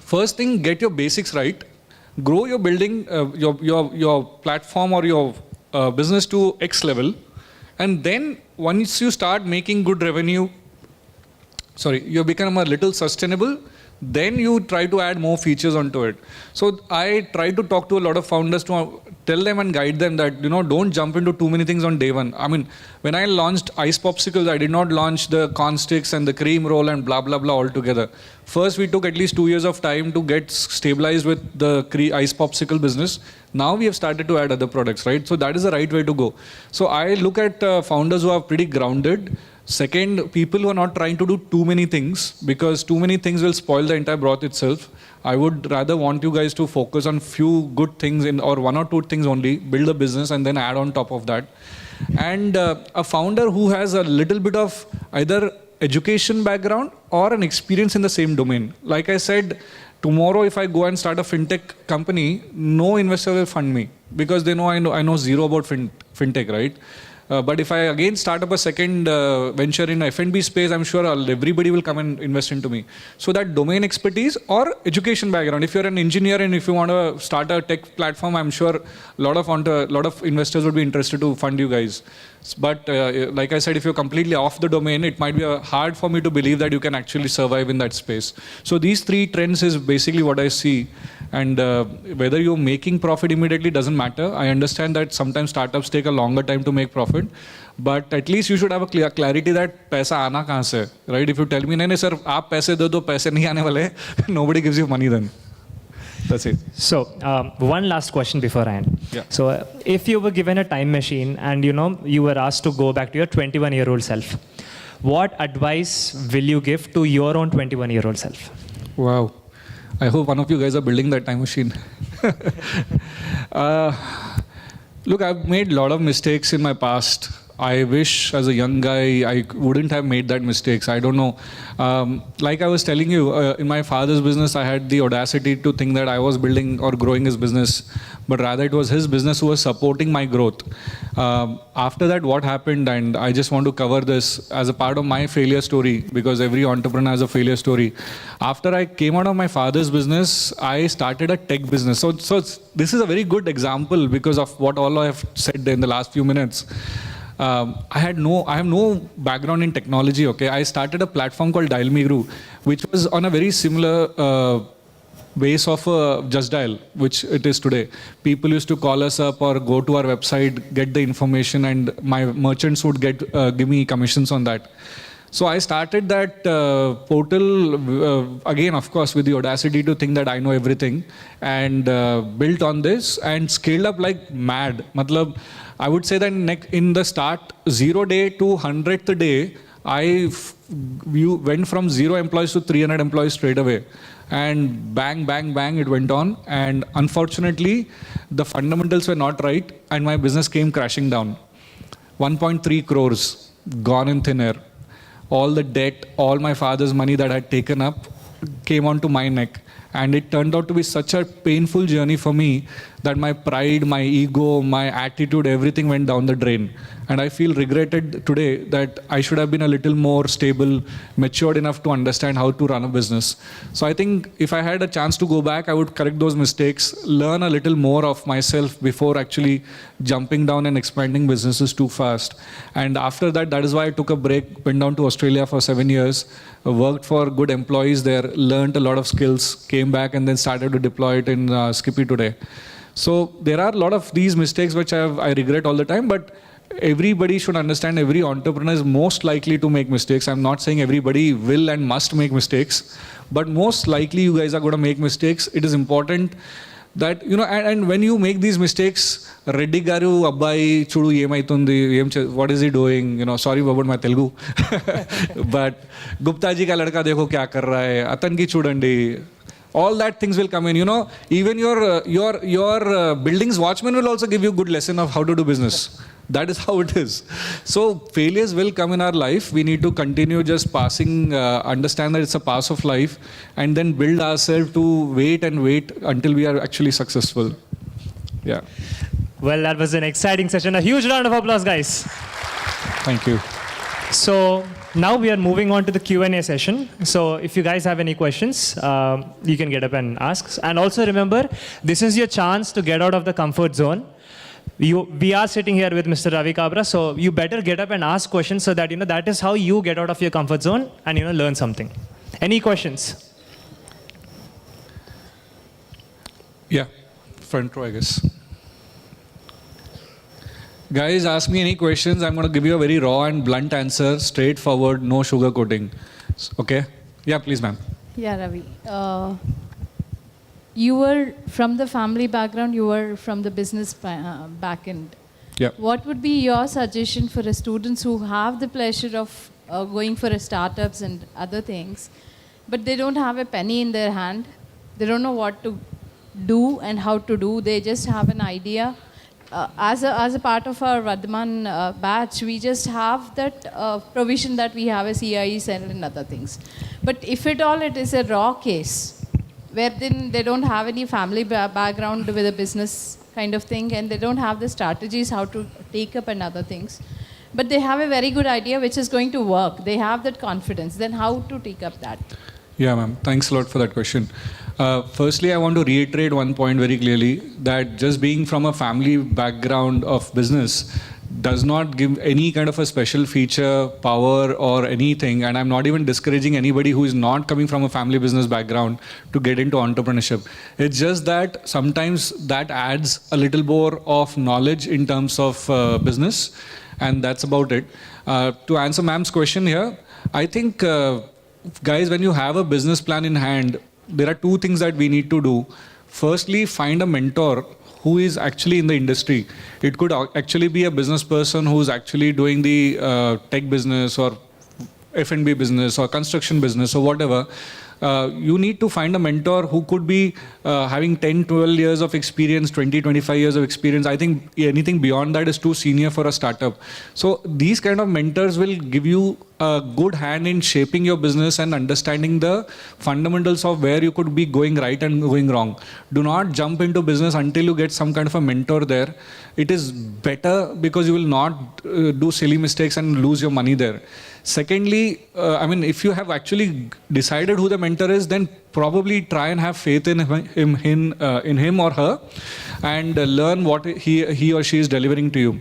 First thing, get your basics right. Grow your building, your platform or your business to X level. And then once you start making good revenue, you become a little sustainable, then you try to add more features onto it. So I try to talk to a lot of founders to tell them and guide them that, don't jump into too many things on day one. I mean, when I launched Ice Popsicles, I did not launch the corn sticks and the cream roll and blah, blah, blah all together. First, we took at least 2 years of time to get stabilized with the Ice Popsicle business. Now we have started to add other products, right? So that is the right way to go. So I look at founders who are pretty grounded. Second, people who are not trying to do too many things, because too many things will spoil the entire broth itself. I would rather want you guys to focus on few good things or 1 or 2 things only, build a business and then add on top of that. And a founder who has a little bit of either education background or an experience in the same domain. Like I said, tomorrow if I go and start a fintech company, no investor will fund me because they know I know zero about fintech, right? But if I again start up a second venture in F&B space, I'm sure everybody will come and invest into me. So that domain expertise or education background. If you're an engineer and if you want to start a tech platform, I'm sure a lot of investors would be interested to fund you guys. But like I said, if you're completely off the domain, it might be hard for me to believe that you can actually survive in that space. So these three trends is basically what I see. And whether you're making profit immediately doesn't matter. I understand that sometimes startups take a longer time to make profit. But at least you should have a clear clarity that paisa aana kahan se, right? If you tell me, nahi sir, aap paise de do, paise nahi aane wale, nobody gives you money then. That's it. So, one last question before I end. Yeah. So, if you were given a time machine and you were asked to go back to your 21-year-old self, what advice will you give to your own 21-year-old self? Wow. I hope one of you guys are building that time machine. Look, I've made a lot of mistakes in my past. I wish as a young guy, I wouldn't have made that mistakes. I don't know. Like I was telling you, in my father's business, I had the audacity to think that I was building or growing his business, but rather it was his business who was supporting my growth. After that, what happened, and I just want to cover this as a part of my failure story, because every entrepreneur has a failure story. After I came out of my father's business, I started a tech business. So this is a very good example because of what all I have said in the last few minutes. I have no background in technology, okay? I started a platform called Dial Me Guru, which was on a very similar base of Just Dial, which it is today. People used to call us up or go to our website, get the information, and my merchants would give me commissions on that. So I started that portal, again, of course, with the audacity to think that I know everything, and built on this and scaled up like mad. Matlab, I would say that in the start, 0 day to 100th day, you went from 0 employees to 300 employees straight away. And bang, bang, bang, it went on. And unfortunately, the fundamentals were not right, and my business came crashing down. 1.3 crores gone in thin air. All the debt, all my father's money that I had taken up came onto my neck. And it turned out to be such a painful journey for me that my pride, my ego, my attitude, everything went down the drain. And I feel regretted today that I should have been a little more stable, matured enough to understand how to run a business. So I think if I had a chance to go back, I would correct those mistakes, learn a little more of myself before actually jumping down and expanding businesses too fast. And after that, that is why I took a break, went down to Australia for 7 years, worked for good employees there, learned a lot of skills, came back and then started to deploy it in Skippy today. So there are a lot of these mistakes which I regret all the time, but everybody should understand every entrepreneur is most likely to make mistakes. I'm not saying everybody will and must make mistakes, but most likely you guys are going to make mistakes. It is important that, and when you make these mistakes, Reddy garu, Abbai, Chudu, yemaitundi, what is he doing? Sorry about my Telugu. But Gupta ji ka ladka dekho kya kar raha hai, Atan ki chudandi. All that things will come in, even your building's watchman will also give you a good lesson of how to do business. That is how it is. So failures will come in our life. We need to continue just passing, understand that it's a pass of life, and then build ourselves to wait and wait until we are actually successful. Yeah. Well, that was an exciting session. A huge round of applause, guys. Thank you. So now we are moving on to the Q&A session. So if you guys have any questions, you can get up and ask. And also remember, this is your chance to get out of the comfort zone. We are sitting here with Mr. Ravi Kabra, so you better get up and ask questions so that, that is how you get out of your comfort zone and, learn something. Any questions? Yeah, front row, I guess. Guys, ask me any questions. I'm going to give you a very raw and blunt answer, straightforward, no sugarcoating. Okay? Yeah, please, ma'am. Yeah, Ravi. You were from the family background, you were from the business back end. Yeah. What would be your suggestion for the students who have the pleasure of going for a startups and other things, but they don't have a penny in their hand? They don't know what to do and how to do. They just have an idea. As a part of our Vardhaman batch, we just have that provision that we have a CIE cell and other things. But if at all it is a raw case, where then they don't have any family background with a business kind of thing, and they don't have the strategies how to take up and other things, but they have a very good idea which is going to work. They have that confidence. Then how to take up that? Yeah, ma'am. Thanks a lot for that question. Firstly, I want to reiterate one point very clearly, that just being from a family background of business does not give any kind of a special feature, power or anything. And I'm not even discouraging anybody who is not coming from a family business background to get into entrepreneurship. It's just that sometimes that adds a little more of knowledge in terms of business. And that's about it. To answer ma'am's question here, I think, guys, when you have a business plan in hand, there are two things that we need to do. Firstly, find a mentor who is actually in the industry. It could actually be a business person who's actually doing the tech business or F&B business or construction business or whatever. You need to find a mentor who could be having 10, 12 years of experience, 20, 25 years of experience. I think anything beyond that is too senior for a startup. So these kind of mentors will give you a good hand in shaping your business and understanding the fundamentals of where you could be going right and going wrong. Do not jump into business until you get some kind of a mentor there. It is better because you will not do silly mistakes and lose your money there. Secondly, I mean, if you have actually decided who the mentor is, then probably try and have faith in him or her and learn what he or she is delivering to you.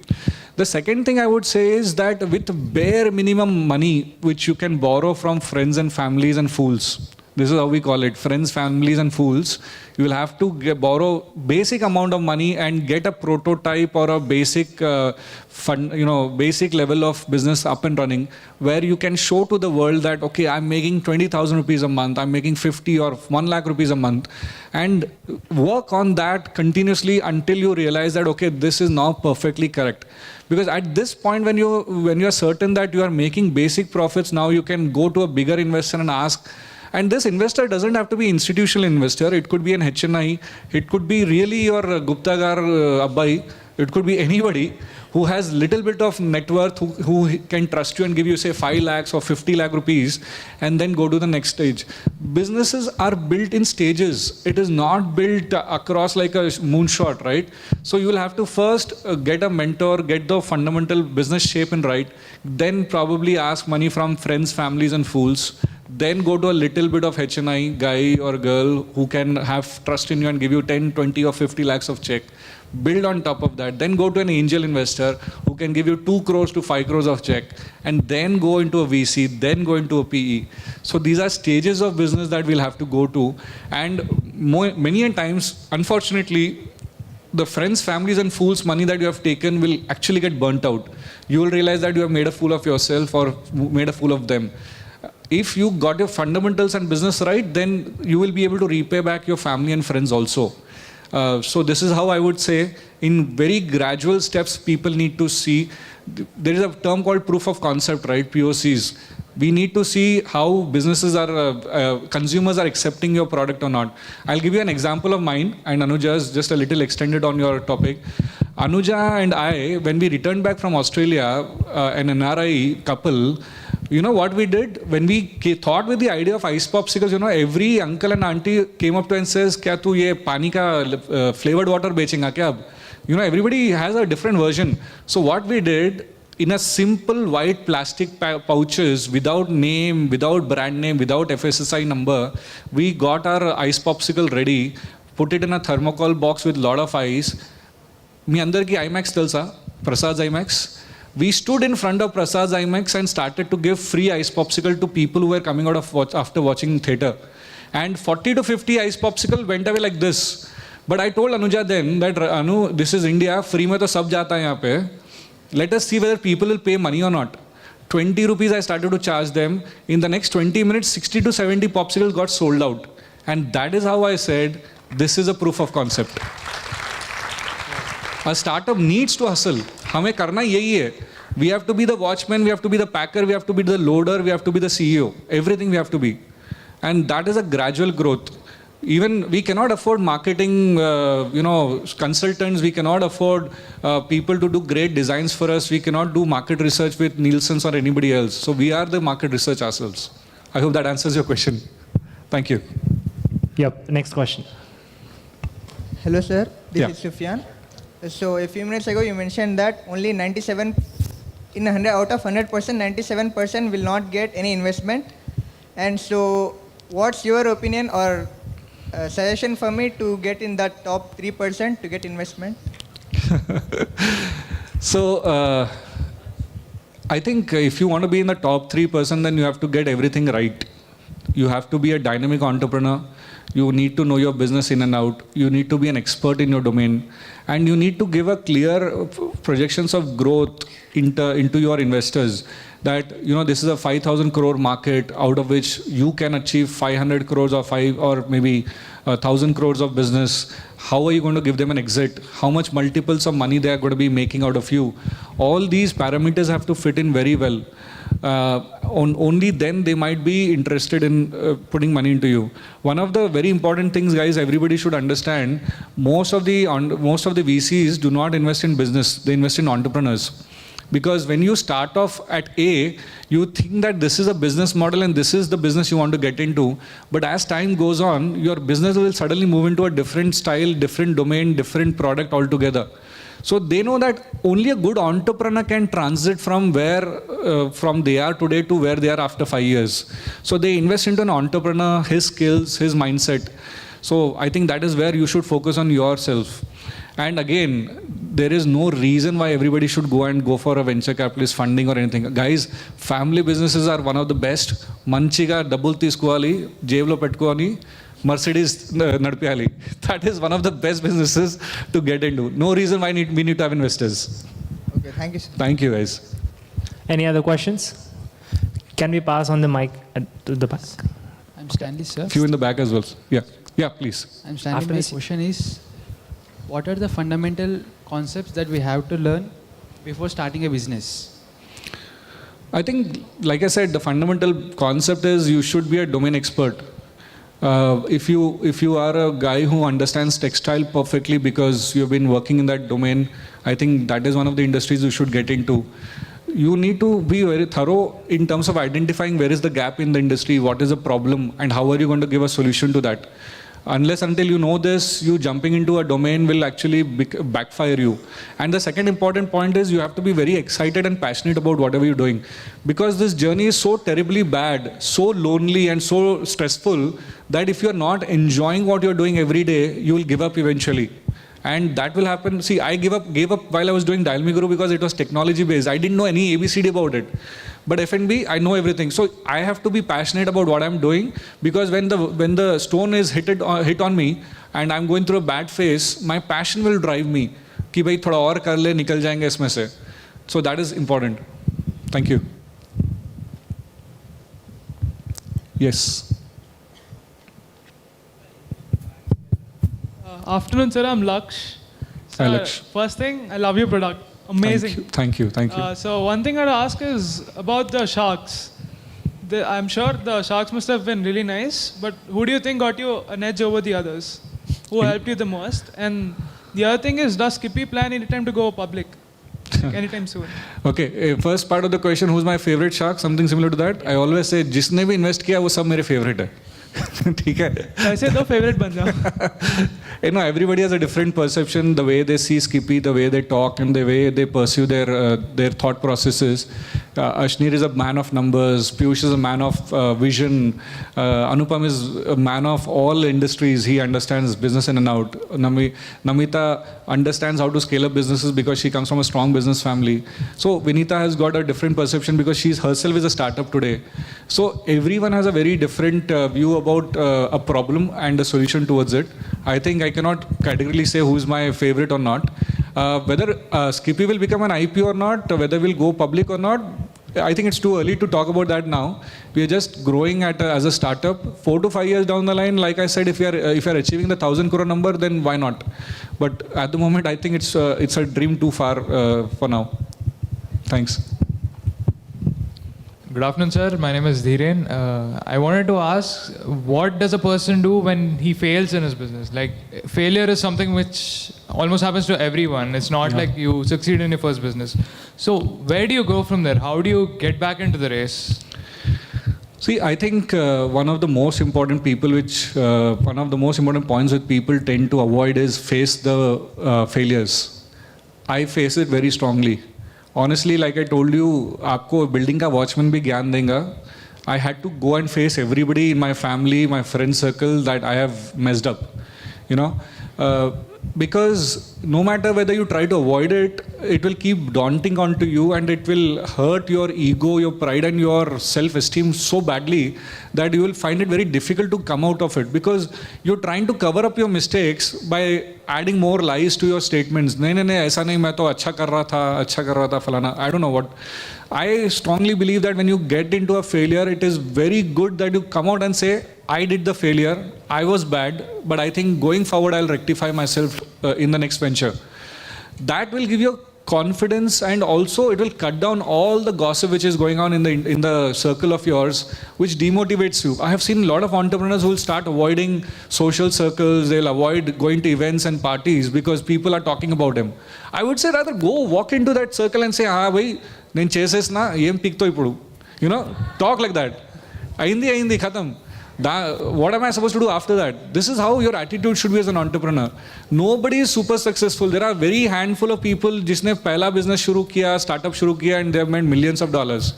The second thing I would say is that with bare minimum money, which you can borrow from friends and families and fools, this is how we call it, friends, families and fools, you will have to borrow basic amount of money and get a prototype or a basic basic level of business up and running, where you can show to the world that, okay, I'm making 20,000 rupees a month, I'm making 50 or 1 lakh rupees a month, and work on that continuously until you realize that, okay, this is now perfectly correct. Because at this point, when you are certain that you are making basic profits, now you can go to a bigger investor and ask. And this investor doesn't have to be institutional investor. It could be an HNI. It could be really your Guptagar Abbai. It could be anybody who has little bit of net worth, who can trust you and give you, say, 5 lakhs or 50 lakh rupees, and then go to the next stage. Businesses are built in stages. It is not built across like a moonshot, right? So you will have to first get a mentor, get the fundamental business shape and right, then probably ask money from friends, families and fools. Then go to a little bit of HNI guy or girl who can have trust in you and give you 10, 20 or 50 lakhs of check. Build on top of that. Then go to an angel investor who can give you 2 crores to 5 crores of check. And then go into a VC, then go into a PE. So these are stages of business that we'll have to go to. And many times, unfortunately, the friends, families and fools money that you have taken will actually get burnt out. You will realize that you have made a fool of yourself or made a fool of them. If you got your fundamentals and business right, then you will be able to repay back your family and friends also. So this is how I would say, in very gradual steps, people need to see. There is a term called proof of concept, right? POCs. We need to see how businesses are, consumers are accepting your product or not. I'll give you an example of mine, and Anuja's just a little extended on your topic. Anuja and I, when we returned back from Australia, an NRI couple, you know what we did? When we thought with the idea of ice popsicles, you know, every uncle and auntie came up to us and says, "Kya tu ye pani ka flavored water bechenga kya ab?" You know, everybody has a different version. So what we did, in a simple white plastic pouches, without name, without brand name, without FSSI number, we got our ice popsicle ready, put it in a thermocol box with lot of ice. Me andar ki IMAX telsa, Prasad's IMAX. We stood in front of Prasad's IMAX and started to give free ice popsicle to people who were coming out of after watching theatre. And 40 to 50 ice popsicle went away like this. But I told Anuja then that, Anu, this is India, free mein to sab jata hai yahan pe. Let us see whether people will pay money or not. 20 rupees I started to charge them. In the next 20 minutes, 60 to 70 popsicles got sold out. And that is how I said, this is a proof of concept. A startup needs to hustle. हमें करना यही है. We have to be the watchman, we have to be the packer, we have to be the loader, we have to be the CEO. Everything we have to be. And that is a gradual growth. Even we cannot afford marketing, consultants. We cannot afford people to do great designs for us. We cannot do market research with Nielsen's or anybody else. So we are the market research ourselves. I hope that answers your question. Thank you. Yep, next question. Hello, sir. This is Sufyan. So a few minutes ago, you mentioned that only 97% out of 100%, 97% will not get any investment. And so, what's your opinion or suggestion for me to get in that top 3% to get investment? So, I think if you want to be in the top 3%, then you have to get everything right. You have to be a dynamic entrepreneur. You need to know your business in and out. You need to be an expert in your domain. And you need to give a clear projections of growth into your investors. That, this is a 5,000 crore market, out of which you can achieve 500 crores or maybe 1,000 crores of business. How are you going to give them an exit? How much multiples of money they are going to be making out of you? All these parameters have to fit in very well. Only then they might be interested in putting money into you. One of the very important things, guys, everybody should understand, most of the VCs do not invest in business, they invest in entrepreneurs. Because when you start off at A, you think that this is a business model and this is the business you want to get into. But as time goes on, your business will suddenly move into a different style, different domain, different product altogether. So they know that only a good entrepreneur can transit from from they are today to where they are after 5 years. So they invest into an entrepreneur, his skills, his mindset. So I think that is where you should focus on yourself. And again, there is no reason why everybody should go for a venture capitalist funding or anything. Guys, family businesses are one of the best. Manchiga double teeskovali, jeblo pettukovani, Mercedes nadpiyali. That is one of the best businesses to get into. No reason why we need to have investors. Okay, thank you, sir. Thank you, guys. Any other questions? Can we pass on the mic to the back? I'm Stanley, sir. Few in the back as well. Yeah, please. I'm Stanley. My question is, what are the fundamental concepts that we have to learn before starting a business? I think, like I said, the fundamental concept is you should be a domain expert. If you are a guy who understands textile perfectly because you've been working in that domain, I think that is one of the industries you should get into. You need to be very thorough in terms of identifying where is the gap in the industry, what is the problem, and how are you going to give a solution to that. Unless until you know this, you jumping into a domain will actually backfire you. And the second important point is you have to be very excited and passionate about whatever you're doing. Because this journey is so terribly bad, so lonely and so stressful that if you're not enjoying what you're doing every day, you will give up eventually. And that will happen. See, I gave up while I was doing Dial Me Guru because it was technology based. I didn't know any ABCD about it. But F&B, I know everything. So I have to be passionate about what I'm doing, because when the stone is hit on me and I'm going through a bad phase, my passion will drive me. Ki bhai thoda aur kar le, nikal jayenge isme se. So that is important. Thank you. Yes. Afternoon, sir. I'm Laksh. Hi, Laksh. First thing, I love your product. Amazing. Thank you. So one thing I'd ask is about the sharks. I'm sure the sharks must have been really nice, but who do you think got you an edge over the others? Who helped you the most? And the other thing is, does Skippy plan anytime to go public? Anytime soon? Okay, first part of the question, who's my favorite shark? Something similar to that. I always say, जिसने भी invest किया वो सब मेरे favorite है. ठीक है. ऐसे दो favorite बन जाओ. Everybody has a different perception, the way they see Skippy, the way they talk, and the way they pursue their thought processes. Ashnir is a man of numbers. Piyush is a man of vision. Anupam is a man of all industries. He understands business in and out. Namita understands how to scale up businesses because she comes from a strong business family. So Vinita has got a different perception because she herself is a startup today. So everyone has a very different view about a problem and a solution towards it. I think I cannot categorically say who is my favorite or not. Whether Skippy will become an IP or not, whether we'll go public or not, I think it's too early to talk about that now. We are just growing as a startup. 4 to 5 years down the line, like I said, if you are achieving the 1,000 crore number, then why not? But at the moment, I think it's a dream too far for now. Thanks. Good afternoon, sir. My name is Dhiren. I wanted to ask, what does a person do when he fails in his business? Like, failure is something which almost happens to everyone. It's not like you succeed in your first business. So, where do you go from there? How do you get back into the race? See, I think one of the most important points that people tend to avoid is face the failures. I face it very strongly. Honestly, like I told you, आपको building का watchman भी ज्ञान देगा. I had to go and face everybody in my family, my friend circle that I have messed up, you know. Because no matter whether you try to avoid it, it will keep daunting onto you and it will hurt your ego, your pride and your self-esteem so badly that you will find it very difficult to come out of it, because you're trying to cover up your mistakes by adding more lies to your statements. नहीं ऐसा नहीं, मैं तो अच्छा कर रहा था फलाना. I don't know what. I strongly believe that when you get into a failure, it is very good that you come out and say, I did the failure, I was bad, but I think going forward I'll rectify myself in the next venture. That will give you confidence, and also it will cut down all the gossip which is going on in the circle of yours, which demotivates you. I have seen a lot of entrepreneurs who will start avoiding social circles, they'll avoid going to events and parties because people are talking about them. I would say rather go walk into that circle and say, bhai, నేను చేసేసిన ఏం పీక్తో ఇప్పుడు, talk like that. అయింది ఖతం. What am I supposed to do after that? This is how your attitude should be as an entrepreneur. Nobody is super successful. There are very handful of people जिसने पहला business शुरू किया, startup शुरू किया, and they have made millions of dollars.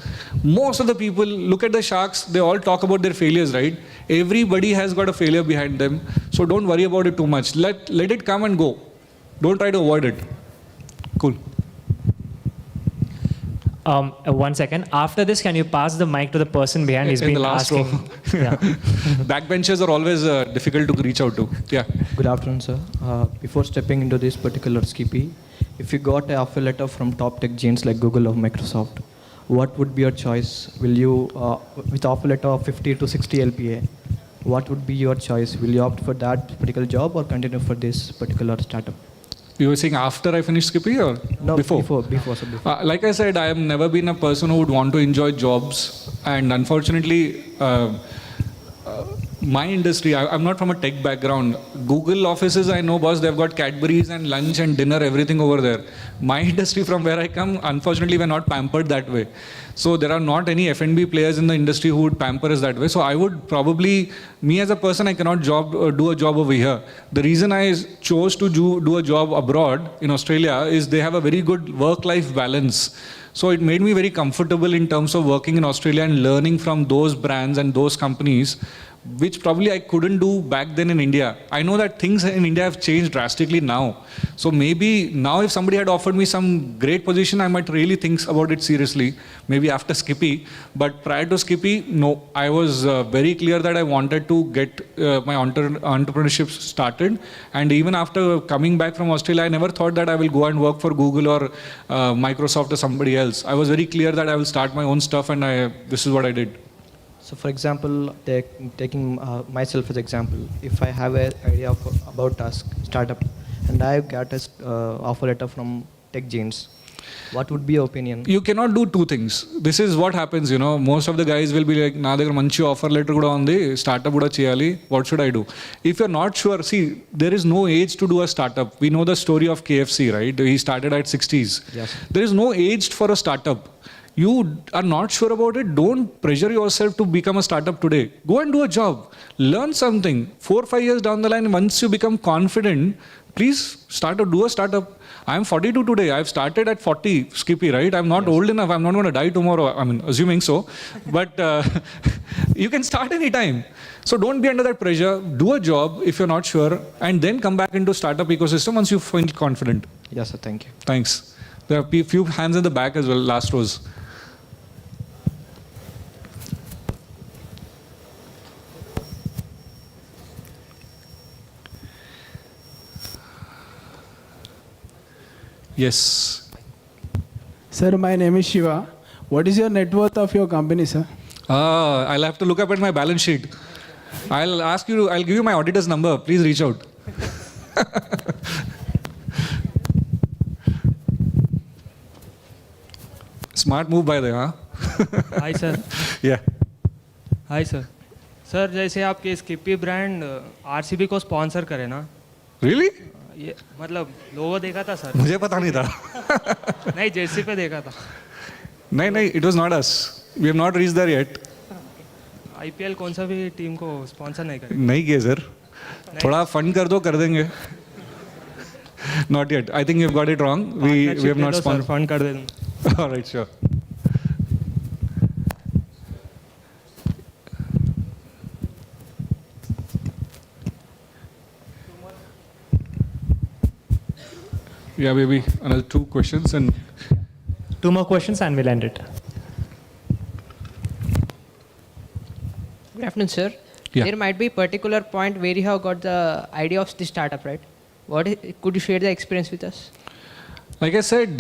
Most of the people, look at the sharks, they all talk about their failures, right? Everybody has got a failure behind them. So don't worry about it too much. Let it come and go. Don't try to avoid it. Cool. 1 second. After this, can you pass the mic to the person behind? He's been the last asking. row. Backbenchers are always difficult to reach out to. Yeah. Good afternoon, sir. Before stepping into this particular Skippy, if you got an offer letter from top tech giants like Google or Microsoft, what would be your choice? Will you, with offer letter of 50 to 60 LPA, what would be your choice? Will you opt for that particular job or continue for this particular startup? You were saying after I finished Skippy or no, before? Before. Like I said, I have never been a person who would want to enjoy jobs. And unfortunately, my industry, I'm not from a tech background. Google offices, I know, boss, they've got Cadbury's and lunch and dinner, everything over there. My industry from where I come, unfortunately, we're not pampered that way. So there are not any F&B players in the industry who would pamper us that way. So I would probably, me as a person, I cannot do a job over here. The reason I chose to do a job abroad in Australia is they have a very good work-life balance. So it made me very comfortable in terms of working in Australia and learning from those brands and those companies, which probably I couldn't do back then in India. I know that things in India have changed drastically now. So maybe now if somebody had offered me some great position, I might really think about it seriously, maybe after Skippy. But prior to Skippy, no, I was very clear that I wanted to get my entrepreneurship started. And even after coming back from Australia, I never thought that I will go and work for Google or Microsoft or somebody else. I was very clear that I will start my own stuff, and this is what I did. So for example, taking myself as example, if I have an idea about a startup and I got an offer letter from tech giants, what would be your opinion? You cannot do two things. This is what happens, most of the guys will be like, na dagar manchi offer letter kuda undi, startup kuda cheyali, what should I do? If you're not sure, see, there is no age to do a startup. We know the story of KFC, right? He started at 60s. Yes. There is no age for a startup. You are not sure about it, don't pressure yourself to become a startup today. Go and do a job. Learn something. 4 or 5 years down the line, once you become confident, please do a startup. I am 42 today. I have started at 40, Skippy, right? I'm not old enough. I'm not going to die tomorrow. I mean, assuming so. But you can start anytime. So don't be under that pressure. Do a job if you're not sure, and then come back into startup ecosystem once you feel confident. Yes, sir. Thank you. Thanks. There are a few hands in the back as well, last rows. Yes. Sir, my name is Shiva. What is your net worth of your company, sir? I'll have to look up at my balance sheet. I'll give you my auditor's number. Please reach out. Smart move by there, huh? Hi, sir. Yeah. Hi, sir. Sir जैसे आपके scipy brand RCB को sponsor करे ना? Really? ये मतलब लोगो देखा था sir. मुझे पता नहीं था. नहीं जर्सी पे देखा था. नहीं, it was not us. We have not reached there yet. IPL कौन सा भी टीम को स्पॉन्सर नहीं करे. नहीं किए सर. थोड़ा फंड कर दो, कर देंगे. Not yet. I think you've got it wrong. We have not sponsored. Fund कर दे. All right, sure. Yeah, maybe another 2 questions and 2 more questions and we'll end it. Good afternoon, sir. Yeah. There might be a particular point where you have got the idea of the startup, right? Could you share the experience with us? Like I said,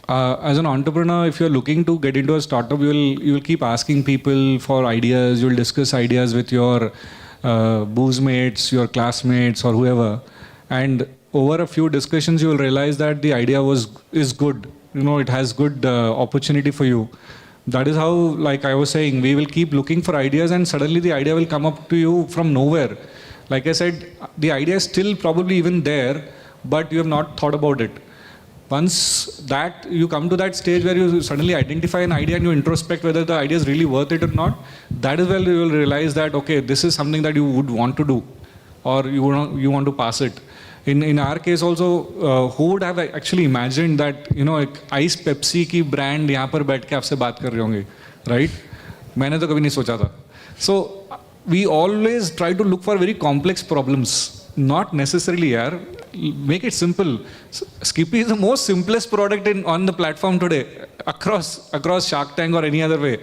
as an entrepreneur, if you're looking to get into a startup, you will keep asking people for ideas. You'll discuss ideas with your booze mates, your classmates, or whoever. And over a few discussions, you will realize that the idea is good. You know, it has good opportunity for you. That is how, like I was saying, we will keep looking for ideas, and suddenly the idea will come up to you from nowhere. Like I said, the idea is still probably even there, but you have not thought about it. Once that you come to that stage where you suddenly identify an idea and you introspect whether the idea is really worth it or not, that is where you will realize that, okay, this is something that you would want to do, or you want to pass it. In our case also, who would have actually imagined that, you know, एक ice Pepsi की brand यहाँ पर बैठ के आपसे बात कर रहे होंगे, right? मैंने तो कभी नहीं सोचा था. So we always try to look for very complex problems. Not necessarily, yaar. Make it simple. Skippy is the most simplest product on the platform today, across Shark Tank or any other way.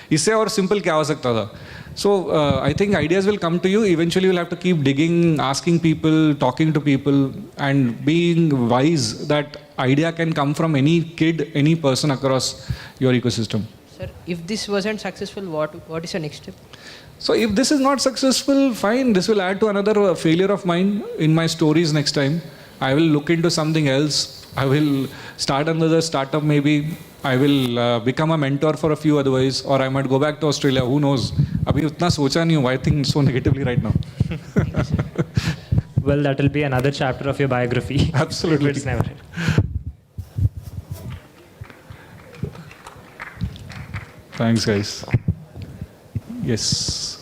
इससे और simple क्या हो सकता था? So I think ideas will come to you. Eventually, you'll have to keep digging, asking people, talking to people, and being wise that idea can come from any kid, any person across your ecosystem. Sir, if this wasn't successful, what is your next step? So if this is not successful, fine. This will add to another failure of mine in my stories next time. I will look into something else. I will start another startup maybe. I will become a mentor for a few otherwise, or I might go back to Australia. Who knows? अभी उतना सोचा नहीं हूँ. I think so negatively right now. Well, that will be another chapter of your biography. Absolutely. It's never. Thanks, guys. Yes.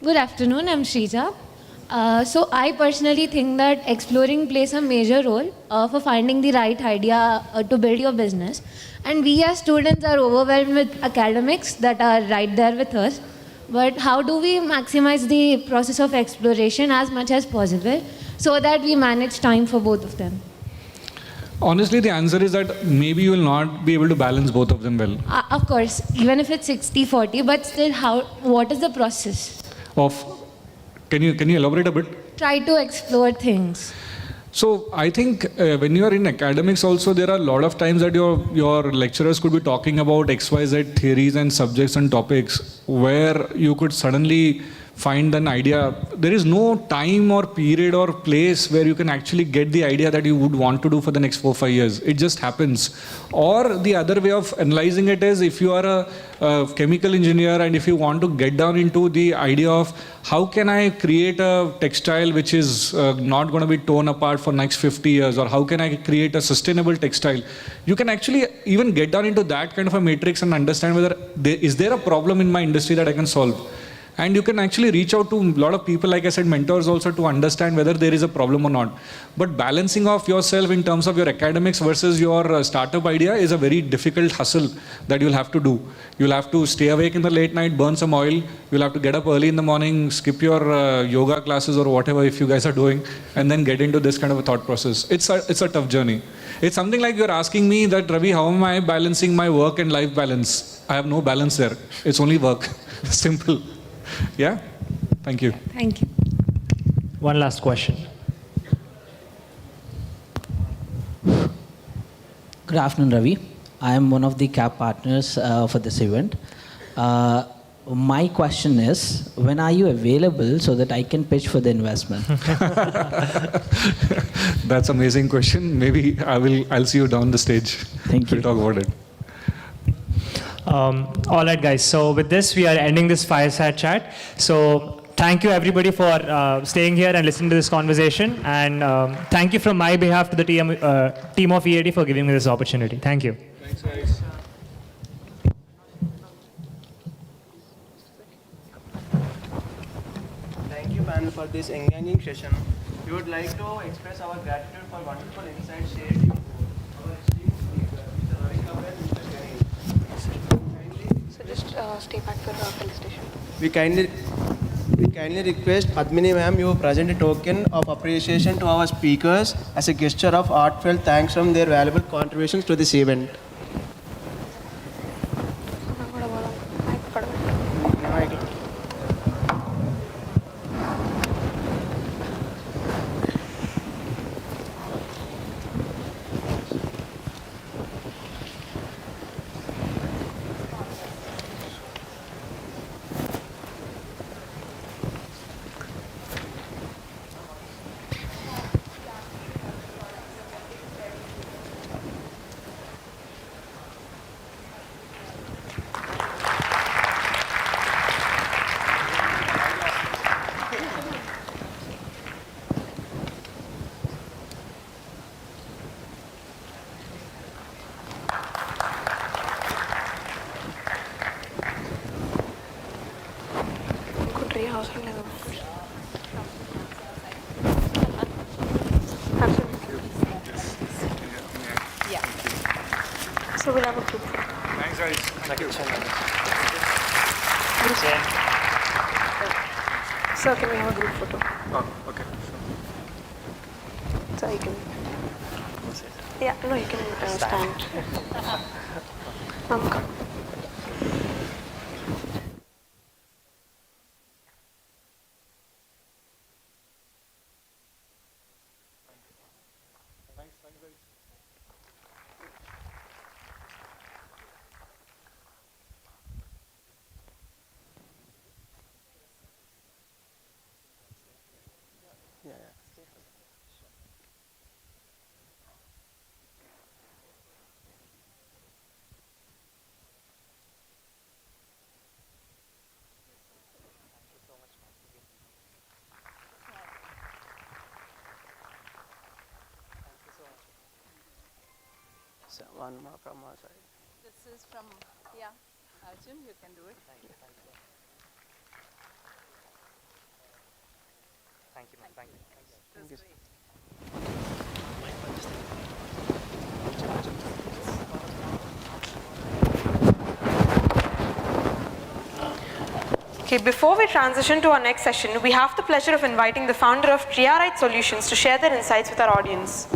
Good afternoon, I'm Shrija. So I personally think that exploring plays a major role for finding the right idea to build your business. And we as students are overwhelmed with academics that are right there with us. But how do we maximize the process of exploration as much as possible so that we manage time for both of them? Honestly, the answer is that maybe you will not be able to balance both of them well. Of course, even if it's 60-40, but still, what is the process? Can you elaborate a bit? Try to explore things. So I think when you are in academics also, there are a lot of times that your lecturers could be talking about XYZ theories and subjects and topics where you could suddenly find an idea. There is no time or period or place where you can actually get the idea that you would want to do for the next 4-5 years. It just happens. Or the other way of analyzing it is, if you are a chemical engineer and if you want to get down into the idea of how can I create a textile which is not going to be torn apart for next 50 years, or how can I create a sustainable textile, you can actually even get down into that kind of a matrix and understand whether is there a problem in my industry that I can solve. And you can actually reach out to a lot of people, like I said, mentors also, to understand whether there is a problem or not. But balancing of yourself in terms of your academics versus your startup idea is a very difficult hustle that you'll have to do. You'll have to stay awake in the late night, burn some oil. You'll have to get up early in the morning, skip your yoga classes or whatever if you guys are doing, and then get into this kind of a thought process. It's a tough journey. It's something like you're asking me that, Ravi, how am I balancing my work and life balance? I have no balance there. It's only work. Simple. Yeah? Thank you. Thank you. One last question. Good afternoon, Ravi. I am one of the CAP partners for this event. My question is, when are you available so that I can pitch for the investment? That's an amazing question. Maybe I'll see you down the stage. Thank you. We'll talk about it. All right, guys. So with this, we are ending this fireside chat. So thank you everybody for staying here and listening to this conversation. And thank you from my behalf to the team of EAD for giving me this opportunity. Thank you. Thanks, guys. Thank you, panel, for this engaging session. We would like to express our gratitude for wonderful insights shared with our esteemed speaker, Mr. Ravi Kabra and Mr. Ganesh. So just stay back for our felicitation. We kindly request Padmini ma'am, you present a token of appreciation to our speakers as a gesture of heartfelt thanks from their valuable contributions to this event. So we'll have a group. Thanks, guys. Thank you. Sir, can we have a group photo? Oh, okay. So you can. Yeah, no, you can stand. Come. So one more from our side. This is from, Arjun, you can do it. Thank you, ma'am. Thank you. This is great. Okay, before we transition to our next session, we have the pleasure of inviting the founder of Triarite Solutions to share their insights with our audience.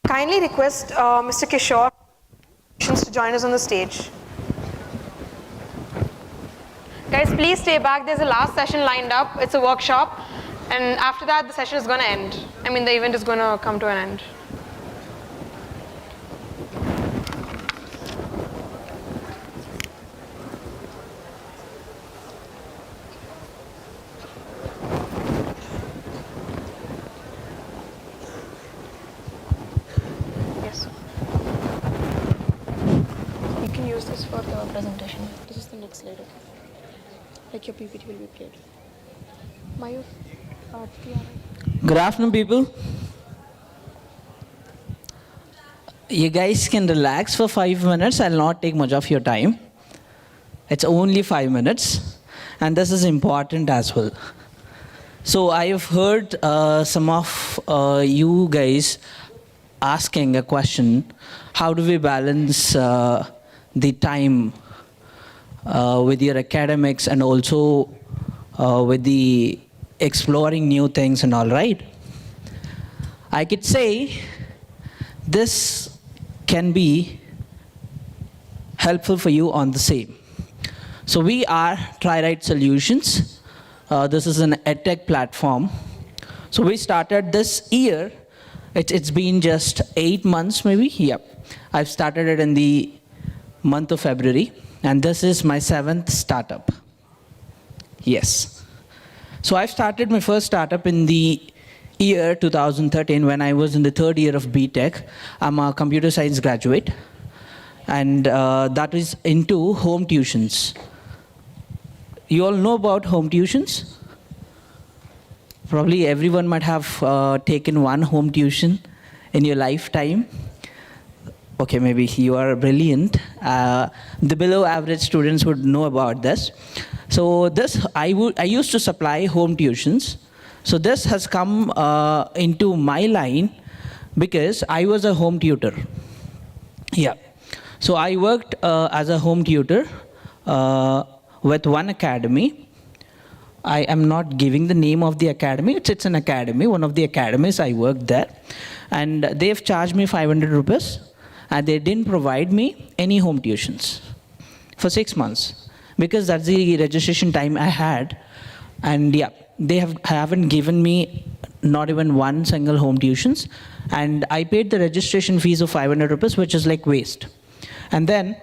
Kindly request Mr. Kishore to join us on the stage. Guys, please stay back. There's a last session lined up. It's a workshop. And after that, the session is going to end. I mean, the event is going to come to an end. Yes. You can use this for the presentation. This is the next slide. Okay? Like your PPT will be played. Mayur, Good afternoon, people. You guys can relax for 5 minutes. I'll not take much of your time. It's only 5 minutes. And this is important as well. So I have heard some of you guys asking a question, how do we balance the time with your academics and also with the exploring new things and all, right? I could say this can be helpful for you on the same. So we are Triarite Solutions. This is an edtech platform. So we started this year. It's been just 8 months maybe. Yep. I've started it in the month of February, and this is my 7th startup. Yes. So I've started my first startup in the year 2013 when I was in the 3rd year of BTech. I'm a computer science graduate, and that is into home tuitions. You all know about home tuitions? Probably everyone might have taken one home tuition in your lifetime. Okay, maybe you are brilliant. The below average students would know about this. So this, I used to supply home tuitions. So this has come into my line because I was a home tutor. Yeah. So I worked as a home tutor with one academy. I am not giving the name of the academy. It's an academy, one of the academies. I worked there. And they've charged me 500 rupees. And they didn't provide me any home tuitions for 6 months. Because that's the registration time I had. And yeah, they haven't given me not even one single home tuitions. And I paid the registration fees of 500 rupees, which is like waste. And then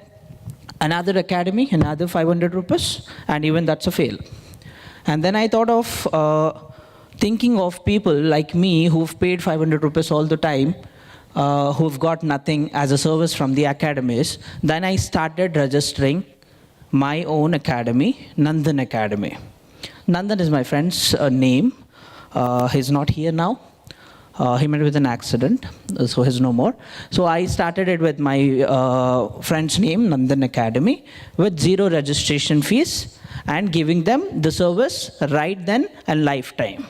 another academy, another 500 rupees, and even that's a fail. And then I thought of thinking of people like me who've paid 500 rupees all the time, who've got nothing as a service from the academies. Then I started registering my own academy, Nandan Academy. Nandan is my friend's name. He's not here now. He met with an accident, so he's no more. So I started it with my friend's name, Nandan Academy, with 0 registration fees and giving them the service right then and lifetime.